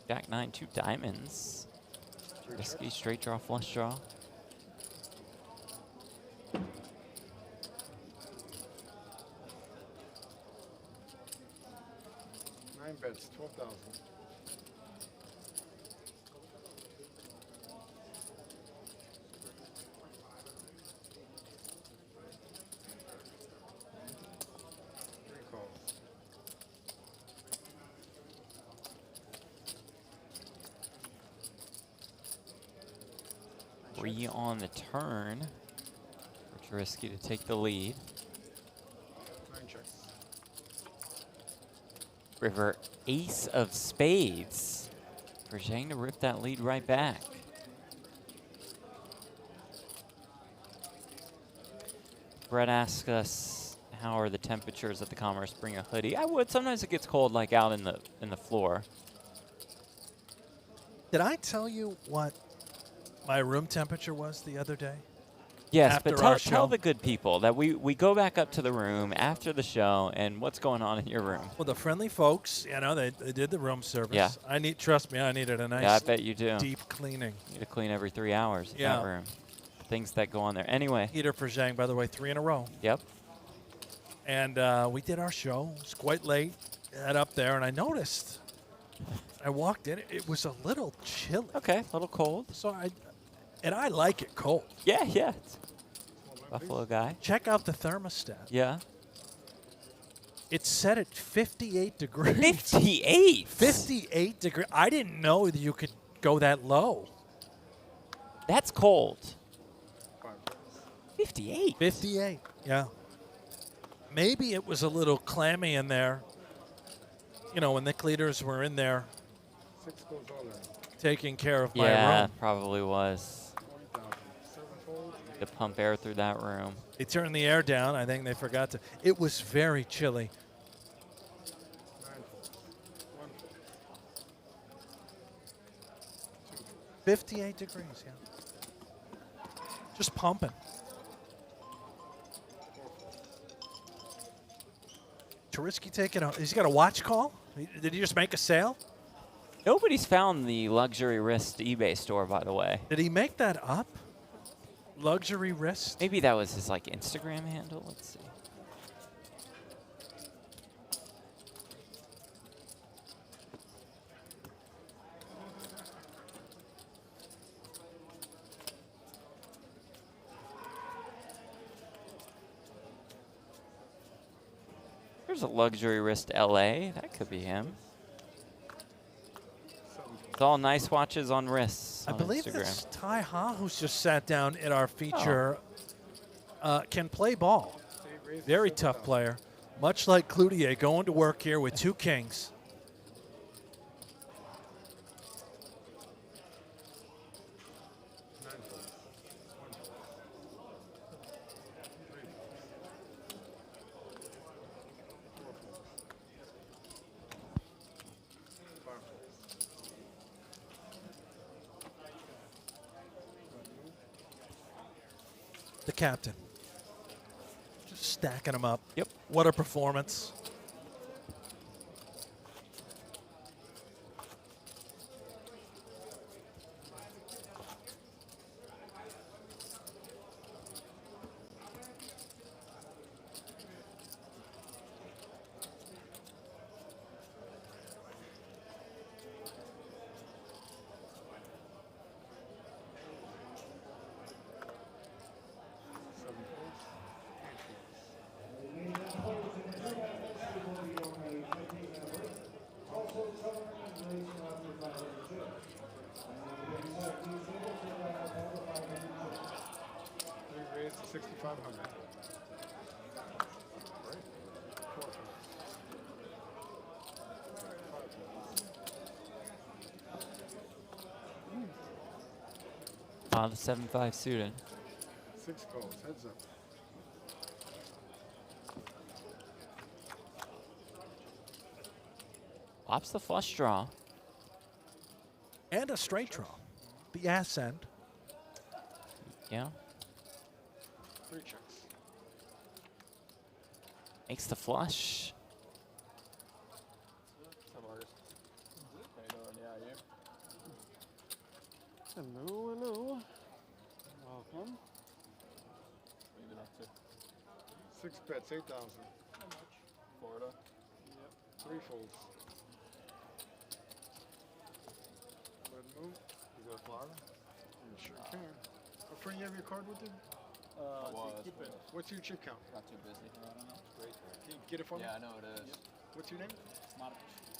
Jack 9, 2 diamonds. Risky straight draw, flush draw. Nine bets, 12,000. Three calls. Three on the turn. For Trubisky to take the lead. 9 checks. river, ace of spades. For Zhang to rip that lead right back. Brett asks us, how are the temperatures at the Commerce? Bring a hoodie. I would. Sometimes it gets cold, like out in the floor. Did I tell you what my room temperature was the other day? Yes, after but our tell show? the good people that we go back up to the room after the show, and what's going on in your room? Well, the friendly folks, you know, they did the room service. Yeah. Trust me, I needed a nice Yeah, I bet you do. deep cleaning. You need to clean every 3 hours in Yeah. that room. Things that go on there. Anyway. Heater for Zhang, by the way, 3 in a row. Yep. And we did our show. It was quite late. Head up there, and I noticed. I walked in. It was a little chilly. Okay, a little cold. So I like it cold. Yeah, yeah. Buffalo guy. Check out the thermostat. Yeah. It's set at 58 degrees. 58? 58 degrees. I didn't know that you could go that low. That's cold. 58? 58, yeah. Maybe it was a little clammy in there. You know, when the leaders were in there taking care of my room. Yeah, probably was. To pump air through that room. They turned the air down. I think they forgot to. It was very chilly. $58 degrees, yeah. Just pumping. Trubisky taking a. He's got a watch call? Did he just make a sale? Nobody's found the luxury wrist eBay store, by the way. Did he make that up? Luxury wrist? Maybe that was his like Instagram handle. Let's see. There's a luxury wrist LA. That could be him. It's all nice watches on wrists. I on believe Instagram. it's Tai Ha who's just sat down in our feature. Can play ball. Very tough player. Much like Cloutier, going to work here with 2 kings. The captain. Just stacking them up. Yep. What a performance. Raised to 6,500. The 7-5 suited. 6 calls, heads up. Pops the flush draw. And a straight draw. The ass end. Yeah. 3 checks. Makes the flush. Hello, hello. Welcome. 6 bets, 8,000. How much? Florida. Yep. 3 folds. Go ahead and move. You go to Florida? You sure can. How free you have your card with you? What's your chip count? Not too busy. I don't know. Great. Can you get it for me? Yeah, I know it is. What's your name?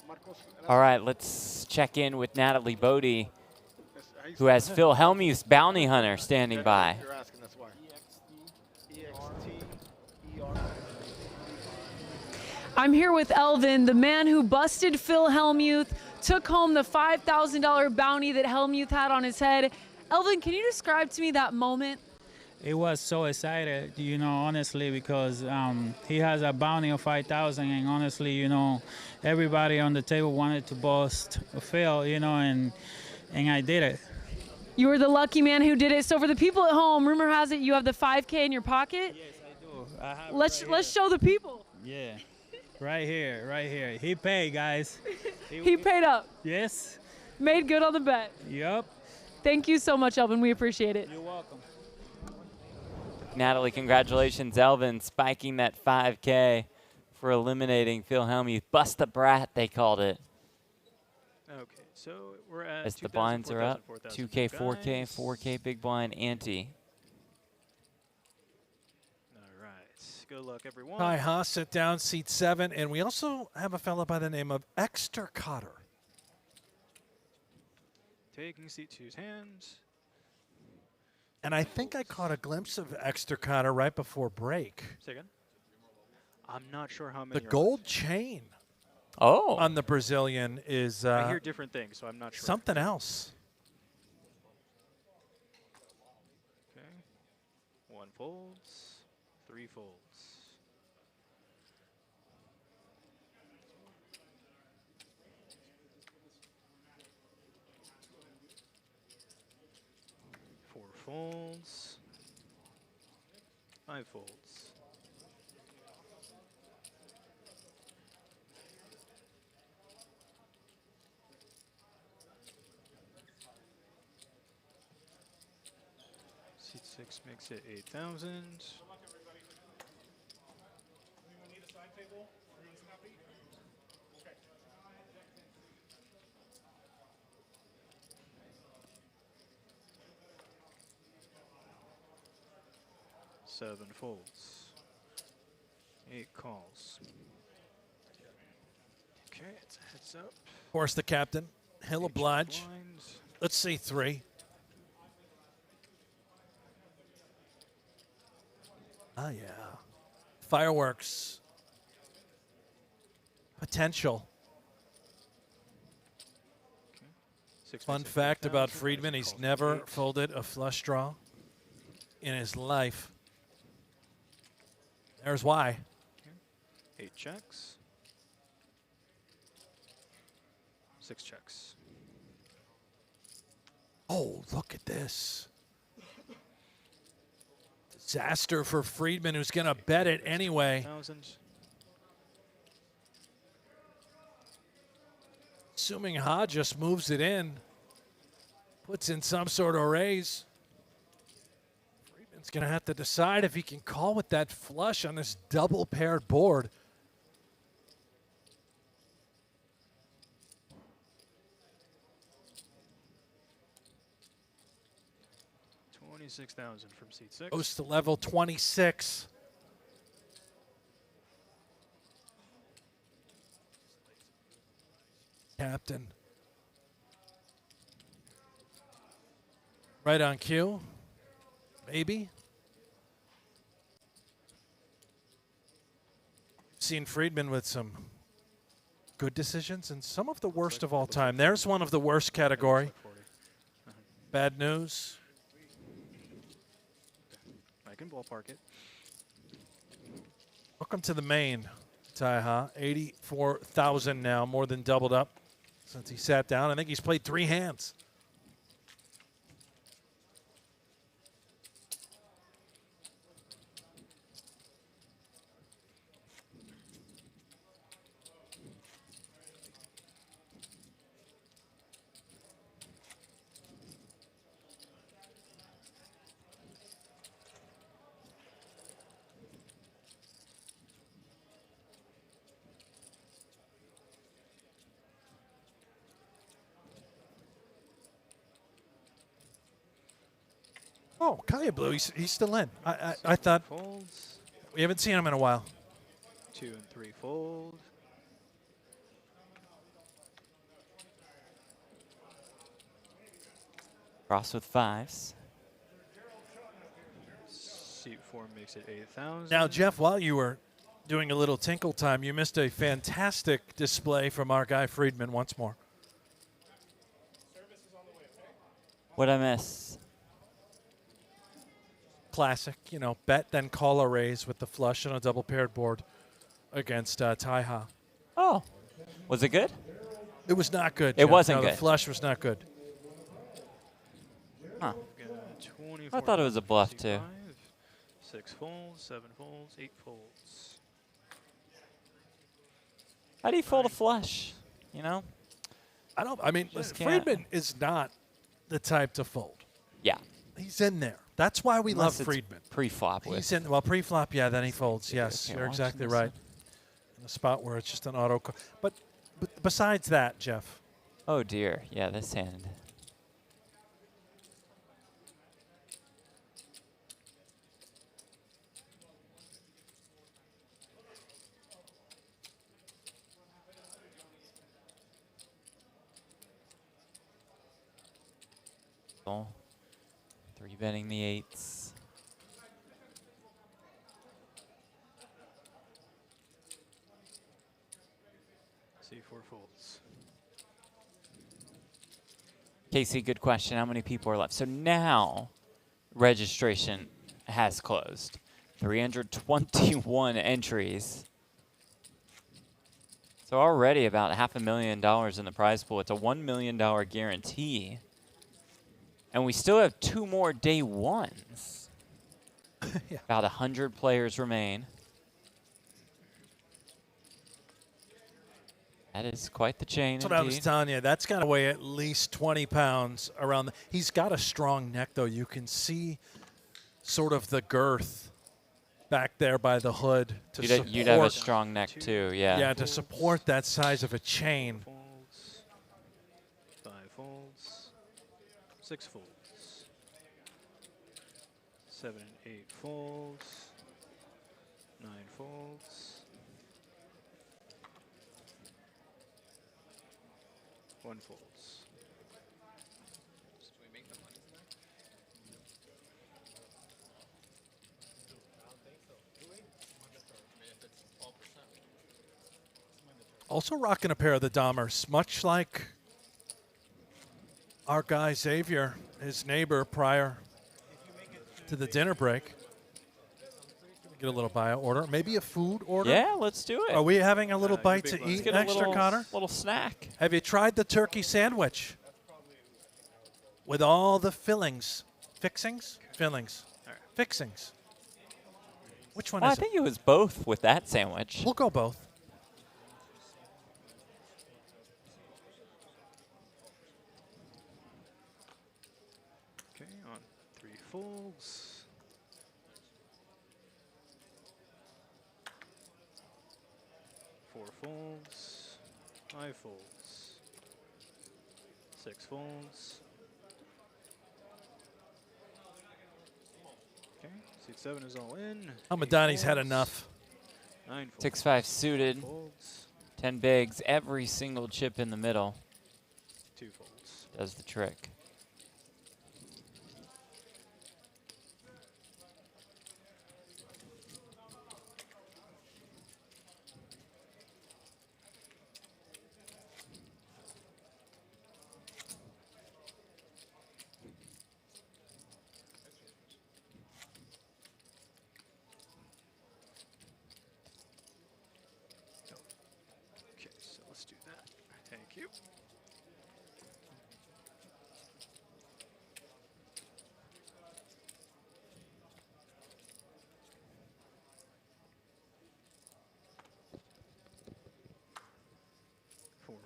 Marcos. All right, let's check in with Natalie Bodie, who has Phil Hellmuth, bounty hunter, standing by. You're asking, that's why. I'm here with Elvin, the man who busted Phil Hellmuth, took home the $5,000 bounty that Hellmuth had on his head. Elvin, can you describe to me that moment? It was so excited, you know, honestly, because he has a bounty of 5,000, and honestly, you know, everybody on the table wanted to bust Phil, you know, and I did it. You were the lucky man who did it. So for the people at home, rumor has it you have the 5K in your pocket? Yes, I do. I have Let's show the people. Yeah, right here, right here. He paid, guys. He paid up. Yes. Made good on the bet. Yep. Thank you so much, Elvin. We appreciate it. You're welcome. Natalie, congratulations, Elvin, spiking that 5K for eliminating Phil Hellmuth. Bust the brat, they called it. Okay, so we're at As the 2,000, blinds are 4,000, up, 4,000 2K, for 4K, guys. 4K big blind ante. All right, good luck, everyone. Ty Haas sit down, seat 7, and we also have a fella by the name of Exter Cotter. Taking seat 2's hands. And I think I caught a glimpse of Exter Cotter right before break. Say again? I'm not sure how many The are gold chain on the Brazilian is I hear different things, so I'm not sure. something else. Okay. 1 folds, 3 folds. Folds, 5 folds. Seat 6 makes it 8,000. Seven folds. 8 calls. Okay, it's a heads up. Of course, the captain, he'll oblige. Blinds. Let's see 3. Oh, yeah. Fireworks. Potential. Fun fact about Friedman, he's never folded a flush draw in his life. There's why. 8 checks. 6 checks. Oh, look at this. Disaster for Friedman, who's going to bet it anyway. 1,000. Assuming Ha just moves it in, puts in some sort of raise. Friedman's going to have to decide if he can call with that flush on this double paired board. $26,000 from seat 6. Goes to level 26. Captain. Right on cue. Maybe. Seen Friedman with some good decisions and some of the worst of all time. There's one of the worst category. Bad news. I can ballpark it. Welcome to the main, Taiha. 84,000 now, more than doubled up since he sat down. I think he's played 3 hands. Oh, Kaya Blue, he's still in. I thought folds. We haven't seen him in a while. 2 and 3 fold. Cross with 5s. Seat 4 makes it 8,000. Now, Jeff, while you were doing a little tinkle time. You missed a fantastic display from our guy Friedman once more. What'd I miss? Classic, you know, bet then call a raise with the flush on a double paired board against Taiha. Oh, was it good? It was not good. It Jeff. wasn't No, good. The flush was not good. Huh. 24, I thought it was a bluff too. 6 folds, 7 folds, 8 folds. How do you fold a flush? You know? I mean, listen, Friedman is not the type to fold. Yeah. He's in there. That's why we Unless love it's Friedman. Pre-flop with. He's in. Well, pre-flop, yeah. Then he folds. Yes, Okay, you're watch exactly this right. In a spot where it's just an auto. But besides that, Jeff. Oh dear. Yeah, this hand. Three betting the 8s. C4 folds. Casey, good question. How many people are left? So now registration has closed. 321 entries. So already about $500,000 in the prize pool. It's a $1 million guarantee. And we still have 2 more day ones. Yeah. About 100 players remain. That is quite the chain. That's what I was telling you. That's got to weigh at least 20 pounds around. He's got a strong neck, though. You can see sort of the girth back there by the hood. You'd have a strong neck, too, yeah. Yeah, to support that size of a chain. 5 folds, 6 folds, 7 and 8 folds, 9 folds, 1 folds. Also rocking a pair of the Dahmers, much like our guy Xavier, his neighbor, prior to the dinner break. Get a little buyout order, maybe a food order. Yeah, let's do it. Are we having a little bite to eat get a extra, Connor? Little snack. Have you tried the turkey sandwich with all the fillings? Fixings? Fillings. Fixings. Which one Well, is I think it was both with that sandwich. We'll go both. Okay, on 3 folds. 4 folds, 5 folds, 6 folds. Okay, seat 7 is all in. Hamadani's had enough. 9 folds. 6-5 suited. Folds. 10 bigs. Every single chip in the middle 2 folds. does the trick. Okay, so let's do that. Thank you.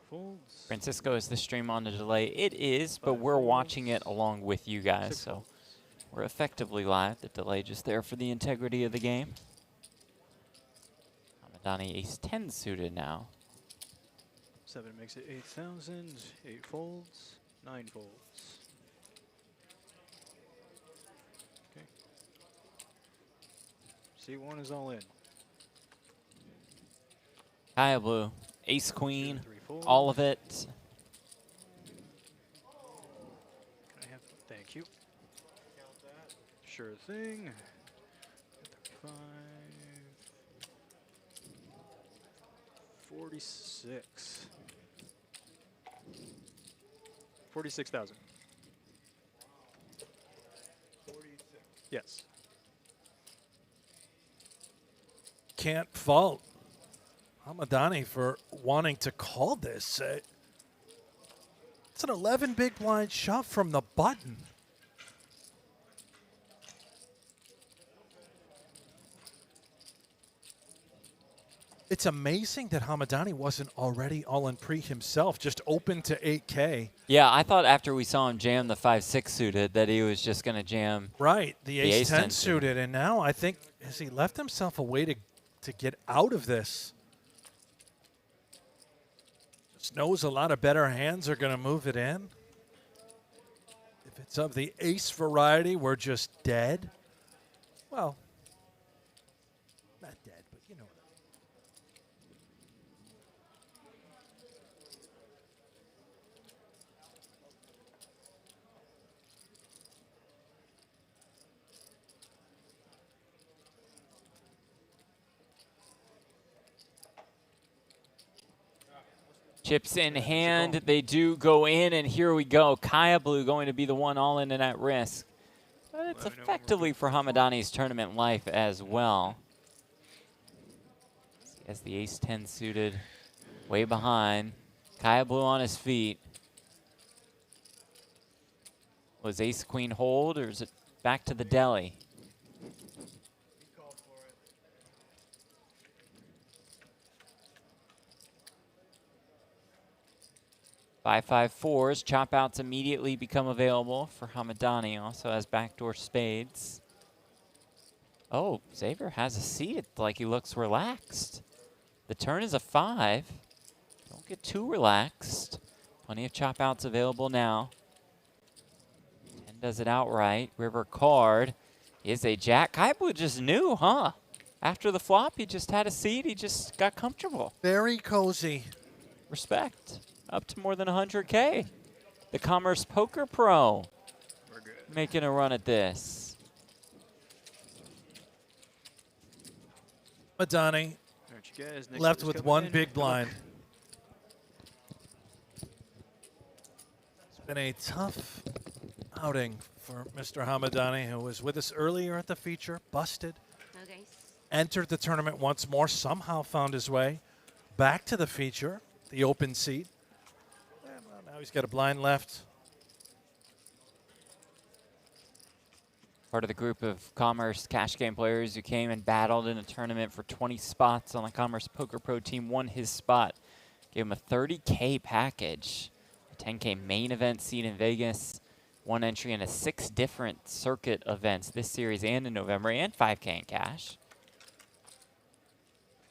Folds. Francisco, is the stream on the delay? It is, but we're watching it along with you guys, so we're effectively live. The delay just there for the integrity of the game. Hamadani ace-10 suited now. 7 makes it 8,000. 8 folds. 9 folds. Okay. C1 is all in. Kaya Blue, ace-queen, all of it. Can I have? Thank you. Sure thing. 35. 46. 46,000. Yes. Can't fault Hamadani for wanting to call this. It's an 11 big blind shove from the button. It's amazing that Hamadani wasn't already all in pre himself, just open to 8K. Yeah, I thought after we saw him jam the 5-6 suited that he was just going to jam the ace-10 suited. And now I think, has he left himself a way to get out of this? Just knows a lot of better hands are going to move it in. If it's of the ace variety, we're just dead. Well, not dead, but you know what I mean. Chips in hand, they do go in, and here we go. Kaya Blue going to be the one all in and at risk. But it's effectively for Hamadani's tournament life as well. He has the ace-10 suited way behind. Kaya Blue on his feet. Was ace-queen hold, or is it back to the deli? 5-5-4s, chop outs immediately become available for Hamadani. Also has backdoor spades. Oh, Xavier has a seat. It's like he looks relaxed. The turn is a 5. Don't get too relaxed. Plenty of chop outs available now. 10 does it outright. River card is a jack. Kaya Blue just knew, huh? After the flop, he just had a seat. He just got comfortable. Very cozy. Respect. Up to more than 100K. The Commerce Poker Pro making a run at this. Madani left with one big blind. It's been a tough outing for Mr. Hamadani, who was with us earlier at the feature, busted. Okay. Entered the tournament once more, somehow found his way back to the feature, the open seat. And well, now he's got a blind left. Part of the group of Commerce cash game players who came and battled in a tournament for 20 spots on the Commerce Poker Pro team, won his spot. Gave him a 30K package, a 10K main event seat in Vegas, one entry into 6 different circuit events this series and in November, and 5K in cash.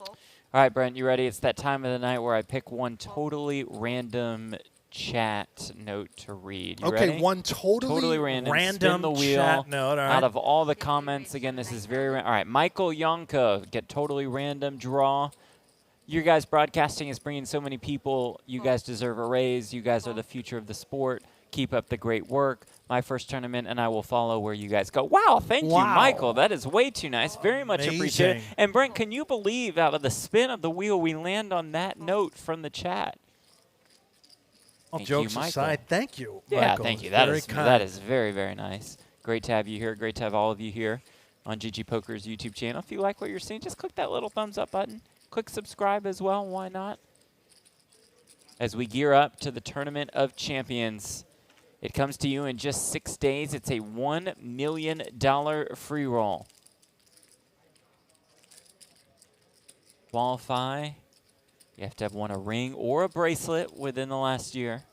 All right, Brent, you ready? It's that time of the night where I pick one totally random chat note to read. You okay, ready? one totally random. Spin the wheel chat note. All right. out of all the comments. Again, this is very random. All right, Michael Yonka, get totally random draw. You guys broadcasting is bringing so many people. You guys deserve a raise. You guys are the future of the sport. Keep up the great work. My first tournament, and I will follow where you guys go. Wow, thank you, Michael. That is way too nice. Very much appreciated. And Brent, can you believe out of the spin of the wheel, we land on that note from the chat? All Thank jokes you, aside, thank you, Michael. Yeah, thank you. That is very, very nice. Great to have you here. Great to have all of you here on GG Poker's YouTube channel. If you like what you're seeing, just click that little thumbs up button. Click subscribe as well. Why not? As we gear up to the Tournament of Champions, it comes to you in just 6 days. It's a $1 million free roll. Qualify. You have to have won a ring or a bracelet within the last year.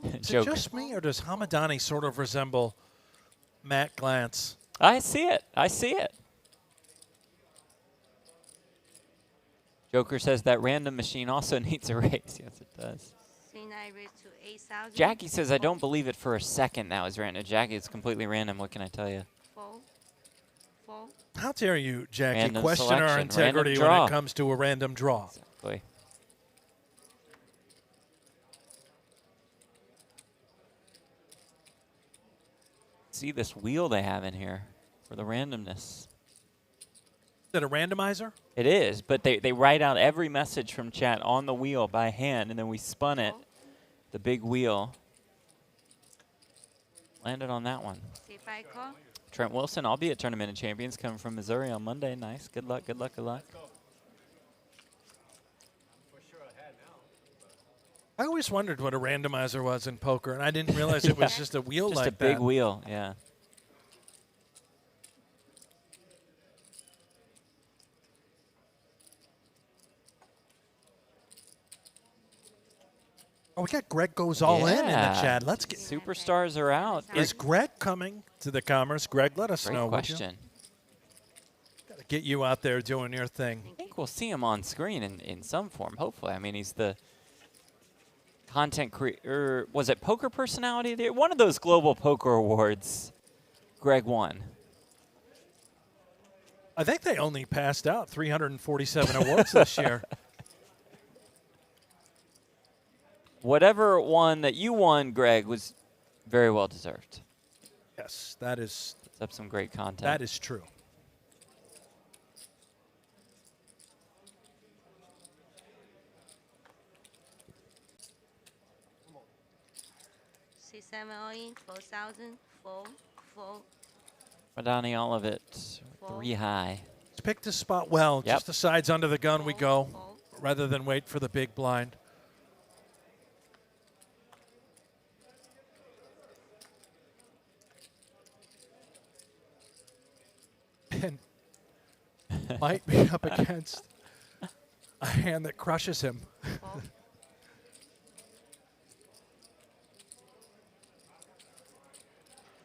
Is it just me, or does Hamadani sort of resemble Matt Glantz? I see it. I see it. Joker says that random machine also needs a raise. Yes, it does. Jackie says, I don't believe it for a second that was random. Jackie, it's completely random. What can I tell you? How dare you, Jackie, Random question our selection, integrity random when draw. it comes to a random draw. Exactly. see this wheel they have in here for the randomness. Is it a randomizer? It is, but they write out every message from chat on the wheel by hand, and then we spun it, the big wheel. Landed on that one. See if I call. Trent Wilson, I'll be at Tournament of Champions, coming from Missouri on Monday. Nice. Good luck, good luck, good luck. I always wondered what a randomizer was in poker, and I didn't realize it was just a wheel just like a big that. wheel, yeah. Oh, we got Greg goes all in the Yeah. chat. Let's get Superstars are out. Is Greg coming to the Commerce? Greg, let us Great know. question. Got to get you out there doing your thing. I think we'll see him on screen in some form, hopefully. I mean, he's the content creator. Was it Poker Personality? One of those global poker awards Greg won. I think they only passed out 347 awards this year. Whatever one that you won, Greg, was very well deserved. Yes, that is. It's up some great content. That is true. C7 all in, 4,000, 4, 4. Madani, all of it, 3 high. Let's pick this spot well. Yep. Just the sides under the gun we go, rather than wait for the big blind. And might be up against a hand that crushes him.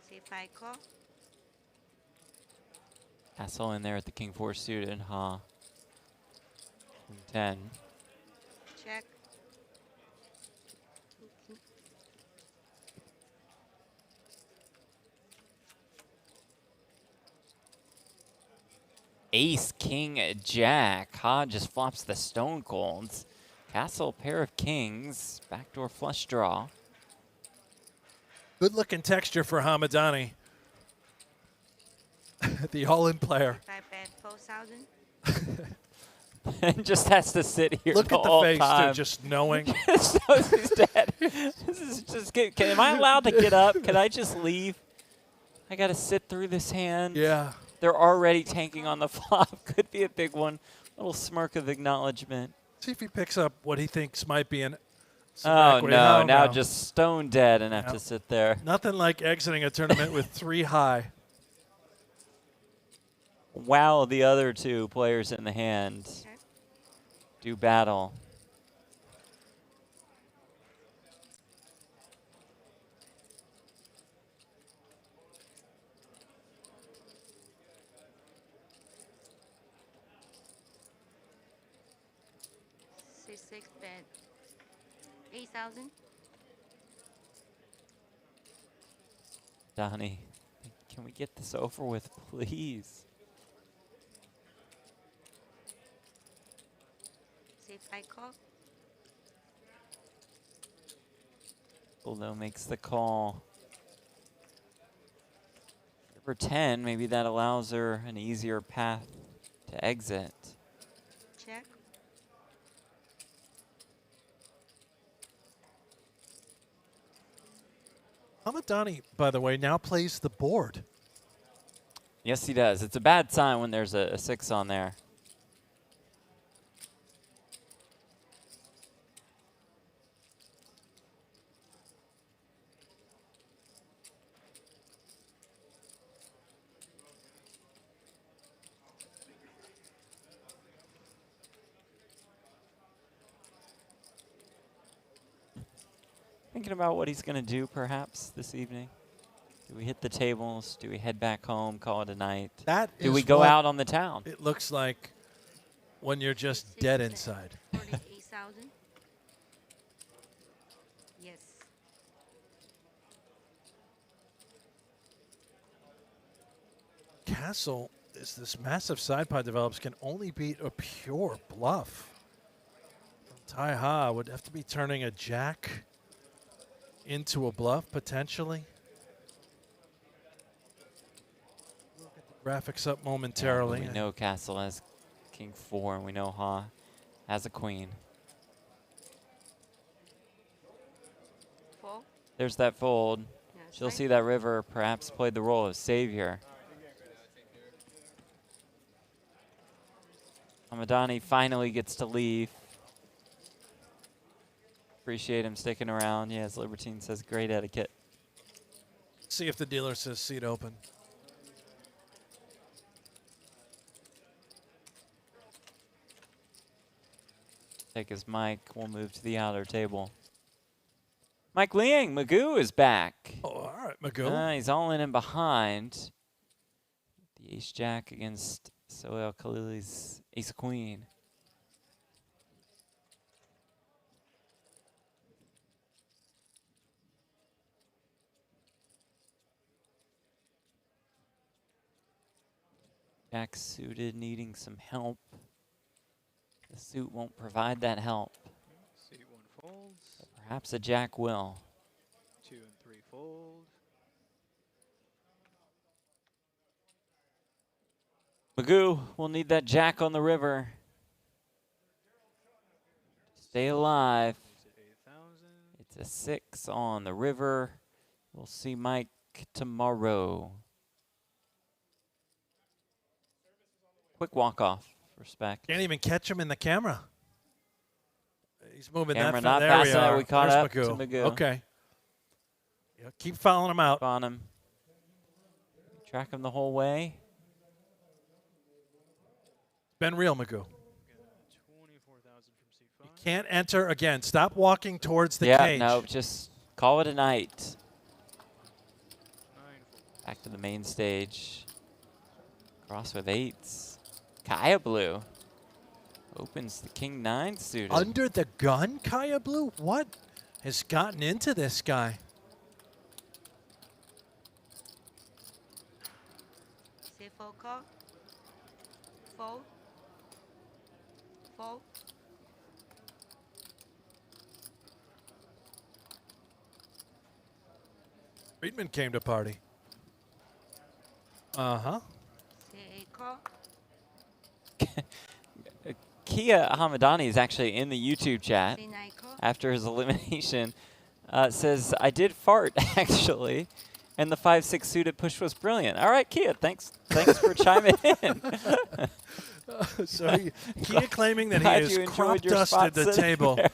See if I call. Castle in there at the King 4 suited, huh? Queen 10. Check. Ace, King, Jack. Ha just flops the stone colds. Castle, pair of kings. Backdoor flush draw. Good looking texture for Hamadani. The all-in player. If I bet 4,000. And just has to sit here Look the at the whole face, time. too, just knowing. So he's dead. This is just am I allowed to get up? Can I just leave? I got to sit through this hand. Yeah. They're already tanking on the flop. Could be a big one. Little smirk of acknowledgement. See if he picks up what he thinks might be an. Oh, equity. no. Oh, Now no. just stone dead and have Yep. to sit there. Nothing like exiting a tournament with 3 high. Wow, the other two players in the hand do battle. C6 bet 8,000. Donnie, can we get this over with, please? See if I call. Although makes the call. For 10, maybe that allows her an easier path to exit. Check. Hamadani, by the way, now plays the board. Yes, he does. It's a bad sign when there's a 6 on there. Thinking about what he's going to do, perhaps, this evening. Do we hit the tables? Do we head back home, call it a night? Do we go out on the town? It looks like when you're just dead inside. 48,000. Yes. Castle, as this massive side pot develops, can only beat a pure bluff. Tai Ha would have to be turning a jack into a bluff, potentially. Graphics up momentarily. We know Castle has king 4, and we know Ha has a queen. Fold. There's that fold. She'll see that river, perhaps played the role of savior. Hamadani finally gets to leave. Appreciate him sticking around. Yes, Libertine says great etiquette. See if the dealer says seat open. Take his mic. We'll move to the outer table. Mike Liang, Magoo is back. Oh, all right, Magoo. He's all in and behind. The ace-jack against Sohail Khalili's ace-queen. Jack suited, needing some help. The suit won't provide that help. Suit 1 folds. But perhaps a jack will. 2 and 3 fold. Magoo will need that jack on the river. Stay alive. It's a 6 on the river. We'll see Mike tomorrow. Quick walk-off. Respect. Can't even catch him in the camera. He's moving Camera that not there fast we enough. are. We caught There's up to Magoo. Okay. Yeah, keep following him out. On him. Track him the whole way. Been real, Magoo. You can't enter again. Stop walking towards the cage. No, just call it a night. Back to the main stage. Cross with 8s. Kaya Blue opens the king 9 suited. Under the gun, Kaya Blue? What has gotten into this guy? Say fold call. Fold. Fold. Friedman came to party. Uh-huh. Say 8 call. Kia Hamadani is actually in the YouTube chat Say 9 call. after his elimination. Says, I did fart, actually, and the 5-6 suited push was brilliant. All right, Kia, thanks for chiming in. So Kia claiming that Glad he you has enjoyed crop your dusted spot the sitting table there.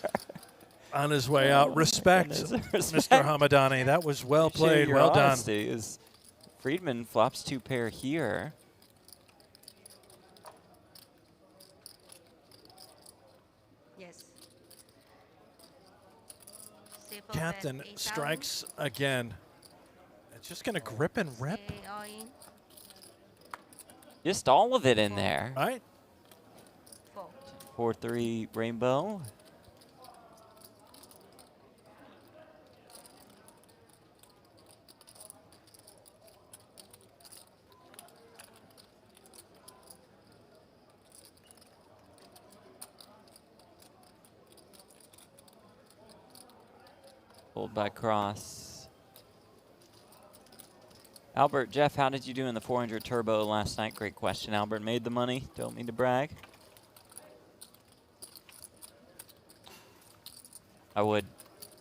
on his way out. Respect, Mr. Hamadani. That was well Appreciate played. your Well done. honesty. Is Friedman flops 2 pair here. Yes. Say fold Captain bet 8,000. strikes again. It's just going to grip and rip. Say all in. Just all of it in there. Right. Fold. 4-3 rainbow. Pulled by cross. Albert, Jeff, how did you do in the 400 turbo last night? Great question, Albert. Made the money. Don't mean to brag. I would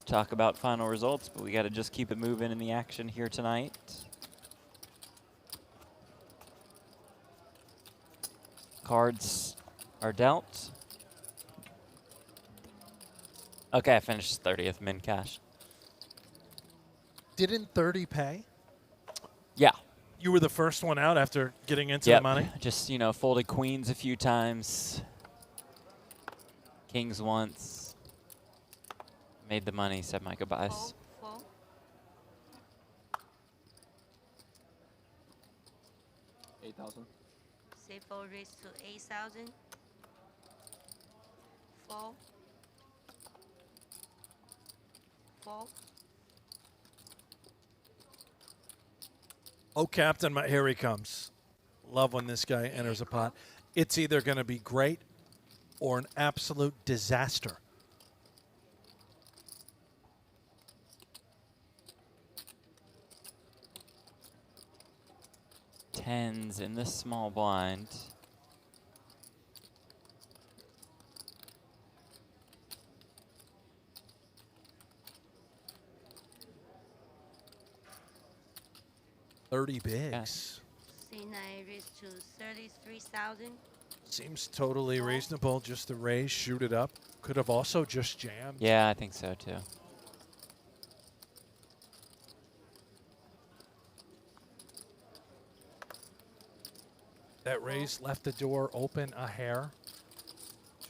talk about final results, but we got to just keep it moving in the action here tonight. Cards are dealt. Okay, I finished 30th min cash. Didn't 30 pay? Yeah. You were the first one out after getting into the money? Just, you know, folded queens a few times. Kings once. Made the money, said my goodbyes. Fold. 8,000. Say fold raise to 8,000. Fold. Fold. Oh, Captain, here he comes. Love when this guy enters a pot. It's either going to be great or an absolute disaster. tens in this small blind. $30 bigs. C9 raised to 33,000. Seems totally reasonable. Just the raise, shoot it up. Could have also just jammed. Yeah, I think so too. That raise left the door open a hair,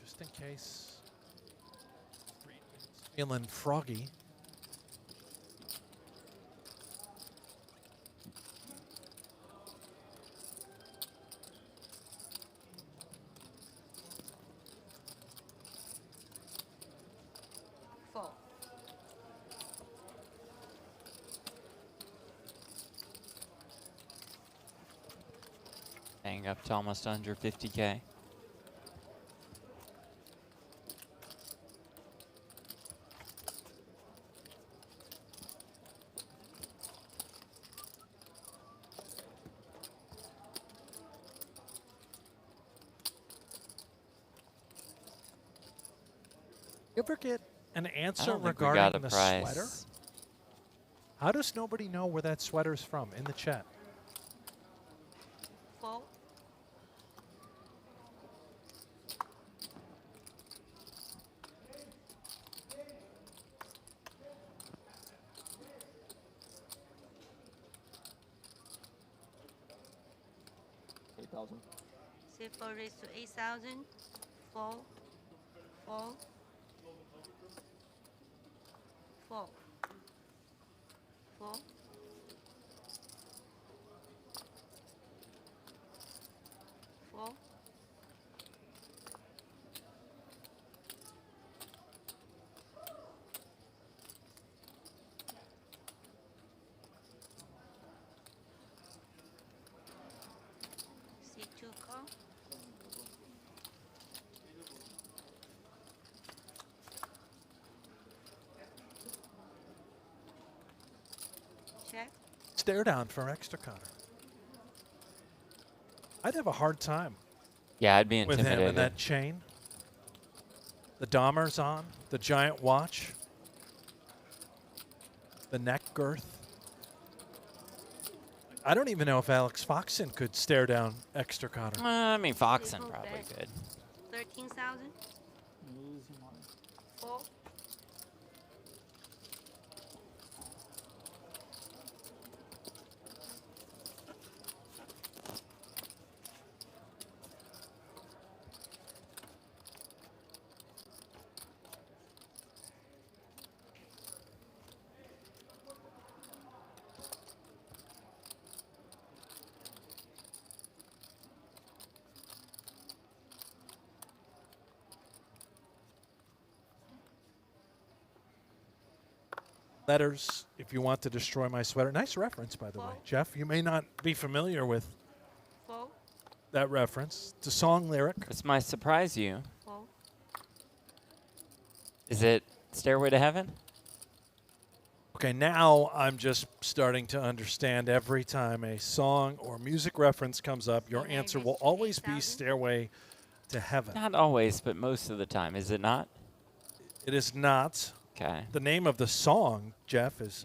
just in case. Feeling froggy. Hang up to almost under 50K. You ever get an answer don't think we regarding got a the price. sweater? How does nobody know where that sweater's from in the chat? Fold. C4 raised to 8,000. Fold. Fold. Fold. Fold. Fold. C2 call. Check. Stare down for extra counter. I'd have a hard time. Yeah, I'd be with him intimidated. in that chain. The Dahmer's on, the giant watch, the neck girth. I don't even know if Alex Foxen could stare down extra counter. I mean, Foxen probably could. 13,000. Fold. Letters, if you want to destroy my sweater. Nice reference, by the way. Jeff, you may not be familiar with Fold. that reference. It's a song lyric. This might surprise you. Fold. Is it Stairway to Heaven? Okay, now I'm just starting to understand every time a song or music reference comes up, your answer will always be Stairway to Heaven. Not always, but most of the time. Is it not? It is not. Okay. The name of the song, Jeff, is,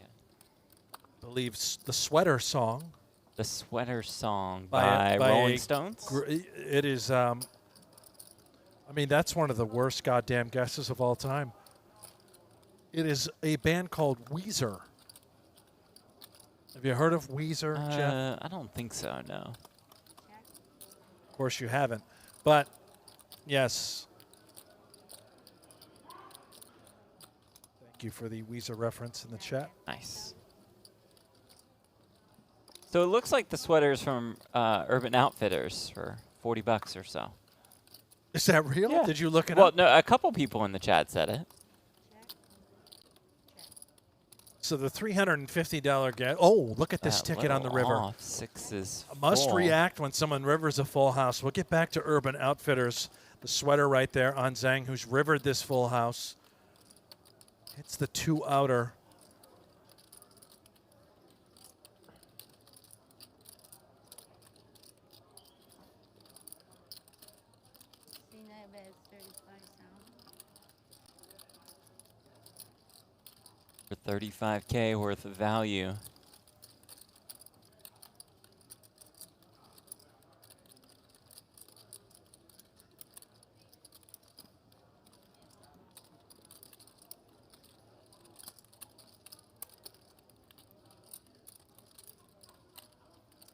I believe, the Sweater Song. The Sweater Song by Rolling Stones? It is, I mean, that's one of the worst goddamn guesses of all time. It is a band called Weezer. Have you heard of Weezer, Jeff? I don't think so, no. Of course you haven't. But, yes. Thank you for the Weezer reference in the chat. Nice. So it looks like the sweater's from Urban Outfitters for $40 or so. Is that real? Yeah. Did you look it well, up? Well, no, a couple people in the chat said it. So the $350 get. Oh, look at this ticket on the river. Off. Six is Must full. react when someone rivers a full house. We'll get back to Urban Outfitters. The sweater right there on Zhang, who's rivered this full house. It's the 2 outer. For 35K worth of value.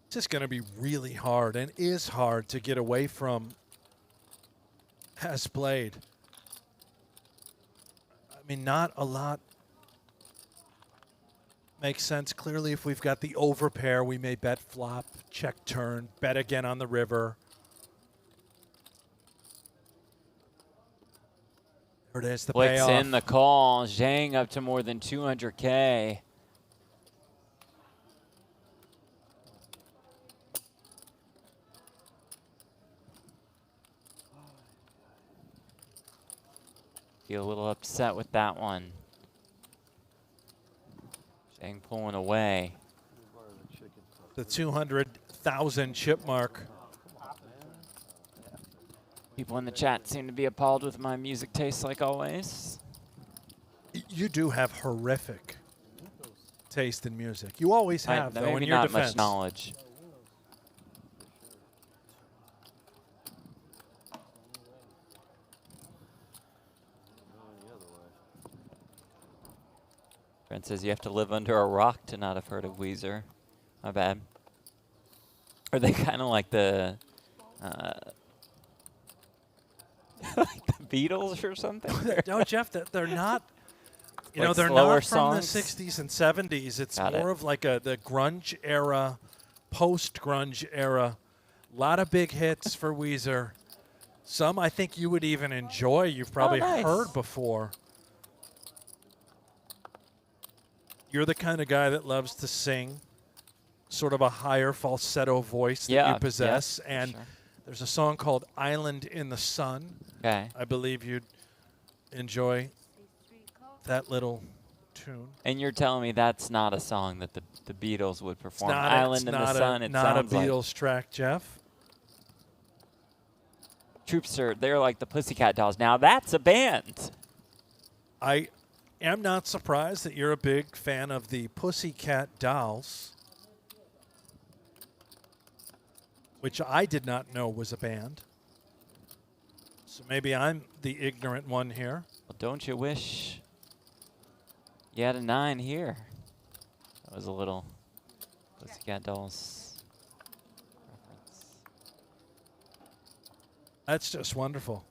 It's just going to be really hard, and is hard to get away from has played. I mean, not a lot makes sense. Clearly, if we've got the overpair, we may bet flop, check turn, bet again on the river. There it is, the Flicks payoff. in the call. Zhang up to more than 200K. Feel a little upset with that one. Zhang pulling away. The 200,000 chip mark. People in the chat seem to be appalled with my music taste, like always. You do have horrific taste in music. You always have, though, in maybe your not defense. much knowledge. Brent says you have to live under a rock to not have heard of Weezer. My bad. Are they kind of like the like the Beatles or something? No, Jeff, they're not. You Like know, they're slower not from the songs? 60s and 70s. It's Got more it. of like the grunge era, post-grunge era. A lot of big hits for Weezer. Some I think you would even enjoy. You've probably nice. heard before. You're the kind of guy that loves to sing, sort of a higher falsetto voice that Yeah, you possess. yes, And sure. there's a song called Island in the Sun. Okay. I believe you'd enjoy that little tune. And you're telling me that's not a song that the Beatles would perform? Not Island in the Sun, it not a sounds like. Beatles track, Jeff. Troops are, they're like the Pussycat Dolls. Now that's a band. I am not surprised that you're a big fan of the Pussycat Dolls, which I did not know was a band. So maybe I'm the ignorant one here. Well, don't you wish you had a 9 here? That was a little Pussycat Dolls reference. That's just wonderful.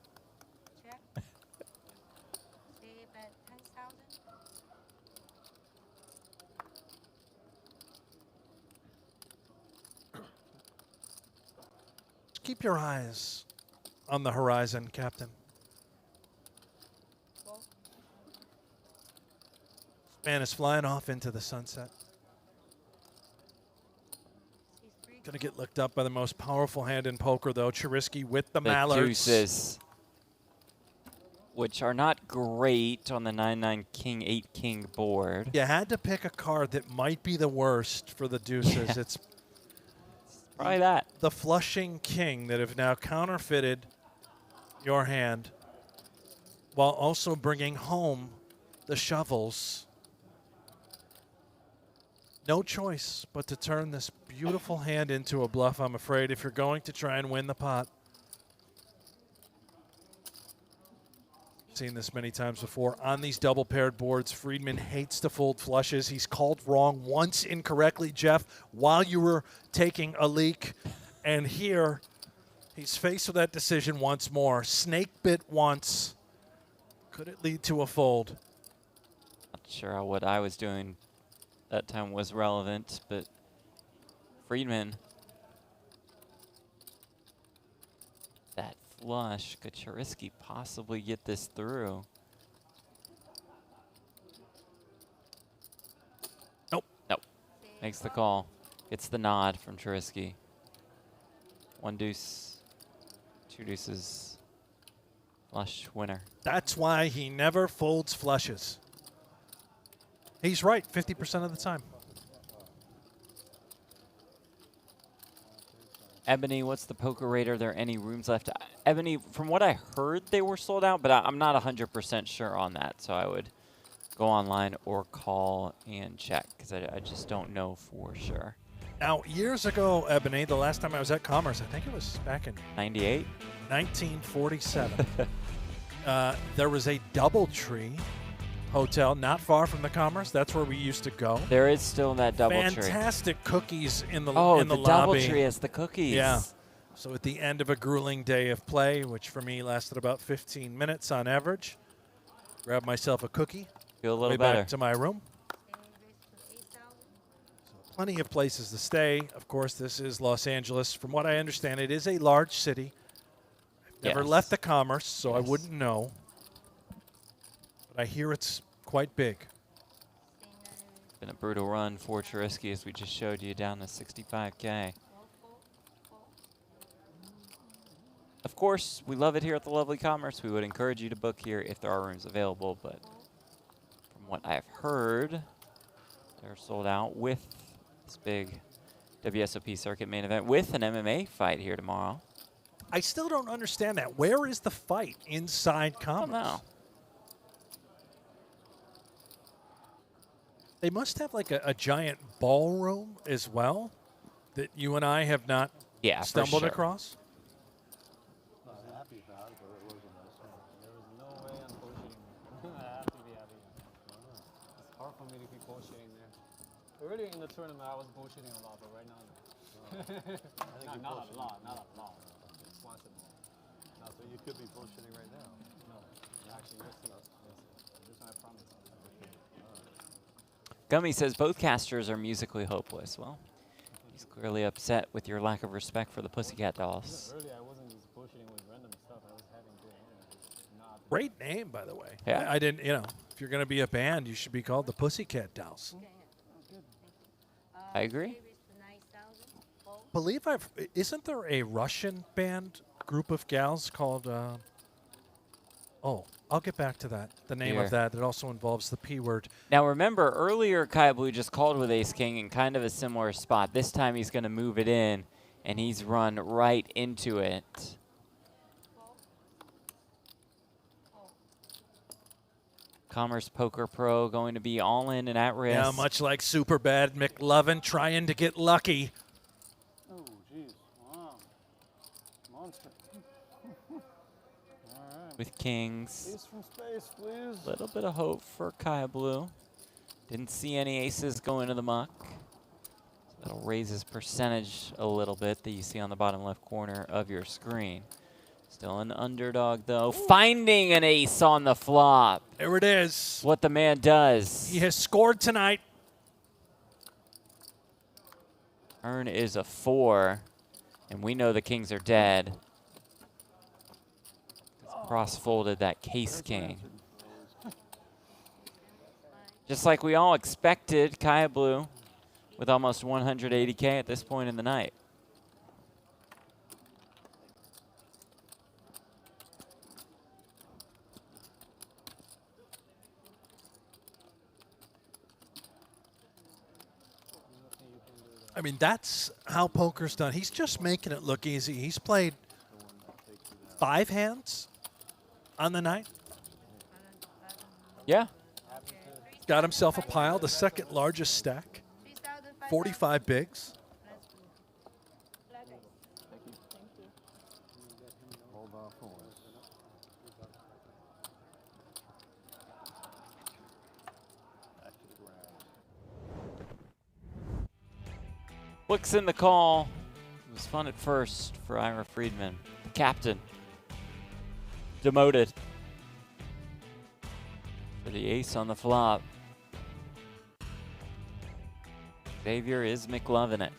Keep your eyes on the horizon, Captain. This man is flying off into the sunset. Going to get looked up by the most powerful hand in poker, though. Charisky with the mallards. Deuces, which are not great on the 9-9 King 8 King board. You had to pick a card that might be the worst for the deuces. Yeah. It's probably that. The flushing king that have now counterfeited your hand while also bringing home the shovels. No choice but to turn this beautiful hand into a bluff, I'm afraid, if you're going to try and win the pot. Seen this many times before. On these double paired boards, Friedman hates to fold flushes. He's called wrong once incorrectly, Jeff, while you were taking a leak. And here, he's faced with that decision once more. Snake bit once. Could it lead to a fold? Not sure what I was doing that time was relevant, but Friedman. That flush. Could Charisky possibly get this through? Nope. Nope. Makes the call. Gets the nod from Charisky. 1 deuce, 2 deuces. Flush winner. That's why he never folds flushes. He's right 50% of the time. Ebony, what's the poker rate? Are there any rooms left? Ebony, from what I heard, they were sold out, but I'm not 100% sure on that, so I would go online or call and check, because I just don't know for sure. Now, years ago, Ebony, the last time I was at Commerce, I think it was back in 98? 1947. There was a DoubleTree hotel not far from the Commerce. That's where we used to go. There is still that DoubleTree. Fantastic cookies in the Oh, the lobby. DoubleTree has the cookies. Yeah. So at the end of a grueling day of play, which for me lasted about 15 minutes on average, grab myself a cookie. Feel a little way better. back to my room. So plenty of places to stay. Of course, this is Los Angeles. From what I understand, it is a large city. I've never left the Commerce, so I wouldn't know. But I hear it's quite big. Been a brutal run for Trubisky, as we just showed you, down to 65K. Of course, we love it here at the lovely Commerce. We would encourage you to book here if there are rooms available, but from what I've heard, they're sold out with this big WSOP Circuit main event with an MMA fight here tomorrow. I still don't understand that. Where is the fight inside Commerce? I don't know. They must have like a giant ballroom as well that you and I have not stumbled across. Earlier in the tournament, I was bullshitting a lot, but right now, not a lot. Just once in a while. So you could be bullshitting right now. No, actually, this one I promise. Gummy says both casters are musically hopeless. Well, he's clearly upset with your lack of respect for the Pussycat Dolls. Earlier, I wasn't just bullshitting with random stuff. I was having good internet. Great name, by the way. Yeah. I didn't, if you're going to be a band, you should be called the Pussycat Dolls. I agree. Isn't there a Russian band group of gals called, I'll get back to that. The name of that. It also involves the P word. Now remember, earlier Kai Blue just called with Ace King in kind of a similar spot. This time he's going to move it in, and he's run right into it. Commerce Poker Pro going to be all in and at risk. Yeah, much like Superbad McLovin trying to get lucky. Oh, jeez. Wow. Monster. All right. With kings. Ace from space, please. Little bit of hope for Kai Blue. Didn't see any aces go into the muck. So that'll raise his percentage a little bit that you see on the bottom left corner of your screen. Still an underdog, though. Finding an ace on the flop. There it is. What the man does. He has scored tonight. Turn is a 4, and we know the kings are dead. Cross-folded that case king. Just like we all expected, Kai Blue with almost 180K at this point in the night. I mean, that's how poker's done. He's just making it look easy. He's played 5 hands on the night. Yeah. Got himself a pile, the second largest stack. 45 bigs. Hold on for us. Back to the ground. Flicks in the call. It was fun at first for Ira Friedman. The captain. Demoted. For the ace on the flop. Xavier is McLovin it.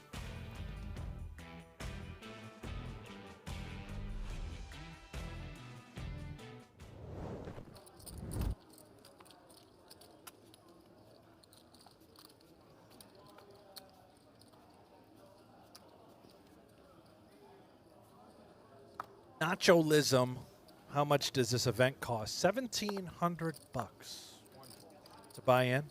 Nacho-lism. How much does this event cost? $1,700 to buy in.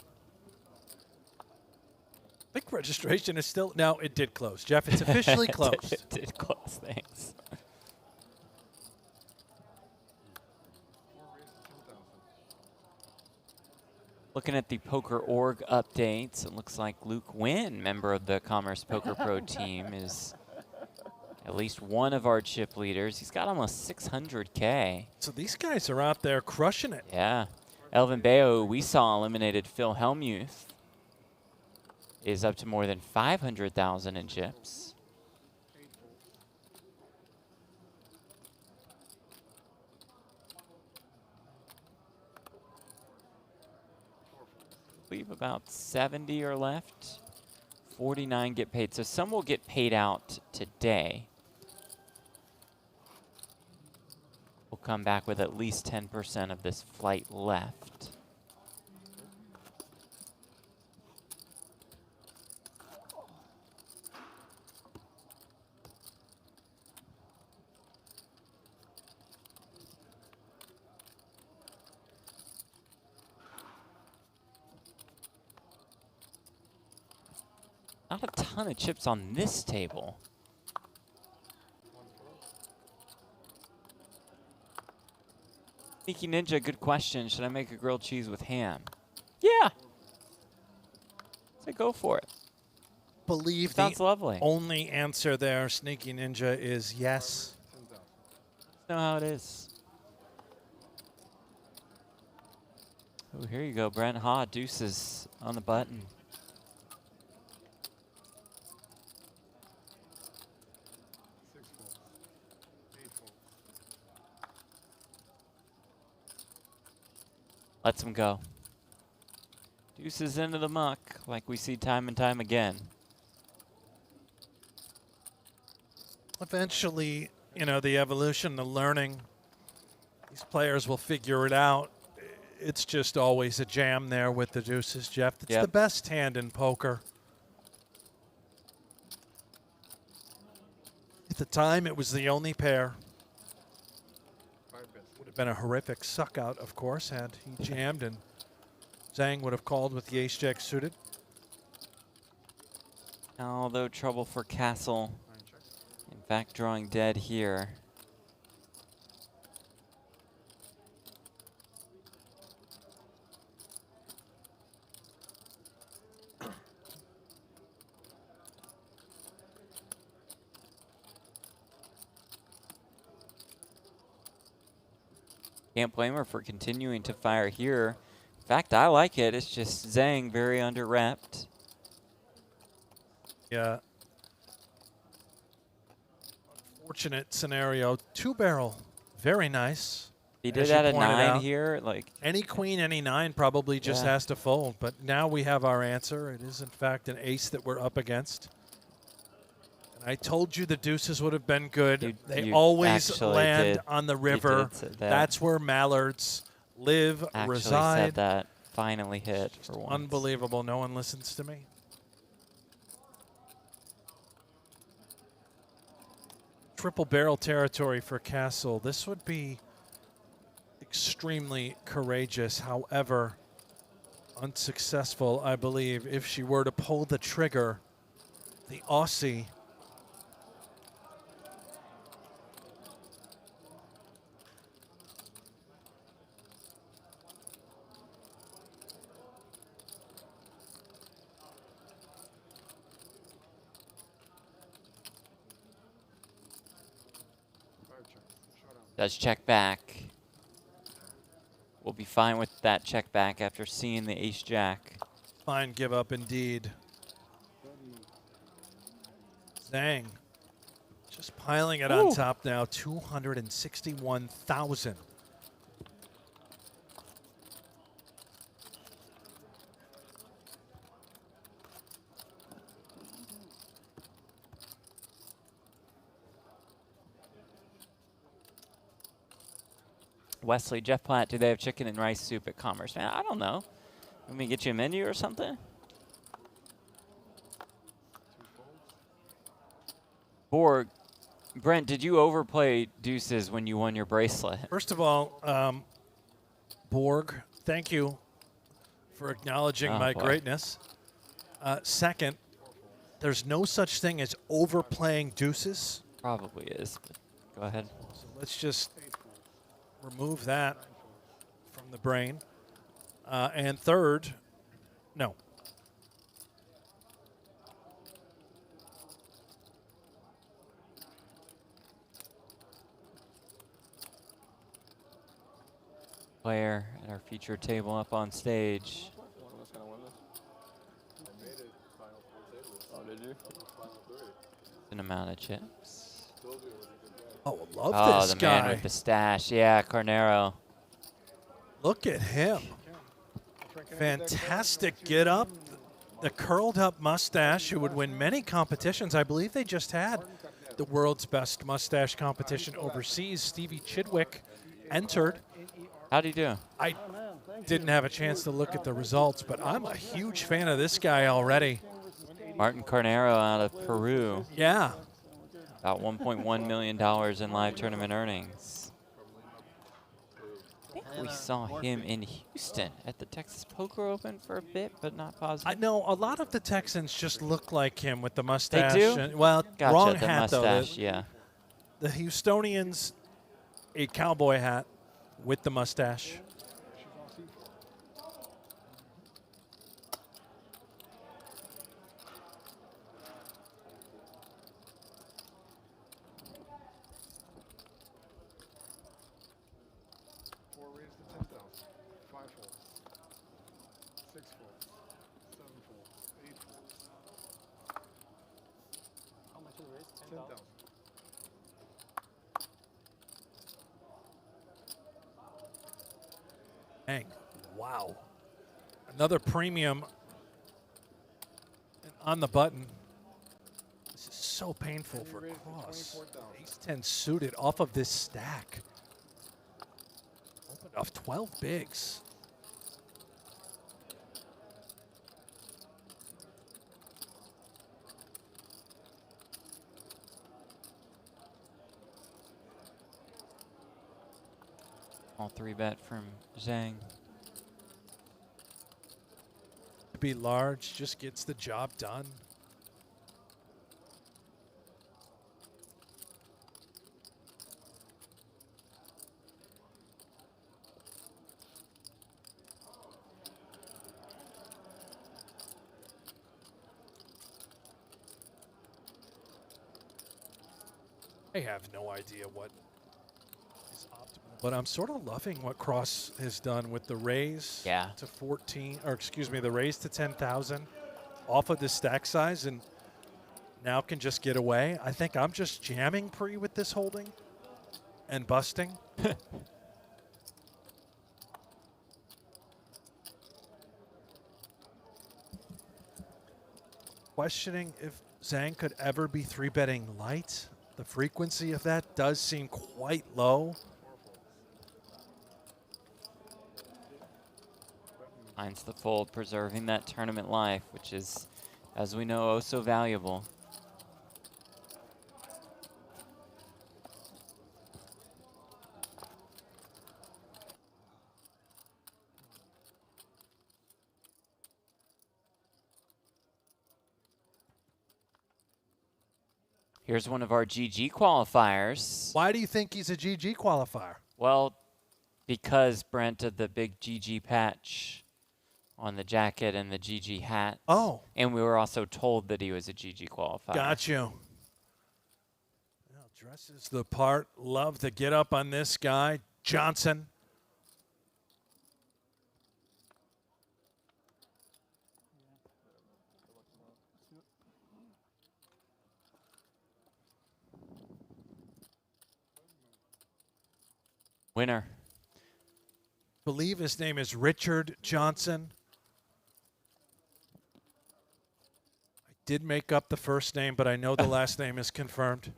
I think registration is still, no, it did close. Jeff, it's officially closed. It did close, thanks. Looking at the Poker Org updates, it looks like Luke Wynn, member of the Commerce Poker Pro team, is at least one of our chip leaders. He's got almost 600K. So these guys are out there crushing it. Yeah. Elvin Bayo, we saw eliminated Phil Hellmuth, is up to more than 500,000 in chips. I believe about 70 are left. 49 get paid. So some will get paid out today. We'll come back with at least 10% of this flight left. Not a ton of chips on this table. Sneaky Ninja, good question. Should I make a grilled cheese with ham? Yeah. Say go for it. Believe Sounds the lovely. only answer there, Sneaky Ninja, is yes. That's know how it is. Oh, here you go, Brent Ha, deuces on the button. Lets him go. Deuces into the muck, like we see time and time again. Eventually, you know, the evolution, the learning, these players will figure it out. It's just always a jam there with the deuces, Jeff. It's the best hand in poker. At the time, it was the only pair. Would have been a horrific suck out, of course, had he jammed, and Zhang would have called with the ace-jack suited. Although trouble for Castle. In fact, drawing dead here. Can't blame her for continuing to fire here. In fact, I like it. It's just Zhang very under-repped. Yeah. Unfortunate scenario. Two barrel. Very nice. He did add a 9 here. Like any queen, any 9 probably just has to fold. But now we have our answer. It is, in fact, an ace that we're up against. I told you the deuces would have been good. They always land on the river. That's where mallards live, reside. Said that. Finally hit for once. Unbelievable. No one listens to me. Triple barrel territory for Castle. This would be extremely courageous. However, unsuccessful, I believe, if she were to pull the trigger. The Aussie. Does check back. We'll be fine with that check back after seeing the ace-jack. Fine give up indeed. Zhang just piling it on top now, 261,000. Wesley, Jeff Platt, do they have chicken and rice soup at Commerce? Man, I don't know. Let me get you a menu or something? Borg, Brent, did you overplay deuces when you won your bracelet? First of all, Borg, thank you for acknowledging my greatness. Second, there's no such thing as overplaying deuces. Probably is, but go ahead. So let's just remove that from the brain. And third, no. Player at our feature table up on stage. One of us gonna win this. I made it final 4 tables. Oh, did you? Final 3. An amount of chips. Oh, love this the guy. man with the stash. Yeah, Carnero. Look at him. Fantastic get up. The curled up mustache who would win many competitions. I believe they just had the world's best mustache competition overseas. Stevie Chidwick entered. How'd he do? I didn't have a chance to look at the results, but I'm a huge fan of this guy already. Martin Carnero out of Peru. Yeah. About $1.1 million in live tournament earnings. I think we saw him in Houston at the Texas Poker Open for a bit, but not positive. I know a lot of the Texans just look like him with the mustache. They do? And, well, Gotcha, wrong the hat, though. mustache, yeah. The Houstonians, a cowboy hat with the mustache. Dang, wow. Another premium and on the button. This is so painful for cross. Ace-10 suited off of this stack. Opened off 12 bigs. All 3-bet from Zhang. To be large, just gets the job done. I have no idea what is optimal, but I'm sort of loving what Cross has done with the raise to 14, or excuse me, the raise to 10,000 off of the stack size, and now can just get away. I think I'm just jamming pre with this holding and busting. Questioning if Zhang could ever be 3-betting light. The frequency of that does seem quite low. Finds the fold, preserving that tournament life, which is, as we know, oh so valuable. Here's one of our GG qualifiers. Why do you think he's a GG qualifier? Well, because, Brent, of the big GG patch on the jacket and the GG hat. Oh. And we were also told that he was a GG qualifier. Got you. Well, dresses the part. Love to get up on this guy, Johnson. Winner. Believe his name is Richard Johnson. I did make up the first name, but I know the last name is confirmed.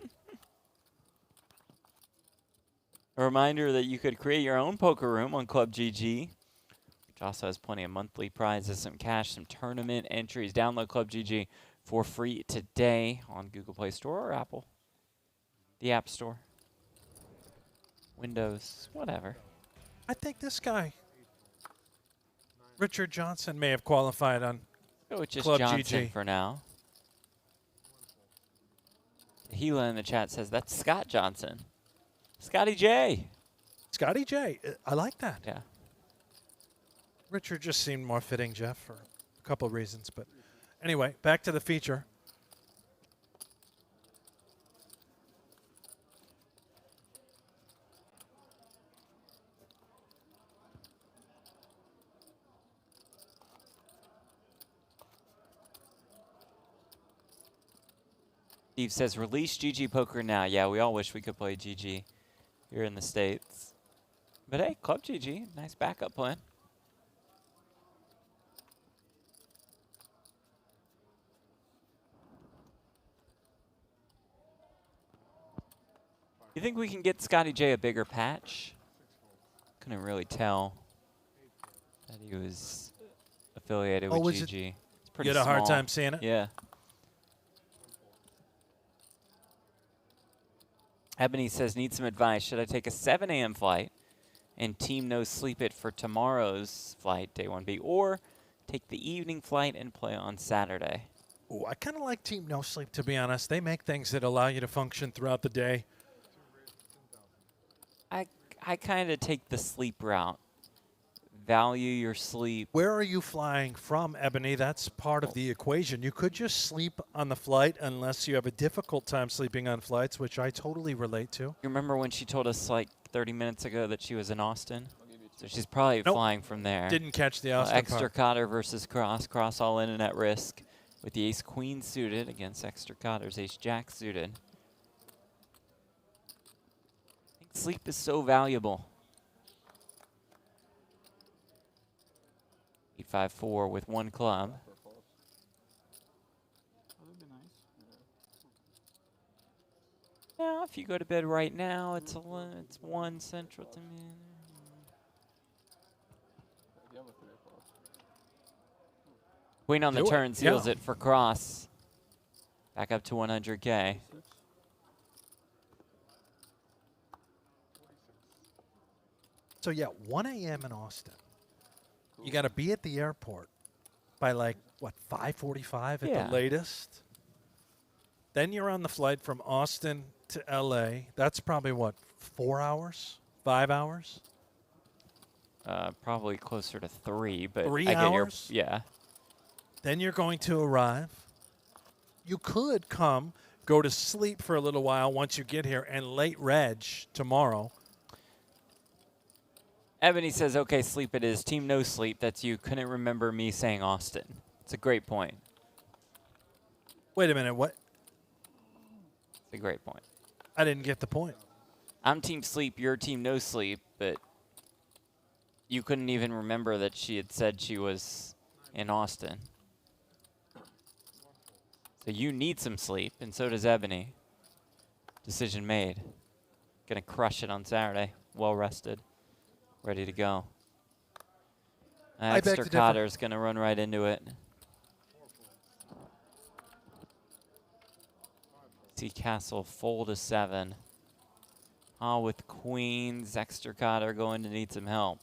A reminder that you could create your own poker room on Club GG, which also has plenty of monthly prizes, some cash, some tournament entries. Download Club GG for free today on Google Play Store or Apple, the App Store, Windows, whatever. I think this guy, Richard Johnson, may have qualified on Go with just Club Johnson GG. for now. Gila in the chat says that's Scott Johnson. Scotty J. Scotty J. I like that. Yeah. Richard just seemed more fitting, Jeff, for a couple of reasons. But anyway, back to the feature. Steve says, release GGPoker now. Yeah, we all wish we could play GG here in the States. But hey, Club GG, nice backup plan. You think we can get Scotty J a bigger patch? Couldn't really tell that he was affiliated with GG. It's pretty you had a hard small. time seeing it? Yeah. Ebony says, need some advice. Should I take a 7 a.m. flight and team no sleep it for tomorrow's flight, day 1B, or take the evening flight and play on Saturday? Ooh, I kind of like team no sleep, to be honest. They make things that allow you to function throughout the day. I kind of take the sleep route. Value your sleep. Where are you flying from, Ebony? That's part of the equation. You could just sleep on the flight unless you have a difficult time sleeping on flights, which I totally relate to. You remember when she told us like 30 minutes ago that she was in Austin? So she's probably flying from there. Didn't catch the Austin Extra Cotter versus Cross. Cross all in and at risk with the ace-queen suited against Extra Cotter's ace-jack suited. I think sleep is so valuable. 8-5-4 with one club. Now, if you go to bed right now, it's 1 central to me. Queen on the turn seals it for Cross. Back up to 100K. So yeah, 1 a.m. in Austin. You got to be at the airport by like, what, 5:45 at the latest? Then you're on the flight from Austin to LA. That's probably, what, 4 hours? 5 hours? Probably closer to 3, but 3 I get hours? yeah. Then you're going to arrive. You could go to sleep for a little while once you get here, and late reg tomorrow. Ebony says, okay, sleep it is. Team no sleep. That's you. Couldn't remember me saying Austin. It's a great point. Wait a minute, what? It's a great point. I didn't get the point. I'm team sleep, you're team no sleep, but you couldn't even remember that she had said she was in Austin. So you need some sleep, and so does Ebony. Decision made. Gonna crush it on Saturday. Well rested. Ready to go. Extra Cotter's going to run right into it. See Castle fold a 7. Oh, with queens, Extra Cotter going to need some help.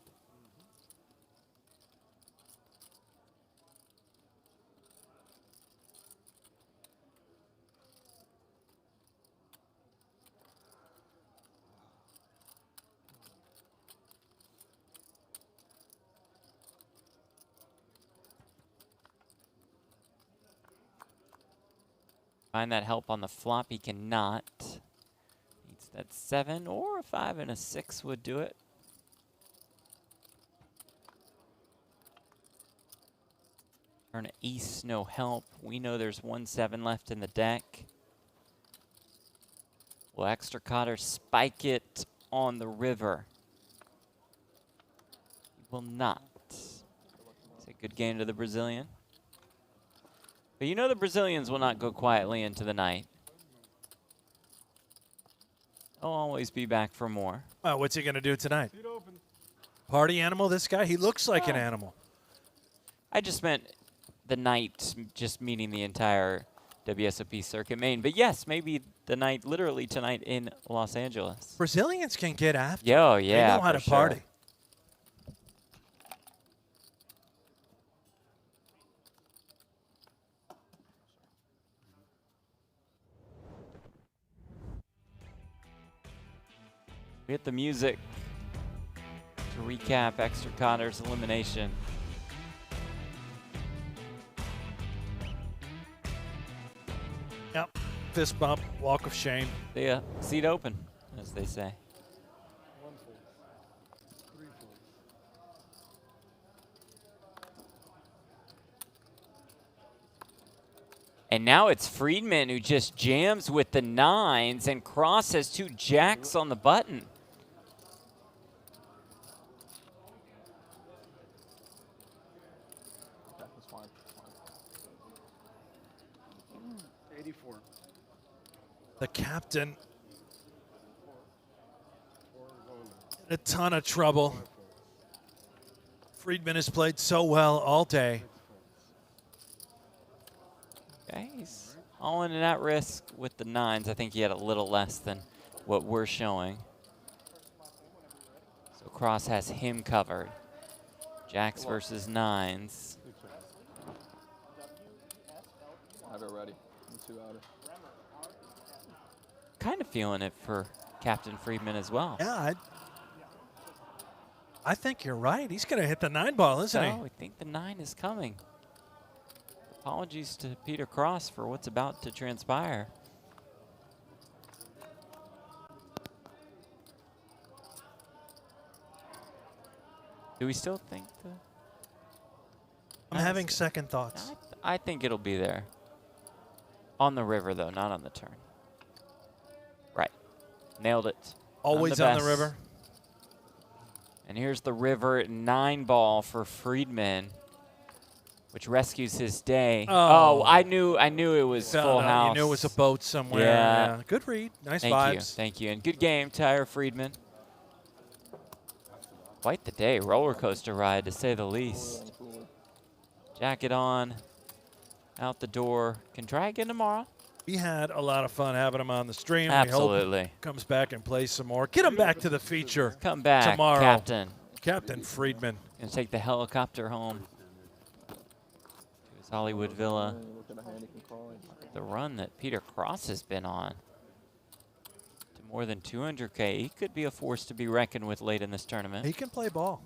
Find that help on the flop. He cannot. Needs that 7 or a 5 and a 6 would do it. Turn ace, no help. We know there's 1-7 left in the deck. Will Extra Cotter spike it on the river? He will not. It's a good game to the Brazilian. But you know the Brazilians will not go quietly into the night. They'll always be back for more. Well, what's he going to do tonight? Party animal, this guy? He looks like an animal. I just meant the night, just meaning the entire WSOP Circuit main. But yes, maybe the night, literally tonight in Los Angeles. Brazilians can get after. Yo, yeah, they know how to party. We hit the music to recap Extra Connor's elimination. Yep. Fist bump, walk of shame. Yeah, seat open, as they say. And now it's Friedman who just jams with the 9s, and Cross has 2 jacks on the button. Okay, that's fine. 84. The captain in a ton of trouble. Friedman has played so well all day. Okay, he's all in and at risk with the 9s. I think he had a little less than what we're showing. So Cross has him covered. Jacks versus 9s. Have it ready. I'm 2 outer. Kind of feeling it for Captain Friedman as well. Yeah, I think you're right. He's going to hit the 9 ball, isn't he? I think the 9 is coming. Apologies to Peter Cross for what's about to transpire. Do we still think the... I'm having second thoughts. I think it'll be there. On the river, though, not on the turn. Right. Nailed it. Always on the river. And here's the river 9 ball for Friedman, which rescues his day. Oh, I knew it was full house. You knew it was a boat somewhere. Yeah. Good read. Nice Thank vibes. you. Thank you. And good game, Tyre Friedman. Quite the day. Roller coaster ride, to say the least. Jacket on. Out the door. Can try again tomorrow. We had a lot of fun having him on the stream. Absolutely. We hope he comes back and plays some more. Get him back to the feature. Come back, tomorrow. Captain. Captain Friedman. Gonna take the helicopter home to his Hollywood villa. The run that Peter Cross has been on to more than 200K. He could be a force to be reckoned with late in this tournament. He can play ball.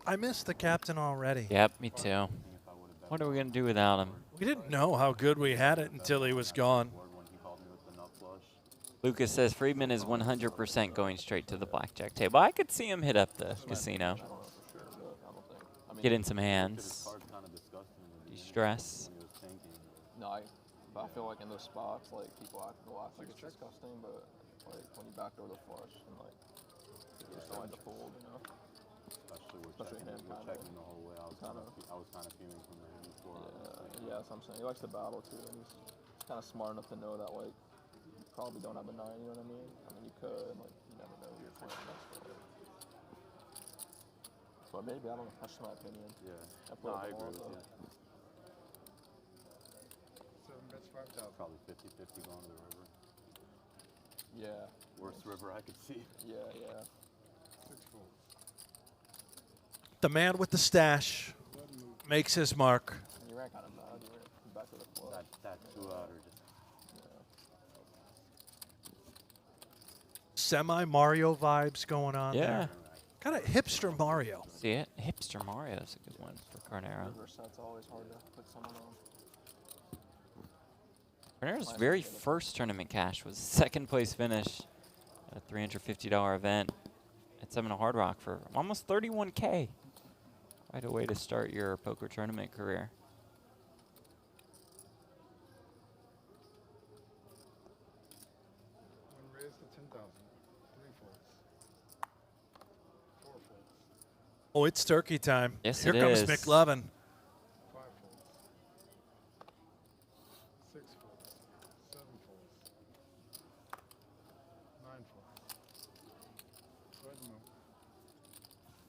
I missed the captain already. Yep, me too. What are we going to do without him? We didn't know how good we had it until he was gone. Lucas says Friedman is 100% going straight to the blackjack table. I could see him hit up the casino. Get in some hands. De-stress. No, but I feel like in those spots, like people act like it's disgusting, but like when you backdoor the flush and like you just don't like to fold, you know. Especially him checking the whole way. I was kind of fuming from the hand before. Yeah, that's what I'm saying. He likes to battle too, and he's kind of smart enough to know that like you probably don't have a 9. You know what I mean? I mean you could, like you never know who you're playing against. But maybe I don't know. That's just my opinion. Yeah. I agree with though. you. Probably 50-50 going to the river. Yeah. Worst river I could see. Yeah, yeah. The man with the stash makes his mark. You ran kind of mad. You ran back to the floor. That 2-outer just. Semi-Mario vibes going on Yeah. there. Kind of hipster Mario. See it? Hipster Mario's a good one for Carnero. River set's always hard to put someone on. Carnero's very first tournament cash was a second place finish at a $350 event at 7 Hard Rock for almost 31K. Quite a way to start your poker tournament career. One raise to 10,000. 3 folds. 4 folds. Oh, it's turkey time. Yes, Here it comes is. McLovin. 5 folds. 6 folds. 7 folds. 9 folds. Go ahead and move.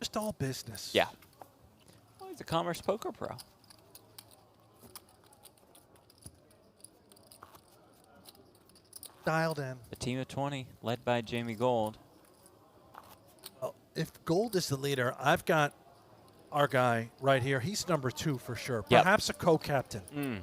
Just all business. Yeah. Well, he's a Commerce Poker Pro. dialed in. The team of 20, led by Jamie Gold. Oh, if Gold is the leader, I've got our guy right here. He's number 2 for sure. Yep. Perhaps a co-captain. Mm.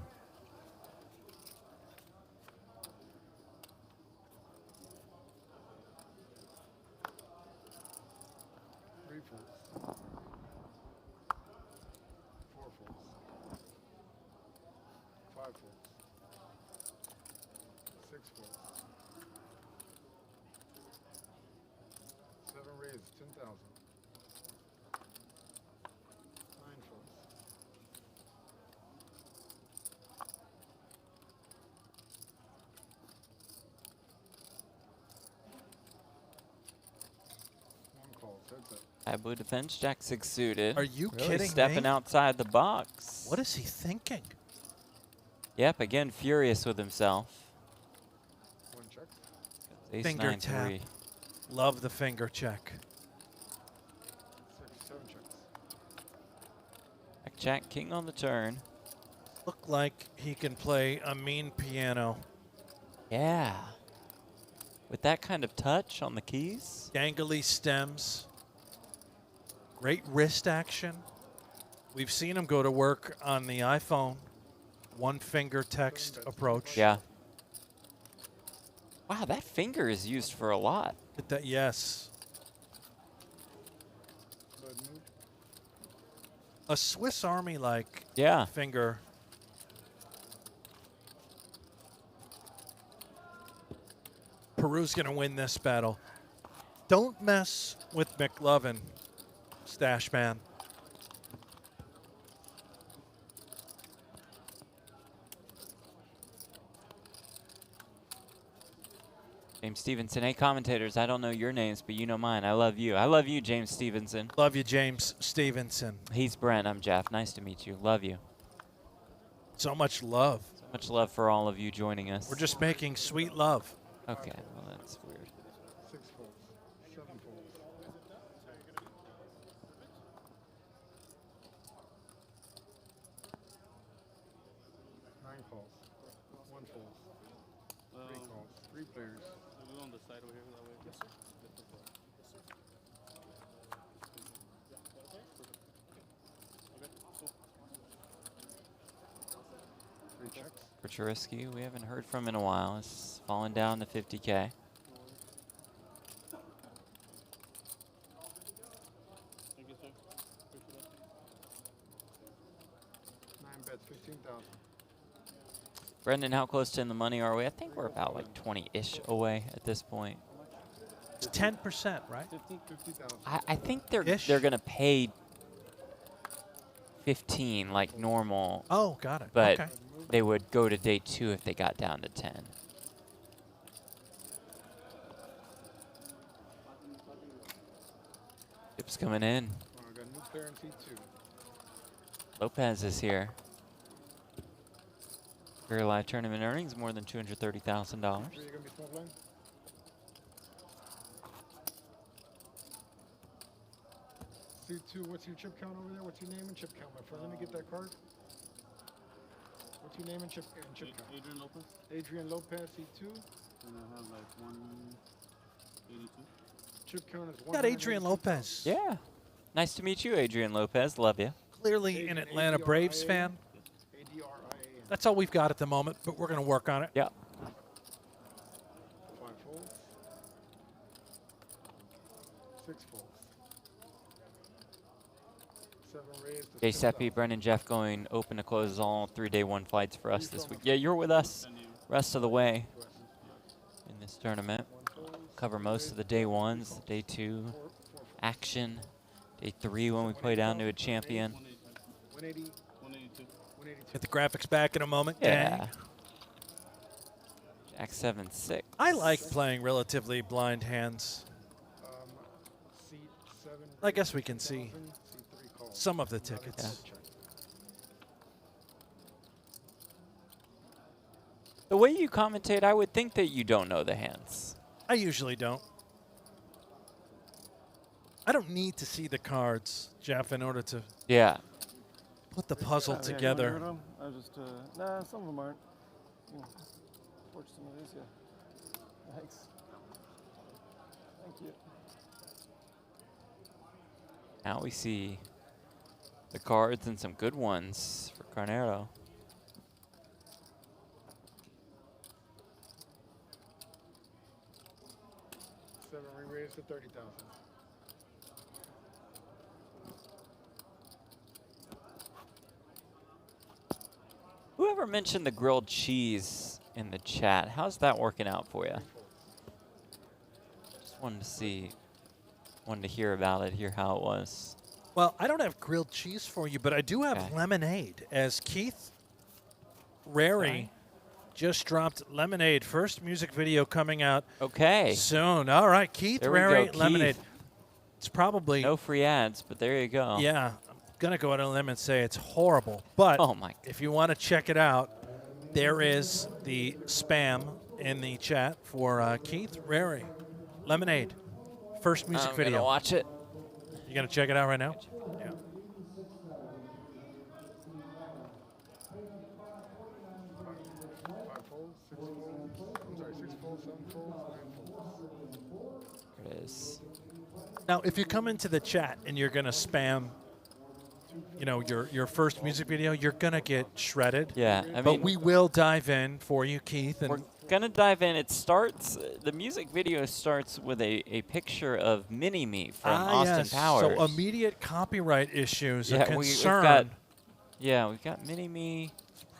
High blue defense, Jack 6 suited. Are you really kidding stepping me? outside the box. What is he thinking? Yep, again, furious with himself. Ace Finger 9 tap. 3. Love the finger check. Jack king on the turn. Look like he can play a mean piano. Yeah. With that kind of touch on the keys. Gangly stems. Great wrist action. We've seen him go to work on the iPhone. One finger text approach. Yeah. Wow, that finger is used for a lot. Yes. A Swiss Army-like finger. Peru's going to win this battle. Don't mess with McLovin, Stash Man. James Stevenson. Hey, commentators, I don't know your names, but you know mine. I love you. I love you, James Stevenson. Love you, James Stevenson. He's Brent. I'm Jeff. Nice to meet you. Love you. So much love. So much love for all of you joining us. We're just making sweet love. Okay, well, that's weird. 6 folds, 7 folds. 9 calls, 1 fold. 3 calls, 3 players. We're on the side over here that way. Yes, sir. 3 checks. Kuchersky, we haven't heard from in a while. It's fallen down to 50K. Thank you, sir. Appreciate it. 9 bets, 15,000. Brendan, how close to in the money are we? I think we're about like 20-ish away at this point. It's 10%, right? 50,000. I think they're going to pay 15 like normal. Oh, got it. But okay. they would go to day 2 if they got down to 10. Chips coming in. Oh, I got a new player in T2. Lopez is here. Very live tournament earnings, more than $230,000. You're going to be small blind? C2, what's your chip count over there? What's your name and chip count, my friend? Let me get that card. What's your name and chip count? Adrian Lopez. Adrian Lopez, C2. And I have like 182. Chip count is 1. Got Adrian Lopez. Yeah. Nice to meet you, Adrian Lopez. Love you. Clearly an Atlanta Braves fan. That's all we've got at the moment, but we're going to work on it. Yeah. 5 folds. 6 folds. 7 raised. Jay Seppi, Brendan, Jeff going open to close all 3 day 1 flights for us this week. Yeah, you're with us rest of the way in this tournament. Cover most of the day 1s, day 2 action, day 3 when we play down to a champion. 180. 182. Get the graphics back in a moment. Yeah. Gang. Jack 7-6. I like playing relatively blind hands. I guess we can see some of the tickets. Yeah. The way you commentate, I would think that you don't know the hands. I usually don't. I don't need to see the cards, Jeff, in order to put the puzzle Yeah, together. you know, I just, nah, some of them aren't. You know, watch some of these, yeah. Thanks. Thank you. Now we see the cards and some good ones for Carnero. Re-raised to 30,000. Whoever mentioned the grilled cheese in the chat, how's that working out for you? Just wanted to see, wanted to hear about it, hear how it was. Well, I don't have grilled cheese for you, but I do have lemonade. As Keith Rary just dropped Lemonade. First music video coming out soon. All right, Keith Rary, Lemonade. It's probably... No free ads, but there you go. Yeah, I'm going to go out on a limb and say it's horrible. But if you want to check it out, there is the spam in the chat for Keith Rary. Lemonade. First music video. I'm going to watch it. You going to check it out right now? Yeah. There it is. Now, if you come into the chat and you're going to spam, you know, your first music video, you're going to get shredded. Yeah, I but mean, we will dive in for you, Keith. And we're going to dive in. It starts, the music video starts with a picture of Mini-Me from Austin Powers. So immediate copyright issues, a Yeah, concern. we've got Mini-Me.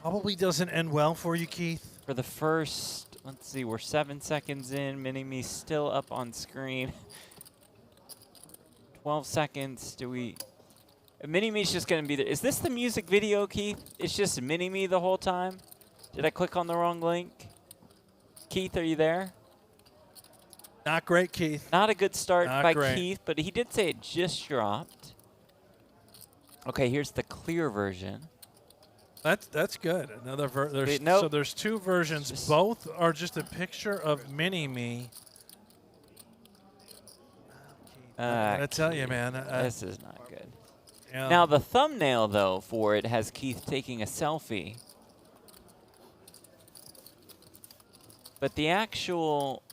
Probably doesn't end well for you, Keith. For the first, let's see, we're 7 seconds in. Mini-Me still up on screen. 12 seconds. Do we... Mini-Me's just going to be there. Is this the music video, Keith? It's just Mini-Me the whole time? Did I click on the wrong link? Keith, are you there? Not great, Keith. Not a good start Not by great. Keith, but he did say it just dropped. Okay, here's the clear version. That's good. Another Wait, nope. So there's two versions. Both are just a picture of Mini-Me. I gotta tell you, man. This is not good. Yeah. Now, the thumbnail, though, for it has Keith taking a selfie. But the actual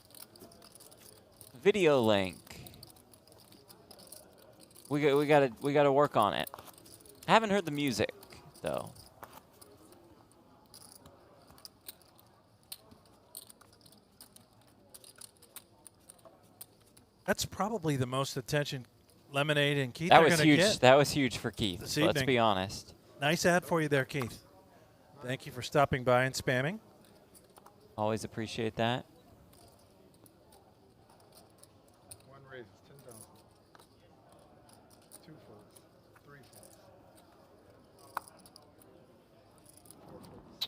video link, we gotta work on it. I haven't heard the music, though. That's probably the most attention Lemonade and Keith That are was going to huge. get. That was huge for Keith. This Let's evening. be honest. Nice ad for you there, Keith. Thank you for stopping by and spamming. Always appreciate that. One raise is 10,000. Two folds. Three folds. Four folds.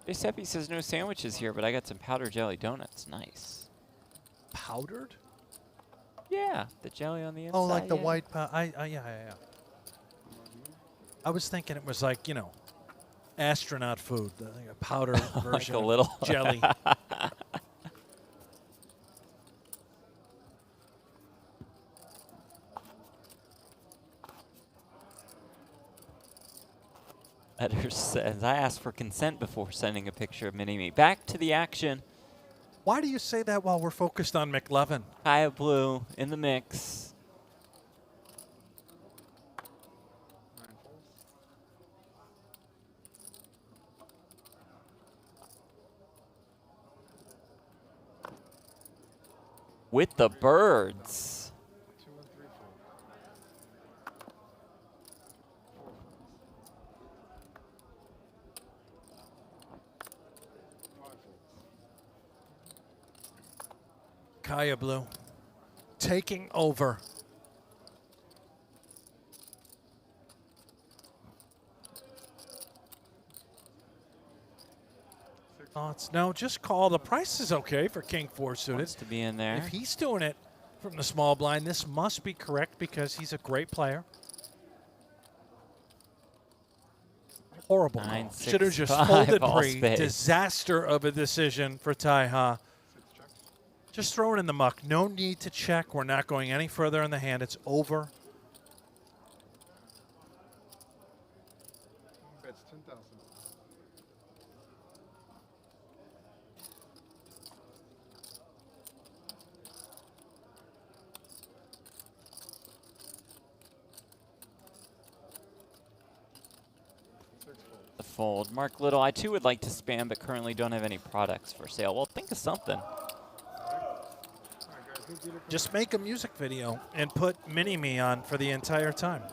Giuseppe says no sandwiches here, but I got some powdered jelly donuts. Nice. Powdered? Yeah, the jelly on the inside. Oh, like the yeah. white yeah. I was thinking it was like, you know, astronaut food, like a powder version Like a of little jelly. Letter says, I asked for consent before sending a picture of Mini-Me. Back to the action. Why do you say that while we're focused on McLovin? Kaya Blue in the mix. With the birds. 2 and 3 fold. Kaya Blue taking over. Thoughts? No, just call. The price is okay for King 4 suited. Wants to be in there. If he's doing it from the small blind, this must be correct because he's a great player. Horrible. Should have just 9-6-5 folded all pre. spade. Disaster of a decision for Taiha. Just throw it in the muck. No need to check. We're not going any further in the hand. It's over. Bets 10,000. fold. Mark Little, I too would like to spam, but currently don't have any products for sale. Well, think of something. Just make a music video and put Mini-Me on for the entire time.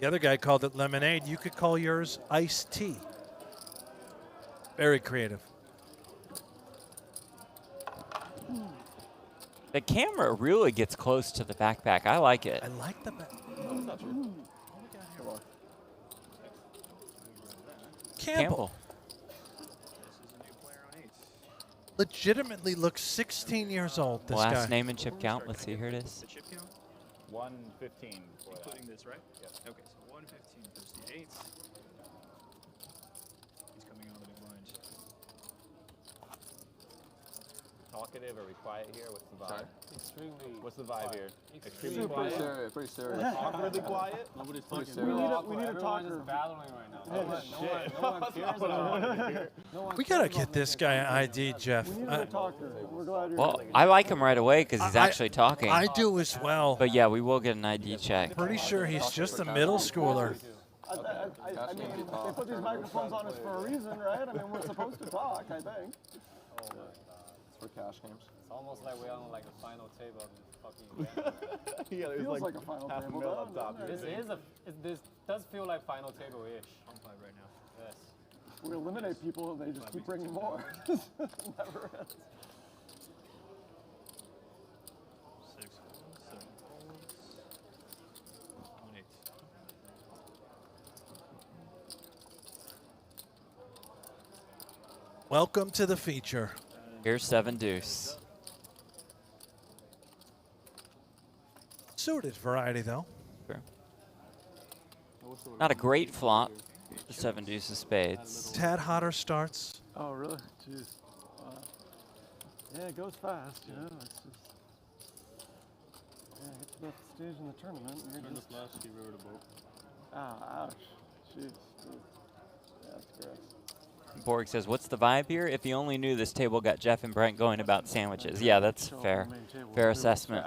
The other guy called it lemonade. You could call yours iced tea. Very creative. The camera really gets close to the backpack. I like it. I like the back. Campbell. Legitimately looks 16 years old, this Last guy. name and chip count. Let's see, here it is. 115. Including this, right? Yes. Okay, so 115 plus the 8. He's coming on the big blind. Talkative, are we quiet here? What's the vibe? Sorry? Extremely. What's the vibe here? Extremely Extremely quiet. serious, pretty serious. Awkwardly quiet. Nobody's Pretty talking. serious. We need a Everyone talker. is battling right now. Hey, No one cares about it. We gotta get this guy an ID, Jeff. We need a talker. We're glad you're Well, I like him right away because he's actually talking. I do as well. But yeah, we will get an ID check. Pretty sure he's just a middle schooler. I mean, they put these microphones on us for a reason, right? I mean, we're supposed to talk, I think. It's for cash games. It's almost like we're on like a final table of fucking Yeah, there's Feels like like a final half a table, mil though, up top. doesn't it? This does feel like final table-ish. On 5 right now. Yes. We eliminate people and they just keep bringing more. Never ends. 6 folds, 7 folds. 1 8. Welcome to the feature. Here's 7 deuce. Suited variety, though. Sure. Not a great flop. The 7 deuce of spades. Tad hotter starts. Oh, really? Jeez. Wow. Yeah, it goes fast, you know. It's just, yeah, it gets to that stage in the tournament. And you're just, last he rode a boat. ouch. Jeez. Yeah, that's gross. Borg says, what's the vibe here? If you only knew this table got Jeff and Brent going about sandwiches. Yeah, that's fair. Fair assessment.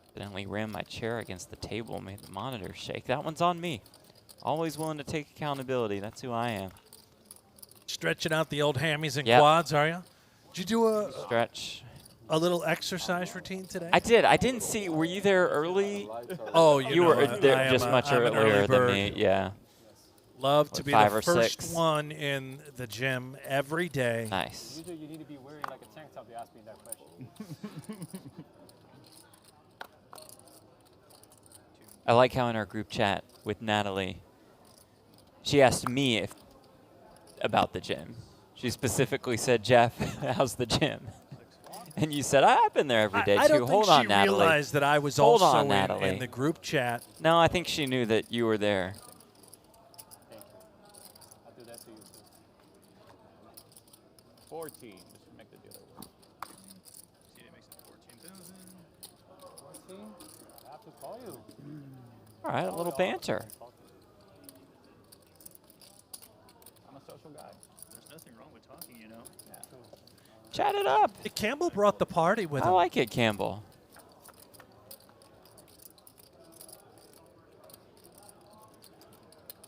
Accidentally ran my chair against the table, made the monitor shake. That one's on me. Always willing to take accountability. That's who I am. Stretching out the old hammies and Yep. quads, are you? Did you do a stretch? A little exercise routine today? I did. I didn't see. Were you there early? Oh, you know, were I there am just much I'm an earlier early than bird. me. Yeah. Love to Like be 5 the or first 6. one in the gym every day. Nice. Usually you need to be wearing like a tank top to ask me that question. I like how in our group chat with Natalie, she asked me about the gym. She specifically said, Jeff, how's the gym? And you said, I've been there every day too. I don't Hold think on, she Natalie. realized that I was Hold also on, in Natalie. the group chat. No, I think she knew that you were there. Thank you. I'll do that to you too. 14. Just make the deal work. See, it makes it 14,000. 14? I have to call you. All right, a little banter. I'm a social guy. There's nothing wrong with talking, you know. Yeah. Chat it up. Campbell brought the party with I him. like it, Campbell.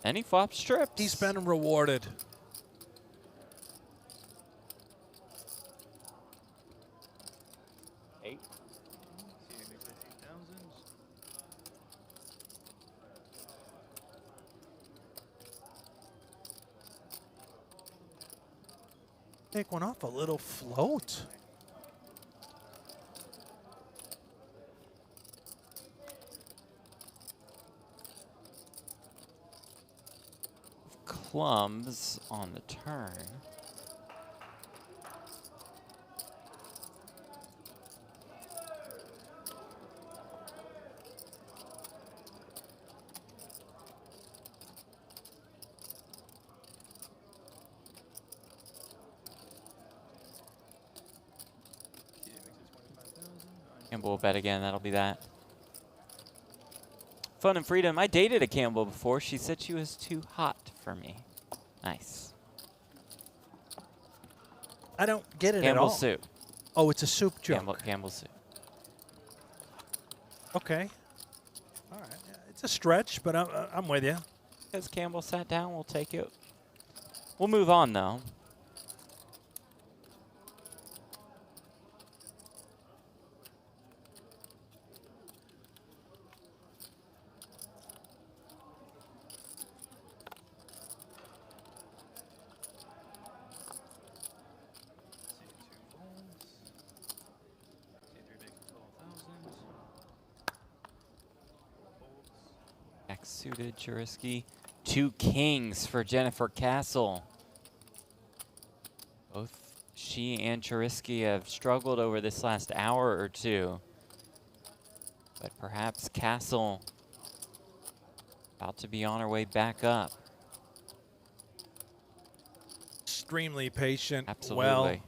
Any flop strips? He's been rewarded. Eight. See, it makes it 8,000. Take one off a little float. Clumbs on the turn. Campbell will bet again. That'll be that. Fun and freedom. I dated a Campbell before. She said she was too hot for me. Nice. I don't get it at Gamble all. soup. Oh, it's a soup joke. Gamble soup. Okay. All right. Yeah, it's a stretch, but I'm with you. As Campbell sat down, we'll take it. We'll move on, though. Jack suited, Churiski. 2 kings for Jennifer Castle. Both she and Churiski have struggled over this last hour or two. But perhaps Castle about to be on her way back up. Extremely patient. Absolutely. Well.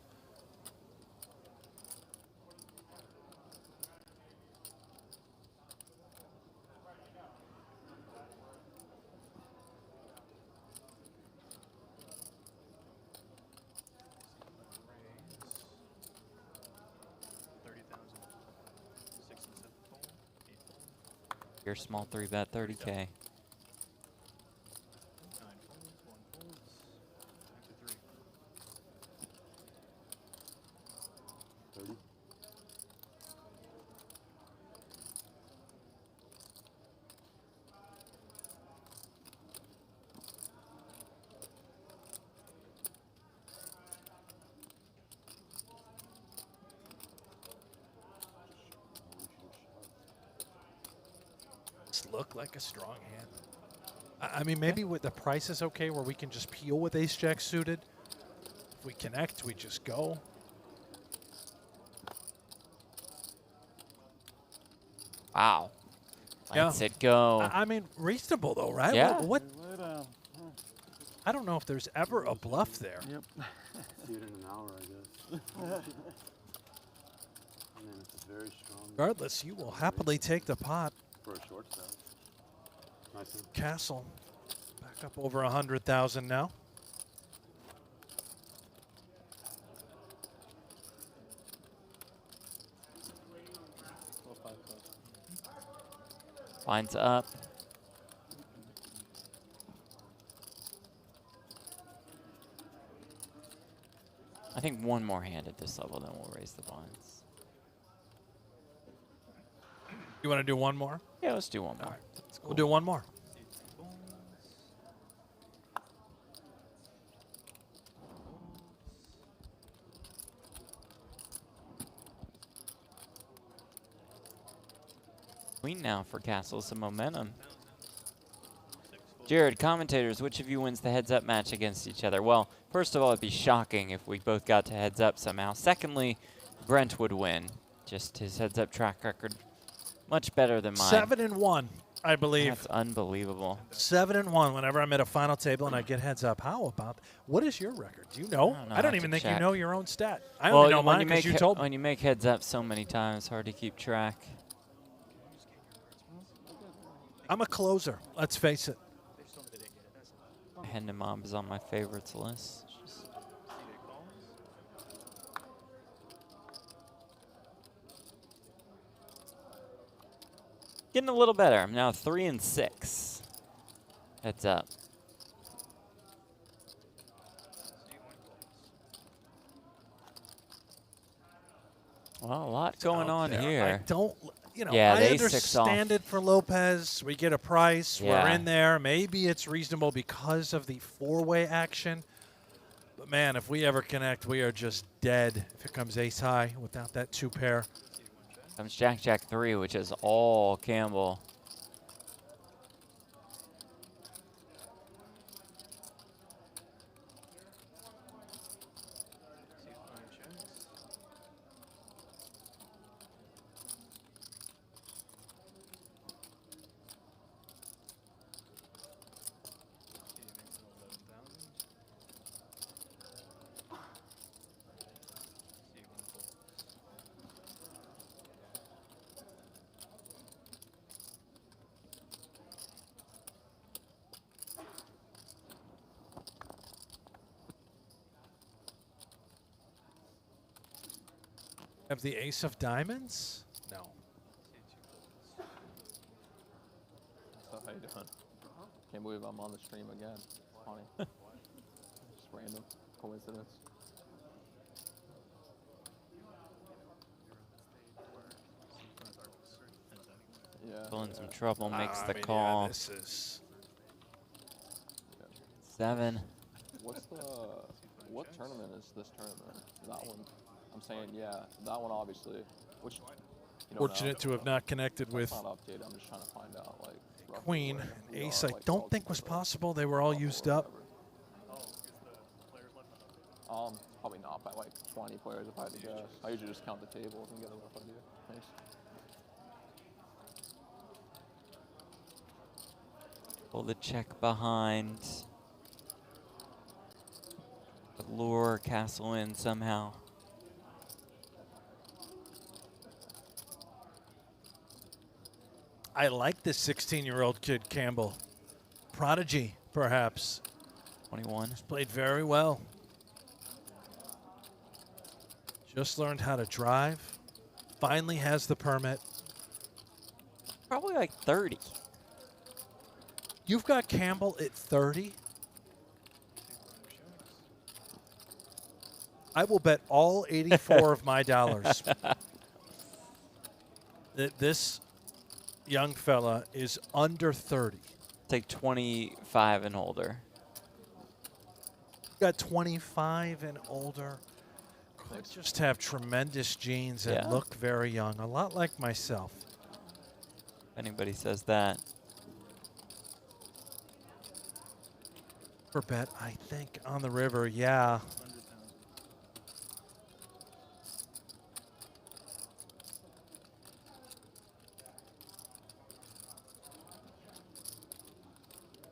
Your small 3-bet 30K. Look like a strong hand. I mean, maybe with the price is okay where we can just peel with ace-jack suited. If we connect, we just go. Wow. Let's it go. I mean, reasonable though, right? Yeah. What? I don't know if there's ever a bluff there. Yep. See it in an hour, I guess. I mean, it's a very strong. Regardless, you will happily take the pot. For a short stop. Nice. Castle back up over 100,000 now. Lines up. I think one more hand at this level, then we'll raise the blinds. You want to do one more? Yeah, let's do one more. Right. We'll do one more. Queen now for Castle, some momentum. Jared, commentators, which of you wins the heads-up match against each other? Well, first of all, it'd be shocking if we both got to heads-up somehow. Secondly, Brent would win. Just his heads-up track record, much better than mine. 7-1, I believe. That's unbelievable. 7-1 whenever I'm at a final table and I get heads up. How about, what is your record? Do you know? I don't even think you know your own stat. I only know mine because you told me. When you make heads up so many times, it's hard to keep track. I'm a closer, let's face it. Hand to Mob is on my favorites list. Getting a little better. I'm now 3-6. Heads up. Well, a lot going on here. I don't, you know, yeah, I they understand it for Lopez. We get a price. Yeah. We're in there. Maybe it's reasonable because of the four-way action. But, man, if we ever connect, we are just dead if it comes ace-high without that two-pair. Comes Jack-Jack 3, which is all Campbell. Have the ace of diamonds? No. So how you doing? Can't believe I'm on the stream again. Funny. Just random coincidence. Yeah. Still in some trouble, makes the I mean, call. Yeah, this is 7. What tournament is this tournament? That one. I'm saying, yeah, that one obviously. Which, you don't fortunate know. to have not connected That's with not updated. I'm just trying to find out, like, roughly Queen. where we Ace are, I like, don't think was possible. They were all used up. Probably not by like 20 players if I had to guess. I usually just count the tables and get a rough idea. Thanks. Pull the check behind. But lure castle in somehow. I like this 16-year-old kid, Campbell. Prodigy, perhaps. 21. He's played very well. Just learned how to drive. Finally has the permit. Probably like 30. You've got Campbell at 30? I will bet all 84 of my dollars that this young fella is under 30. Take 25 and older. Got 25 and older. Could just have tremendous genes and Yeah. look very young, a lot like myself. If anybody says that. For bet, I think on the river, yeah.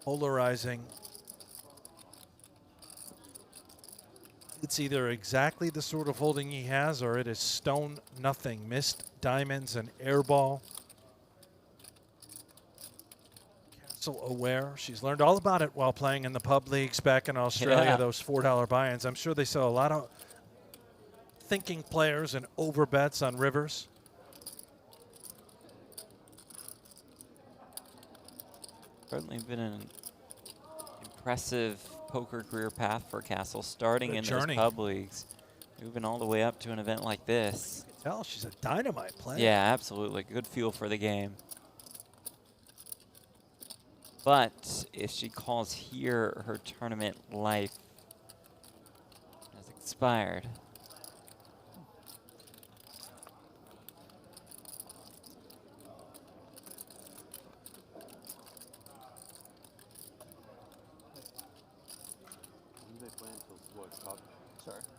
Polarizing. It's either exactly the sort of holding he has or it is stone nothing. Missed diamonds and air ball. Castle aware. She's learned all about it while playing in the pub leagues back in Australia, Yeah. those $4 buy-ins. I'm sure they saw a lot of thinking players and over bets on rivers. Certainly been an impressive poker career path for Castle, starting Good in journey. those pub leagues, moving all the way up to an event like this. Tell she's a dynamite player. Yeah, absolutely. Good feel for the game. But if she calls here, her tournament life has expired.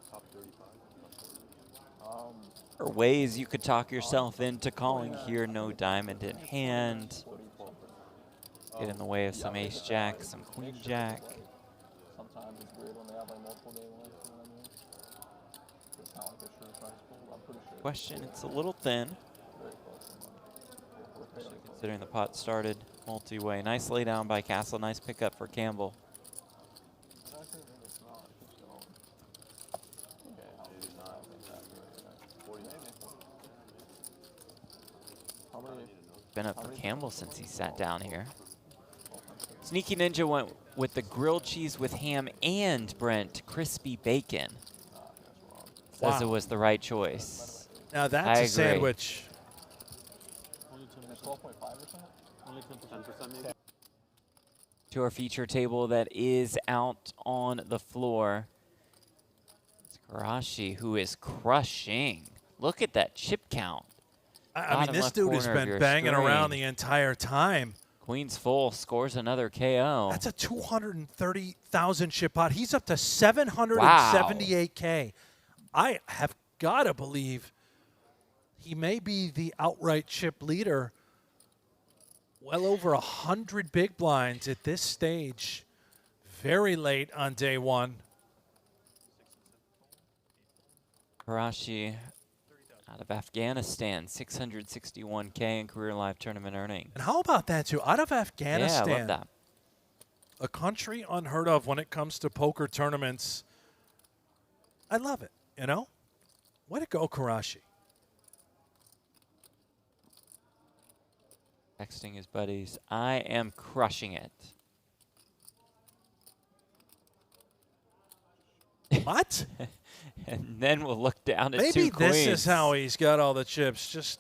Top 35. Or ways you could talk yourself into calling here, no diamond in hand. Get in the way of some ace jack, some queen jack. Sometimes it's weird when they have like multiple day ones, you know what I mean? It's not like a sure price pool, but I'm pretty sure. Question, it's a little thin. Very close to money. Especially considering the pot started multi-way. Nice lay down by Castle, nice pickup for Campbell. Been up for Campbell since he sat down here. Sneaky Ninja went with the grilled cheese with ham and Brent crispy bacon. Says Wow. it was the right choice. Now that's I a agree. sandwich. Only 12.5%? Only 10%, maybe. To our feature table that is out on the floor. It's Karashi who is crushing. Look at that chip count. I mean, Bottom this left dude has corner of been your banging around screen. the entire time. Queen's full, scores another KO. That's a 230,000 chip pot. He's up to 778K. I have got to believe he may be the outright chip leader. Well over 100 big blinds at this stage. Very late on day one. Karashi out of Afghanistan, 661K in career live tournament earnings. And how about that, too? Out of Afghanistan. Yeah, I love that. A country unheard of when it comes to poker tournaments. I love it, you know? Way to go, Karashi. Texting his buddies. I am crushing it. What? And then we'll look down at Maybe two queens. this is how he's got all the chips. Just,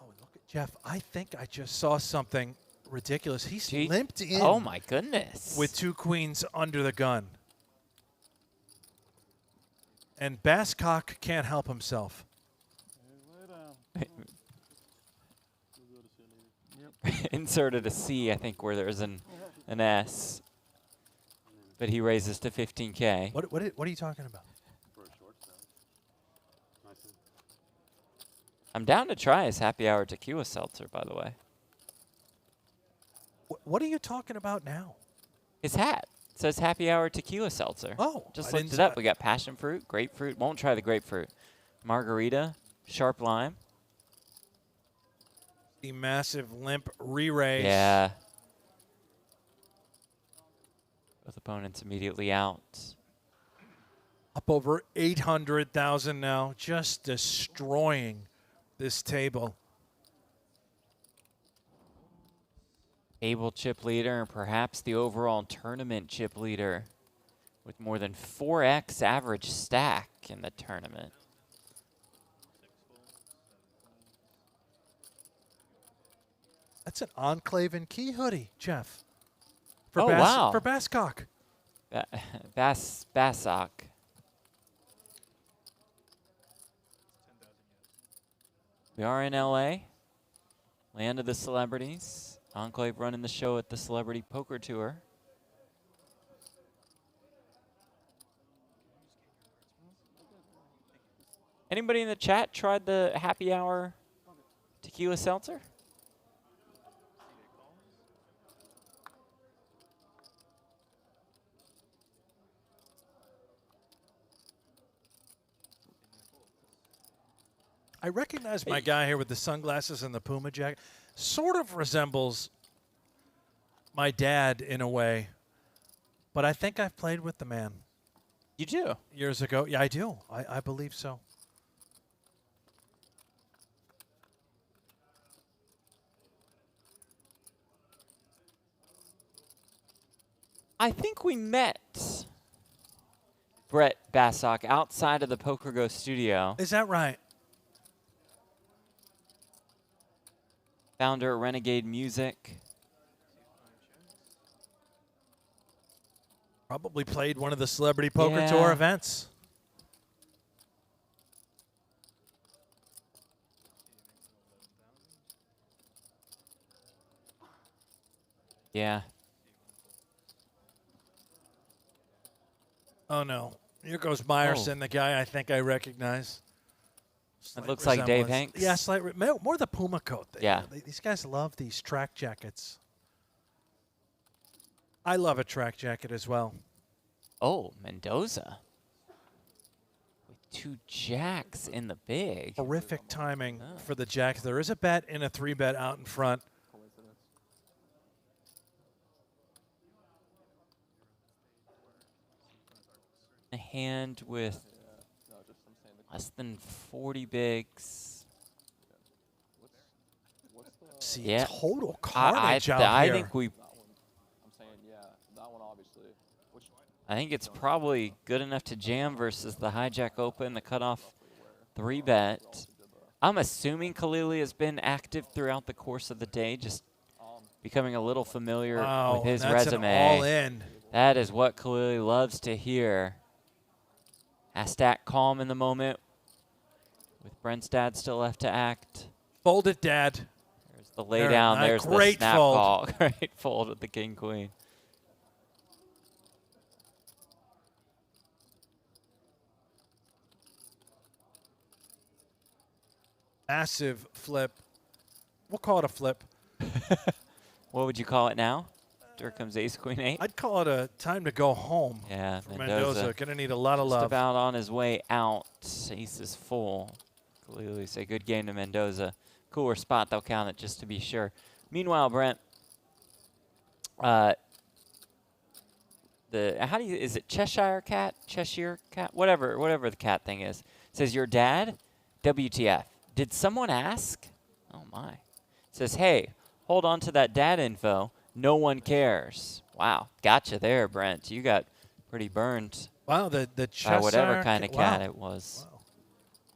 oh, look at Jeff. I think I just saw something ridiculous. He's limped in. Oh, my goodness. With 2 queens under the gun. And Basscock can't help himself. Inserted a C, I think, where there's an S. But he raises to 15K. What are you talking about? I'm down to try his happy hour tequila seltzer, by the way. What are you talking about now? His hat. It says happy hour tequila seltzer. Oh, just I looked didn't it up. We got passion fruit, grapefruit. Won't try the grapefruit. Margarita, sharp lime. The massive limp re-raise. Yeah. Both opponents immediately out. Up over 800,000 now, just destroying this table. Table chip leader and perhaps the overall tournament chip leader with more than 4x average stack in the tournament. That's an Enclave and Key hoodie, Jeff. Oh, wow. For Basscock. Bassock. We are in LA, land of the celebrities. Enclave running the show at the Celebrity Poker Tour. Anybody in the chat tried the happy hour tequila seltzer? I recognize my guy here with the sunglasses and the Puma jacket. Sort of resembles my dad in a way, but I think I've played with the man. You do? Years ago. Yeah, I do. I believe so. I think we met Brett Bassock outside of the Poker Go studio. Is that right? Founder of Renegade Music. Probably played one of the Celebrity Poker Tour events. Yeah. Oh, no. Here goes Meyerson, the guy I think I recognize. It looks like Dave resemblance. Hanks. Yeah, slight more the Puma coat. Yeah. These guys love these track jackets. I love a track jacket as well. Oh, Mendoza. With 2 jacks in the big. Horrific timing for the jacks. There is a bet in a 3-bet out in front. A hand with less than 40 bigs. See, total carnage out I here. think we. I'm saying, yeah, that one obviously. I think it's probably good enough to jam versus the hijack open, the cutoff 3-bet. I'm assuming Khalili has been active throughout the course of the day, just becoming a little familiar with his that's resume. An all-in. That is what Khalili loves to hear. Has to act calm in the moment, with Brent's dad still left to act. Fold it, Dad. There's the lay down. There's the snap call. Great fold with the king queen. Massive flip. We'll call it a flip. What would you call it now? Here comes ace queen 8. I'd call it a time to go home. Yeah, for Mendoza. Gonna need a lot of just love. about on his way out. Ace is full. Clearly say good game to Mendoza. Cooler spot, they'll count it just to be sure. Meanwhile, Brent, is it Cheshire cat? Whatever the cat thing is. It says your dad? WTF. Did someone ask? Oh my. Says, hey, hold on to that dad info. No one cares. Wow, gotcha there, Brent. You got pretty burned. Wow, the by chess whatever kind of cat wow. it was. Wow.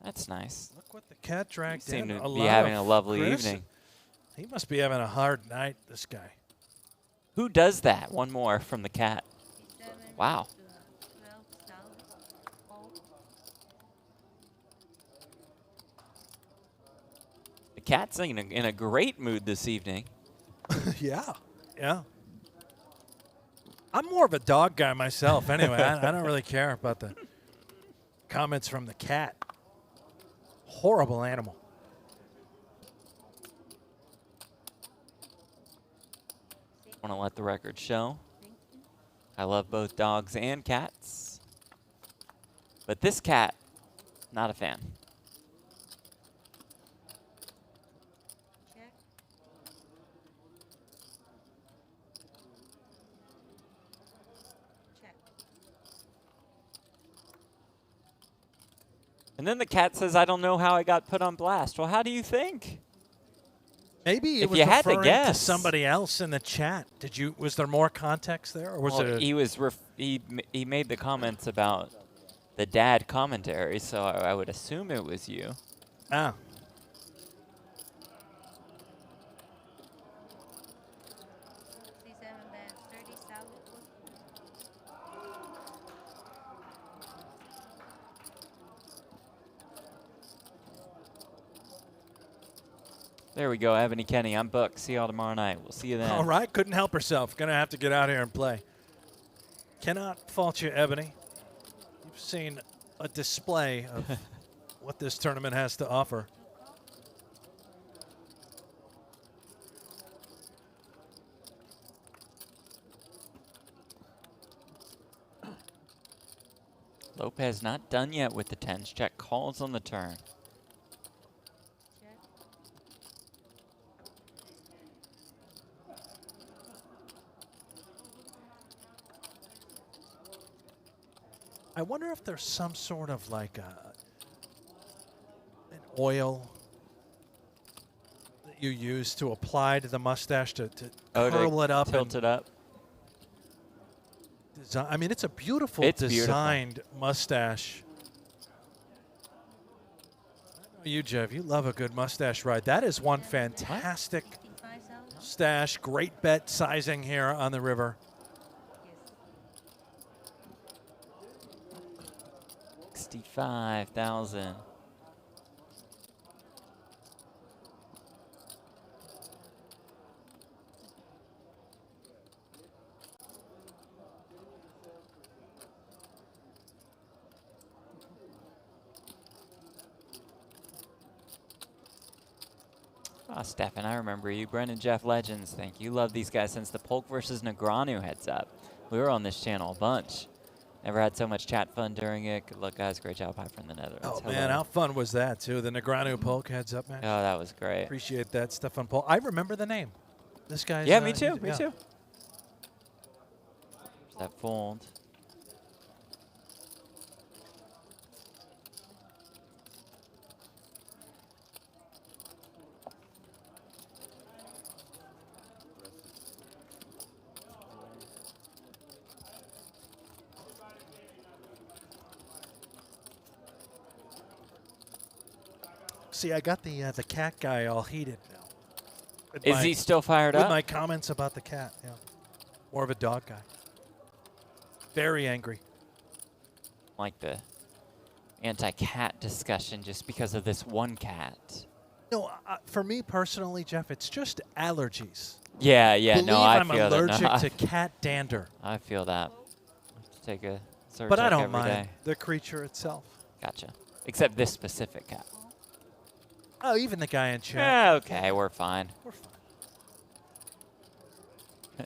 That's nice. Look what the cat dragged Seem in. to be having a lovely evening. He must be having a hard night, this guy. Who does that? One more from the cat. Wow. The cat's in a great mood this evening. Yeah, yeah. I'm more of a dog guy myself anyway. I don't really care about the comments from the cat. Horrible animal. Want to let the record show. I love both dogs and cats. But this cat, not a fan. And then the cat says, I don't know how I got put on blast. Well, how do you think? Maybe it If was you had to referring to guess. somebody else in the chat. Was there more context there, or was Well, it? he made the comments about the dad commentary, so I would assume it was you. Ah. There we go, Ebony Kenny. I'm Buck. See y'all tomorrow night. We'll see you then. All right, couldn't help herself. Gonna have to get out here and play. Cannot fault you, Ebony. You've seen a display of what this tournament has to offer. Lopez not done yet with the tens. Check calls on the turn. I wonder if there's some sort of like an oil that you use to apply to the mustache to curl it up. Tilt it up. I mean, it's a beautiful designed mustache. I know you, Jeff, you love a good mustache ride. That is one fantastic mustache. Great bet sizing here on the river. 65,000. Ah, Stefan, I remember you. Brendan Jeff Legends, thank you. Love these guys since the Polk versus Negreanu heads up. We were on this channel a bunch. Never had so much chat fun during it. Good luck, guys. Great job, High from the Netherlands. Oh, Hello. man, how fun was that, too? The Negreanu Polk heads up match. Oh, that was great. Appreciate that, Stefan Polk. I remember the name. This guy's. Yeah, me too. Me yeah. too. That fold. See, I got the cat guy all heated now. With Is he still fired with up? my comments about the cat, yeah. More of a dog guy. Very angry. Like the anti-cat discussion just because of this one cat. No, for me personally, Jeff, it's just allergies. Yeah, yeah, no, I I'm feel that. allergic No, to cat dander. I feel that. Take a search But I don't every mind day. the creature itself. Gotcha. Except this specific cat. Oh, even the guy in chat. Yeah, okay, we're fine. We're fine.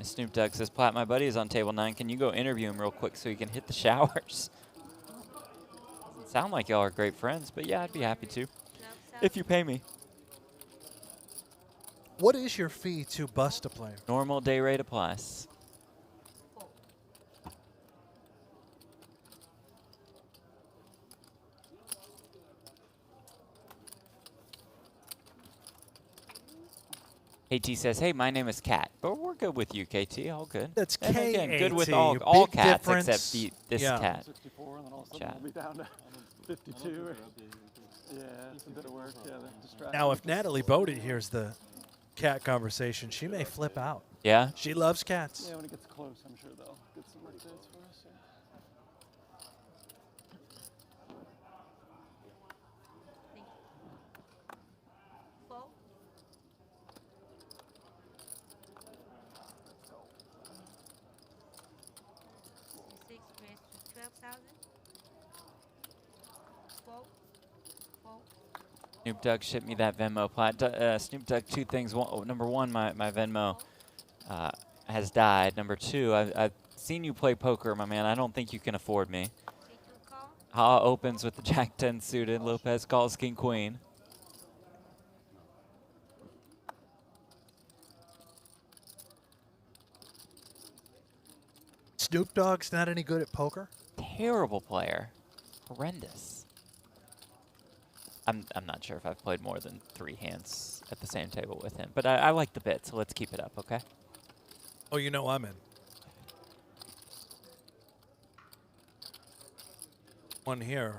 Snoop Dogg says, Platt, my buddy is on table 9. Can you go interview him real quick so he can hit the showers? Doesn't sound like y'all are great friends, but yeah, I'd be happy to. If you pay me. What is your fee to bust a player? Normal day rate applies. KT says, hey, my name is Cat. But we're good with you, KT. All good. That's And again, good with KAT, all big cats difference. except this Yeah. cat. 64, and then all of a sudden Chat. we'll be down to 52. Yeah, it's a bit of work. Yeah, the distraction. Now, if Natalie Bodie hears the cat conversation, she may flip out. Yeah? She loves cats. Yeah, when it gets close, I'm sure they'll get some updates for us. Yeah. Fold. Six raised to 12,000. Fold. Fold. Snoop Dogg shipped me that Venmo plat. Snoop Dogg, two things. Number one, my Venmo has died. Number two, I've seen you play poker, my man. I don't think you can afford me. Ha opens with the Jack-10 suited. Lopez calls King-Queen. Snoop Dogg's not any good at poker? Terrible player. Horrendous. I'm not sure if I've played more than 3 hands at the same table with him. But I like the bit, so let's keep it up, okay? Oh, you know I'm in. One here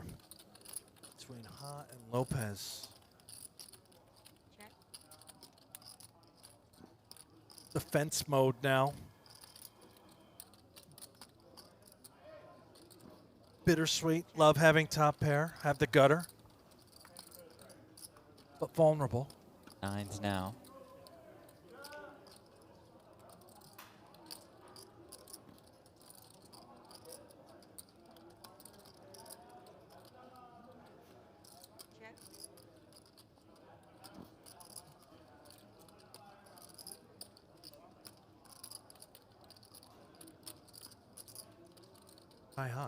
between Ha and Lopez. Defense mode now. Bittersweet. Love having top pair. Have the gutter. But vulnerable. 9s now.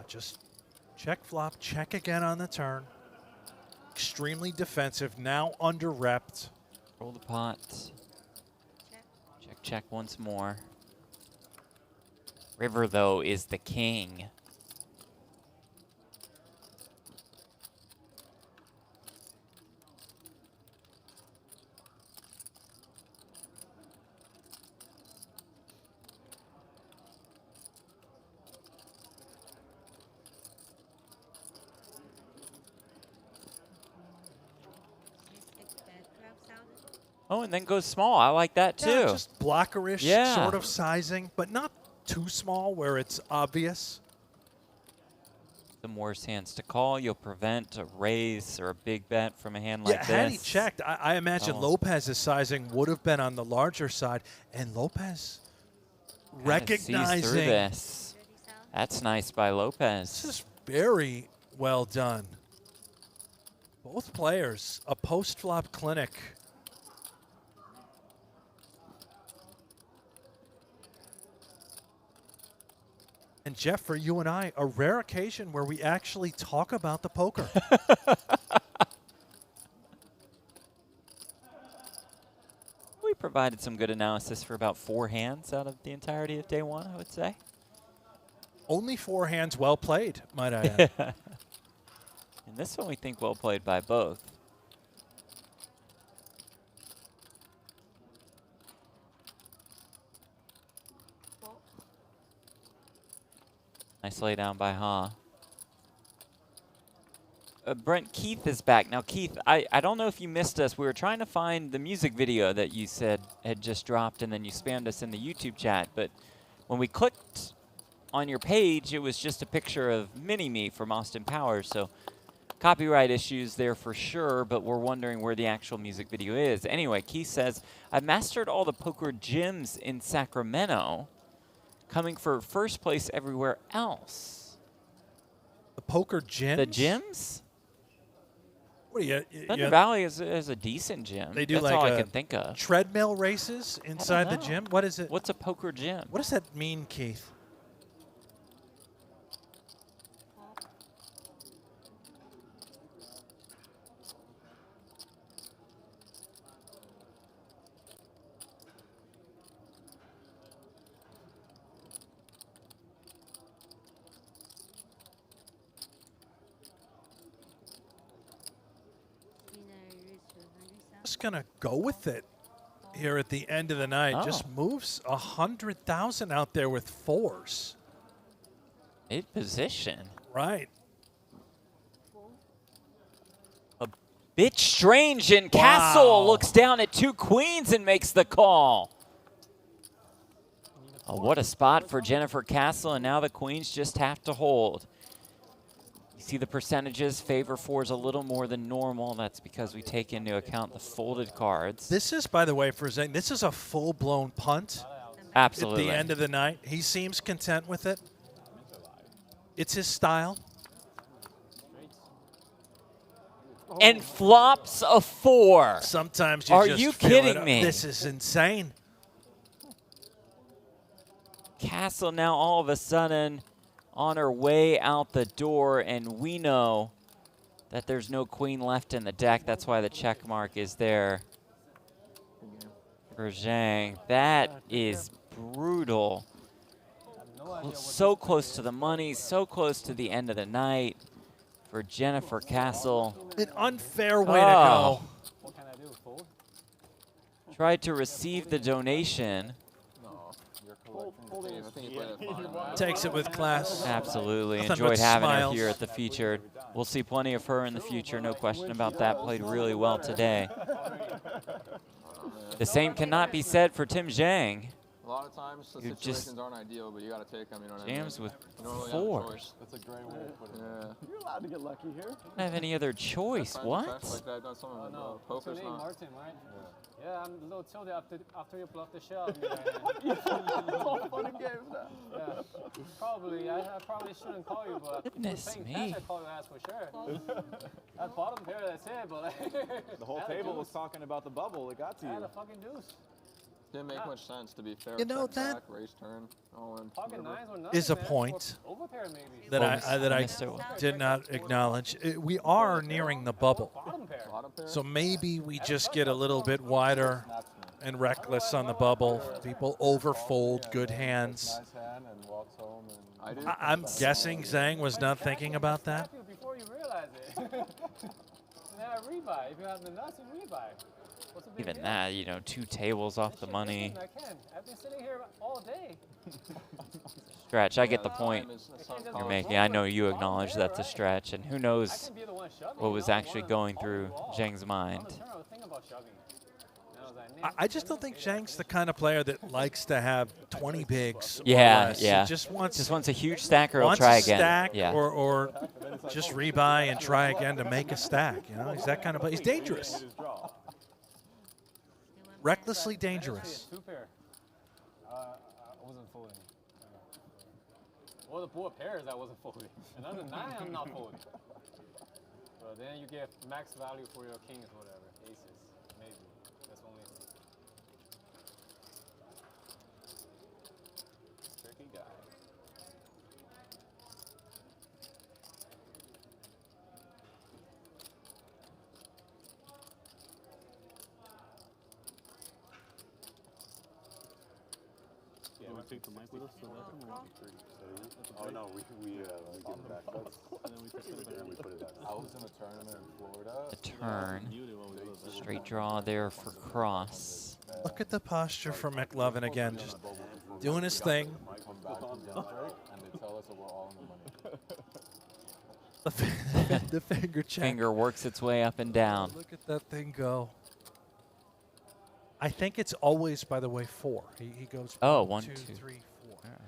Just check flop, check again on the turn. Extremely defensive, now under-repped. Roll the pot. Check, check once more. River, though, is the king. Oh, and then goes small. I like that, too. Yeah, just blockerish Yeah. sort of sizing, but not too small where it's obvious. Some worse hands to call. You'll prevent a raise or a big bet from a hand like this. Had he checked, I imagine Oh. Lopez's sizing would have been on the larger side, and Lopez Kinda sees through recognizing this. That's nice by Lopez. this is very well done. Both players, a post-flop clinic. And Jeff, for you and I, a rare occasion where we actually talk about the poker. We provided some good analysis for about 4 hands out of the entirety of day 1, I would say. Only 4 hands well played, might I add. And this one we think well played by both. Nice lay down by Ha. Brent, Keith is back. Now, Keith, I don't know if you missed us. We were trying to find the music video that you said had just dropped, and then you spammed us in the YouTube chat. But when we clicked on your page, it was just a picture of Mini-Me from Austin Powers. So copyright issues there for sure, but we're wondering where the actual music video is. Anyway, Keith says, I've mastered all the poker gyms in Sacramento, coming for first place everywhere else. The poker gyms? The gyms? What do you? Thunder Valley is a decent gym. They do That's like all I can think of. treadmill races inside the know. gym. What is it? What's a poker gym? What does that mean, Keith? Just gonna go with it here at the end of the night. Just moves 100,000 out there with fours. Mid position. Right. A bit strange, and Castle looks down at 2 queens and makes the call. Oh, what a spot for Jennifer Castle, and now the queens just have to hold. You see the percentages favor fours a little more than normal. That's because we take into account the folded cards. This is, by the way, for Zhang, this is a full-blown punt. Absolutely. At the end of the night. He seems content with it. It's his style. And flops a 4. Sometimes you Are just you feel kidding it. me? This is insane. Castle now all of a sudden on her way out the door, and we know that there's no queen left in the deck. That's why the check mark is there for Zhang. That is brutal. So close to the money, so close to the end of the night for Jennifer Castle. An unfair way to go. What can I do? Fold? Tried to receive the donation. Takes it with class. Absolutely. Nothing Enjoyed but having smiles. her here at the featured. We'll see plenty of her in the future, no question about that. Played really well today. The same cannot be said for Tim Zhang. A lot of times the You situations just aren't ideal, but you got to take them. You know what I mean? jams with You don't really have a 4. choice. That's a great way to put it. Yeah. You're allowed to get lucky here. Don't have any other choice. Sometimes What? Like that, I've done something with, What's poker's your name, not. Martin, right? Yeah, I'm a little tilted after you bluffed the shell at me right now. It's all fun and games now. Yeah, probably. I probably shouldn't call you, but Goodness if you're paying me. cash, I call your ass for sure. That bottom pair, that's it, but like, The whole I had a table was deuce. talking about the bubble. It got to I had you. a fucking deuce. Didn't make much sense, to be fair. You know, Check that back, raise turn, all in. Pocket whatever. nines or nothing, Is a man. point Or overpair maybe. that I did not acknowledge. We are nearing the bubble. Bottom pair. Bottom pair. So maybe we just get a little bit wider and reckless on the bubble. People overfold good hands. Nice hand and walks home. And I'm guessing Zhang was not thinking about that. Before you realize it. Now rebuy. If you have the nuts, you rebuy. What's the big Even deal? that, you know, 2 tables off the money. I can. I've been sitting here all day. Stretch, I get the point you're making. I know you acknowledge that's a stretch, and who knows what was actually going through Zhang's mind. I just don't think Zhang's the kind of player that likes to have 20 bigs. Or Yeah, less. yeah. He just wants a huge stack, or he'll wants try a again. stack Yeah. or just rebuy and try again to make a stack. You know, he's that kind of player. He's dangerous. Recklessly dangerous. 2 pair. I wasn't folding. Well, the 4 pairs I wasn't folding. Another 9 I'm not folding. But then you get max value for your kings, whatever. Aces, maybe. That's only. Tricky guy. Yeah, we take the mic with us to the bathroom. Oh no, we give it back. And then we put it back. I was in a tournament in Florida. A turn. Straight draw there for cross. Look at the posture for McLovin again, just doing his thing. Come back to Drake, and they tell us that we're all in the money. The finger check. Finger works its way up and down. Look at that thing go. I think it's always, by the way, 4. He goes 1, 2, 3, 4. All right.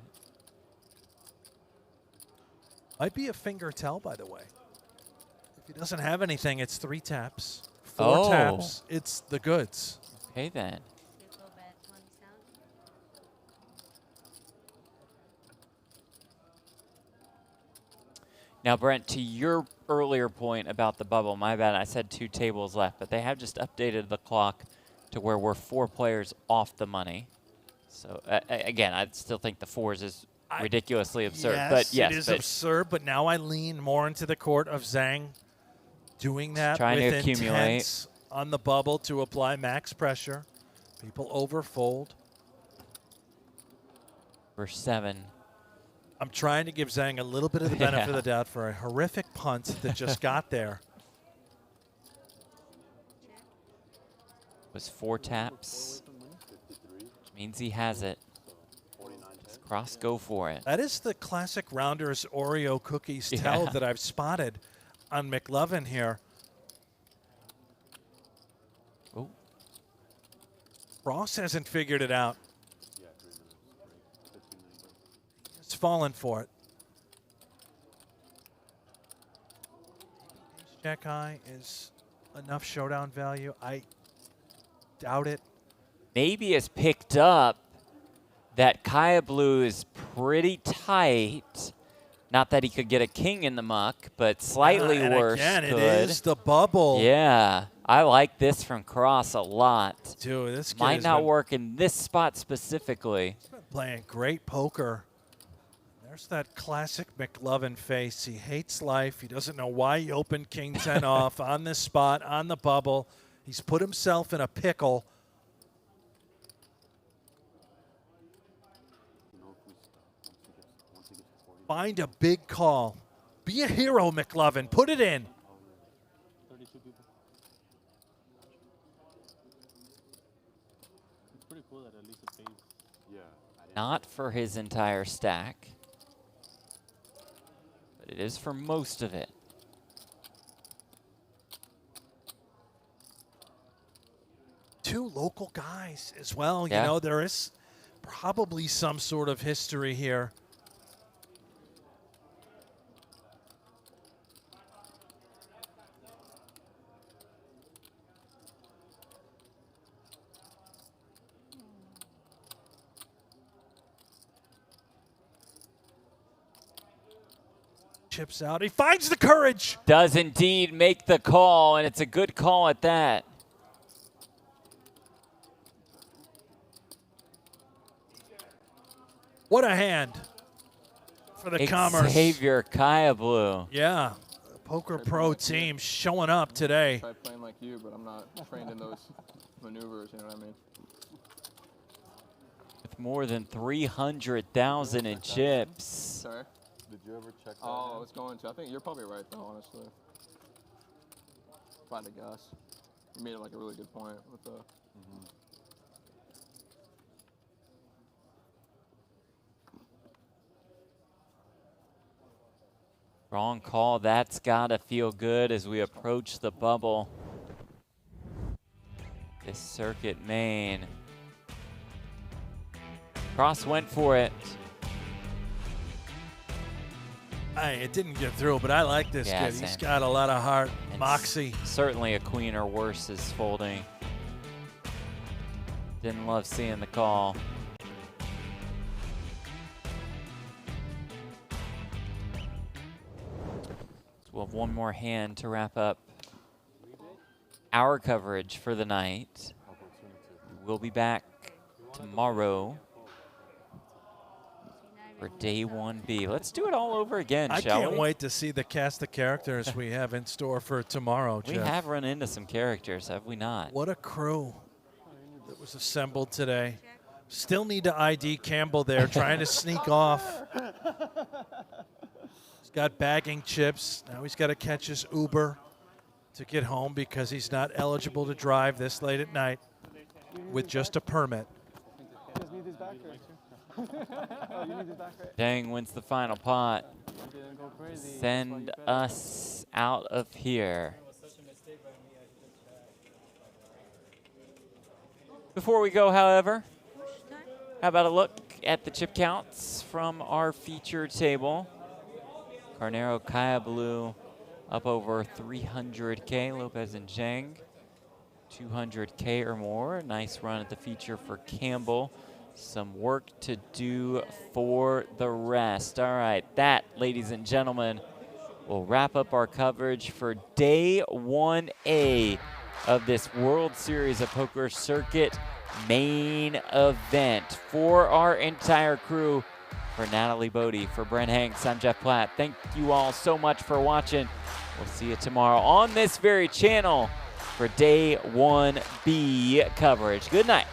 Might be a finger tell, by the way. If he doesn't have anything, it's 3 taps. 4 Oh. taps, it's the goods. Okay, then. Now, Brent, to your earlier point about the bubble, my bad, I said 2 tables left, but they have just updated the clock to where we're 4 players off the money. So, again, I still think the 4s is ridiculously absurd. Yes, but yes, it is but absurd, but now I lean more into the court of Zhang doing that trying to with accumulate intent on the bubble to apply max pressure. People overfold. for 7. I'm trying to give Zhang a little bit of the benefit of the doubt for a horrific punt that just got there. Was 4 taps. Means he has it. Just cross, go for it. That is the classic Rounders Oreo cookies tell that I've spotted on McLovin here. Oh. Ross hasn't figured it out. He's fallen for it. Jack high is enough showdown value. I doubt it. Maybe has picked up that Kaya Blue is pretty tight. Not that he could get a king in the muck, but slightly worse. Again, could. it is the bubble. Yeah, I like this from Cross a lot. Dude, this kid might has not been work in this spot specifically. playing great poker. There's that classic McLovin face. He hates life. He doesn't know why he opened King 10 off on this spot, on the bubble. He's put himself in a pickle. Find a big call. Be a hero, McLovin. Put it in. 32 people. It's pretty cool that at least it pays. Yeah. Not for his entire stack, but it is for most of it. Two local guys as well. Yeah. You know, there is probably some sort of history here. Chips out. He finds the courage. Does indeed make the call, and it's a good call at that. What a hand for the Commerce. Xavier Kaya Blue. Yeah, Poker Pro team showing up today. I try playing like you, but I'm not trained in those maneuvers, you know what I mean? With more than 300,000 in chips. Sorry? Did you ever check that? Oh, I was going to. I think you're probably right, though, honestly. If I had to guess. You made like a really good point with the... Wrong call. That's got to feel good as we approach the bubble. This circuit main. Cross went for it. Hey, it didn't get through, but I like this Yeah, kid. He's same. got a lot of heart, And moxie. Certainly a queen or worse is folding. Didn't love seeing the call. So we'll have one more hand to wrap up our coverage for the night. We'll be back tomorrow for day 1B. Let's do it all over again, I shall can't we? wait to see the cast of characters we have in store for tomorrow, We Jeff. have run into some characters, have we not? What a crew that was assembled today. Still need to ID Campbell there, trying to sneak off. He's got bagging chips. Now he's got to catch his Uber to get home because he's not eligible to drive this late at night with just a permit. You guys need these back or? Oh, you need these back, right? Dang wins the final pot. Didn't go crazy. Send us out of here. Before we go, however, how about a look at the chip counts from our feature table? Carnero Kaya Blue up over 300K. Lopez and Zhang 200K or more. Nice run at the feature for Campbell. Some work to do for the rest. All right, that, ladies and gentlemen, will wrap up our coverage for day 1A of this World Series of Poker Circuit main event. For our entire crew, for Natalie Bodie, for Brent Hanks, I'm Jeff Platt. Thank you all so much for watching. We'll see you tomorrow on this very channel for day 1B coverage. Good night.